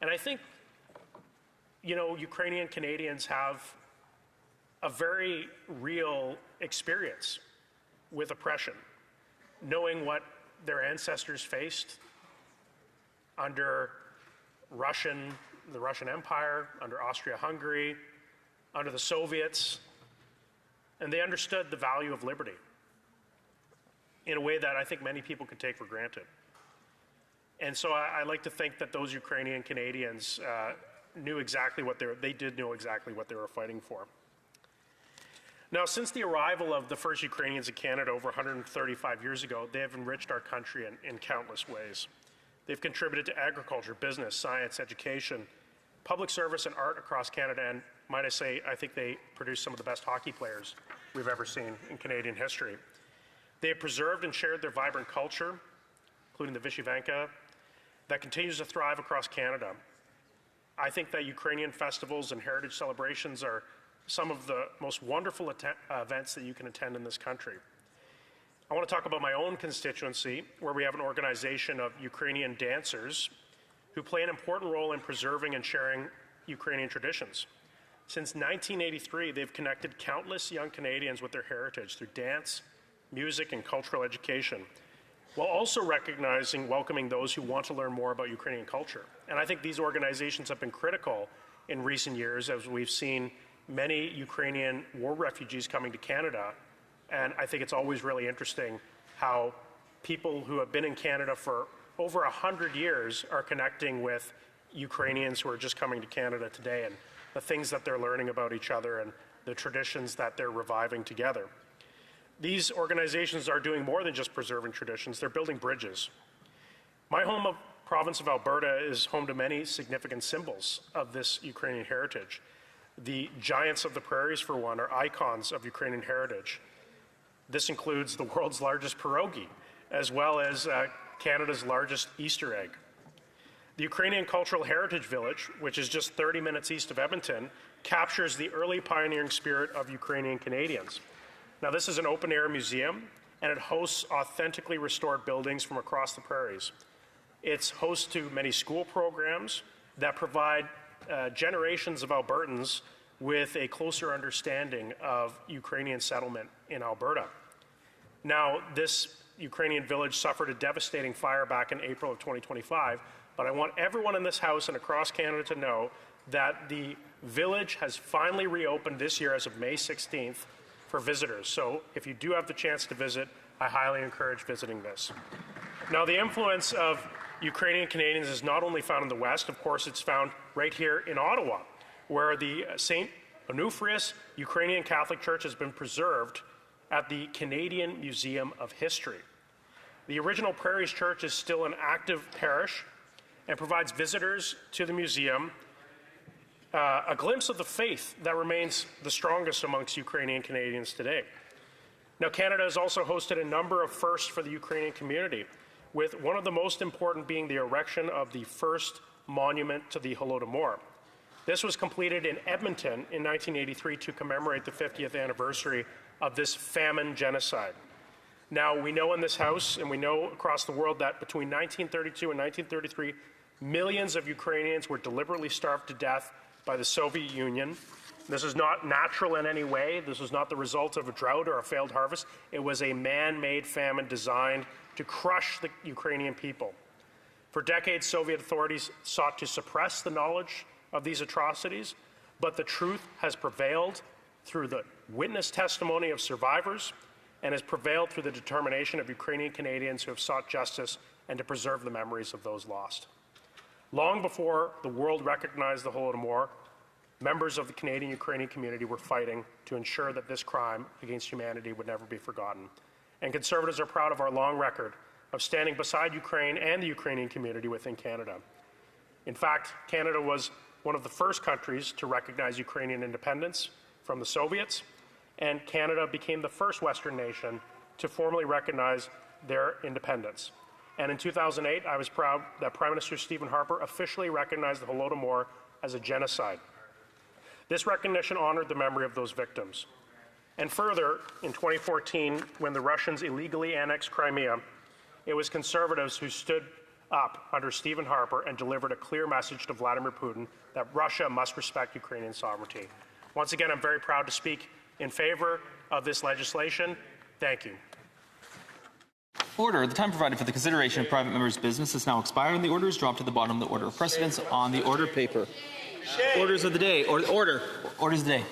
And I think, Ukrainian Canadians have a very real experience with oppression, knowing what their ancestors faced under the Russian Empire, under Austria-Hungary, under the Soviets, and they understood the value of liberty in a way that I think many people could take for granted. And so I like to think that those Ukrainian Canadians knew exactly what they did know exactly what they were fighting for. Now, since the arrival of the first Ukrainians in Canada over 135 years ago, they have enriched our country in countless ways. They've contributed to agriculture, business, science, education, public service, and art across Canada, and might I say, I think they produced some of the best hockey players we've ever seen in Canadian history. They have preserved and shared their vibrant culture, including the Vyshyvanka, that continues to thrive across Canada. I think that Ukrainian festivals and heritage celebrations are some of the most wonderful events that you can attend in this country. I want to talk about my own constituency, where we have an organization of Ukrainian dancers who play an important role in preserving and sharing Ukrainian traditions. Since 1983, they've connected countless young Canadians with their heritage through dance, music, and cultural education, while also welcoming those who want to learn more about Ukrainian culture. And I think these organizations have been critical in recent years as we've seen many Ukrainian war refugees coming to Canada. And I think it's always really interesting how people who have been in Canada for over 100 years are connecting with Ukrainians who are just coming to Canada today, and the things that they're learning about each other and the traditions that they're reviving together. These organizations are doing more than just preserving traditions, they're building bridges. My province of Alberta is home to many significant symbols of this Ukrainian heritage. The giants of the prairies, for one, are icons of Ukrainian heritage. This includes the world's largest pierogi, as well as Canada's largest Easter egg. The Ukrainian Cultural Heritage Village, which is just 30 minutes east of Edmonton, captures the early pioneering spirit of Ukrainian Canadians. Now, this is an open-air museum, and it hosts authentically restored buildings from across the prairies. It's host to many school programs that provide generations of Albertans with a closer understanding of Ukrainian settlement in Alberta. Now, this Ukrainian village suffered a devastating fire back in April of 2025, but I want everyone in this House and across Canada to know that the village has finally reopened this year as of May 16th for visitors. So if you do have the chance to visit, I highly encourage visiting this. Now, the influence of Ukrainian Canadians is not only found in the West, of course, it's found right here in Ottawa, where the St. Onufrius Ukrainian Catholic Church has been preserved at the Canadian Museum of History. The original Prairies Church is still an active parish and provides visitors to the museum a glimpse of the faith that remains the strongest amongst Ukrainian Canadians today. Now, Canada has also hosted a number of firsts for the Ukrainian community, with one of the most important being the erection of the first monument to the Holodomor. This was completed in Edmonton in 1983 to commemorate the 50th anniversary of this famine genocide. Now, we know in this House and we know across the world that between 1932 and 1933, millions of Ukrainians were deliberately starved to death by the Soviet Union. This is not natural in any way. This was not the result of a drought or a failed harvest. It was a man-made famine designed to crush the Ukrainian people. For decades, Soviet authorities sought to suppress the knowledge of these atrocities, but the truth has prevailed through the witness testimony of survivors and has prevailed through the determination of Ukrainian Canadians who have sought justice and to preserve the memories of those lost. Long before the world recognized the Holodomor, members of the Canadian-Ukrainian community were fighting to ensure that this crime against humanity would never be forgotten. And Conservatives are proud of our long record of standing beside Ukraine and the Ukrainian community within Canada. In fact, Canada was one of the first countries to recognize Ukrainian independence from the Soviets, and Canada became the first Western nation to formally recognize their independence. And in 2008, I was proud that Prime Minister Stephen Harper officially recognized the Holodomor as a genocide. This recognition honored the memory of those victims. And further, in 2014, when the Russians illegally annexed Crimea, it was Conservatives who stood up under Stephen Harper and delivered a clear message to Vladimir Putin that Russia must respect Ukrainian sovereignty. Once again, I'm very proud to speak in favor of this legislation. Thank you. Order. The time provided for the consideration of private members' business has now expired, and the order is dropped to the bottom of the order of precedence on the order paper. Orders of the day. Orders of the day.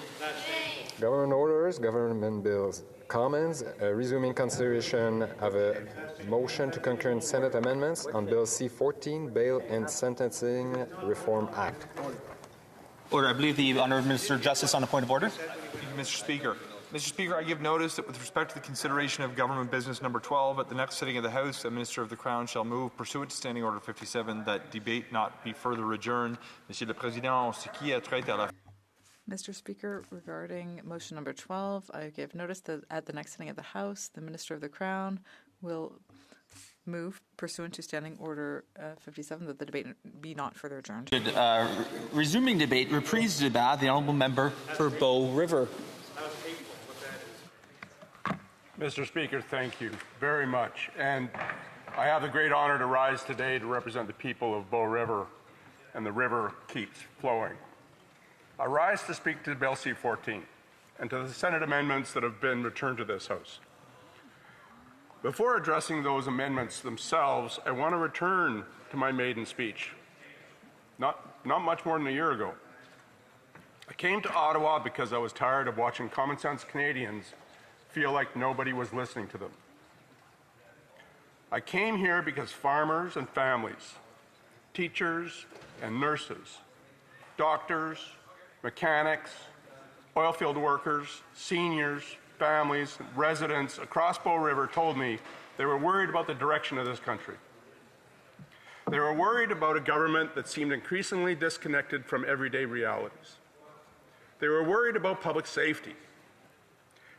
Government orders, government bills. Comments, resuming consideration of a motion to concurrent Senate amendments on Bill C-14, Bail and Sentencing Reform Act. Order. I believe the Honourable Minister of Justice on a point of order. Thank you, Mr. Speaker. Mr. Speaker, I give notice that with respect to the consideration of government business number 12 at the next sitting of the House, the Minister of the Crown shall move, pursuant to Standing Order 57, that debate not be further adjourned. Monsieur le Président, ce qui est trait à la... Mr. Speaker, regarding motion number 12, I give notice that at the next sitting of the House, the Minister of the Crown will move, pursuant to Standing Order 57, that the debate be not further adjourned. Resuming debate, reprise de débat, the Honourable Member for Bow River. Mr. Speaker, thank you very much. And I have the great honor to rise today to represent the people of Bow River, and the river keeps flowing. I rise to speak to Bill C-14 and to the Senate amendments that have been returned to this House. Before addressing those amendments themselves, I want to return to my maiden speech, not much more than a year ago. I came to Ottawa because I was tired of watching common-sense Canadians feel like nobody was listening to them. I came here because farmers and families, teachers and nurses, doctors, mechanics, oilfield workers, seniors, families, residents across Bow River told me they were worried about the direction of this country. They were worried about a government that seemed increasingly disconnected from everyday realities. They were worried about public safety.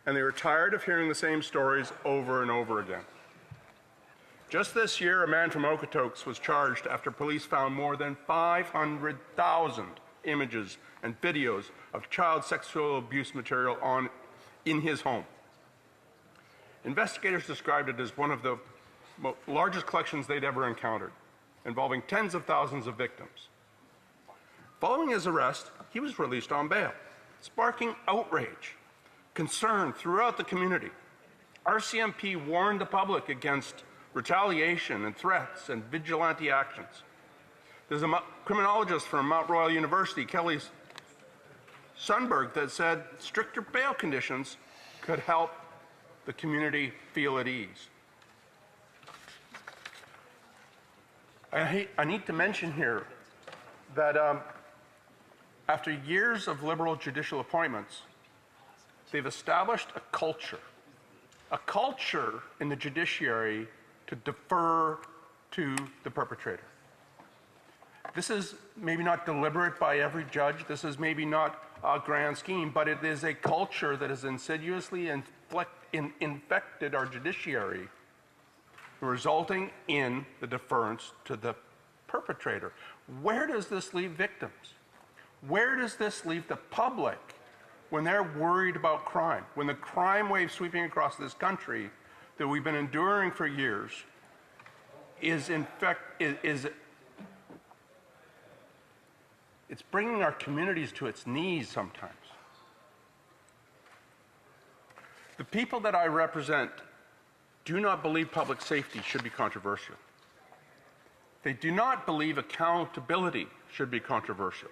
And they were tired of hearing the same stories over and over again. Just this year, a man from Okotoks was charged after police found more than 500,000 images and videos of child sexual abuse material in his home. Investigators described it as one of the largest collections they'd ever encountered, involving tens of thousands of victims. Following his arrest, he was released on bail, sparking outrage, concern throughout the community. RCMP warned the public against retaliation and threats and vigilante actions. There's a criminologist from Mount Royal University, Kelly Sundberg, that said stricter bail conditions could help the community feel at ease. I need to mention here that after years of Liberal judicial appointments, they've established a culture in the judiciary to defer to the perpetrator. This is maybe not deliberate by every judge, this is maybe not a grand scheme, but it is a culture that has insidiously infected our judiciary resulting in the deference to the perpetrator. Where does this leave victims? Where does this leave the public when they're worried about crime? When the crime wave sweeping across this country that we've been enduring for years is in fact, it's bringing our communities to its knees sometimes. The people that I represent do not believe public safety should be controversial. They do not believe accountability should be controversial.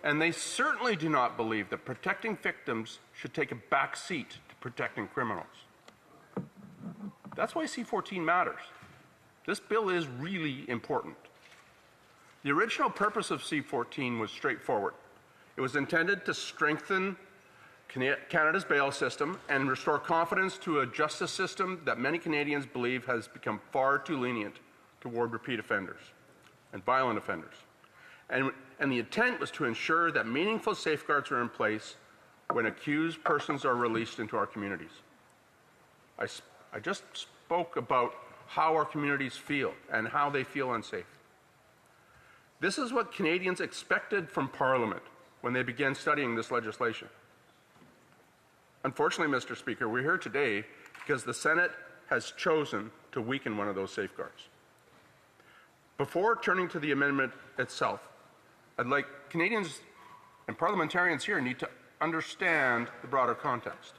And they certainly do not believe that protecting victims should take a back seat to protecting criminals. That's why C-14 matters. This bill is really important. The original purpose of C-14 was straightforward. It was intended to strengthen Canada's bail system and restore confidence to a justice system that many Canadians believe has become far too lenient toward repeat offenders and violent offenders. And the intent was to ensure that meaningful safeguards are in place when accused persons are released into our communities. I just spoke about how our communities feel and how they feel unsafe. This is what Canadians expected from Parliament when they began studying this legislation. Unfortunately, Mr. Speaker, we're here today because the Senate has chosen to weaken one of those safeguards. Before turning to the amendment itself, I'd like Canadians and parliamentarians here need to understand the broader context.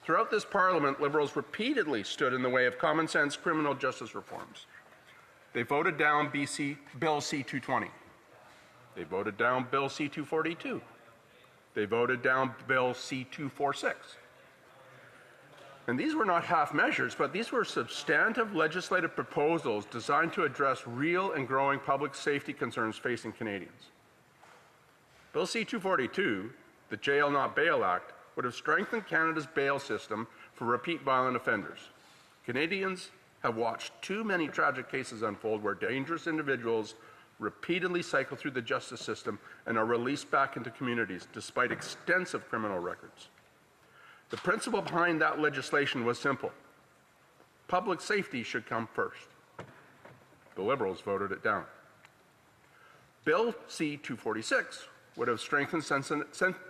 Throughout this Parliament, Liberals repeatedly stood in the way of common sense criminal justice reforms. They voted down Bill C-220. They voted down Bill C-242. They voted down Bill C-246. And these were not half measures, but these were substantive legislative proposals designed to address real and growing public safety concerns facing Canadians. Bill C-242, the Jail Not Bail Act, would have strengthened Canada's bail system for repeat violent offenders. Canadians have watched too many tragic cases unfold where dangerous individuals repeatedly cycle through the justice system and are released back into communities despite extensive criminal records. The principle behind that legislation was simple. Public safety should come first. The Liberals voted it down. Bill C-246 would have strengthened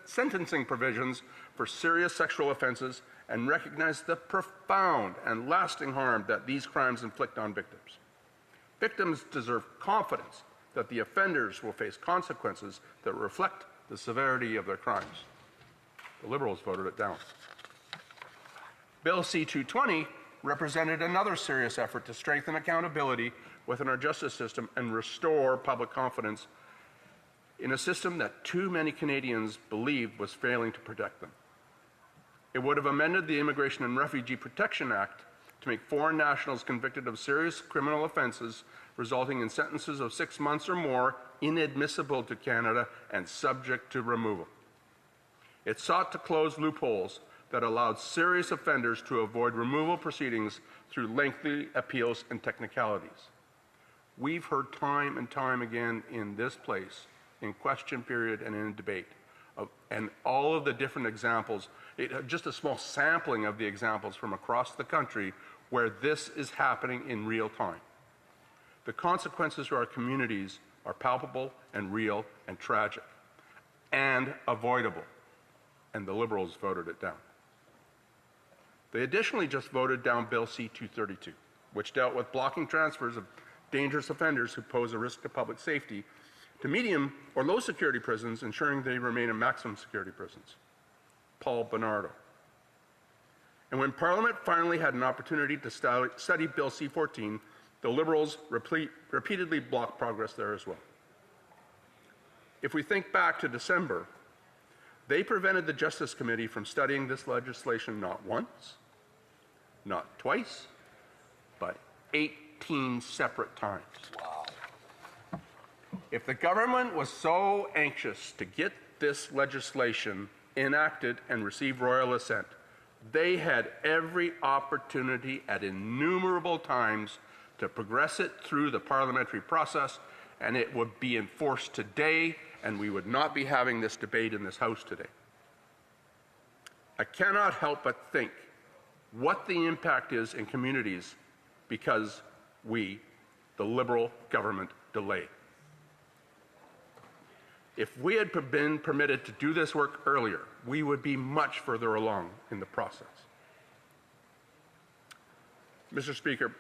sentencing provisions for serious sexual offenses and recognized the profound and lasting harm that these crimes inflict on victims. Victims deserve confidence that the offenders will face consequences that reflect the severity of their crimes. The Liberals voted it down. Bill C-220 represented another serious effort to strengthen accountability within our justice system and restore public confidence in a system that too many Canadians believed was failing to protect them. It would have amended the Immigration and Refugee Protection Act to make foreign nationals convicted of serious criminal offenses resulting in sentences of 6 months or more inadmissible to Canada and subject to removal. It sought to close loopholes that allowed serious offenders to avoid removal proceedings through lengthy appeals and technicalities. We've heard time and time again in this place, in question period and in debate, and all of the different examples, just a small sampling of the examples from across the country where this is happening in real time. The consequences to our communities are palpable and real and tragic and avoidable, and the Liberals voted it down. They additionally just voted down Bill C-232, which dealt with blocking transfers of dangerous offenders who pose a risk to public safety to medium or low security prisons, ensuring they remain in maximum security prisons. Paul Bernardo. And when Parliament finally had an opportunity to study Bill C-14, the Liberals repeatedly blocked progress there as well. If we think back to December, they prevented the Justice Committee from studying this legislation not once, not twice, but 18 separate times. Wow. If the government was so anxious to get this legislation enacted and receive royal assent, they had every opportunity at innumerable times to progress it through the parliamentary process, and it would be enforced today, and we would not be having this debate in this House today. I cannot help but think what the impact is in communities because we, the Liberal government, delayed. If we had been permitted to do this work earlier, we would be much further along in the process. Mr. Speaker,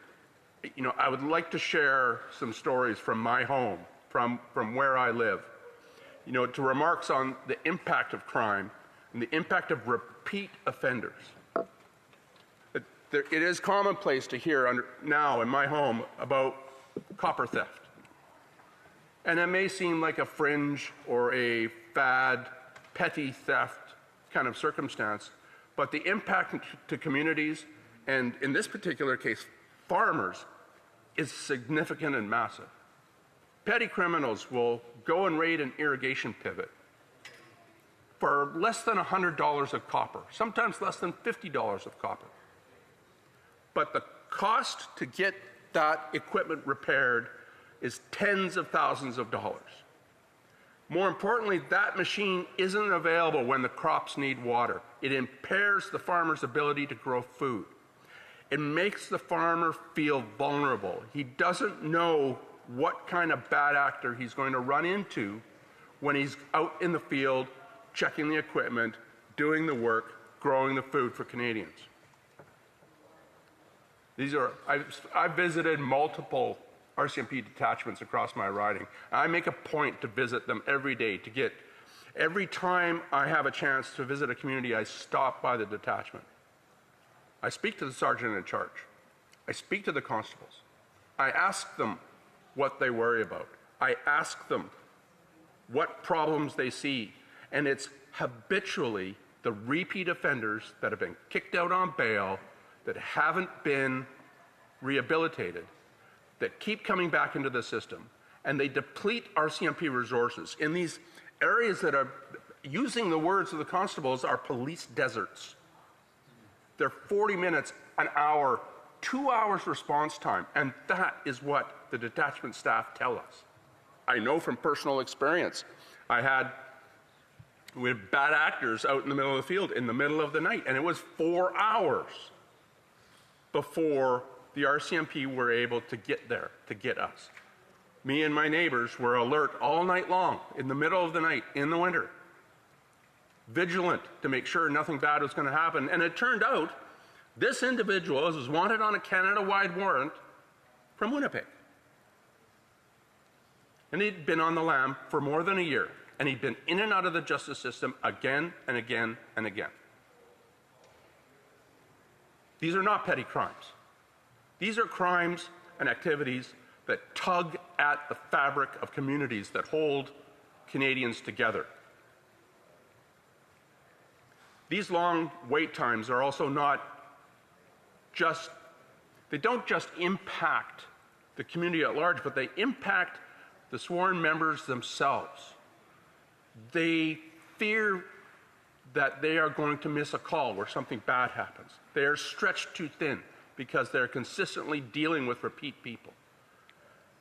I would like to share some stories from my home, from where I live, to remarks on the impact of crime and the impact of repeat offenders. It is commonplace to hear now in my home about copper theft. And it may seem like a fringe or a fad, petty theft kind of circumstance, but the impact to communities, and in this particular case, farmers, is significant and massive. Petty criminals will go and raid an irrigation pivot for less than $100 of copper, sometimes less than $50 of copper. But the cost to get that equipment repaired is tens of thousands of dollars. More importantly, that machine isn't available when the crops need water. It impairs the farmer's ability to grow food. It makes the farmer feel vulnerable. He doesn't know what kind of bad actor he's going to run into when he's out in the field, checking the equipment, doing the work, growing the food for Canadians. I've visited multiple RCMP detachments across my riding. I make a point to visit them every day every time I have a chance to visit a community, I stop by the detachment. I speak to the sergeant in charge. I speak to the constables. I ask them what they worry about. I ask them what problems they see. And it's habitually the repeat offenders that have been kicked out on bail, that haven't been rehabilitated, that keep coming back into the system. And they deplete RCMP resources in these areas that are, using the words of the constables, are police deserts. They're 40 minutes, an hour, 2 hours response time, and that is what the detachment staff tell us. I know from personal experience. We had bad actors out in the middle of the field in the middle of the night, and it was 4 hours before the RCMP were able to get there, to get us. Me and my neighbors were alert all night long, in the middle of the night, in the winter, vigilant to make sure nothing bad was going to happen. And it turned out this individual was wanted on a Canada-wide warrant from Winnipeg. And he'd been on the lam for more than a year, and he'd been in and out of the justice system again and again and again. These are not petty crimes. These are crimes and activities that tug at the fabric of communities that hold Canadians together. These long wait times are also they don't just impact the community at large, but they impact the sworn members themselves. They fear that they are going to miss a call where something bad happens. They are stretched too thin because they're consistently dealing with repeat people.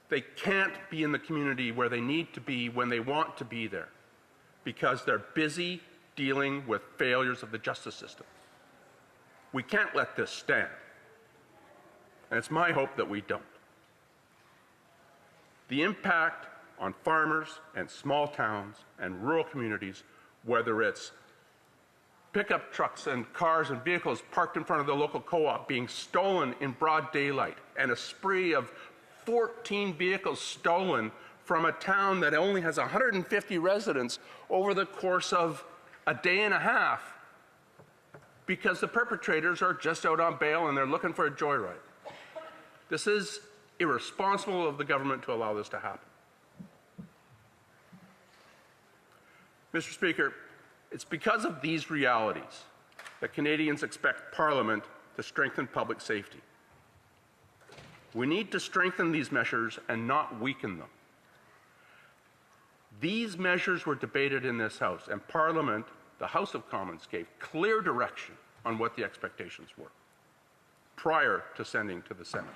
They can't be in the community where they need to be when they want to be there because they're busy dealing with failures of the justice system. We can't let this stand. And it's my hope that we don't. The impact on farmers and small towns and rural communities, whether it's pickup trucks and cars and vehicles parked in front of the local co-op being stolen in broad daylight, and a spree of 14 vehicles stolen from a town that only has 150 residents over the course of a day and a half because the perpetrators are just out on bail and they're looking for a joyride. This is irresponsible of the government to allow this to happen. Mr. Speaker, it's because of these realities that Canadians expect Parliament to strengthen public safety. We need to strengthen these measures and not weaken them. These measures were debated in this House, and Parliament, the House of Commons, gave clear direction on what the expectations were prior to sending to the Senate.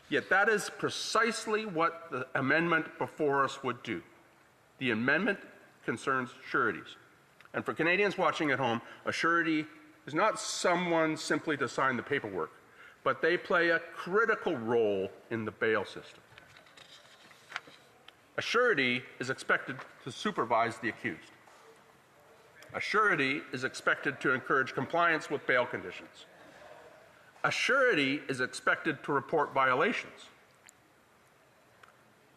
Yet that is precisely what the amendment before us would do. The amendment concerns sureties. And for Canadians watching at home, a surety is not someone simply to sign the paperwork, but they play a critical role in the bail system. A surety is expected to supervise the accused. A surety is expected to encourage compliance with bail conditions. A surety is expected to report violations.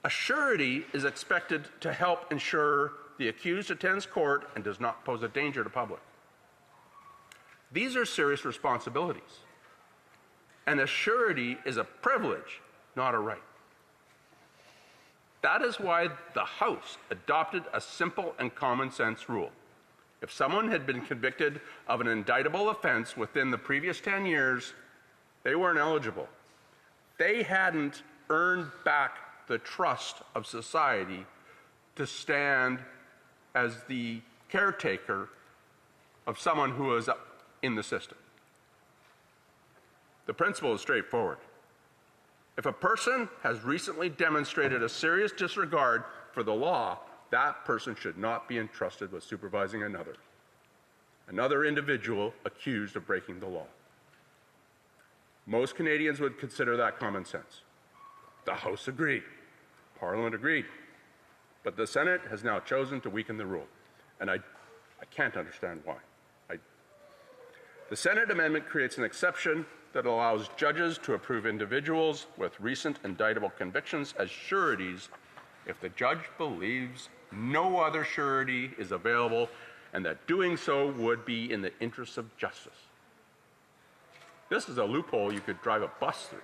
A surety is expected to help ensure the accused attends court and does not pose a danger to the public. These are serious responsibilities. And a surety is a privilege, not a right. That is why the House adopted a simple and common sense rule. If someone had been convicted of an indictable offense within the previous 10 years, they weren't eligible. They hadn't earned back the trust of society to stand as the caretaker of someone who is in the system. The principle is straightforward. If a person has recently demonstrated a serious disregard for the law, that person should not be entrusted with supervising another individual accused of breaking the law. Most Canadians would consider that common sense. The House agreed. Parliament agreed. But the Senate has now chosen to weaken the rule, and I can't understand why. The Senate amendment creates an exception that allows judges to approve individuals with recent indictable convictions as sureties if the judge believes no other surety is available and that doing so would be in the interests of justice. This is a loophole you could drive a bus through.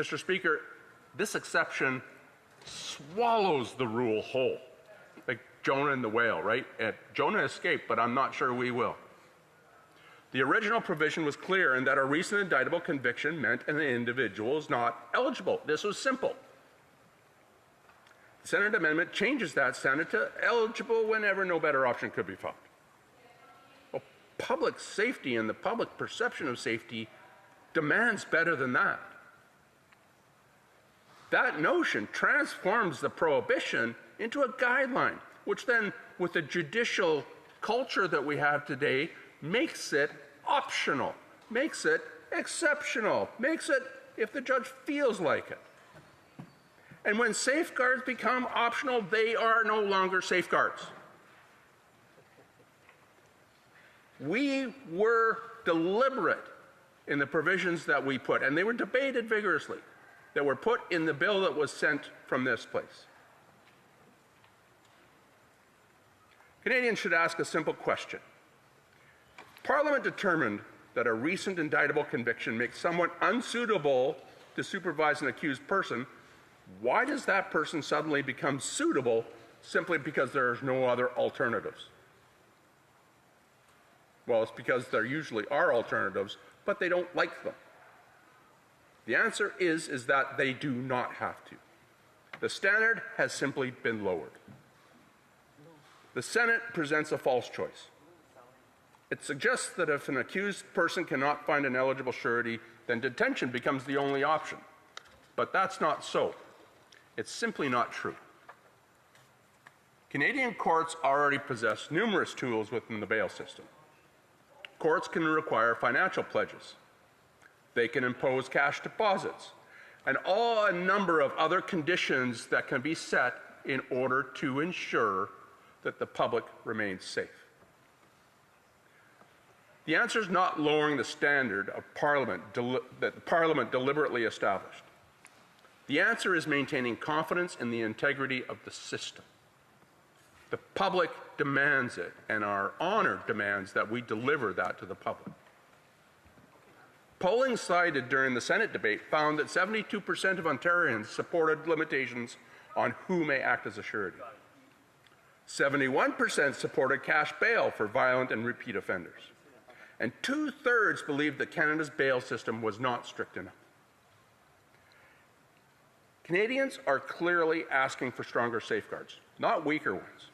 Mr. Speaker, this exception swallows the rule whole, like Jonah and the whale, right? And Jonah escaped, but I'm not sure we will. The original provision was clear in that a recent indictable conviction meant an individual is not eligible. This was simple. The Senate amendment changes that standard to eligible whenever no better option could be found. Well, public safety and the public perception of safety demands better than that. That notion transforms the prohibition into a guideline, which then, with the judicial culture that we have today, makes it optional, makes it exceptional, makes it if the judge feels like it. And when safeguards become optional, they are no longer safeguards. We were deliberate in the provisions that we put, and they were debated vigorously, that were put in the bill that was sent from this place. Canadians should ask a simple question. Parliament determined that a recent indictable conviction makes someone unsuitable to supervise an accused person. Why does that person suddenly become suitable simply because there's no other alternatives? Well, it's because there usually are alternatives, but they don't like them. The answer is that they do not have to. The standard has simply been lowered. The Senate presents a false choice. It suggests that if an accused person cannot find an eligible surety, then detention becomes the only option. But that's not so. It's simply not true. Canadian courts already possess numerous tools within the bail system. Courts can require financial pledges. They can impose cash deposits, and a number of other conditions that can be set in order to ensure that the public remains safe. The answer is not lowering the standard of that Parliament deliberately established. The answer is maintaining confidence in the integrity of the system. The public demands it, and our honor demands that we deliver that to the public. Polling cited during the Senate debate found that 72% of Ontarians supported limitations on who may act as a surety. 71% supported cash bail for violent and repeat offenders. And 2/3 believed that Canada's bail system was not strict enough. Canadians are clearly asking for stronger safeguards, not weaker ones.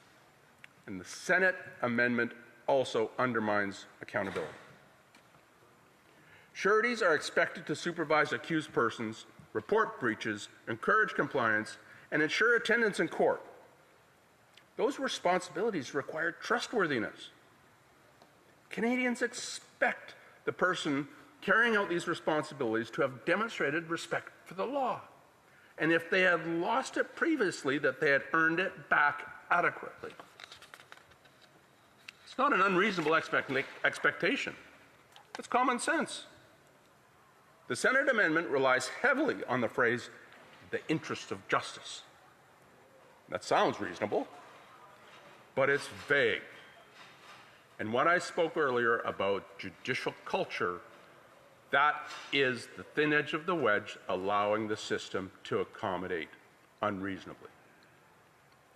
And the Senate amendment also undermines accountability. Sureties are expected to supervise accused persons, report breaches, encourage compliance, and ensure attendance in court. Those responsibilities require trustworthiness. Canadians expect the person carrying out these responsibilities to have demonstrated respect for the law. And if they had lost it previously, that they had earned it back adequately. It's not an unreasonable expectation. It's common sense. The Senate amendment relies heavily on the phrase, the interest of justice. That sounds reasonable, but it's vague. And when I spoke earlier about judicial culture, that is the thin edge of the wedge allowing the system to accommodate unreasonably.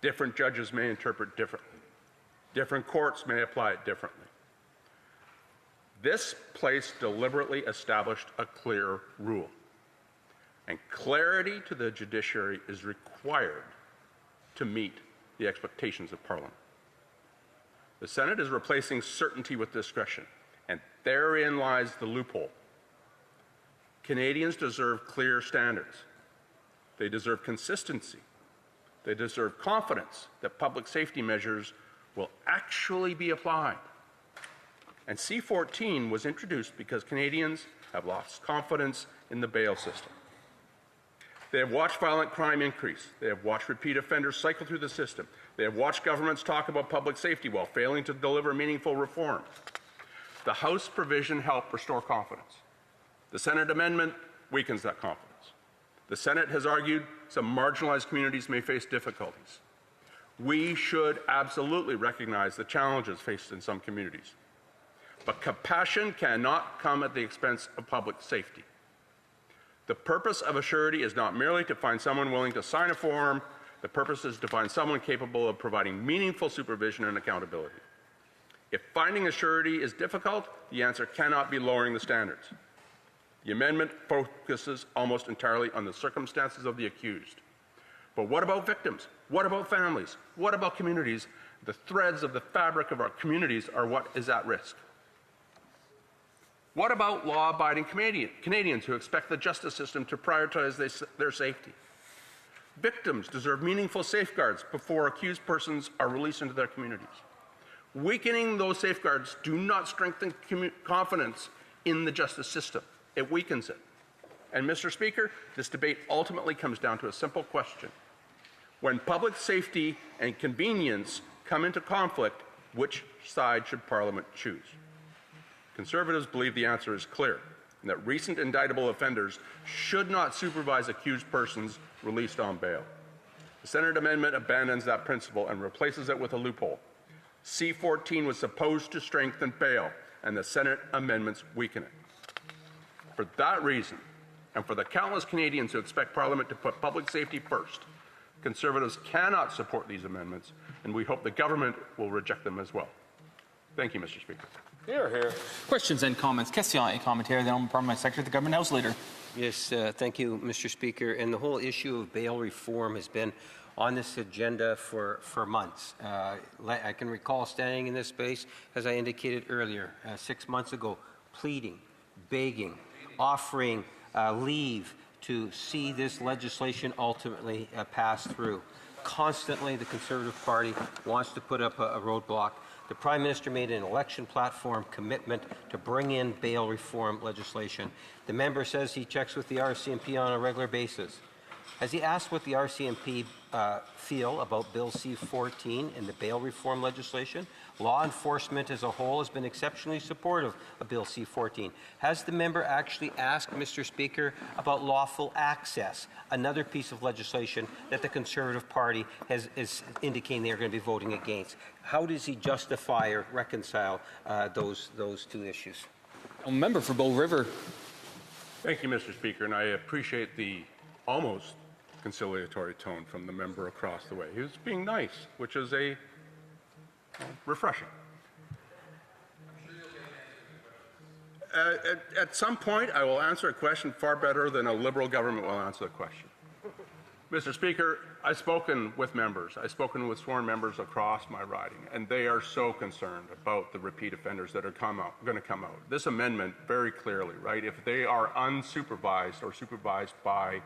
Different judges may interpret differently. Different courts may apply it differently. This place deliberately established a clear rule. And clarity to the judiciary is required to meet the expectations of Parliament. The Senate is replacing certainty with discretion, and therein lies the loophole. Canadians deserve clear standards. They deserve consistency. They deserve confidence that public safety measures will actually be applied. And C-14 was introduced because Canadians have lost confidence in the bail system. They have watched violent crime increase. They have watched repeat offenders cycle through the system. They have watched governments talk about public safety while failing to deliver meaningful reform. The House provision helped restore confidence. The Senate amendment weakens that confidence. The Senate has argued some marginalized communities may face difficulties. We should absolutely recognize the challenges faced in some communities. But compassion cannot come at the expense of public safety. The purpose of a surety is not merely to find someone willing to sign a form. The purpose is to find someone capable of providing meaningful supervision and accountability. If finding a surety is difficult, the answer cannot be lowering the standards. The amendment focuses almost entirely on the circumstances of the accused. But what about victims? What about families? What about communities? The threads of the fabric of our communities are what is at risk. What about law-abiding Canadians who expect the justice system to prioritize their safety? Victims deserve meaningful safeguards before accused persons are released into their communities. Weakening those safeguards do not strengthen confidence in the justice system. It weakens it. And Mr. Speaker, this debate ultimately comes down to a simple question. When public safety and convenience come into conflict, which side should Parliament choose? Conservatives believe the answer is clear, and that recent indictable offenders should not supervise accused persons released on bail. The Senate amendment abandons that principle and replaces it with a loophole. C-14 was supposed to strengthen bail, and the Senate amendments weaken it. For that reason, and for the countless Canadians who expect Parliament to put public safety first, Conservatives cannot support these amendments, and we hope the government will reject them as well. Thank you, Mr. Speaker. Here. Questions and comments. Question et commentaire. The Honourable Parliamentary Secretary, the Government House Leader. Yes, thank you, Mr. Speaker. And the whole issue of bail reform has been on this agenda for months. I can recall standing in this space, as I indicated earlier, 6 months ago, pleading, begging, offering leave to see this legislation ultimately pass through. Constantly, the Conservative Party wants to put up a roadblock. The Prime Minister made an election platform commitment to bring in bail reform legislation. The member says he checks with the RCMP on a regular basis. Has he asked what the RCMP feel about Bill C-14 and the bail reform legislation? Law enforcement as a whole has been exceptionally supportive of Bill C-14. Has the member actually asked, Mr. Speaker, about lawful access, another piece of legislation that the Conservative Party is indicating they're going to be voting against? How does he justify or reconcile those two issues? A member for Bow River. Thank you, Mr. Speaker, and I appreciate the almost conciliatory tone from the member across the way. He was being nice, which is refreshing. At some point, I will answer a question far better than a Liberal government will answer the question. Mr. Speaker, I've spoken with members. I've spoken with sworn members across my riding, and they are so concerned about the repeat offenders that are going to come out. This amendment very clearly, right, if they are unsupervised or supervised by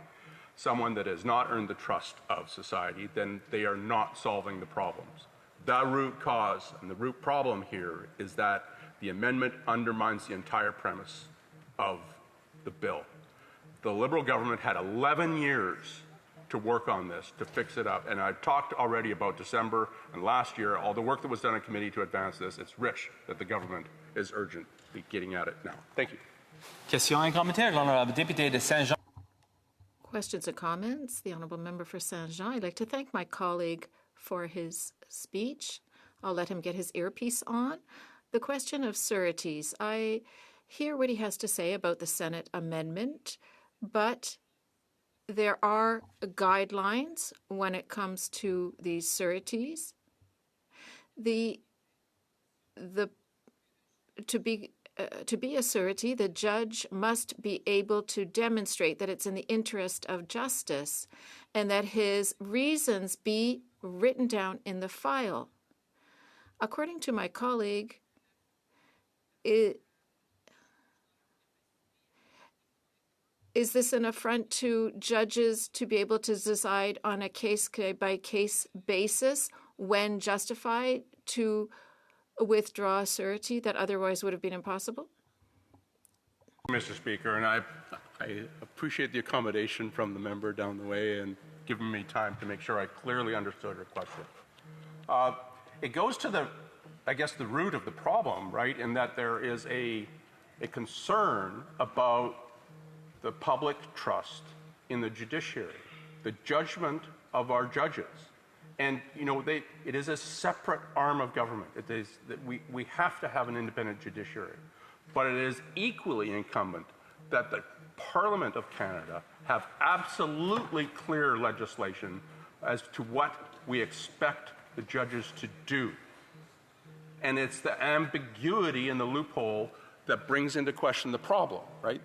someone that has not earned the trust of society, then they are not solving the problems. The root cause and the root problem here is that The amendment undermines the entire premise of the bill. The Liberal government had 11 years to work on this, to fix it up. And I've talked already about December and last year, all the work that was done in committee to advance this. It's rich that the government is urgently getting at it now. Thank you. Question et commentaire, l'honorable député de Saint-Jean. Questions and comments? The Honourable Member for Saint-Jean. I'd like to thank my colleague for his speech. I'll let him get his earpiece on. The question of sureties. I hear what he has to say about the Senate amendment, but there are guidelines when it comes to these sureties. To be a surety, the judge must be able to demonstrate that it's in the interest of justice and that his reasons be written down in the file. According to my colleague, is this an affront to judges to be able to decide on a case-by-case basis when justified to withdraw a surety that otherwise would have been impossible? Mr. Speaker, and I appreciate the accommodation from the member down the way and giving me time to make sure I clearly understood her question. It goes to the root of the problem, right, in that there is a concern about the public trust in the judiciary, the judgment of our judges. And, it is a separate arm of government. It is that we have to have an independent judiciary. But it is equally incumbent that the Parliament of Canada have absolutely clear legislation as to what we expect the judges to do. And it's the ambiguity and the loophole that brings into question the problem, right?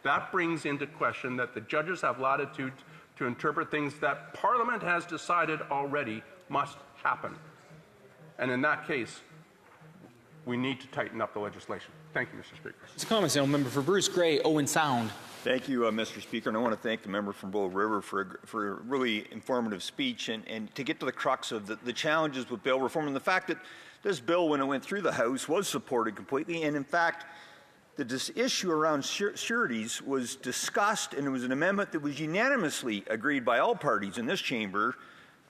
That brings into question that the judges have latitude to interpret things that Parliament has decided already must happen. And in that case, we need to tighten up the legislation. Thank you, Mr. Speaker. It's a comment, member for Bruce Grey, Owen Sound. Thank you, Mr. Speaker, and I want to thank the member from Bow River for a really informative speech and to get to the crux of the challenges with bill reform and the fact that this bill, when it went through the House, was supported completely, and in fact, this issue around sureties was discussed, and it was an amendment that was unanimously agreed by all parties in this chamber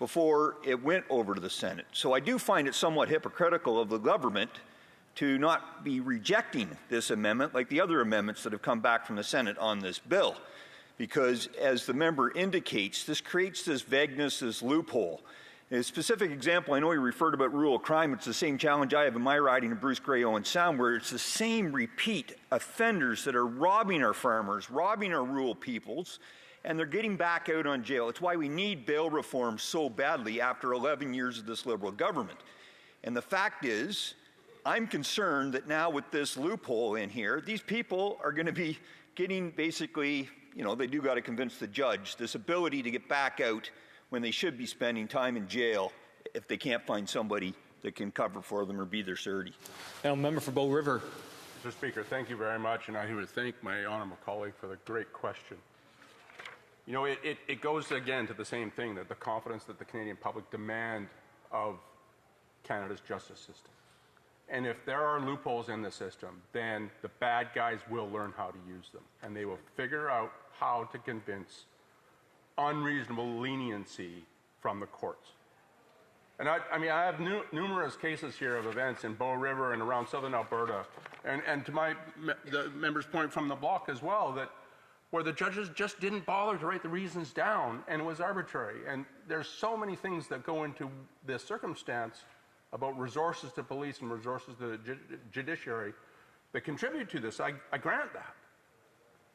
before it went over to the Senate. So I do find it somewhat hypocritical of the government to not be rejecting this amendment like the other amendments that have come back from the Senate on this bill. Because, as the member indicates, this creates this vagueness, this loophole. A specific example, I know you referred about rural crime. It's the same challenge I have in my riding in Bruce Grey, Owen Sound, where it's the same repeat offenders that are robbing our farmers, robbing our rural peoples, and they're getting back out on jail. It's why we need bail reform so badly after 11 years of this Liberal government. And the fact is, I'm concerned that now with this loophole in here, these people are going to be getting basically, they do got to convince the judge, this ability to get back out when they should be spending time in jail if they can't find somebody that can cover for them or be their surety. Now, member for Bow River. Mr. Speaker, thank you very much, and I would thank my honourable colleague for the great question. It goes again to the same thing, that the confidence that the Canadian public demand of Canada's justice system. And if there are loopholes in the system, then the bad guys will learn how to use them, and they will figure out how to convince unreasonable leniency from the courts. And I have numerous cases here of events in Bow River and around southern Alberta, and to the member's point from the block as well, that where the judges just didn't bother to write the reasons down, and it was arbitrary. And there's so many things that go into this circumstance about resources to police and resources to the judiciary that contribute to this. I grant that.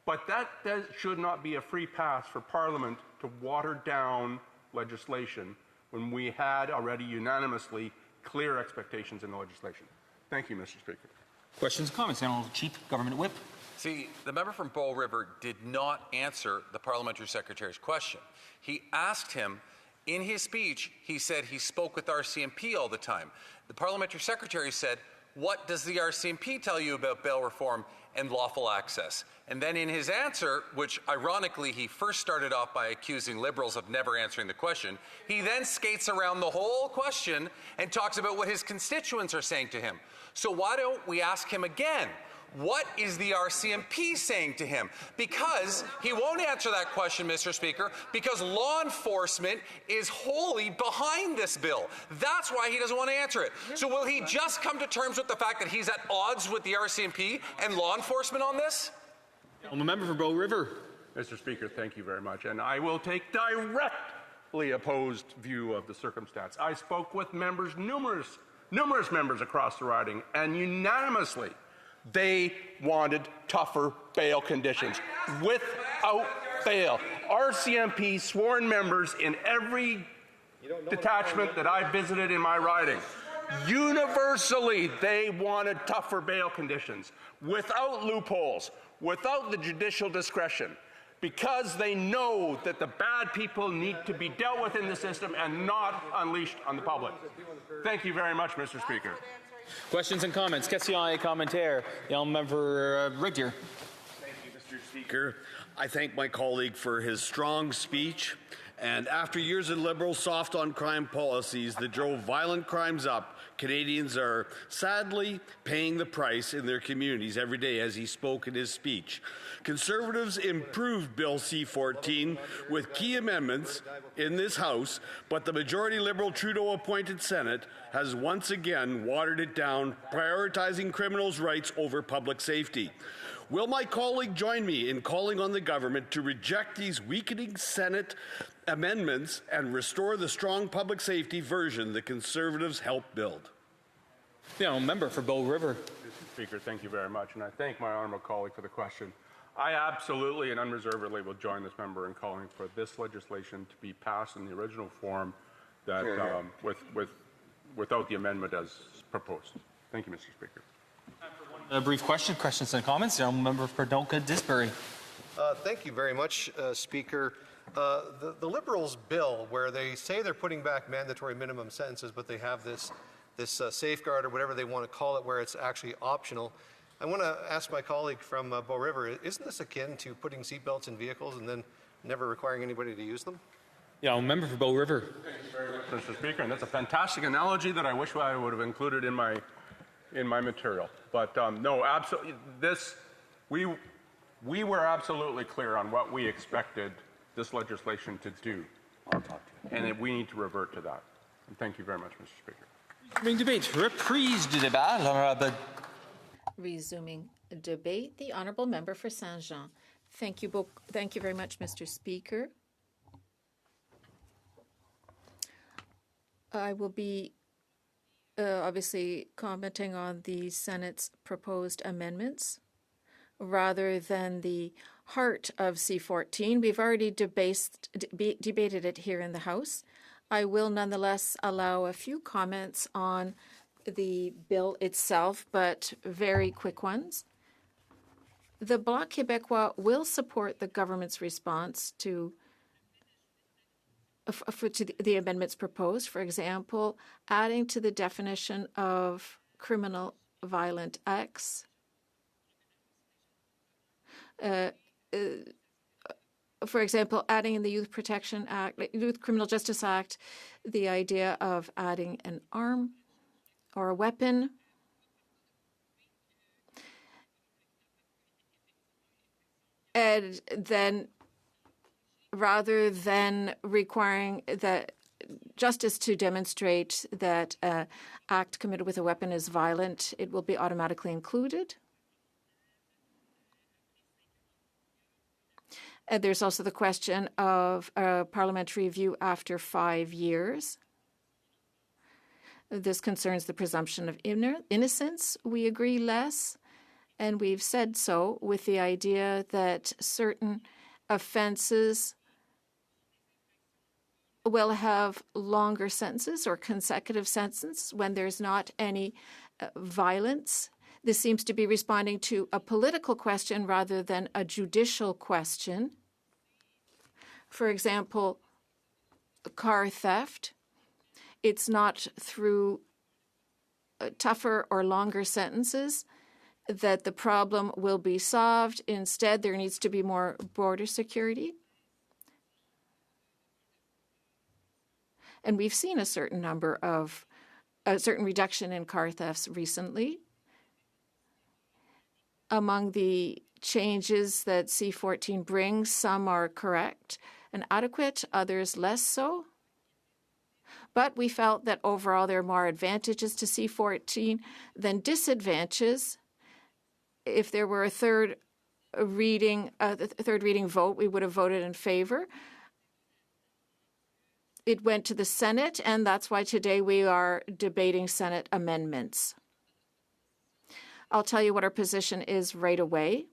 But that should not be a free pass for Parliament to water down legislation when we had already unanimously clear expectations in the legislation. Thank you, Mr. Speaker. Questions, comments, Honourable Chief Government Whip. See, the member from Bow River did not answer the parliamentary secretary's question. He asked him, in his speech, he said he spoke with RCMP all the time. The parliamentary secretary said, what does the RCMP tell you about bail reform and lawful access? And then in his answer, which ironically he first started off by accusing Liberals of never answering the question, he then skates around the whole question and talks about what his constituents are saying to him. So why don't we ask him again? What is the RCMP saying to him? Because he won't answer that question, Mr. Speaker, because law enforcement is wholly behind this bill. That's why he doesn't want to answer it. So will he just come to terms with the fact that he's at odds with the RCMP and law enforcement on this? I'm a member for Bow River. Mr. Speaker, thank you very much. And I will take directly opposed view of the circumstance. I spoke with members, numerous members across the riding, and unanimously they wanted tougher bail conditions without bail. RCMP sworn members in every detachment that I visited in my riding, universally they wanted tougher bail conditions without loopholes, without the judicial discretion, because they know that the bad people need to be dealt with in the system and not unleashed on the public. Thank you very much, Mr. Speaker. Questions and comments? Question commentaire. The honourable member Red-Deer. Thank you, Mr. Speaker. I thank my colleague for his strong speech. And after years of Liberal soft on crime policies that drove violent crimes up, Canadians are sadly paying the price in their communities every day, as he spoke in his speech. Conservatives improved Bill C-14 with key amendments in this House, but the majority Liberal Trudeau-appointed Senate has once again watered it down, prioritizing criminals' rights over public safety. Will my colleague join me in calling on the government to reject these weakening Senate amendments and restore the strong public safety version the Conservatives helped build? The honourable member for Bow River. Mr. Speaker, thank you very much, and I thank my honourable colleague for the question. I absolutely and unreservedly will join this member in calling for this legislation to be passed in the original form that without the amendment as proposed. Thank you, Mr. Speaker. A brief question. Questions and comments. The honourable member for Donca-Disbury. Thank you very much, Speaker. The Liberals' bill, where they say they're putting back mandatory minimum sentences, but they have this safeguard or whatever they want to call it, where it's actually optional. I want to ask my colleague from Bow River, isn't this akin to putting seatbelts in vehicles and then never requiring anybody to use them? Yeah, I'm a member for Bow River. Thank you very much, Mr. Speaker, and that's a fantastic analogy that I wish I would have included in my material. But no, absolutely, we were absolutely clear on what we expected this legislation to do, and we need to revert to that. And thank you very much, Mr. Speaker. Debate. Reprise du débat. L'honorable. Resuming debate, the honourable member for Saint-Jean. Thank you very much, Mr. Speaker. I will be obviously commenting on the Senate's proposed amendments rather than the heart of C-14. We've already debated it here in the House. I will nonetheless allow a few comments on the bill itself, but very quick ones. The Bloc Québécois will support the government's response to the amendments proposed. For example, adding to the definition of criminal violent acts, for example, adding in the Youth Protection Act, Youth Criminal Justice Act, the idea of adding an arm or a weapon. And then rather than requiring the justice to demonstrate that an act committed with a weapon is violent, it will be automatically included. And there's also the question of a parliamentary review after 5 years. This concerns the presumption of innocence. We agree less, and we've said so, with the idea that certain offenses will have longer sentences or consecutive sentences when there's not any violence. This seems to be responding to a political question rather than a judicial question. For example, car theft. It's not through tougher or longer sentences, that the problem will be solved. Instead, there needs to be more border security. And we've seen a certain reduction in car thefts recently. Among the changes that C-14 brings, some are correct and adequate, others less so. But we felt that overall there are more advantages to C-14 than disadvantages. If there were a third reading vote, we would have voted in favor. It went to the Senate, and that's why today we are debating Senate amendments. I'll tell you what our position is right away.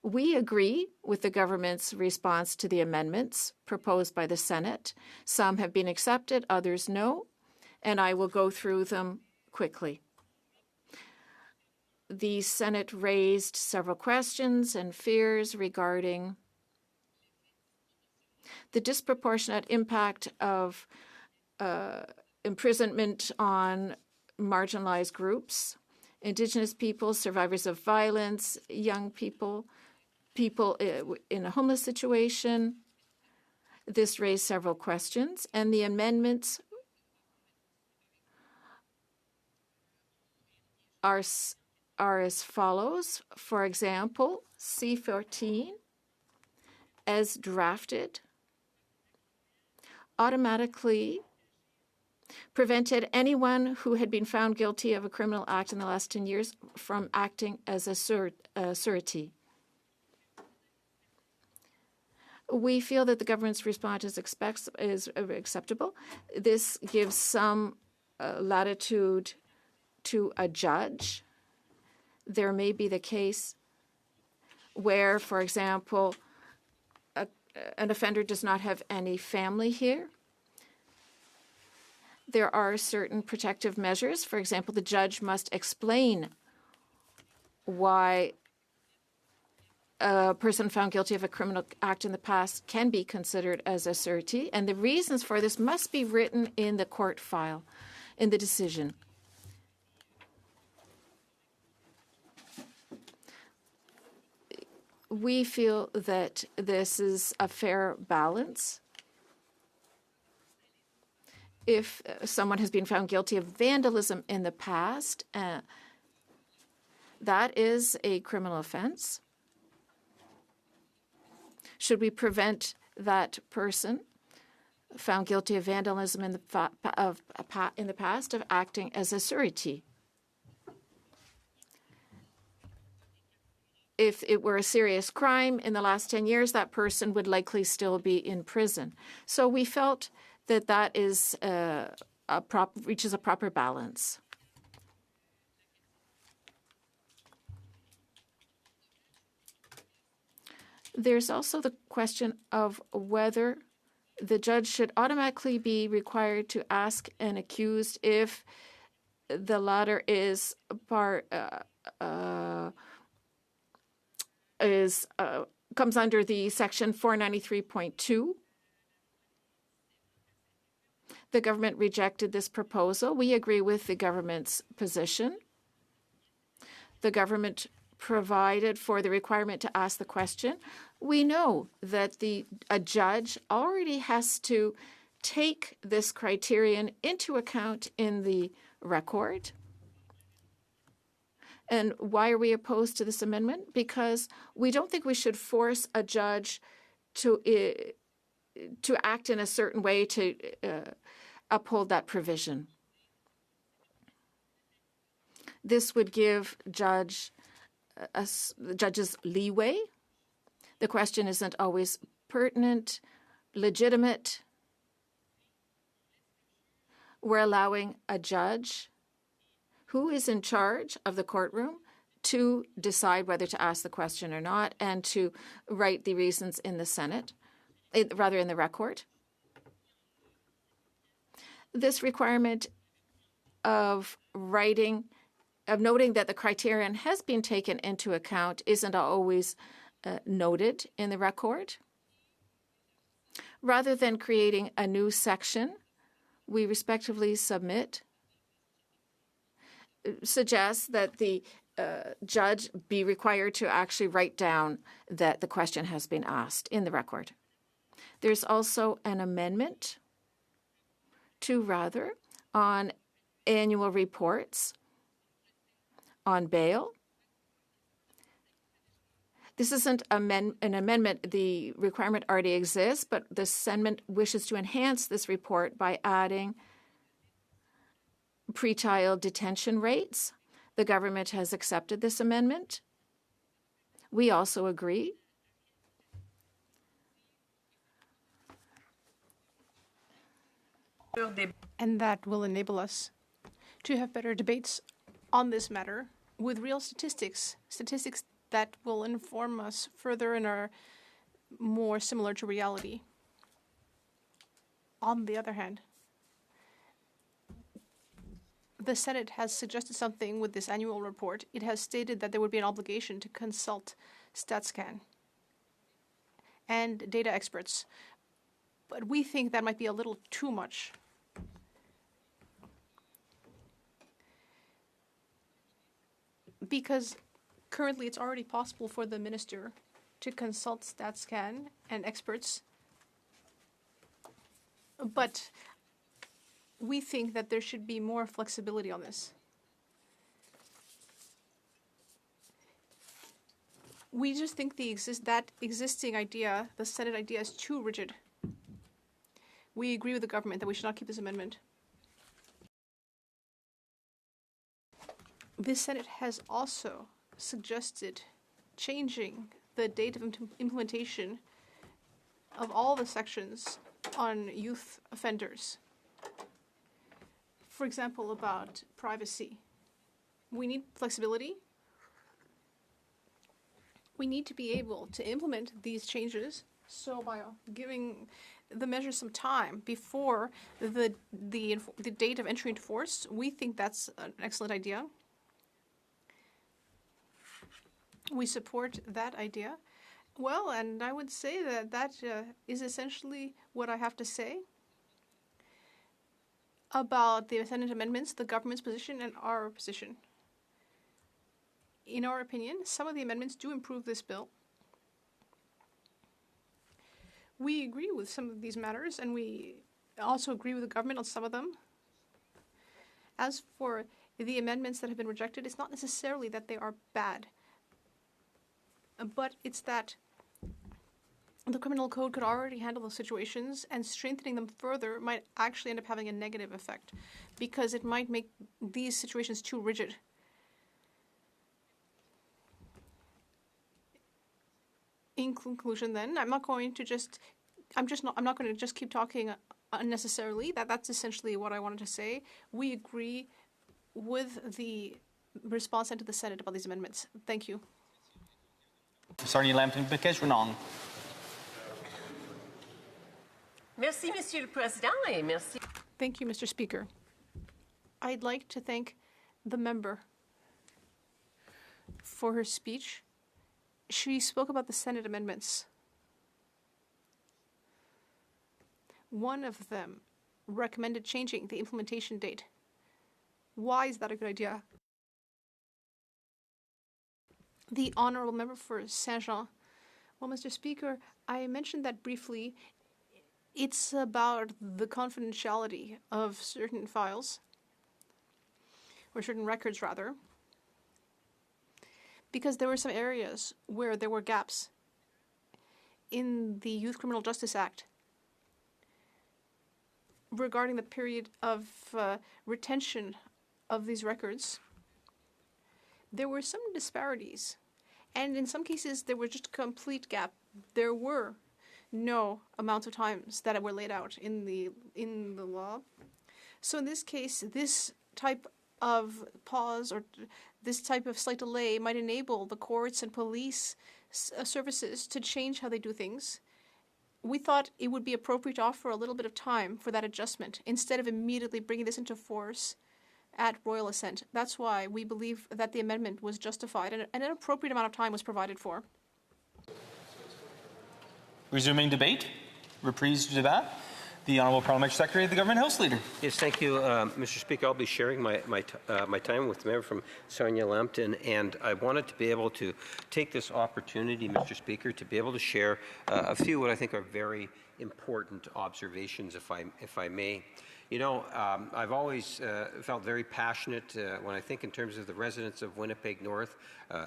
We agree with the government's response to the amendments proposed by the Senate. Some have been accepted, others no, and I will go through them quickly. The Senate raised several questions and fears regarding the disproportionate impact of imprisonment on marginalized groups, Indigenous people, survivors of violence, young people, people in a homeless situation. This raised several questions, and the amendments are as follows. For example, C-14, as drafted, automatically prevented anyone who had been found guilty of a criminal act in the last 10 years from acting as a surety. We feel that the government's response is acceptable. This gives some latitude to a judge. There may be the case where, for example, an offender does not have any family here. There are certain protective measures. For example, the judge must explain why a person found guilty of a criminal act in the past can be considered as a surety, and the reasons for this must be written in the court file, in the decision. We feel that this is a fair balance. If someone has been found guilty of vandalism in the past, that is a criminal offense. Should we prevent that person found guilty of vandalism in the past of acting as a surety? If it were a serious crime in the last 10 years, that person would likely still be in prison. So we felt that that is reaches a proper balance. There's also the question of whether the judge should automatically be required to ask an accused if the latter is comes under the section 493.2. The government rejected this proposal. We agree with the government's position. The government provided for the requirement to ask the question. We know that a judge already has to take this criterion into account in the record. And why are we opposed to this amendment? Because we don't think we should force a judge to act in a certain way to uphold that provision. This would give judges leeway. The question isn't always pertinent, legitimate. We're allowing a judge who is in charge of the courtroom to decide whether to ask the question or not and to write the reasons in the Senate, rather in the record. This requirement of noting that the criterion has been taken into account isn't always noted in the record. Rather than creating a new section, we respectively submit suggests that the judge be required to actually write down that the question has been asked in the record. There's also an amendment to rather on annual reports on bail. This isn't an amendment. The requirement already exists, but this amendment wishes to enhance this report by adding pretrial detention rates. The government has accepted this amendment. We also agree. And that will enable us to have better debates on this matter with real statistics that will inform us further and are more similar to reality. On the other hand, the Senate has suggested something with this annual report. It has stated that there would be an obligation to consult StatsCan and data experts. But we think that might be a little too much. Because currently it's already possible for the minister to consult StatsCan and experts. But we think that there should be more flexibility on this. We just think that existing idea, the Senate idea, is too rigid. We agree with the government that we should not keep this amendment. The Senate has also suggested changing the date of implementation of all the sections on youth offenders. For example, about privacy. We need flexibility. We need to be able to implement these changes. So by giving the measure some time before the date of entry into force, we think that's an excellent idea. We support that idea. Well, and I would say that is essentially what I have to say about the Senate amendments, the government's position, and our position. In our opinion, some of the amendments do improve this bill. We agree with some of these matters, and we also agree with the government on some of them. As for the amendments that have been rejected, it's not necessarily that they are bad, but it's that the criminal code could already handle those situations, and strengthening them further might actually end up having a negative effect because it might make these situations too rigid. In conclusion, then, I'm not going to just keep talking unnecessarily. That's essentially what I wanted to say. We agree with the response sent to the Senate about these amendments. Thank you. Sarnia Lambton Bikesh Renong. Merci, Monsieur le Président, et merci. Thank you, Mr. Speaker. I'd like to thank the member for her speech. She spoke about the Senate amendments. One of them recommended changing the implementation date. Why is that a good idea? The honourable member for Saint-Jean. Well, Mr. Speaker, I mentioned that briefly. It's about the confidentiality of certain files, or certain records, rather, because there were some areas where there were gaps in the Youth Criminal Justice Act regarding the period of retention of these records. There were some disparities, and in some cases there was just a complete gap. There were no amounts of times that were laid out in the law. So in this case, this type of pause or this type of slight delay might enable the courts and police services to change how they do things. We thought it would be appropriate to offer a little bit of time for that adjustment instead of immediately bringing this into force at royal assent. That's why we believe that the amendment was justified and an appropriate amount of time was provided for. Resuming debate. Reprise du débat. The Honourable Parliamentary Secretary, the Government House Leader. Yes, thank you, Mr. Speaker. I'll be sharing my time with the member from Sarnia-Lambton, and I wanted to be able to take this opportunity, Mr. Speaker, to be able to share a few what I think are very important observations, if I may. You know, I've always felt very passionate when I think in terms of the residents of Winnipeg North,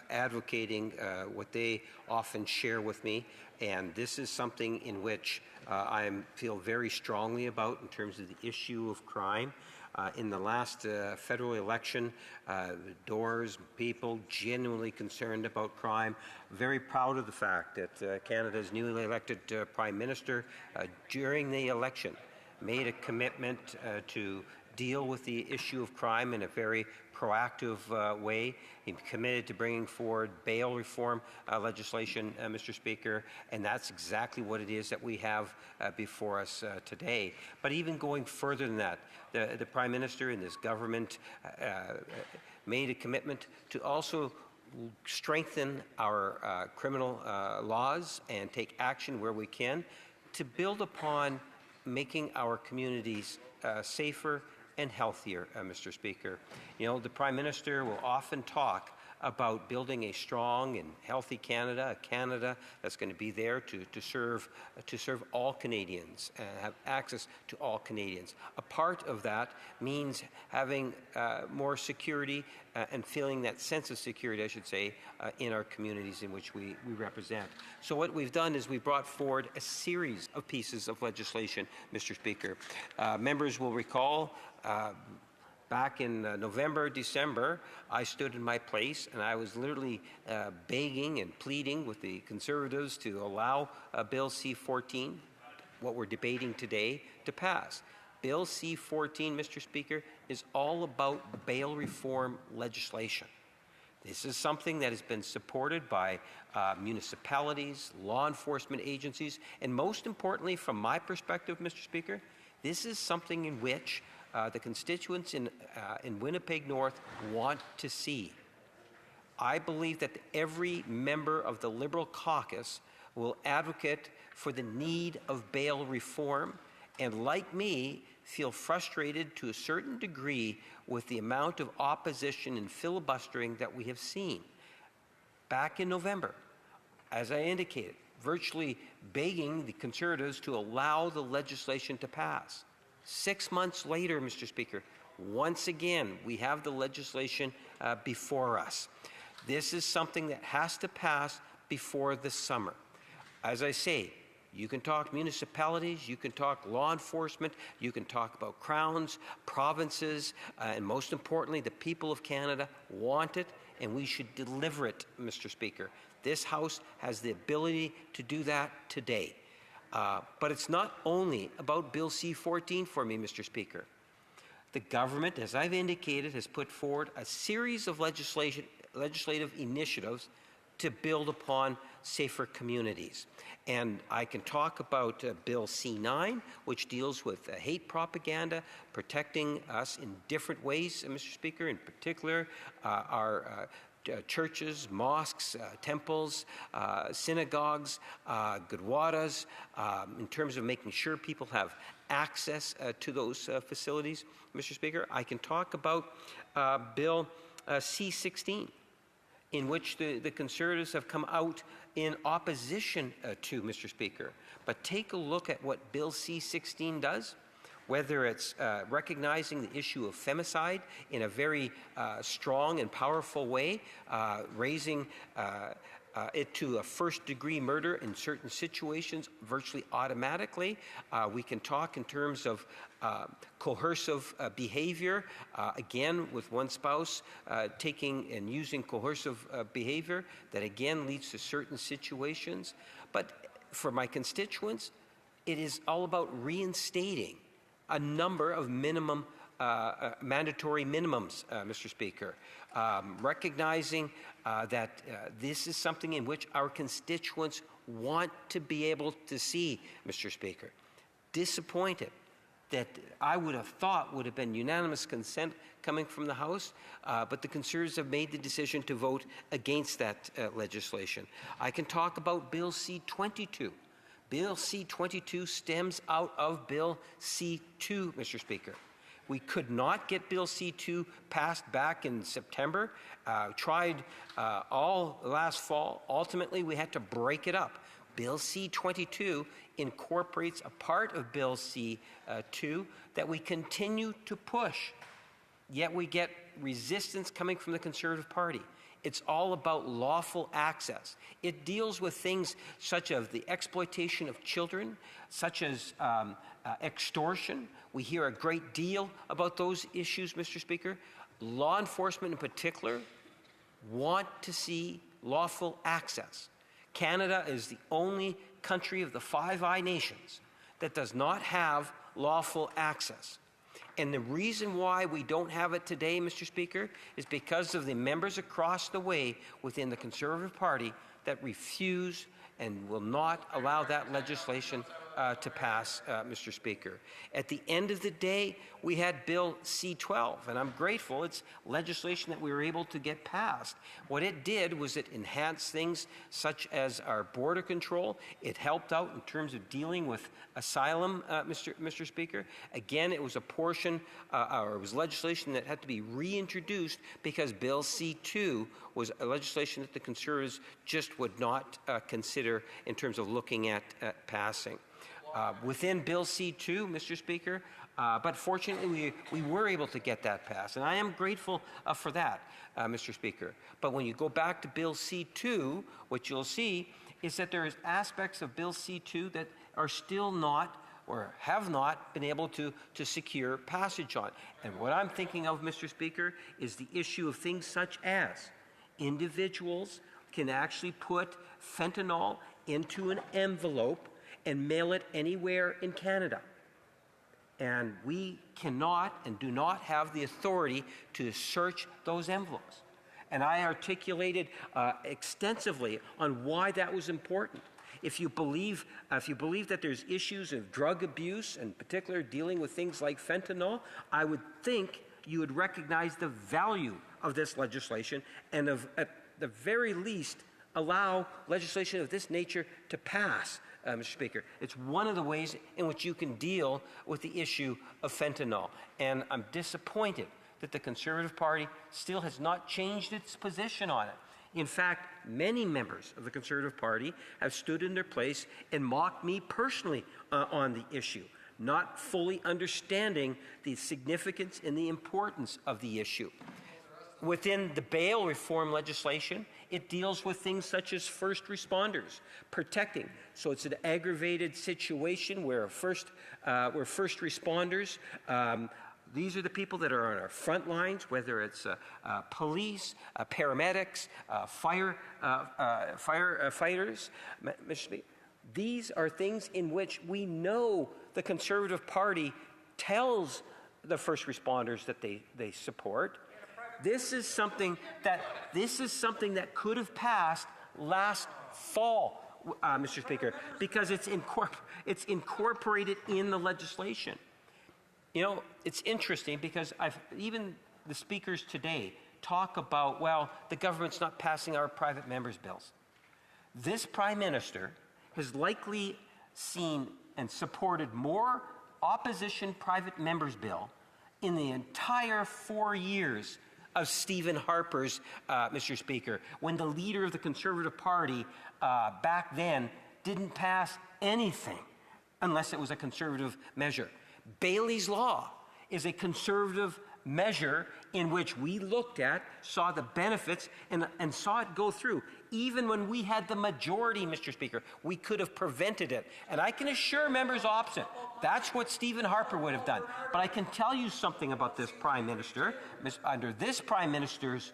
advocating what they often share with me, and this is something in which I feel very strongly about in terms of the issue of crime. In the last federal election, Doors people genuinely concerned about crime. Very proud of the fact that Canada's newly elected Prime Minister, during the election, made a commitment to deal with the issue of crime in a very proactive way. He committed to bringing forward bail reform legislation, Mr. Speaker, and that's exactly what it is that we have before us today. But even going further than that, the Prime Minister and this government made a commitment to also strengthen our criminal laws and take action where we can to build upon making our communities safer and healthier, Mr. Speaker. You know, the Prime Minister will often talk about building a strong and healthy Canada, a Canada that's going to be there to serve all Canadians, have access to all Canadians. A part of that means having more security and feeling that sense of security, I should say, in our communities in which we represent. So what we've done is we've brought forward a series of pieces of legislation, Mr. Speaker. Members will recall back in November, December, I stood in my place and I was literally begging and pleading with the Conservatives to allow Bill C-14, what we're debating today, to pass. Bill C-14, Mr. Speaker, is all about bail reform legislation. This is something that has been supported by municipalities, law enforcement agencies, and most importantly, from my perspective, Mr. Speaker, this is something in which the constituents in Winnipeg North want to see. I believe that every member of the Liberal caucus will advocate for the need of bail reform, and like me, feel frustrated to a certain degree with the amount of opposition and filibustering that we have seen. Back in November, as I indicated, virtually begging the Conservatives to allow the legislation to pass. 6 months later, Mr. Speaker, once again, we have the legislation before us. This is something that has to pass before the summer. As I say, you can talk municipalities, you can talk law enforcement, you can talk about crowns, provinces, and most importantly, the people of Canada want it, and we should deliver it, Mr. Speaker. This House has the ability to do that today. But it's not only about Bill C-14 for me, Mr. Speaker. The government, as I've indicated, has put forward a series of legislative initiatives to build upon safer communities. And I can talk about Bill C-9, which deals with hate propaganda, protecting us in different ways, Mr. Speaker, in particular our churches, mosques, temples, synagogues, gurdwaras, in terms of making sure people have access to those facilities, Mr. Speaker. I can talk about Bill C-16, in which the Conservatives have come out in opposition to, Mr. Speaker. But take a look at what Bill C-16 does, whether it's recognizing the issue of femicide in a very strong and powerful way, raising it to a first-degree murder in certain situations virtually automatically. We can talk in terms of coercive behavior, again with one spouse taking and using coercive behavior that again leads to certain situations. But for my constituents, it is all about reinstating a number of minimum, mandatory minimums, Mr. Speaker, recognizing that this is something in which our constituents want to be able to see, Mr. Speaker. Disappointed that I would have thought would have been unanimous consent coming from the House, but the Conservatives have made the decision to vote against that legislation. I can talk about Bill C-22. Bill C-22 stems out of Bill C-2, Mr. Speaker. We could not get Bill C-2 passed back in September. Tried all last fall. Ultimately, we had to break it up. Bill C-22 incorporates a part of Bill C-2 that we continue to push, yet we get resistance coming from the Conservative Party. It's all about lawful access. It deals with things such as the exploitation of children, such as extortion. We hear a great deal about those issues, Mr. Speaker. Law enforcement in particular want to see lawful access. Canada is the only country of the Five Eyes nations that does not have lawful access. And the reason why we don't have it today, Mr. Speaker, is because of the members across the way within the Conservative Party that refuse and will not allow that legislation to pass, Mr. Speaker. At the end of the day, we had Bill C-12, and I'm grateful it's legislation that we were able to get passed. What it did was it enhanced things such as our border control. It helped out in terms of dealing with asylum, Mr. Speaker. Again, it was a portion, or it was legislation that had to be reintroduced because Bill C-2 was a legislation that the Conservatives just would not consider in terms of looking at passing. Within Bill C-2, Mr. Speaker, but fortunately we were able to get that passed, and I am grateful for that, Mr. Speaker. But when you go back to Bill C-2, what you'll see is that there is aspects of Bill C-2 that are still not or have not been able to secure passage on. And what I'm thinking of, Mr. Speaker, is the issue of things such as individuals can actually put fentanyl into an envelope and mail it anywhere in Canada. And we cannot and do not have the authority to search those envelopes. And I articulated extensively on why that was important. If you believe that there's issues of drug abuse, and in particular dealing with things like fentanyl, I would think you would recognize the value of this legislation and at the very least allow legislation of this nature to pass, Mr. Speaker. It's one of the ways in which you can deal with the issue of fentanyl. And I'm disappointed that the Conservative Party still has not changed its position on it. In fact, many members of the Conservative Party have stood in their place and mocked me personally on the issue, not fully understanding the significance and the importance of the issue. Within the bail reform legislation, it deals with things such as first responders, protecting. So it's an aggravated situation where first responders, these are the people that are on our front lines, whether it's police, paramedics, firefighters. These are things in which we know the Conservative Party tells the first responders that they support. This is something that could have passed last fall, Mr. Speaker, because it's incorporated in the legislation. You know, it's interesting because even the speakers today talk about, well, the government's not passing our private members' bills. This Prime Minister has likely seen and supported more opposition private members' bill in the entire 4 years of Stephen Harper's, Mr. Speaker, when the leader of the Conservative Party back then didn't pass anything unless it was a Conservative measure. Bailey's Law is a Conservative measure in which we looked at, saw the benefits, and saw it go through. Even when we had the majority, Mr. Speaker, we could have prevented it. And I can assure members opposite, that's what Stephen Harper would have done. But I can tell you something about this Prime Minister. Under this Prime Minister's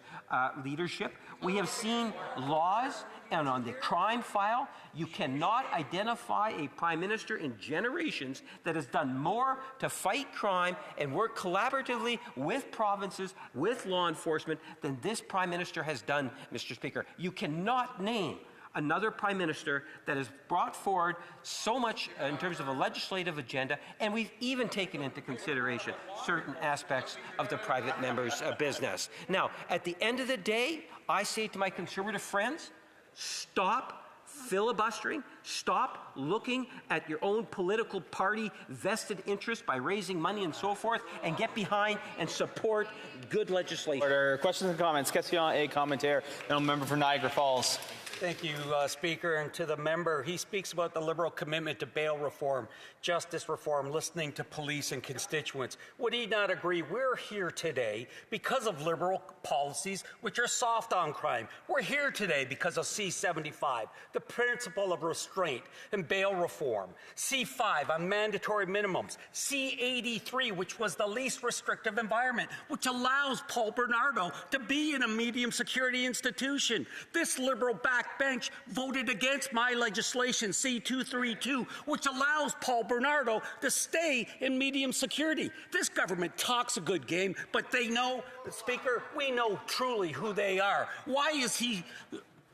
leadership, we have seen laws, and on the crime file, you cannot identify a Prime Minister in generations that has done more to fight crime and work collaboratively with provinces, with law enforcement, than this Prime Minister has done, Mr. Speaker. You cannot name another Prime Minister that has brought forward so much in terms of a legislative agenda, and we've even taken into consideration certain aspects of the private members' business. Now, at the end of the day, I say to my Conservative friends, stop filibustering, stop looking at your own political party vested interest by raising money and so forth, and get behind and support good legislation. Order. Questions and comments. Question et commentaire. Now, member for Niagara Falls. Thank you, Speaker. And to the member, he speaks about the Liberal commitment to bail reform, justice reform, listening to police and constituents. Would he not agree? We're here today because of Liberal policies which are soft on crime. We're here today because of C-75, the principle of restraint and bail reform, C-5 on mandatory minimums, C-83, which was the least restrictive environment, which allows Paul Bernardo to be in a medium security institution. This Liberal backbench voted against my legislation, C-232, which allows Paul Bernardo to stay in medium security. This government talks a good game, but they know, Speaker, we know truly who they are. Why is he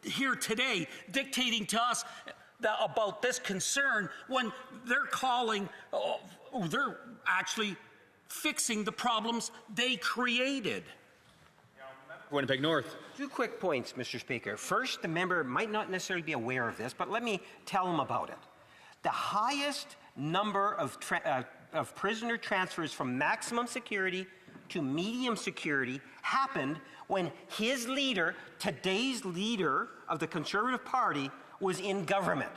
here today dictating to us about this concern when they're calling, they're actually fixing the problems they created? Winnipeg North. 2 quick points, Mr. Speaker. First, the member might not necessarily be aware of this, but let me tell him about it. The highest number of prisoner transfers from maximum security to medium security happened when his leader, today's leader of the Conservative Party, was in government.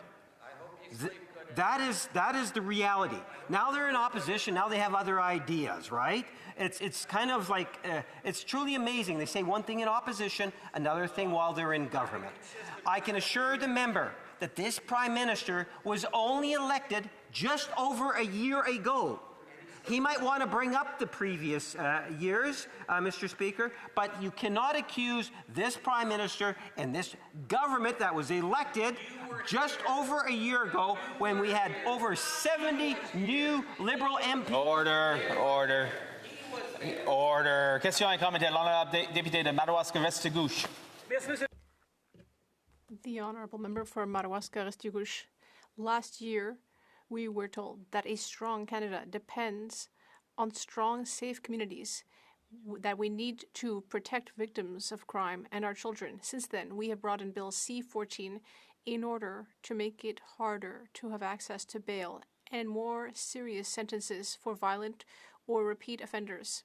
That is the reality. Now they're in opposition. Now they have other ideas, right? It's kind of like, it's truly amazing. They say one thing in opposition, another thing while they're in government. I can assure the member that this Prime Minister was only elected just over a year ago. He might want to bring up the previous years, Mr. Speaker, but you cannot accuse this Prime Minister and this government that was elected just over a year ago when we had over 70 new Liberal MPs. Order. Question et commentaire. L'honorable député de Madawaska-Restigouche. The honourable member for Madawaska-Restigouche. Last year, we were told that a strong Canada depends on strong, safe communities, that we need to protect victims of crime and our children. Since then, we have brought in Bill C-14 in order to make it harder to have access to bail and more serious sentences for violent or repeat offenders.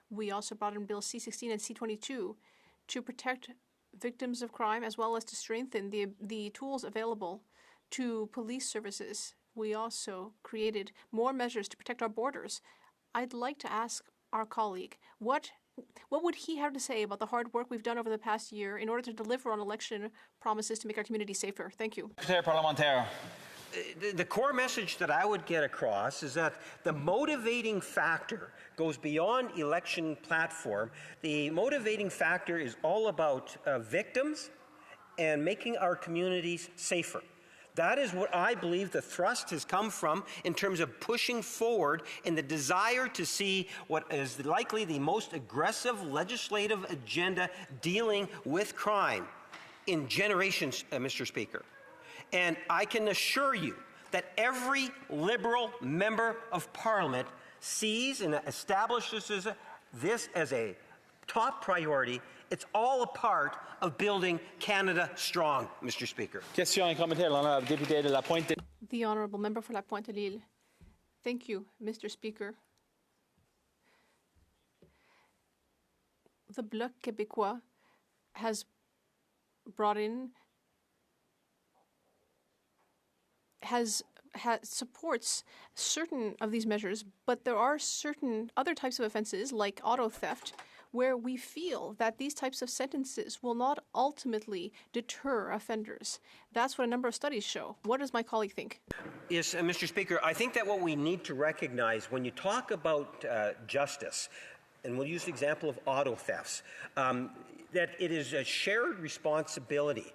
We also brought in Bill C-16 and C-22 to protect victims of crime as well as to strengthen the tools available to police services. We also created more measures to protect our borders. I'd like to ask our colleague, what would he have to say about the hard work we've done over the past year in order to deliver on election promises to make our community safer? Thank you. Parlementaire. The core message that I would get across is that the motivating factor goes beyond election platform. The motivating factor is all about victims and making our communities safer. That is what I believe the thrust has come from in terms of pushing forward in the desire to see what is likely the most aggressive legislative agenda dealing with crime in generations, Mr. Speaker. And I can assure you that every Liberal member of Parliament sees and establishes this as a top priority. It's all a part of building Canada strong, Mr. Speaker. Question et commentaire. L'honorable député de La Pointe. The honourable member for La Pointe-Lille. Thank you, Mr. Speaker. The Bloc Québécois has supports certain of these measures, but there are certain other types of offenses, like auto theft, where we feel that these types of sentences will not ultimately deter offenders. That's what a number of studies show. What does my colleague think? Yes, Mr. Speaker, I think that what we need to recognize when you talk about justice, and we'll use the example of auto thefts, that it is a shared responsibility.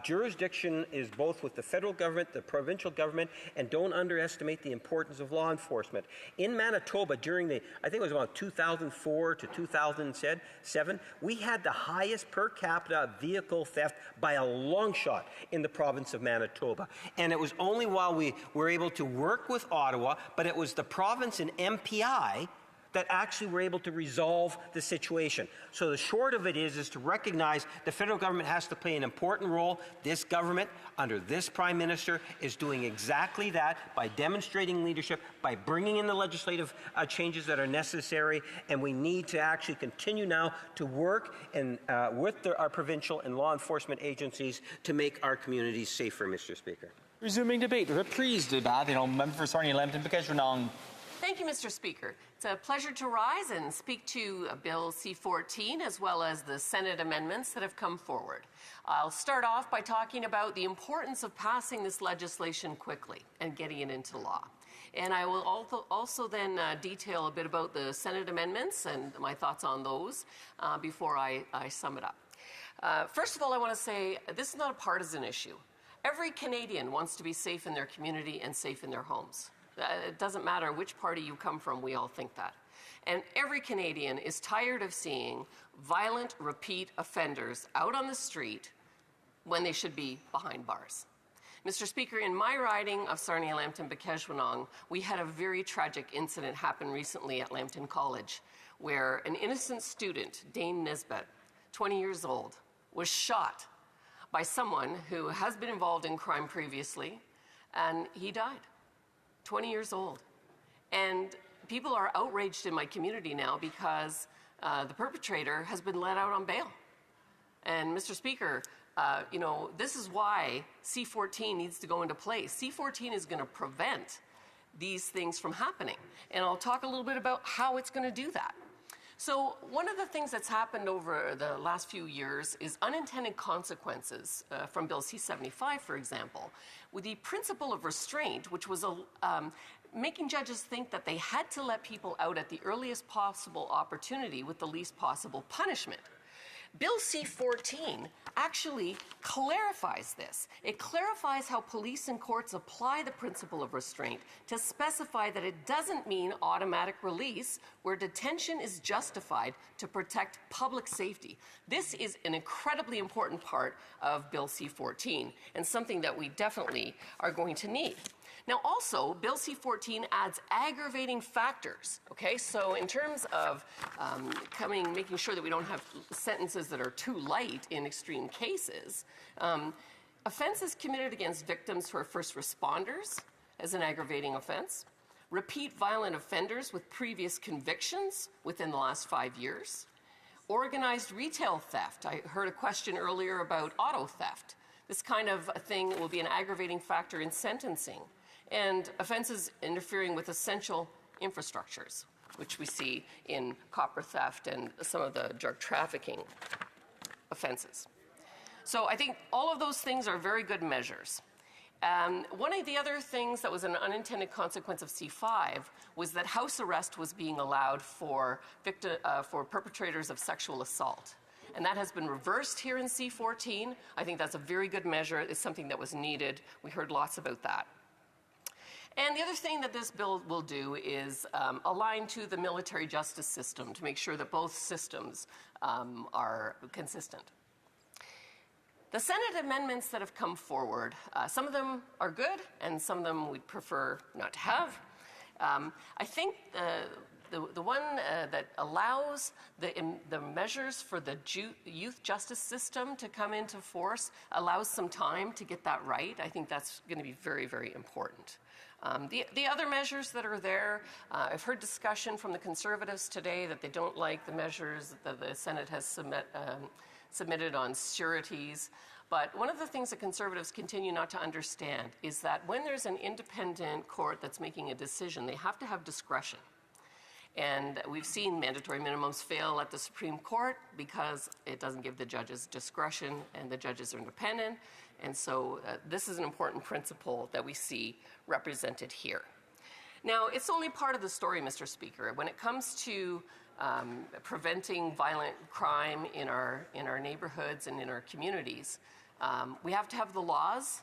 Jurisdiction is both with the federal government, the provincial government, and don't underestimate the importance of law enforcement. In Manitoba, during I think it was about 2004 to 2007, we had the highest per capita vehicle theft by a long shot in the province of Manitoba. And it was only while we were able to work with Ottawa, but it was the province and MPI that actually were able to resolve the situation. So the short of it is to recognize the federal government has to play an important role. This government, under this Prime Minister, is doing exactly that by demonstrating leadership, by bringing in the legislative changes that are necessary, and we need to actually continue now to work with our provincial and law enforcement agencies to make our communities safer, Mr. Speaker. Resuming debate. Reprise débat. Member for Sarnia-Lambton-Bickerstaffe. Thank you, Mr. Speaker. It's a pleasure to rise and speak to Bill C-14 as well as the Senate amendments that have come forward. I'll start off by talking about the importance of passing this legislation quickly and getting it into law. And I will also then detail a bit about the Senate amendments and my thoughts on those before I sum it up. First of all, I want to say this is not a partisan issue. Every Canadian wants to be safe in their community and safe in their homes. It doesn't matter which party you come from, we all think that. And every Canadian is tired of seeing violent, repeat offenders out on the street when they should be behind bars. Mr. Speaker, in my riding of Sarnia-Lambton-Bickerstaffe, we had a very tragic incident happen recently at Lambton College, where an innocent student, Dane Nisbet, 20 years old, was shot by someone who has been involved in crime previously, and he died. 20 years old. And people are outraged in my community now because the perpetrator has been let out on bail. And Mr. Speaker, this is why C-14 needs to go into place. C-14 is going to prevent these things from happening. And I'll talk a little bit about how it's going to do that. So one of the things that's happened over the last few years is unintended consequences from Bill C-75, for example, with the principle of restraint, which was making judges think that they had to let people out at the earliest possible opportunity with the least possible punishment. Bill C-14 actually clarifies this. It clarifies how police and courts apply the principle of restraint to specify that it doesn't mean automatic release where detention is justified to protect public safety. This is an incredibly important part of Bill C-14 and something that we definitely are going to need. Now, also, Bill C-14 adds aggravating factors, okay? So in terms of making sure that we don't have sentences that are too light in extreme cases, offenses committed against victims who are first responders as an aggravating offense, repeat violent offenders with previous convictions within the last 5 years, organized retail theft. I heard a question earlier about auto theft. This kind of a thing will be an aggravating factor in sentencing. And offenses interfering with essential infrastructures, which we see in copper theft and some of the drug trafficking offenses. So I think all of those things are very good measures. One of the other things that was an unintended consequence of C-5 was that house arrest was being allowed for perpetrators of sexual assault. And that has been reversed here in C-14. I think that's a very good measure. It's something that was needed. We heard lots about that. And the other thing that this bill will do is align to the military justice system to make sure that both systems are consistent. The Senate amendments that have come forward, some of them are good and some of them we'd prefer not to have. I think the one that allows the measures for the youth justice system to come into force allows some time to get that right. I think that's going to be very, very important. The other measures that are there, I've heard discussion from the Conservatives today that they don't like the measures that the Senate has submitted on sureties. But one of the things that Conservatives continue not to understand is that when there's an independent court that's making a decision, they have to have discretion. And we've seen mandatory minimums fail at the Supreme Court because it doesn't give the judges discretion and the judges are independent. And so this is an important principle that we see represented here. Now, it's only part of the story, Mr. Speaker. When it comes to preventing violent crime in our neighborhoods and in our communities, we have to have the laws,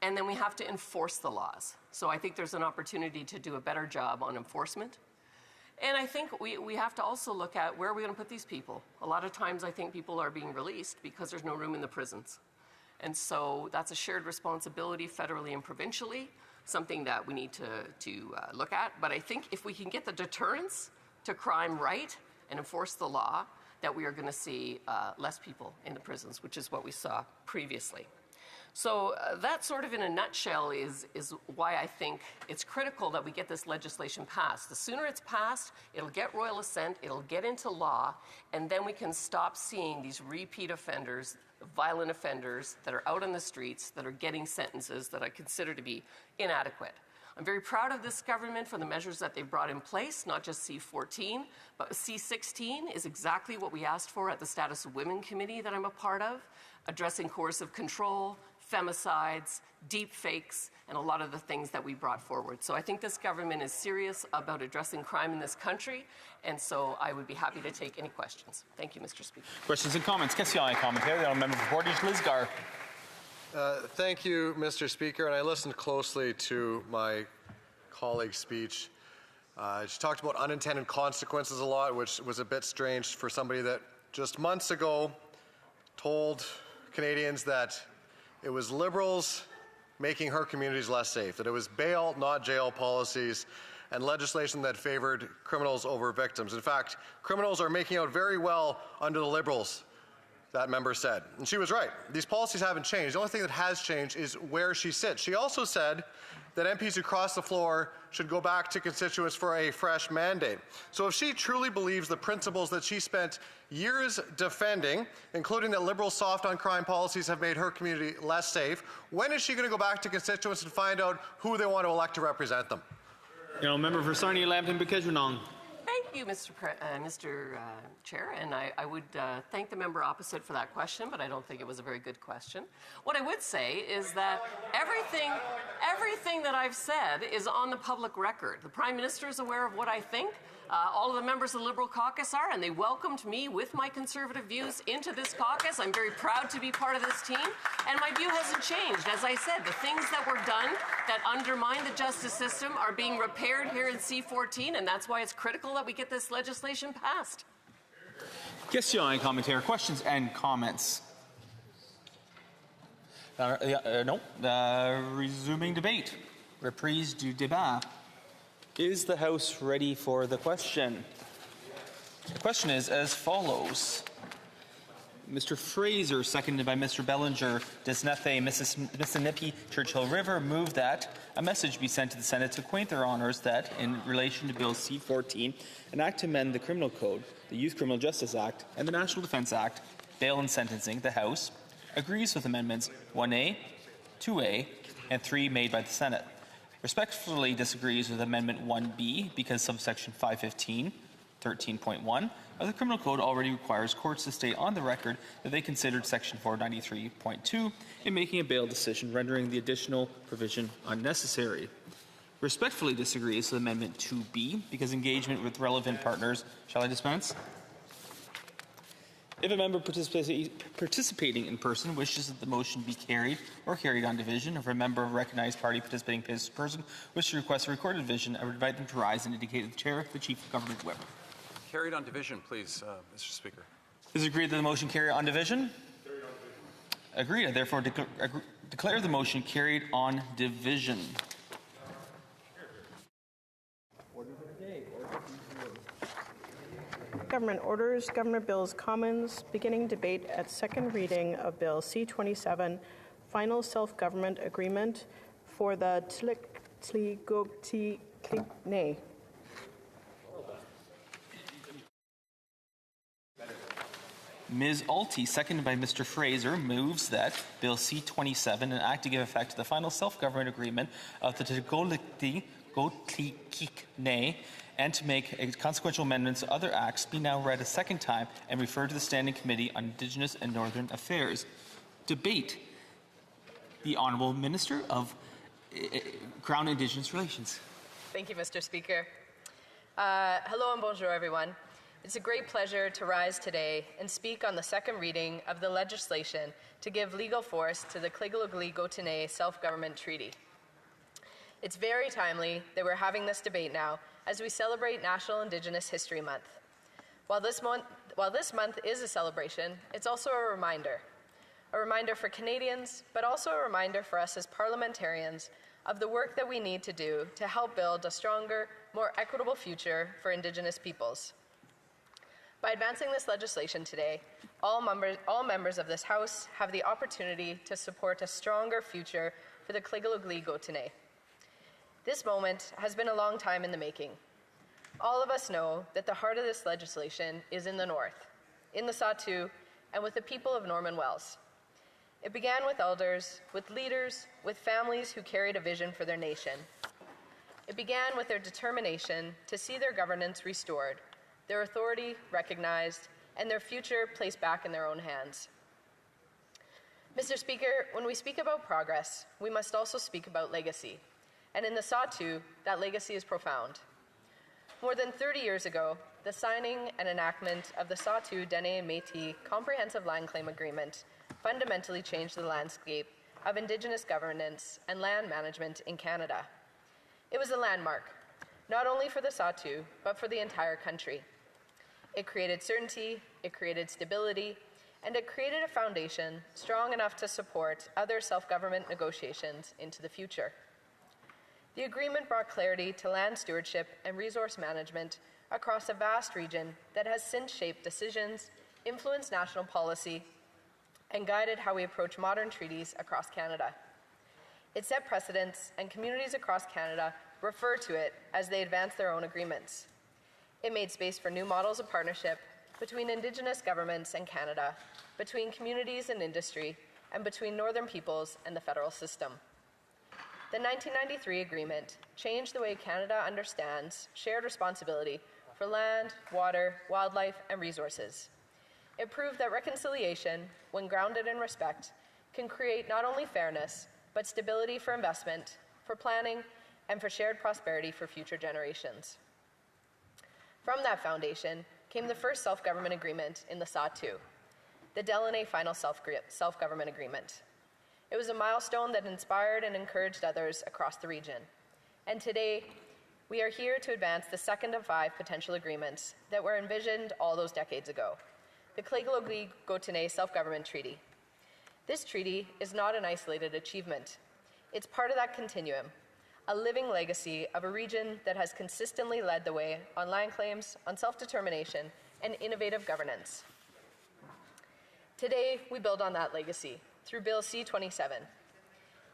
and then we have to enforce the laws. So I think there's an opportunity to do a better job on enforcement. And I think we have to also look at where are we going to put these people. A lot of times I think people are being released because there's no room in the prisons. And so that's a shared responsibility federally and provincially. something that we need to look at. But I think if we can get the deterrence to crime right and enforce the law, that we are going to see less people in the prisons, which is what we saw previously. So that sort of in a nutshell is why I think it's critical that we get this legislation passed. The sooner it's passed, it'll get royal assent, it'll get into law, and then we can stop seeing these repeat offenders, violent offenders that are out on the streets, that are getting sentences that I consider to be inadequate. I'm very proud of this government for the measures that they've brought in place, not just C-14, but C-16 is exactly what we asked for at the Status of Women Committee that I'm a part of, addressing coercive control, femicides, deep fakes, and a lot of the things that we brought forward. So I think this government is serious about addressing crime in this country, and so I would be happy to take any questions. Thank you, Mr. Speaker. Questions and comments. Question et commentaire. The member for Portage, Lisgar. Thank you, Mr. Speaker, and I listened closely to my colleague's speech. She talked about unintended consequences a lot, which was a bit strange for somebody that just months ago told Canadians that it was Liberals making her communities less safe, that it was bail, not jail policies, and legislation that favored criminals over victims. In fact, criminals are making out very well under the Liberals, that member said. And she was right. These policies haven't changed. The only thing that has changed is where she sits. She also said that MPs who cross the floor should go back to constituents for a fresh mandate. So if she truly believes the principles that she spent years defending, including that Liberal soft on crime policies have made her community less safe, when is she going to go back to constituents and find out who they want to elect to represent them? Member for Sarnia, Lambton, Bukidnon. Thank you, Mr. Chair, and I would thank the member opposite for that question, but I don't think it was a very good question. What I would say is that everything that I've said is on the public record. The Prime Minister is aware of what I think. All of the members of the Liberal caucus are, and they welcomed me with my conservative views into this caucus. I'm very proud to be part of this team, and my view hasn't changed. As I said, the things that were done that undermine the justice system are being repaired here in C-14, and that's why it's critical that we get this legislation passed. Question et commentaire. Questions and comments. Resuming debate. Reprise du débat. Is the House ready for the question? The question is as follows. Mr. Fraser, seconded by Mr. Bellinger, Disnethe, Mississippi, Churchill River, move that a message be sent to the Senate to acquaint their honours that, in relation to Bill C-14, an act to amend the Criminal Code, the Youth Criminal Justice Act, and the National Defence Act, bail and sentencing, the House agrees with Amendments 1A, 2A, and 3 made by the Senate. Respectfully disagrees with Amendment 1B because subsection 515, 13.1 of the Criminal Code already requires courts to state on the record that they considered Section 493.2 in making a bail decision, rendering the additional provision unnecessary. Respectfully disagrees with Amendment 2B because engagement with relevant partners. Shall I dispense? If a member participating in person wishes that the motion be carried or carried on division, or if a member of a recognized party participating in person wishes to request a recorded division, I would invite them to rise and indicate to the Chair, the Chief of Government Whip. Carried on division, please, Mr. Speaker. Is it agreed that the motion carried on division? Agreed. I therefore declare the motion carried on division. Government Orders, Government Bills, Commons, beginning debate at second reading of Bill C-27, Final Self-Government Agreement for the Tligogtikne. Ms. Alty, seconded by Mr. Fraser, moves that Bill C-27, an act to give effect to the Final Self-Government Agreement of the Tligogtikne, and to make consequential amendments to other acts, be now read a second time and referred to the Standing Committee on Indigenous and Northern Affairs. Debate. The Honourable Minister of Crown Indigenous Relations. Thank you, Mr. Speaker. Hello and bonjour, everyone. It's a great pleasure to rise today and speak on the second reading of the legislation to give legal force to the Tligogtikne Self-Government Treaty. It's very timely that we're having this debate now as we celebrate National Indigenous History Month. While this month is a celebration, it's also a reminder for Canadians, but also a reminder for us as parliamentarians of the work that we need to do to help build a stronger, more equitable future for Indigenous peoples. By advancing this legislation today, all members of this House have the opportunity to support a stronger future for the Kligalugli-Gootenay. This moment has been a long time in the making. All of us know that the heart of this legislation is in the north, in the Sahtu, and with the people of Norman Wells. It began with elders, with leaders, with families who carried a vision for their nation. It began with their determination to see their governance restored, their authority recognized, and their future placed back in their own hands. Mr. Speaker, when we speak about progress, we must also speak about legacy. And in the Sahtu, that legacy is profound. More than 30 years ago, the signing and enactment of the Sahtu Dene Métis Comprehensive Land Claim Agreement fundamentally changed the landscape of Indigenous governance and land management in Canada. It was a landmark, not only for the Sahtu, but for the entire country. It created certainty, it created stability, and it created a foundation strong enough to support other self-government negotiations into the future. The agreement brought clarity to land stewardship and resource management across a vast region that has since shaped decisions, influenced national policy, and guided how we approach modern treaties across Canada. It set precedents, and communities across Canada refer to it as they advance their own agreements. It made space for new models of partnership between Indigenous governments and Canada, between communities and industry, and between Northern peoples and the federal system. The 1993 agreement changed the way Canada understands shared responsibility for land, water, wildlife, and resources. It proved that reconciliation, when grounded in respect, can create not only fairness, but stability for investment, for planning, and for shared prosperity for future generations. From that foundation came the first self-government agreement in the Sahtu, the Delaunay Final Self-Government Agreement. It was a milestone that inspired and encouraged others across the region. And today, we are here to advance the second of 5 potential agreements that were envisioned all those decades ago, the Kligalugli-Gootenay Self-Government Treaty. This treaty is not an isolated achievement. It's part of that continuum, a living legacy of a region that has consistently led the way on land claims, on self-determination, and innovative governance. Today, we build on that legacy through Bill C-27.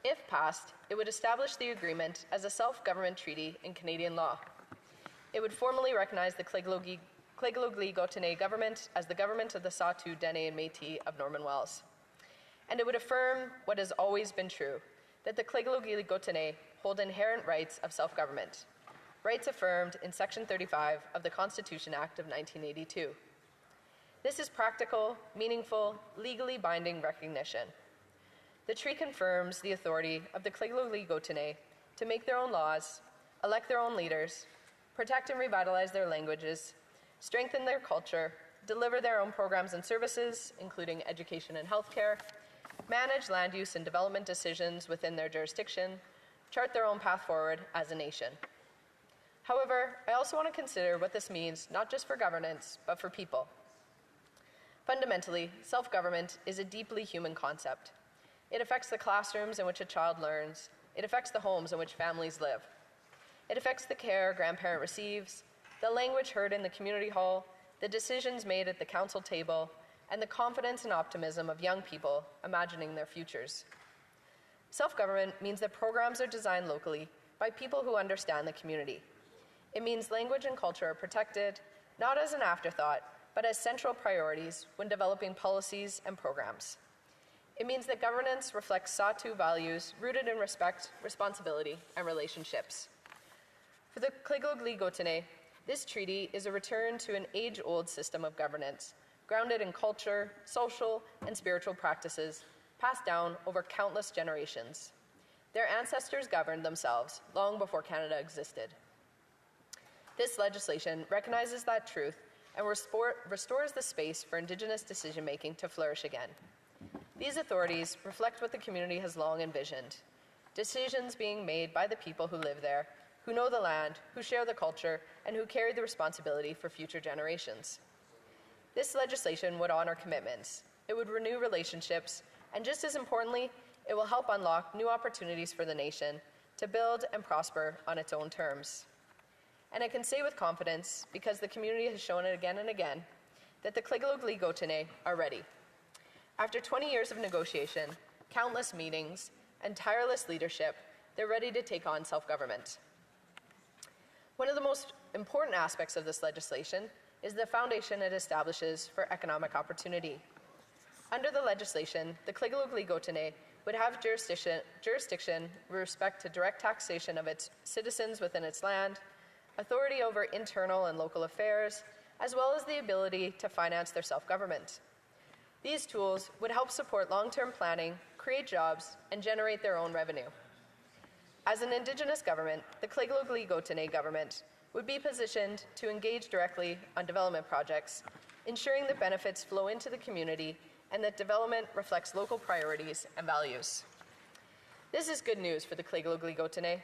If passed, it would establish the agreement as a self-government treaty in Canadian law. It would formally recognize the Kligalugli-Gootenay government as the government of the Sahtu, Dene, and Métis of Norman Wells. And it would affirm what has always been true, that the Kligalugli-Gootenay hold inherent rights of self-government, rights affirmed in Section 35 of the Constitution Act of 1982. This is practical, meaningful, legally binding recognition. The treaty confirms the authority of the Kligalugli-Gootenay to make their own laws, elect their own leaders, protect and revitalize their languages, strengthen their culture, deliver their own programs and services, including education and healthcare, manage land use and development decisions within their jurisdiction, chart their own path forward as a nation. However, I also want to consider what this means not just for governance, but for people. Fundamentally, self-government is a deeply human concept. It affects the classrooms in which a child learns. It affects the homes in which families live. It affects the care a grandparent receives, the language heard in the community hall, the decisions made at the council table, and the confidence and optimism of young people imagining their futures. Self-government means that programs are designed locally by people who understand the community. It means language and culture are protected, not as an afterthought, but as central priorities when developing policies and programs. It means that governance reflects Sahtu values rooted in respect, responsibility, and relationships. For the Kligalugli-Gootenay, this treaty is a return to an age-old system of governance, grounded in culture, social, and spiritual practices passed down over countless generations. Their ancestors governed themselves long before Canada existed. This legislation recognizes that truth and restores the space for Indigenous decision-making to flourish again. These authorities reflect what the community has long envisioned, decisions being made by the people who live there, who know the land, who share the culture, and who carry the responsibility for future generations. This legislation would honor commitments. It would renew relationships, and just as importantly, it will help unlock new opportunities for the nation to build and prosper on its own terms. And I can say with confidence, because the community has shown it again and again, that the Kligalugli-Gotine are ready. After 20 years of negotiation, countless meetings, and tireless leadership, they're ready to take on self-government. One of the most important aspects of this legislation is the foundation it establishes for economic opportunity. Under the legislation, the Kligalugli-Gotine would have jurisdiction with respect to direct taxation of its citizens within its land, authority over internal and local affairs, as well as the ability to finance their self-government. These tools would help support long-term planning, create jobs, and generate their own revenue. As an Indigenous government, the Kligalugli-Gotine government would be positioned to engage directly on development projects, ensuring that benefits flow into the community and that development reflects local priorities and values. This is good news for the Kligalugli-Gotine.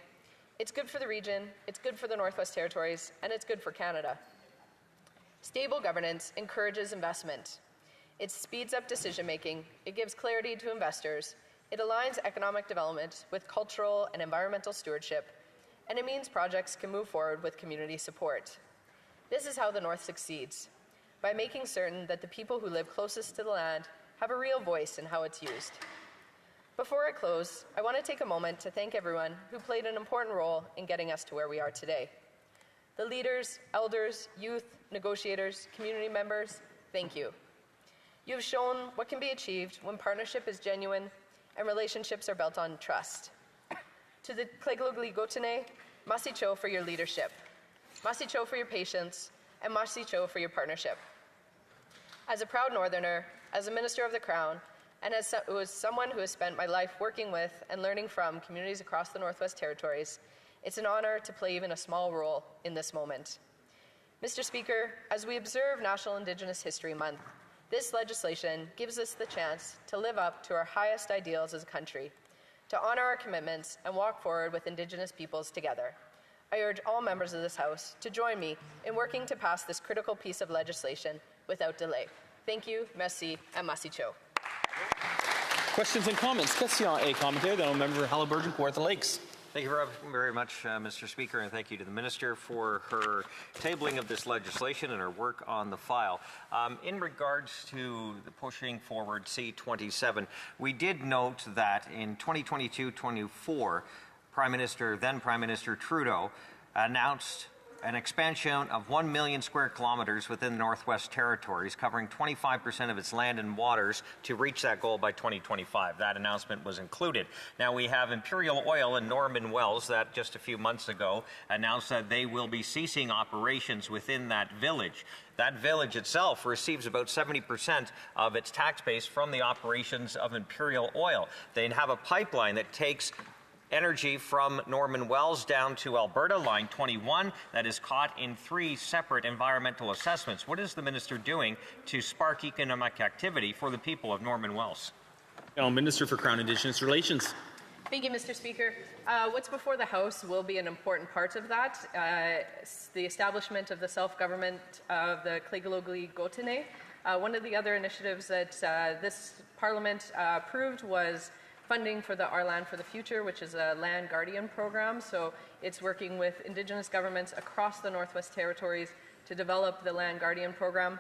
It's good for the region, it's good for the Northwest Territories, and it's good for Canada. Stable governance encourages investment. It speeds up decision-making, it gives clarity to investors, it aligns economic development with cultural and environmental stewardship, and it means projects can move forward with community support. This is how the North succeeds, by making certain that the people who live closest to the land have a real voice in how it's used. Before I close, I want to take a moment to thank everyone who played an important role in getting us to where we are today. The leaders, elders, youth, negotiators, community members, thank you. You have shown what can be achieved when partnership is genuine and relationships are built on trust. To the Kligalugli-Gotine, Masicho for your leadership, Masicho for your patience, and Masicho for your partnership. As a proud Northerner, as a Minister of the Crown, and as someone who has spent my life working with and learning from communities across the Northwest Territories, it's an honor to play even a small role in this moment. Mr. Speaker, as we observe National Indigenous History Month, this legislation gives us the chance to live up to our highest ideals as a country, to honor our commitments and walk forward with Indigenous peoples together. I urge all members of this House to join me in working to pass this critical piece of legislation without delay. Thank you, merci, and masicho. Questions and comments? Question et commentaire, the member for Haliburton, Kawartha Lakes. Thank you very much, Mr. Speaker, and thank you to the Minister for her tabling of this legislation and her work on the file. In regards to the pushing forward C-27, we did note that in 2022-24, then Prime Minister Trudeau announced an expansion of 1 million square kilometers within the Northwest Territories, covering 25% of its land and waters to reach that goal by 2025. That announcement was included. Now we have Imperial Oil and Norman Wells that just a few months ago announced that they will be ceasing operations within that village. That village itself receives about 70% of its tax base from the operations of Imperial Oil. They have a pipeline that takes energy from Norman Wells down to Alberta, Line 21, that is caught in 3 separate environmental assessments. What is the Minister doing to spark economic activity for the people of Norman Wells? Minister for Crown Indigenous Relations. Thank you, Mr. Speaker. What's before the House will be an important part of that. The establishment of the self-government of the Kligalugli-Gotine. One of the other initiatives that this Parliament approved was funding for the Our Land for the Future, which is a land guardian program. So it's working with Indigenous governments across the Northwest Territories to develop the land guardian program.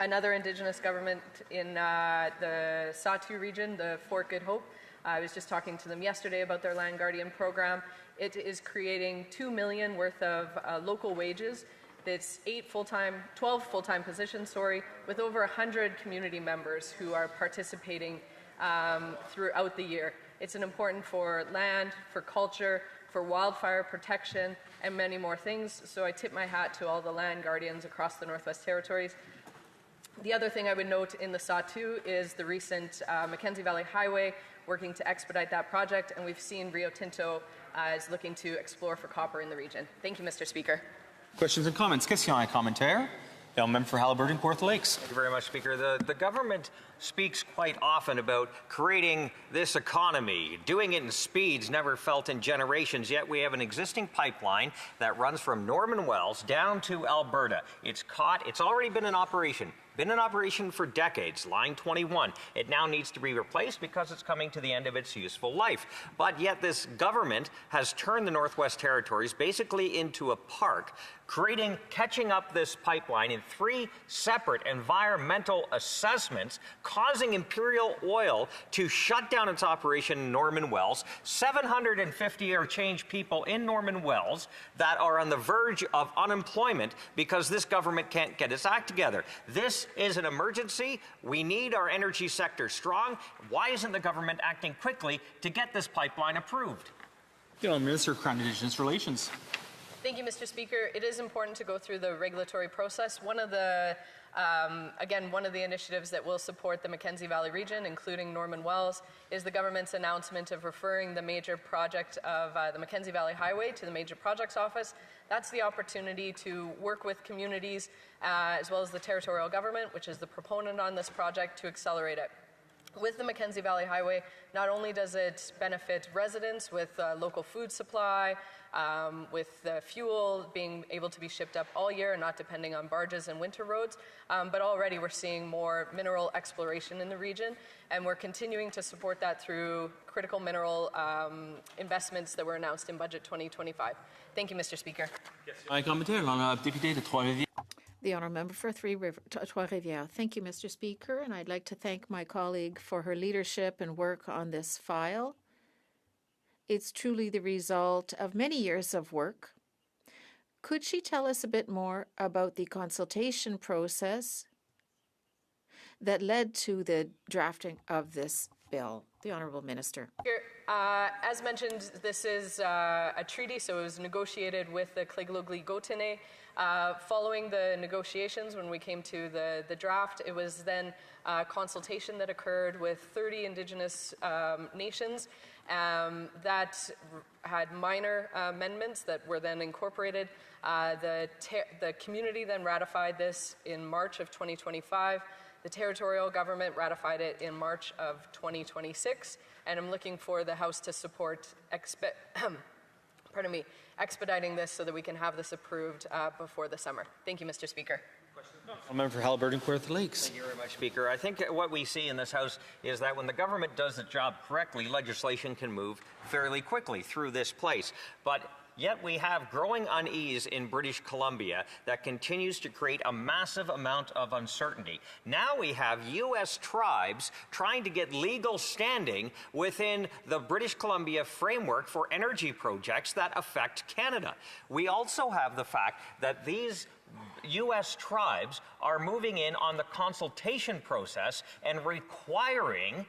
Another Indigenous government in the Sahtu region, the Fort Good Hope, I was just talking to them yesterday about their land guardian program. It is creating $2 million worth of local wages. It's 12 full-time positions, with over 100 community members who are participating throughout the year. It's an important for land, for culture, for wildfire protection, and many more things. So I tip my hat to all the land guardians across the Northwest Territories. The other thing I would note in the Sahtu is the recent Mackenzie Valley Highway, working to expedite that project, and we've seen Rio Tinto is looking to explore for copper in the region. Thank you, Mr. Speaker. Questions and comments? Question et commentaire. The member for Haliburton, Kawartha Lakes. Thank you very much, Speaker. The government speaks quite often about creating this economy, doing it in speeds never felt in generations, yet we have an existing pipeline that runs from Norman Wells down to Alberta. It's already been in operation been in operation for decades, Line 21. It now needs to be replaced because it's coming to the end of its useful life. But yet this government has turned the Northwest Territories basically into a park, catching up this pipeline in 3 separate environmental assessments, causing Imperial Oil to shut down its operation in Norman Wells. 750 or change people in Norman Wells that are on the verge of unemployment because this government can't get its act together. This is an emergency. We need our energy sector strong. Why isn't the government acting quickly to get this pipeline approved? Minister of Crown Indigenous Relations. Thank you, Mr. Speaker. It is important to go through the regulatory process. One of the initiatives that will support the Mackenzie Valley region, including Norman Wells, is the government's announcement of referring the major project of the Mackenzie Valley Highway to the Major Projects Office. That's the opportunity to work with communities as well as the territorial government, which is the proponent on this project, to accelerate it. With the Mackenzie Valley Highway, not only does it benefit residents with local food supply, with the fuel being able to be shipped up all year and not depending on barges and winter roads, but already we're seeing more mineral exploration in the region, and we're continuing to support that through critical mineral investments that were announced in Budget 2025. Thank you, Mr. Speaker. The honourable member for Trois-Rivières. Thank you, Mr. Speaker, and I'd like to thank my colleague for her leadership and work on this file. It's truly the result of many years of work. Could she tell us a bit more about the consultation process that led to the drafting of this bill? The Honourable Minister. As mentioned, this is a treaty, so it was negotiated with the Kliglugli-Gotine. Following the negotiations, when we came to the draft, it was then a consultation that occurred with 30 Indigenous nations that had minor amendments that were then incorporated. The community then ratified this in March of 2025. The territorial government ratified it in March of 2026, and I'm looking for the House to support expediting this so that we can have this approved before the summer. Thank you, Mr. Speaker. Member for Haliburton, Kawartha Lakes. Thank you very much, Speaker. I think what we see in this House is that when the government does the job correctly, legislation can move fairly quickly through this place. But yet we have growing unease in British Columbia that continues to create a massive amount of uncertainty. Now we have U.S. tribes trying to get legal standing within the British Columbia framework for energy projects that affect Canada. We also have the fact that these U.S. tribes are moving in on the consultation process and requiring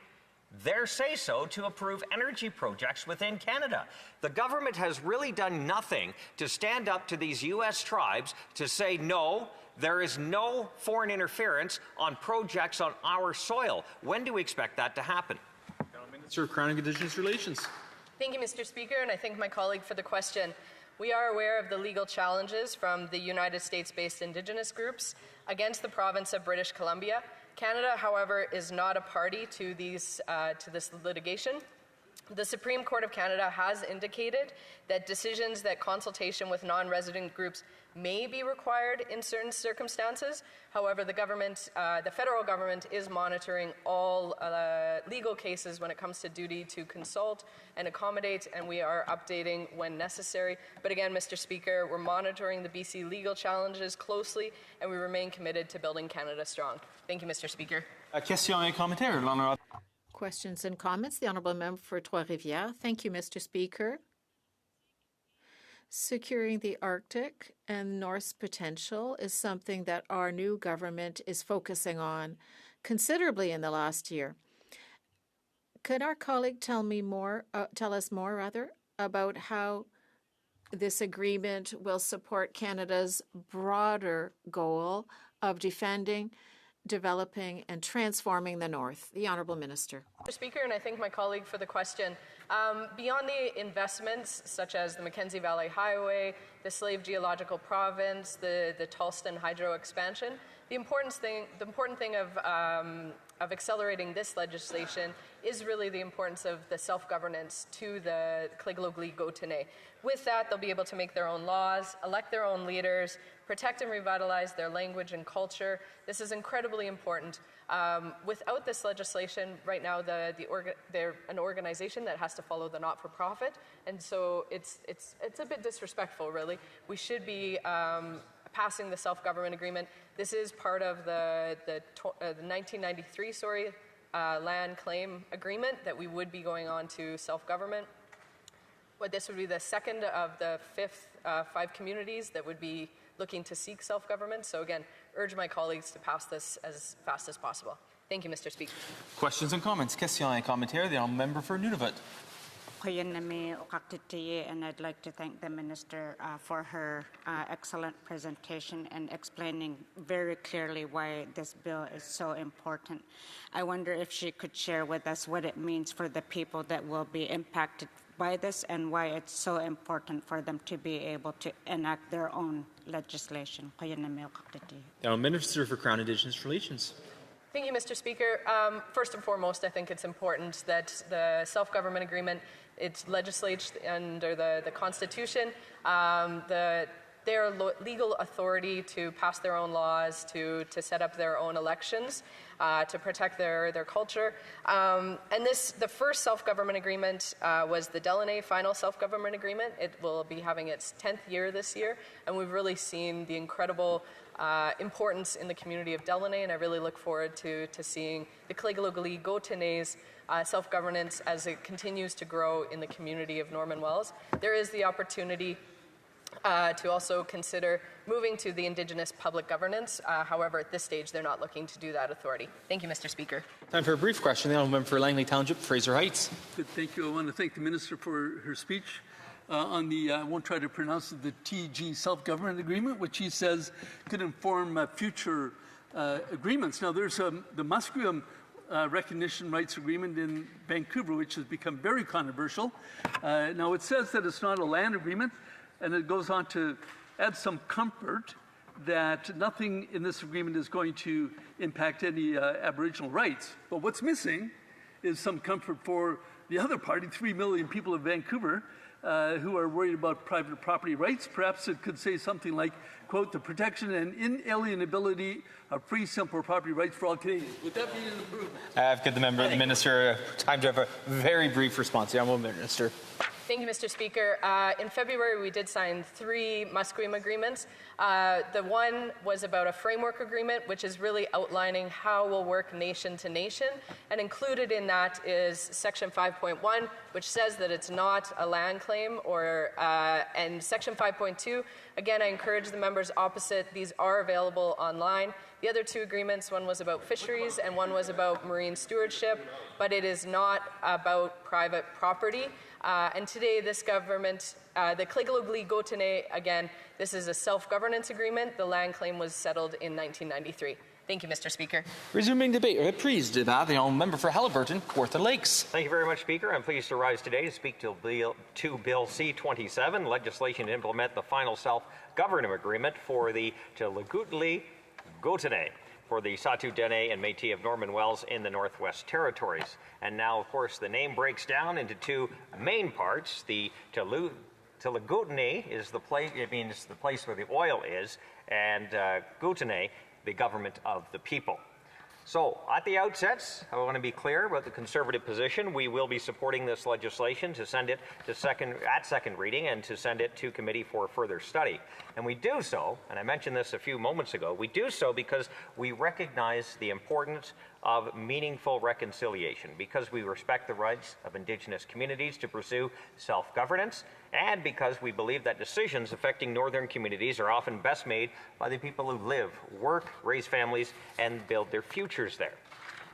their say-so to approve energy projects within Canada. The government has really done nothing to stand up to these U.S. tribes to say, no, there is no foreign interference on projects on our soil. When do we expect that to happen? Minister of Crown and Indigenous Relations. Thank you, Mr. Speaker, and I thank my colleague for the question. We are aware of the legal challenges from the United States-based Indigenous groups against the province of British Columbia. Canada, however, is not a party to this litigation. The Supreme Court of Canada has indicated that decisions that consultation with non-resident groups may be required in certain circumstances. However, the federal government is monitoring all legal cases when it comes to duty to consult and accommodate, and we are updating when necessary. But again, Mr. Speaker, we're monitoring the BC legal challenges closely, and we remain committed to building Canada strong. Thank you, Mr. Speaker. Question et commentaire. Questions and comments. The Honourable Member for Trois-Rivières. Thank you, Mr. Speaker. Securing the Arctic and North's potential is something that our new government is focusing on considerably in the last year. Could our colleague tell us more about how this agreement will support Canada's broader goal of defending, developing and transforming the North? The Honourable Minister. Mr. Speaker, and I thank my colleague for the question. Beyond the investments such as the Mackenzie Valley Highway, the Slave Geological Province, the Tolston Hydro expansion, the important thing of of accelerating this legislation is really the importance of the self-governance to the Kligalugli-Gootenay. With that, they'll be able to make their own laws, elect their own leaders, protect and revitalize their language and culture. This is incredibly important. Without this legislation, right now they're an organization that has to follow the not-for-profit, and so it's a bit disrespectful, really. We should be passing the self-government agreement. This is part of the 1993, land claim agreement that we would be going on to self-government. But this would be the second of the five communities that would be looking to seek self-government. So again, urge my colleagues to pass this as fast as possible. Thank you, Mr. Speaker. Questions and comments. Questions et commentaires. The honourable member for Nunavut. And I'd like to thank the Minister for her excellent presentation and explaining very clearly why this bill is so important. I wonder if she could share with us what it means for the people that will be impacted by this and why it's so important for them to be able to enact their own legislation. The honourable Minister for Crown Indigenous Relations. Thank you, Mr. Speaker. First and foremost, I think it's important that the self-government agreement, it's legislated under the Constitution. Their legal authority to pass their own laws, to set up their own elections, to protect their culture. And the first self-government agreement was the Delaunay Final Self-Government Agreement. It will be having its 10th year this year, and we've really seen the incredible importance in the community of Delaunay, and I really look forward to seeing the Kligalugli-Gootenay's self-governance as it continues to grow in the community of Norman Wells. There is the opportunity to also consider moving to the Indigenous public governance. However, at this stage, they're not looking to do that authority. Thank you, Mr. Speaker. Time for a brief question. The honourable member for Langley Township, Fraser Heights. Good, thank you. I want to thank the Minister for her speech on the, I won't try to pronounce it, the TG Self-Government Agreement, which he says could inform future agreements. Now, there's the Musqueam Recognition Rights Agreement in Vancouver, which has become very controversial. Now, it says that it's not a land agreement, and it goes on to add some comfort that nothing in this agreement is going to impact any Aboriginal rights. But what's missing is some comfort for the other party, 3 million people of Vancouver, who are worried about private property rights. Perhaps it could say something like, quote, the protection and inalienability of free, simple property rights for all Canadians. Would that be an improvement? I've given the minister time to have a very brief response. The honourable minister. Thank you, Mr. Speaker. In February, we did sign 3 Musqueam agreements. The one was about a framework agreement, which is really outlining how we'll work nation to nation. And included in that is Section 5.1, which says that it's not a land claim, and Section 5.2, again, I encourage the members opposite. These are available online. The other 2 agreements, one was about fisheries and one was about marine stewardship, but it is not about private property. And today, this government, the Kligalugli-Gootenay, again, this is a self-governance agreement. The land claim was settled in 1993. Thank you, Mr. Speaker. Resuming debate. Reprise débat. The honourable member for Haliburton, Kawartha Lakes. Thank you very much, Speaker. I'm pleased to rise today to speak to Bill C-27, legislation to implement the final self-government agreement for the Kligalugli-Gootenay, for the Sault Dene and Métis of Norman Wells in the Northwest Territories. And now, of course, the name breaks down into 2 main parts. The Kligalugli is the place, it means the place where the oil is, and Gootenay, the government of the people. So, at the outset, I want to be clear about the Conservative position. We will be supporting this legislation to send it to second reading and to send it to committee for further study. And we do so, and I mentioned this a few moments ago, we do so because we recognize the importance of meaningful reconciliation, because we respect the rights of Indigenous communities to pursue self-governance, and because we believe that decisions affecting northern communities are often best made by the people who live, work, raise families, and build their futures there.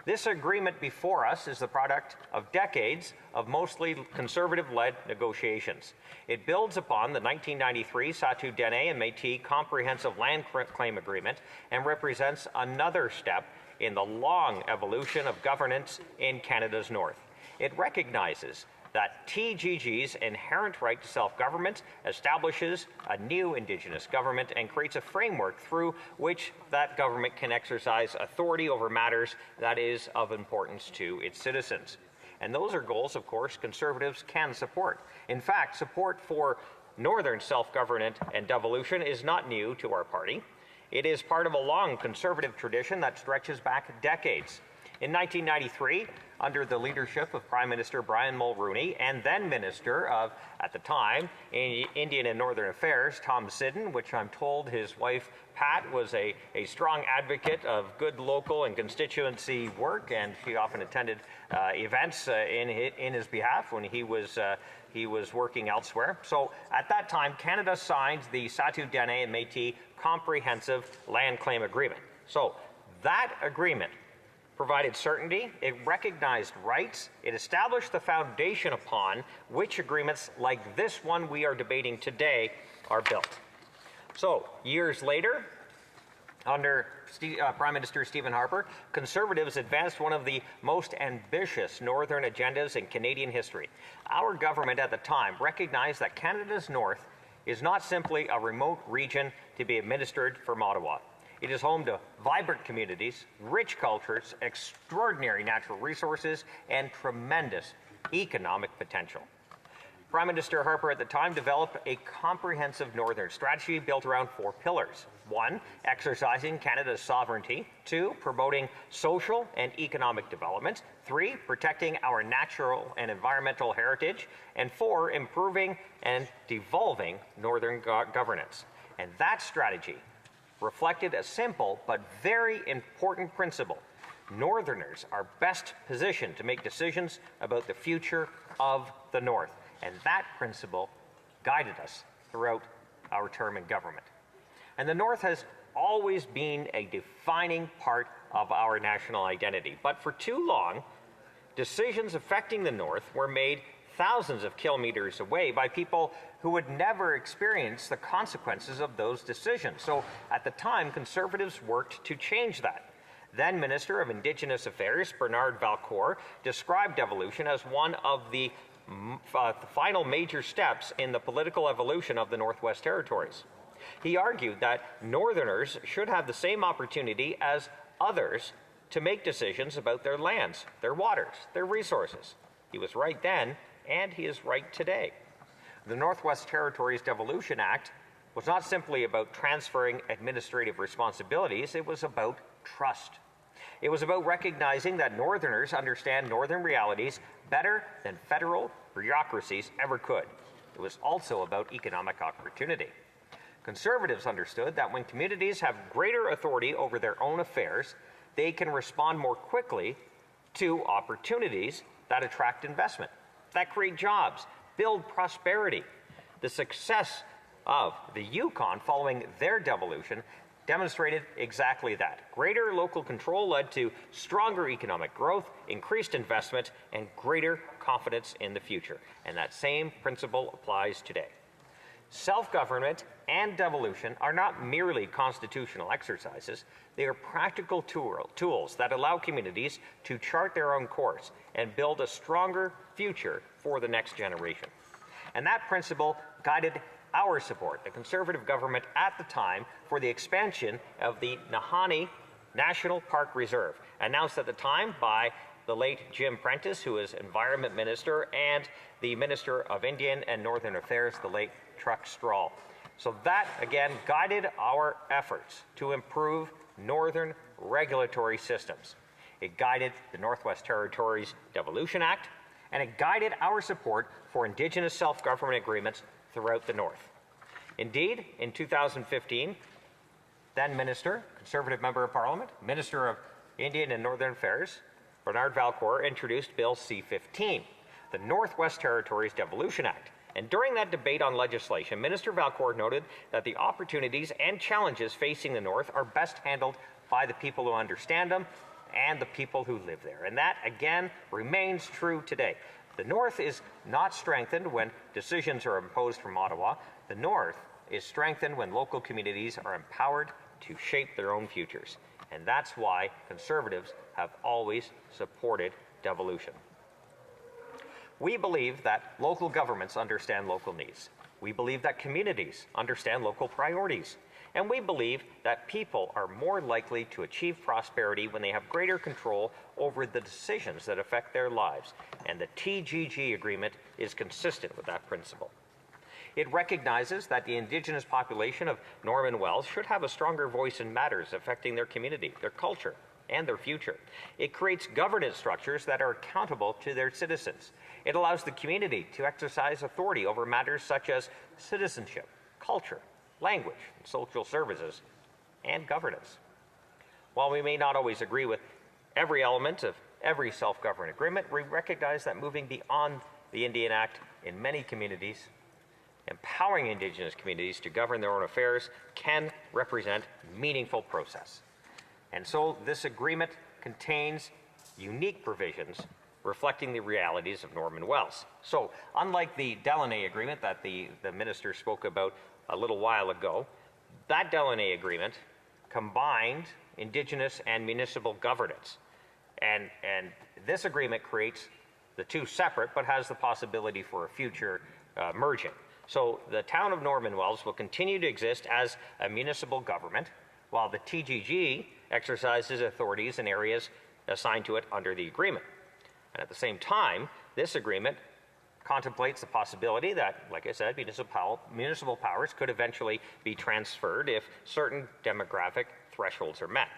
This agreement before us is the product of decades of mostly Conservative-led negotiations. It builds upon the 1993 Sault Dene and Métis Comprehensive Land Claim Agreement and represents another step in the long evolution of governance in Canada's north. It recognizes that TGG's inherent right to self-government establishes a new Indigenous government and creates a framework through which that government can exercise authority over matters that is of importance to its citizens. And those are goals, of course, Conservatives can support. In fact, support for Northern self-government and devolution is not new to our party. It is part of a long Conservative tradition that stretches back decades. In 1993, under the leadership of Prime Minister Brian Mulroney and then Minister of, at the time, Indian and Northern Affairs, Tom Siddon, which I'm told his wife Pat was a strong advocate of good local and constituency work, and she often attended events in his behalf when he was working elsewhere. So at that time, Canada signed the Satu Dene and Métis Comprehensive Land Claim Agreement. So that agreement provided certainty, it recognized rights, it established the foundation upon which agreements like this one we are debating today are built. So, years later, under Prime Minister Stephen Harper, Conservatives advanced one of the most ambitious Northern agendas in Canadian history. Our government at the time recognized that Canada's North is not simply a remote region to be administered from Ottawa. It is home to vibrant communities, rich cultures, extraordinary natural resources, and tremendous economic potential. Prime Minister Harper at the time developed a comprehensive Northern strategy built around 4 pillars. 1, exercising Canada's sovereignty. 2, promoting social and economic development. 3, protecting our natural and environmental heritage. And 4, improving and devolving Northern governance. And that strategy reflected a simple but very important principle. Northerners are best positioned to make decisions about the future of the North. And that principle guided us throughout our term in government. And the North has always been a defining part of our national identity. But for too long, decisions affecting the North were made thousands of kilometers away by people who would never experience the consequences of those decisions. So at the time, Conservatives worked to change that. Then Minister of Indigenous Affairs, Bernard Valcourt, described devolution as one of the final major steps in the political evolution of the Northwest Territories. He argued that Northerners should have the same opportunity as others to make decisions about their lands, their waters, their resources. He was right then, and he is right today. The Northwest Territories Devolution Act was not simply about transferring administrative responsibilities, it was about trust. It was about recognizing that Northerners understand Northern realities better than federal bureaucracies ever could. It was also about economic opportunity. Conservatives understood that when communities have greater authority over their own affairs, they can respond more quickly to opportunities that attract investment, that create jobs, build prosperity. The success of the Yukon following their devolution demonstrated exactly that. Greater local control led to stronger economic growth, increased investment, and greater confidence in the future. And that same principle applies today. Self-government and devolution are not merely constitutional exercises. They are practical tools that allow communities to chart their own course and build a stronger future for the next generation. And that principle guided our support, the Conservative government at the time, for the expansion of the Nahanni National Park Reserve, announced at the time by the late Jim Prentice, who is Environment Minister, and the Minister of Indian and Northern Affairs, the late Truck Strahl. So that, again, guided our efforts to improve Northern regulatory systems. It guided the Northwest Territories Devolution Act, and it guided our support for Indigenous self-government agreements throughout the North. Indeed, in 2015, then Minister, Conservative Member of Parliament, Minister of Indian and Northern Affairs, Bernard Valcourt, introduced Bill C-15, the Northwest Territories Devolution Act. And during that debate on legislation, Minister Valcourt noted that the opportunities and challenges facing the North are best handled by the people who understand them and the people who live there. And that, again, remains true today. The North is not strengthened when decisions are imposed from Ottawa. The North is strengthened when local communities are empowered to shape their own futures. And that's why Conservatives have always supported devolution. We believe that local governments understand local needs. We believe that communities understand local priorities. And we believe that people are more likely to achieve prosperity when they have greater control over the decisions that affect their lives. And the TGG agreement is consistent with that principle. It recognizes that the Indigenous population of Norman Wells should have a stronger voice in matters affecting their community, their culture, and their future. It creates governance structures that are accountable to their citizens. It allows the community to exercise authority over matters such as citizenship, culture, language, social services, and governance. While we may not always agree with every element of every self-government agreement, we recognize that moving beyond the Indian Act in many communities, empowering Indigenous communities to govern their own affairs, can represent meaningful process. And so this agreement contains unique provisions reflecting the realities of Norman Wells. So unlike the Delaney Agreement that the minister spoke about a little while ago, that Delaney Agreement combined Indigenous and municipal governance. And this agreement creates the two separate, but has the possibility for a future merging. So the town of Norman Wells will continue to exist as a municipal government, while the TGG exercises authorities in areas assigned to it under the agreement. And at the same time, this agreement contemplates the possibility that, like I said, municipal powers could eventually be transferred if certain demographic thresholds are met.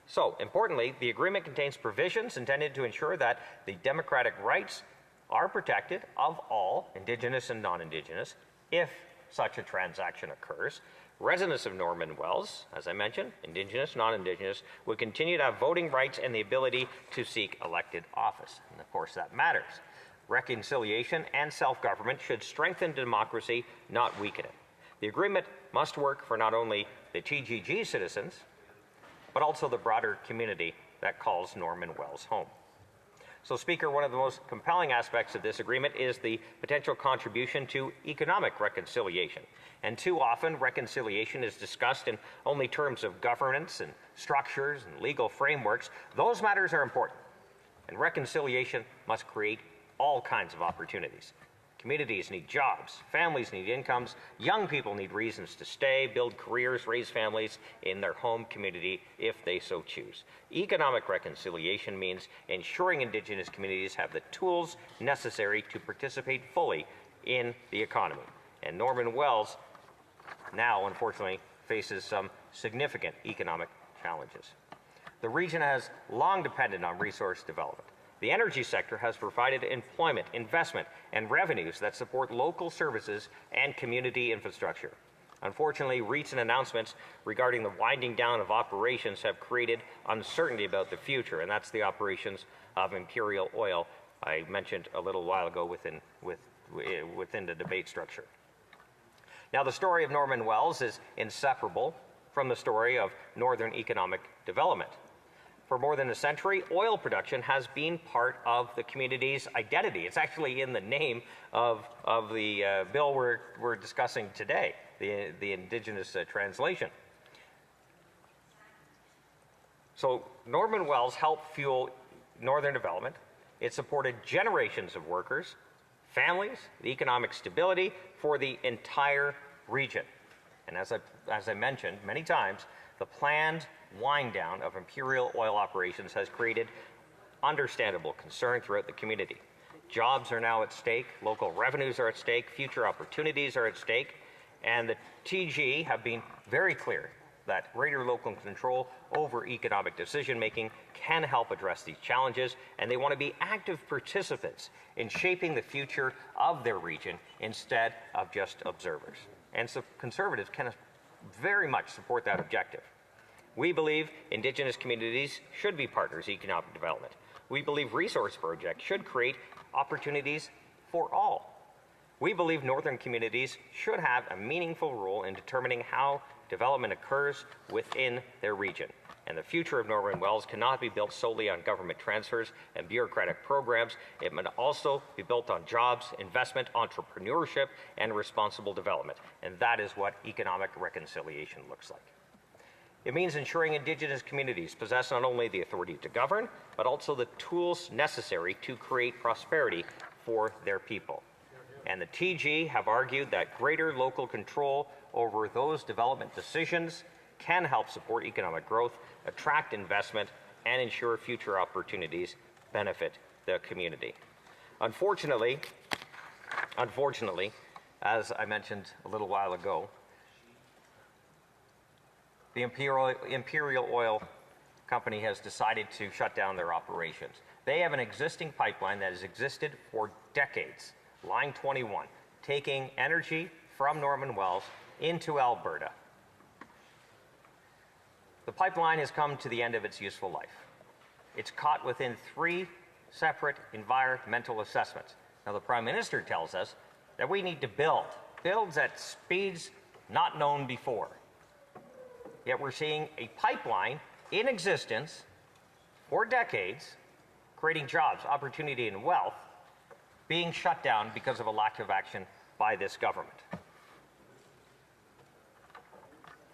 So, importantly, the agreement contains provisions intended to ensure that the democratic rights are protected of all, Indigenous and non-Indigenous, if such a transaction occurs. Residents of Norman Wells, as I mentioned, Indigenous, non-Indigenous, would continue to have voting rights and the ability to seek elected office. And of course, that matters. Reconciliation and self-government should strengthen democracy, not weaken it. The agreement must work for not only the TGG citizens, but also the broader community that calls Norman Wells home. So, Speaker, one of the most compelling aspects of this agreement is the potential contribution to economic reconciliation. And too often, reconciliation is discussed in only terms of governance and structures and legal frameworks. Those matters are important, and reconciliation must create all kinds of opportunities. Communities need jobs, families need incomes, young people need reasons to stay, build careers, raise families in their home community if they so choose. Economic reconciliation means ensuring Indigenous communities have the tools necessary to participate fully in the economy. And Norman Wells now, unfortunately, faces some significant economic challenges. The region has long depended on resource development. The energy sector has provided employment, investment, and revenues that support local services and community infrastructure. Unfortunately, recent announcements regarding the winding down of operations have created uncertainty about the future, and that's the operations of Imperial Oil I mentioned a little while ago within the debate structure. Now, the story of Norman Wells is inseparable from the story of Northern economic development. For more than a century, oil production has been part of the community's identity. It's actually in the name of the bill we're discussing today, the Indigenous translation. So Norman Wells helped fuel Northern development. It supported generations of workers, families, the economic stability for the entire region. And as I mentioned many times, the planned wind down of Imperial Oil operations has created understandable concern throughout the community. Jobs are now at stake, local revenues are at stake, future opportunities are at stake, and the TG have been very clear that greater local control over economic decision-making can help address these challenges, and they want to be active participants in shaping the future of their region instead of just observers. And so Conservatives can very much support that objective. We believe Indigenous communities should be partners in economic development. We believe resource projects should create opportunities for all. We believe Northern communities should have a meaningful role in determining how development occurs within their region. And the future of Norman Wells cannot be built solely on government transfers and bureaucratic programs. It must also be built on jobs, investment, entrepreneurship, and responsible development. And that is what economic reconciliation looks like. It means ensuring Indigenous communities possess not only the authority to govern, but also the tools necessary to create prosperity for their people. And the TG have argued that greater local control over those development decisions can help support economic growth, attract investment, and ensure future opportunities benefit the community. Unfortunately, as I mentioned a little while ago, the Imperial Oil Company has decided to shut down their operations. They have an existing pipeline that has existed for decades, Line 21, taking energy from Norman Wells into Alberta. The pipeline has come to the end of its useful life. It's caught within 3 separate environmental assessments. Now, the Prime Minister tells us that we need to builds at speeds not known before. Yet we're seeing a pipeline in existence for decades, creating jobs, opportunity, and wealth, being shut down because of a lack of action by this government.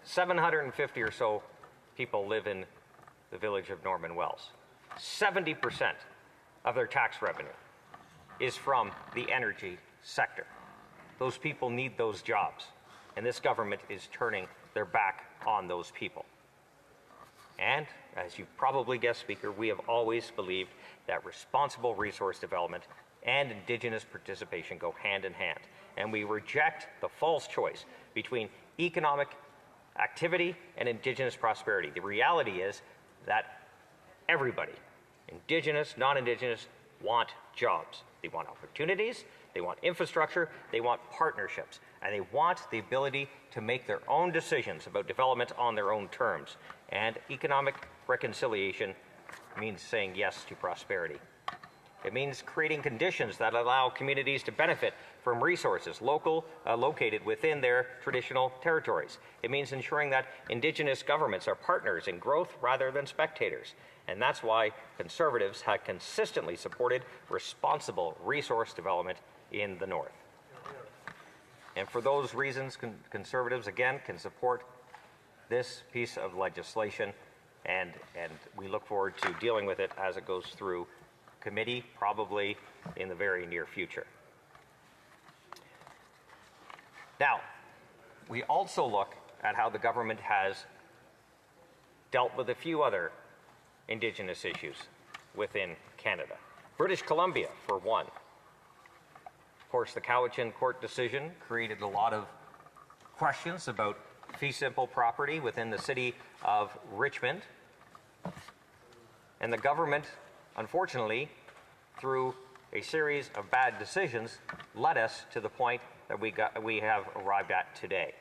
750 or so people live in the village of Norman Wells. 70% of their tax revenue is from the energy sector. Those people need those jobs, and this government is turning their back on those people. And, as you probably guessed, Speaker, we have always believed that responsible resource development and Indigenous participation go hand in hand, and we reject the false choice between economic activity and Indigenous prosperity. The reality is that everybody, Indigenous, non-Indigenous, want jobs. They want opportunities, they want infrastructure, they want partnerships, and they want the ability to make their own decisions about development on their own terms. And economic reconciliation means saying yes to prosperity. It means creating conditions that allow communities to benefit from resources located within their traditional territories. It means ensuring that Indigenous governments are partners in growth rather than spectators. And that's why Conservatives have consistently supported responsible resource development in the North. And for those reasons, Conservatives, again, can support this piece of legislation, and we look forward to dealing with it as it goes through committee, probably in the very near future. Now, we also look at how the government has dealt with a few other Indigenous issues within Canada. British Columbia, for one. Of course, the Cowichan court decision created a lot of questions about fee simple property within the city of Richmond. And the government, unfortunately, through a series of bad decisions, led us to the point that we have arrived at today.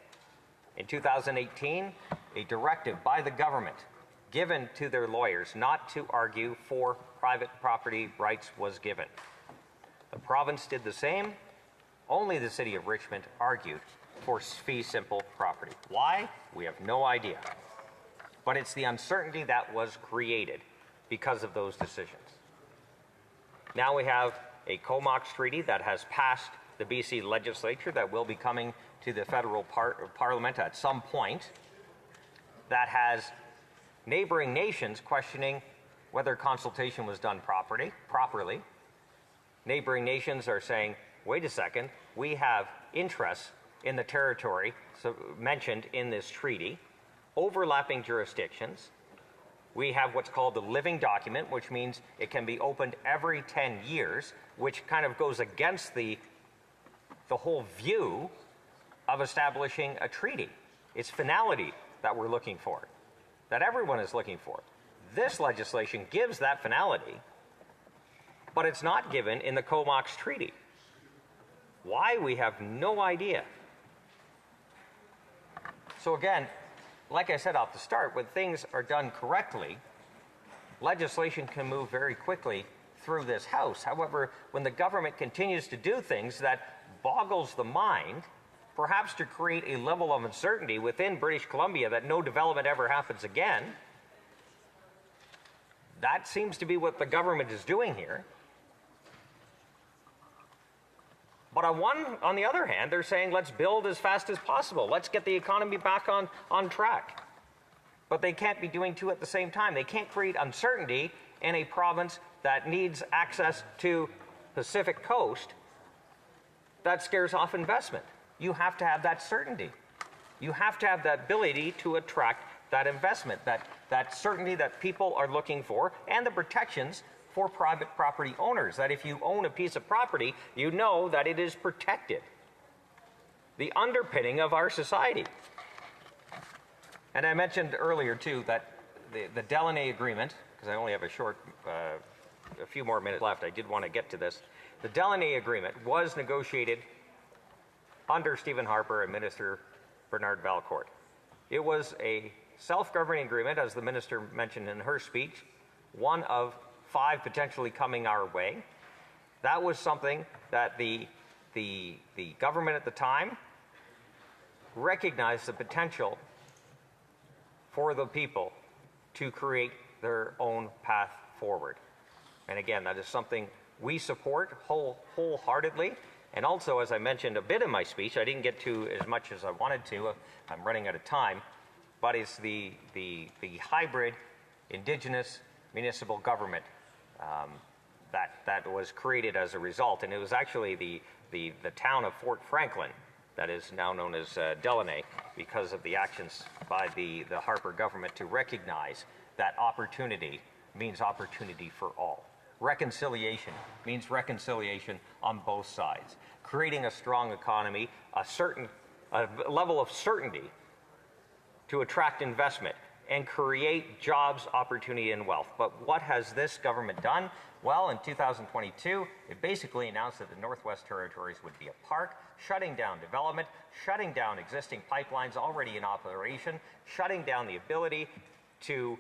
In 2018, a directive by the government given to their lawyers not to argue for private property rights was given. The province did the same. Only the city of Richmond argued for fee simple property. Why? We have no idea. But it's the uncertainty that was created because of those decisions. Now we have a Comox Treaty that has passed the BC legislature that will be coming to the federal parliament at some point, that has neighboring nations questioning whether consultation was done properly. Neighboring nations are saying, wait a second, we have interests in the territory mentioned in this treaty, overlapping jurisdictions. We have what's called the living document, which means it can be opened every 10 years, which kind of goes against the whole view of establishing a treaty. It's finality that we're looking for, that everyone is looking for. This legislation gives that finality, but it's not given in the Comox Treaty. Why? We have no idea. So again, like I said off the start, when things are done correctly, legislation can move very quickly through this House. However, when the government continues to do things that boggles the mind, perhaps to create a level of uncertainty within British Columbia that no development ever happens again, that seems to be what the government is doing here. But on the other hand, they're saying, let's build as fast as possible. Let's get the economy back on track. But they can't be doing two at the same time. They can't create uncertainty in a province that needs access to Pacific Coast, that scares off investment. You have to have that certainty. You have to have that ability to attract that investment, that certainty that people are looking for, and the protections for private property owners, that if you own a piece of property, you know that it is protected. The underpinning of our society. And I mentioned earlier, too, that the Delaney Agreement, because I only have a few more minutes left, I did want to get to this. The Delaney Agreement was negotiated under Stephen Harper and Minister Bernard Valcourt. It was a self-governing agreement, as the minister mentioned in her speech, one of 5 potentially coming our way. That was something that the government at the time recognized the potential for the people to create their own path forward. And again, that is something we support wholeheartedly. And also, as I mentioned a bit in my speech, I didn't get to as much as I wanted to. I'm running out of time. But it's the hybrid Indigenous municipal government that was created as a result. And it was actually the town of Fort Franklin that is now known as Delaney, because of the actions by the Harper government to recognize that opportunity means opportunity for all. Reconciliation means reconciliation on both sides. Creating a strong economy, a level of certainty to attract investment and create jobs, opportunity, and wealth. But what has this government done? Well, in 2022, it basically announced that the Northwest Territories would be a park, shutting down development, shutting down existing pipelines already in operation, shutting down the ability to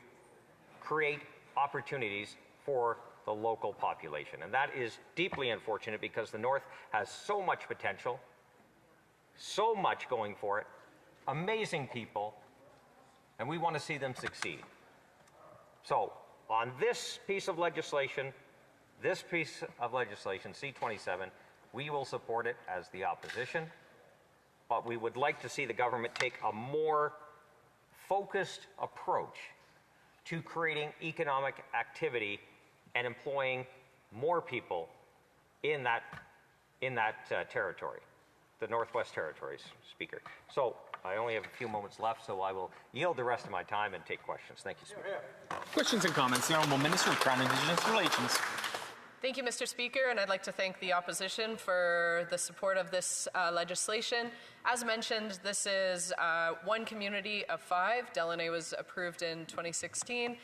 create opportunities for the local population. And that is deeply unfortunate, because the North has so much potential, so much going for it, amazing people, and we want to see them succeed. So, on this piece of legislation, C-27, we will support it as the opposition, but we would like to see the government take a more focused approach to creating economic activity and employing more people in that territory, the Northwest Territories, Speaker. So I only have a few moments left, so I will yield the rest of my time and take questions. Thank you, Speaker. Questions and comments. The Honourable Minister of Crown Indigenous Relations. Thank you, Mr. Speaker, and I'd like to thank the opposition for the support of this legislation. As mentioned, this is one community of 5. Delaney was approved in 2016.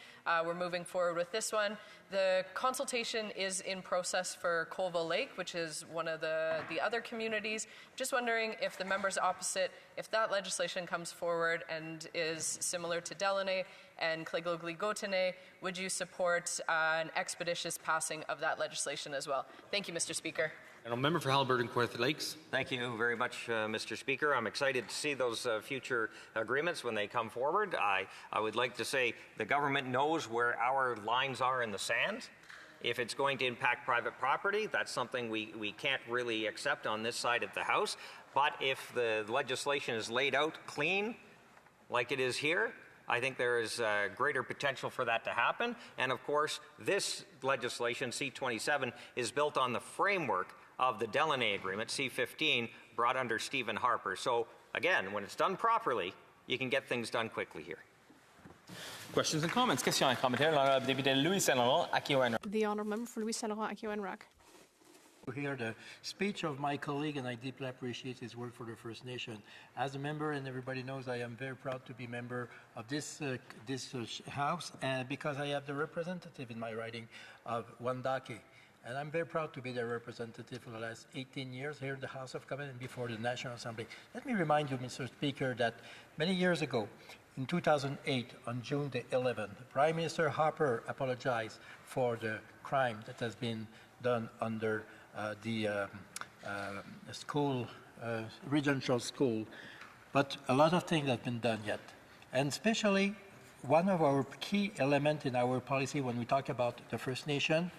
We're moving forward with this one. The consultation is in process for Colville Lake, which is one of the other communities. Just wondering if the members opposite, if that legislation comes forward and is similar to Delaney and Cléglogley-Gôtenay, would you support an expeditious passing of that legislation as well? Thank you, Mr. Speaker. And a member for Haliburton Kawartha Lakes. Thank you very much, Mr. Speaker. I'm excited to see those future agreements when they come forward. I would like to say the government knows where our lines are in the sand. If it's going to impact private property, that's something we can't really accept on this side of the House. But if the legislation is laid out clean, like it is here, I think there is greater potential for that to happen. And of course, this legislation, C-27, is built on the framework of the Delaney Agreement, C-15, brought under Stephen Harper. So again, when it's done properly, you can get things done quickly here. Questions and comments. Questions et commentaires. L'honorable député Louis Saint-Laurent, Aki-Wenrock. The Honourable Member for Louis Saint-Laurent, Aki-Wenrock. To hear the speech of my colleague, and I deeply appreciate his work for the First Nation. As a member, and everybody knows, I am very proud to be member of this House, and because I have the representative in my riding of Wandake. And I'm very proud to be their representative for the last 18 years here in the House of Commons and before the National Assembly. Let me remind you, Mr. Speaker, that many years ago, in 2008, on June the 11th, Prime Minister Harper apologized for the crime that has been done under the school, residential school. But a lot of things have been done yet. And especially, one of our key elements in our policy when we talk about the First Nation,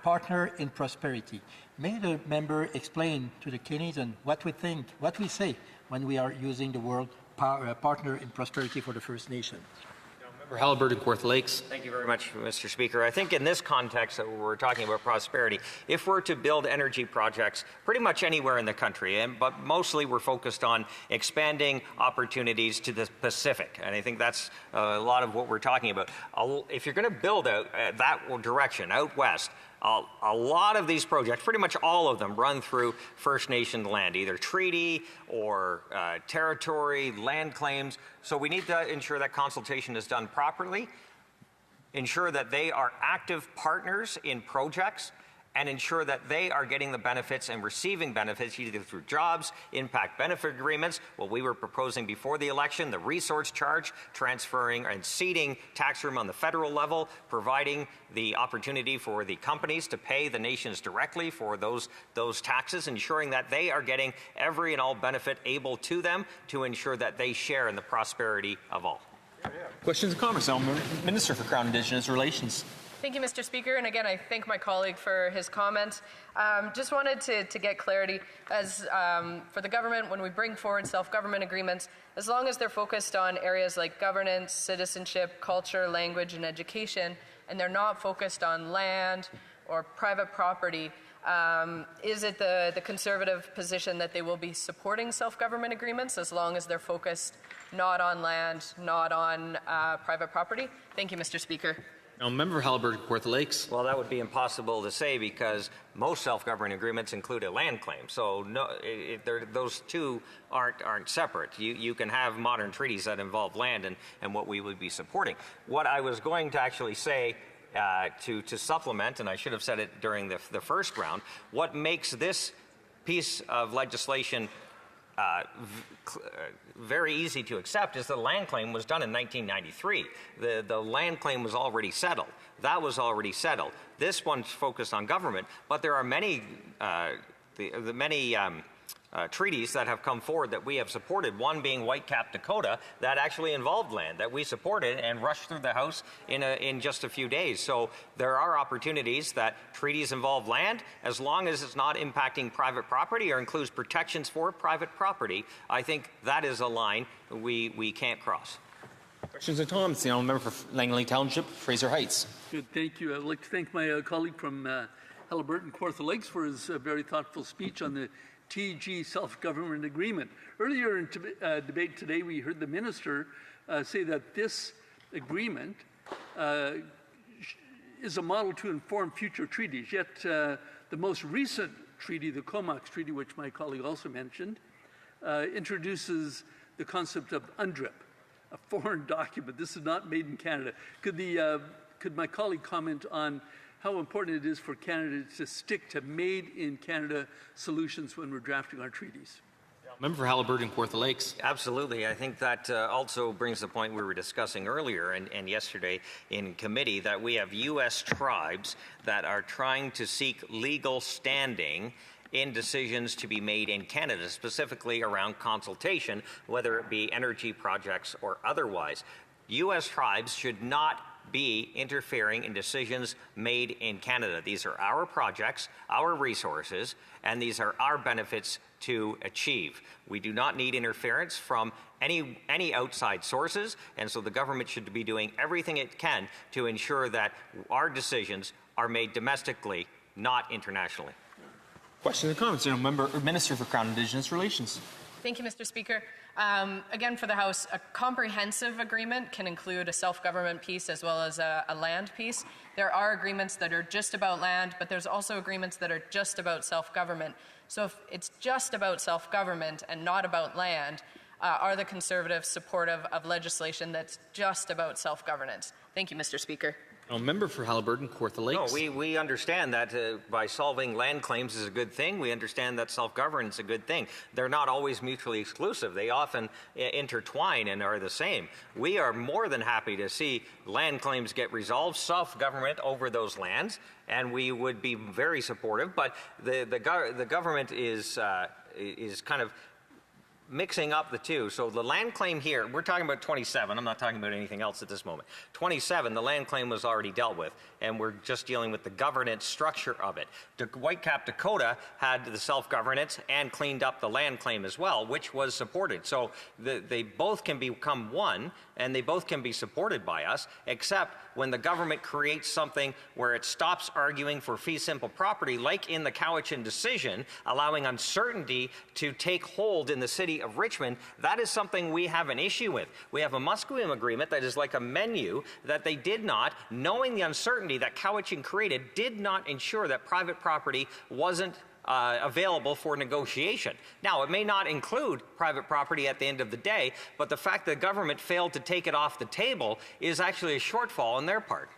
partner in prosperity. May the member explain to the Canadians what we think, what we say when we are using the word partner in prosperity for the First Nation. Member Halliburton, Kawartha Lakes. Thank you very much, Mr. Speaker. I think in this context that we're talking about prosperity, if we're to build energy projects pretty much anywhere in the country, but mostly we're focused on expanding opportunities to the Pacific, and I think that's a lot of what we're talking about. If you're going to build out that direction, out west, a lot of these projects, pretty much all of them, run through First Nation land, either treaty or territory, land claims. So we need to ensure that consultation is done properly, ensure that they are active partners in projects, and ensure that they are getting the benefits and receiving benefits either through jobs, impact benefit agreements, what we were proposing before the election, the resource charge, transferring and seeding tax room on the federal level, providing the opportunity for the companies to pay the nations directly for those taxes, ensuring that they are getting every and all benefit able to them to ensure that they share in the prosperity of all. Questions and comments? Now, Minister for Crown Indigenous Relations. Thank you, Mr. Speaker. And again, I thank my colleague for his comments. Just wanted to get clarity as for the government, when we bring forward self-government agreements, as long as they're focused on areas like governance, citizenship, culture, language, and education, and they're not focused on land or private property, is it the Conservative position that they will be supporting self-government agreements as long as they're focused not on land, not on private property? Thank you, Mr. Speaker. Now, Member Halliburton, Kawartha Lakes. Well, that would be impossible to say because most self-governing agreements include a land claim. So no, those two aren't separate. You can have modern treaties that involve land and what we would be supporting. What I was going to actually say to supplement, and I should have said it during the first round, what makes this piece of legislation very easy to accept is the land claim was done in 1993. The land claim was already settled. That was already settled. This one's focused on government, but there are many treaties that have come forward that we have supported, one being Whitecap Dakota, that actually involved land that we supported and rushed through the House in just a few days. So there are opportunities that treaties involve land, as long as it's not impacting private property or includes protections for private property. I think that is a line we can't cross. Questions and comments? The honourable member for Langley Township, Fraser Heights. Good, thank you. I'd like to thank my colleague from Halliburton, Kawartha Lakes, for his very thoughtful speech on the TG self-government agreement. Earlier in debate today, we heard the minister say that this agreement is a model to inform future treaties. Yet the most recent treaty, the Comox Treaty, which my colleague also mentioned, introduces the concept of UNDRIP, a foreign document. This is not made in Canada. Could my colleague comment on how important it is for Canada to stick to made-in-Canada solutions when we're drafting our treaties? Member for Halliburton, Kawartha Lakes. Absolutely. I think that also brings the point we were discussing earlier and yesterday in committee, that we have U.S. tribes that are trying to seek legal standing in decisions to be made in Canada, specifically around consultation, whether it be energy projects or otherwise. U.S. tribes should not be interfering in decisions made in Canada. These are our projects, our resources, and these are our benefits to achieve. We do not need interference from any outside sources, and so the government should be doing everything it can to ensure that our decisions are made domestically, not internationally. Questions and comments? Minister for Crown Indigenous Relations. Thank you, Mr. Speaker. Again, for the House, a comprehensive agreement can include a self-government piece as well as a land piece. There are agreements that are just about land, but there's also agreements that are just about self-government. So if it's just about self-government and not about land, are the Conservatives supportive of legislation that's just about self-governance? Thank you, Mr. Speaker. Member for Halliburton, Kawartha Lakes. No, we understand that by solving land claims is a good thing. We understand that self-governance is a good thing. They're not always mutually exclusive. They often intertwine and are the same. We are more than happy to see land claims get resolved, self-government over those lands, and we would be very supportive. But the government is kind of mixing up the two. So the land claim here, we're talking about 27. I'm not talking about anything else at this moment. 27, the land claim was already dealt with, and we're just dealing with the governance structure of it. Whitecap Dakota had the self-governance and cleaned up the land claim as well, which was supported. So they both can become one, and they both can be supported by us, except when the government creates something where it stops arguing for fee simple property, like in the Cowichan decision, allowing uncertainty to take hold in the city of Richmond. That is something we have an issue with. We have a Musqueam agreement that is like a menu that they did not, knowing the uncertainty that Cowichan created, did not ensure that private property wasn't available for negotiation. Now, it may not include private property at the end of the day, but the fact that the government failed to take it off the table is actually a shortfall on their part.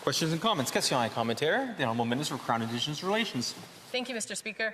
Questions and comments? Question et commentaire. The Honourable Minister for Crown Indigenous Relations. Thank you, Mr. Speaker.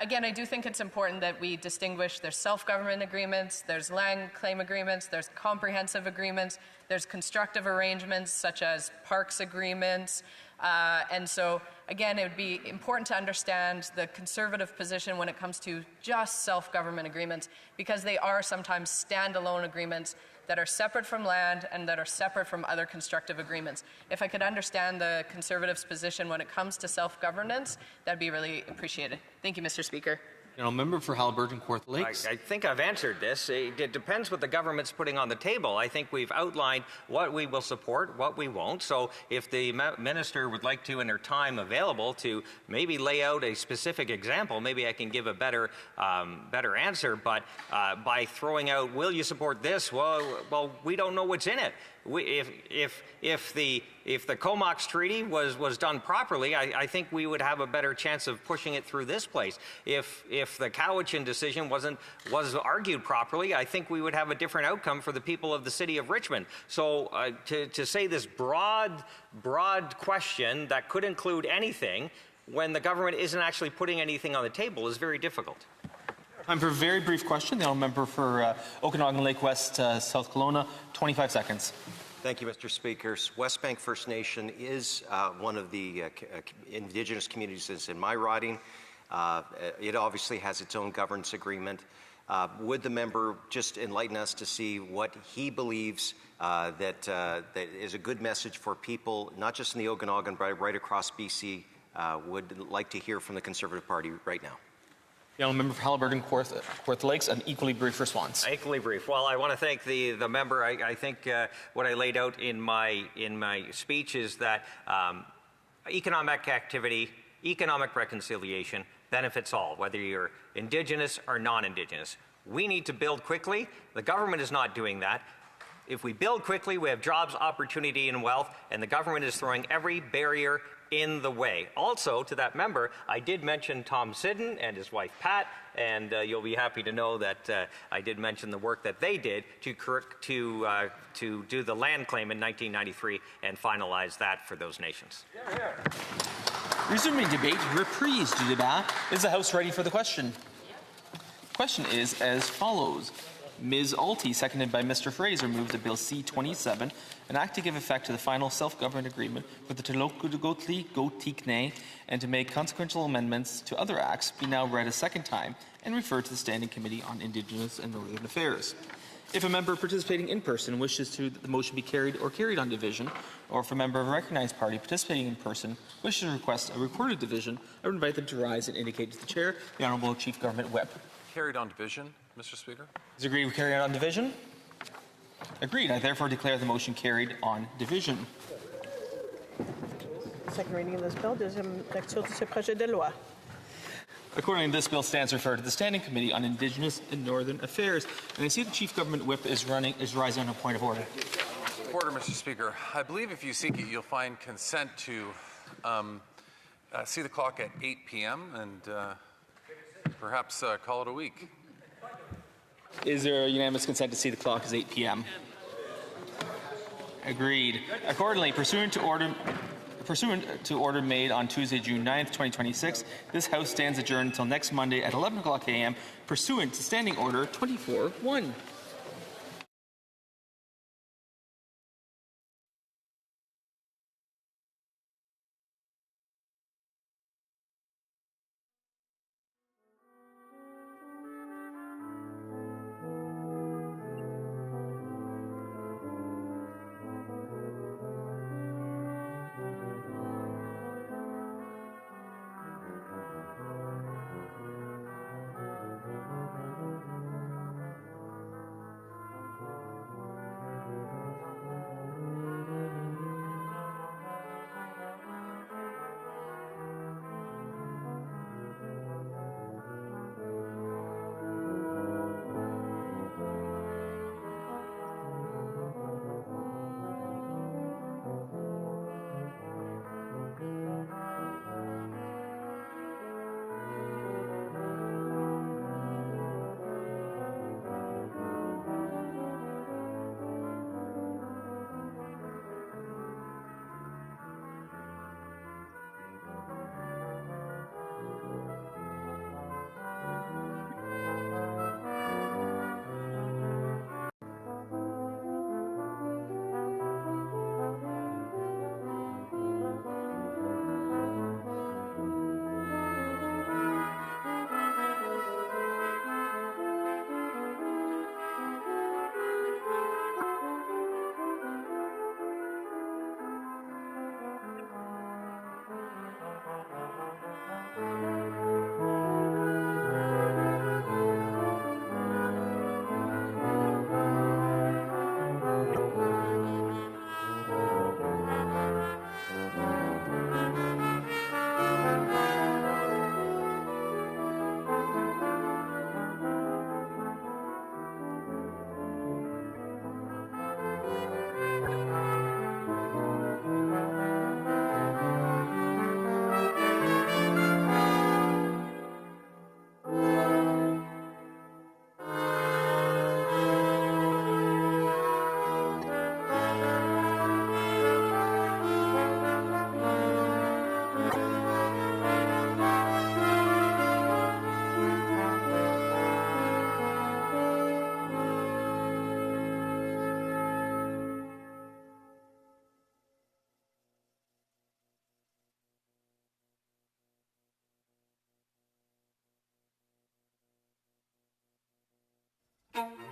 Again, I do think it's important that we distinguish. There's self-government agreements, there's land claim agreements, there's comprehensive agreements, there's constructive arrangements such as parks agreements. And so, again, it would be important to understand the Conservative position when it comes to just self-government agreements, because they are sometimes standalone agreements that are separate from land and that are separate from other constructive agreements. If I could understand the Conservatives' position when it comes to self-governance, that'd be really appreciated. Thank you, Mr. Speaker. Member for Haliburton Kawartha Lakes. I think I've answered this. It depends what the government's putting on the table. I think we've outlined what we will support, what we won't. So if the minister would like to, in her time available, to maybe lay out a specific example, maybe I can give a better answer. But by throwing out, will you support this? Well, we don't know what's in it. If the Comox Treaty was done properly, I think we would have a better chance of pushing it through this place. If the Cowichan decision was argued properly, I think we would have a different outcome for the people of the city of Richmond. So to say this broad question that could include anything when the government isn't actually putting anything on the table is very difficult. Time for a very brief question. The Member for Okanagan Lake West, South Kelowna, 25 seconds. Thank you, Mr. Speaker. Westbank First Nation is one of the Indigenous communities that's in my riding. It obviously has its own governance agreement. Would the member just enlighten us to see what he believes that is a good message for people, not just in the Okanagan, but right across BC, would like to hear from the Conservative Party right now? The Member for Haliburton Kawartha Lakes, an equally brief response. Equally brief. Well, I want to thank the member. I think what I laid out in my speech is that economic activity, economic reconciliation benefits all, whether you're Indigenous or non-Indigenous. We need to build quickly. The government is not doing that. If we build quickly, we have jobs, opportunity, and wealth, and the government is throwing every barrier in the way. Also, to that member, I did mention Tom Siddon and his wife Pat, and you'll be happy to know that I did mention the work that they did to do the land claim in 1993 and finalize that for those nations. Resuming debate, reprise du débat. Is the House ready for the question? The question is as follows. Ms. Alty, seconded by Mr. Fraser, moves that Bill C-27, an act to give effect to the final self-government agreement for the Tlougotli-Gotikne and to make consequential amendments to other acts, be now read a second time and referred to the Standing Committee on Indigenous and Northern Affairs. If a member participating in person wishes to the motion be carried or carried on division, or if a member of a recognized party participating in person wishes to request a recorded division, I would invite them to rise and indicate to the Chair, the Honourable Chief Government Whip. Carried on division, Mr. Speaker. Is agreed with carrying on division? Agreed. I therefore declare the motion carried on division. Second reading of this bill, deuxième lecture de ce projet de loi. Accordingly, this bill stands referred to the Standing Committee on Indigenous and Northern Affairs. And I see the Chief Government Whip is rising on a point of order. Order, Mr. Speaker. I believe if you seek it, you'll find consent to see the clock at 8 p.m. and perhaps call it a week. Is there a unanimous consent to see the clock as 8 p.m.? Agreed. Accordingly, pursuant to order made on Tuesday, June 9th, 2026, this House stands adjourned until next Monday at 11 o'clock a.m. pursuant to Standing Order 24-1. you.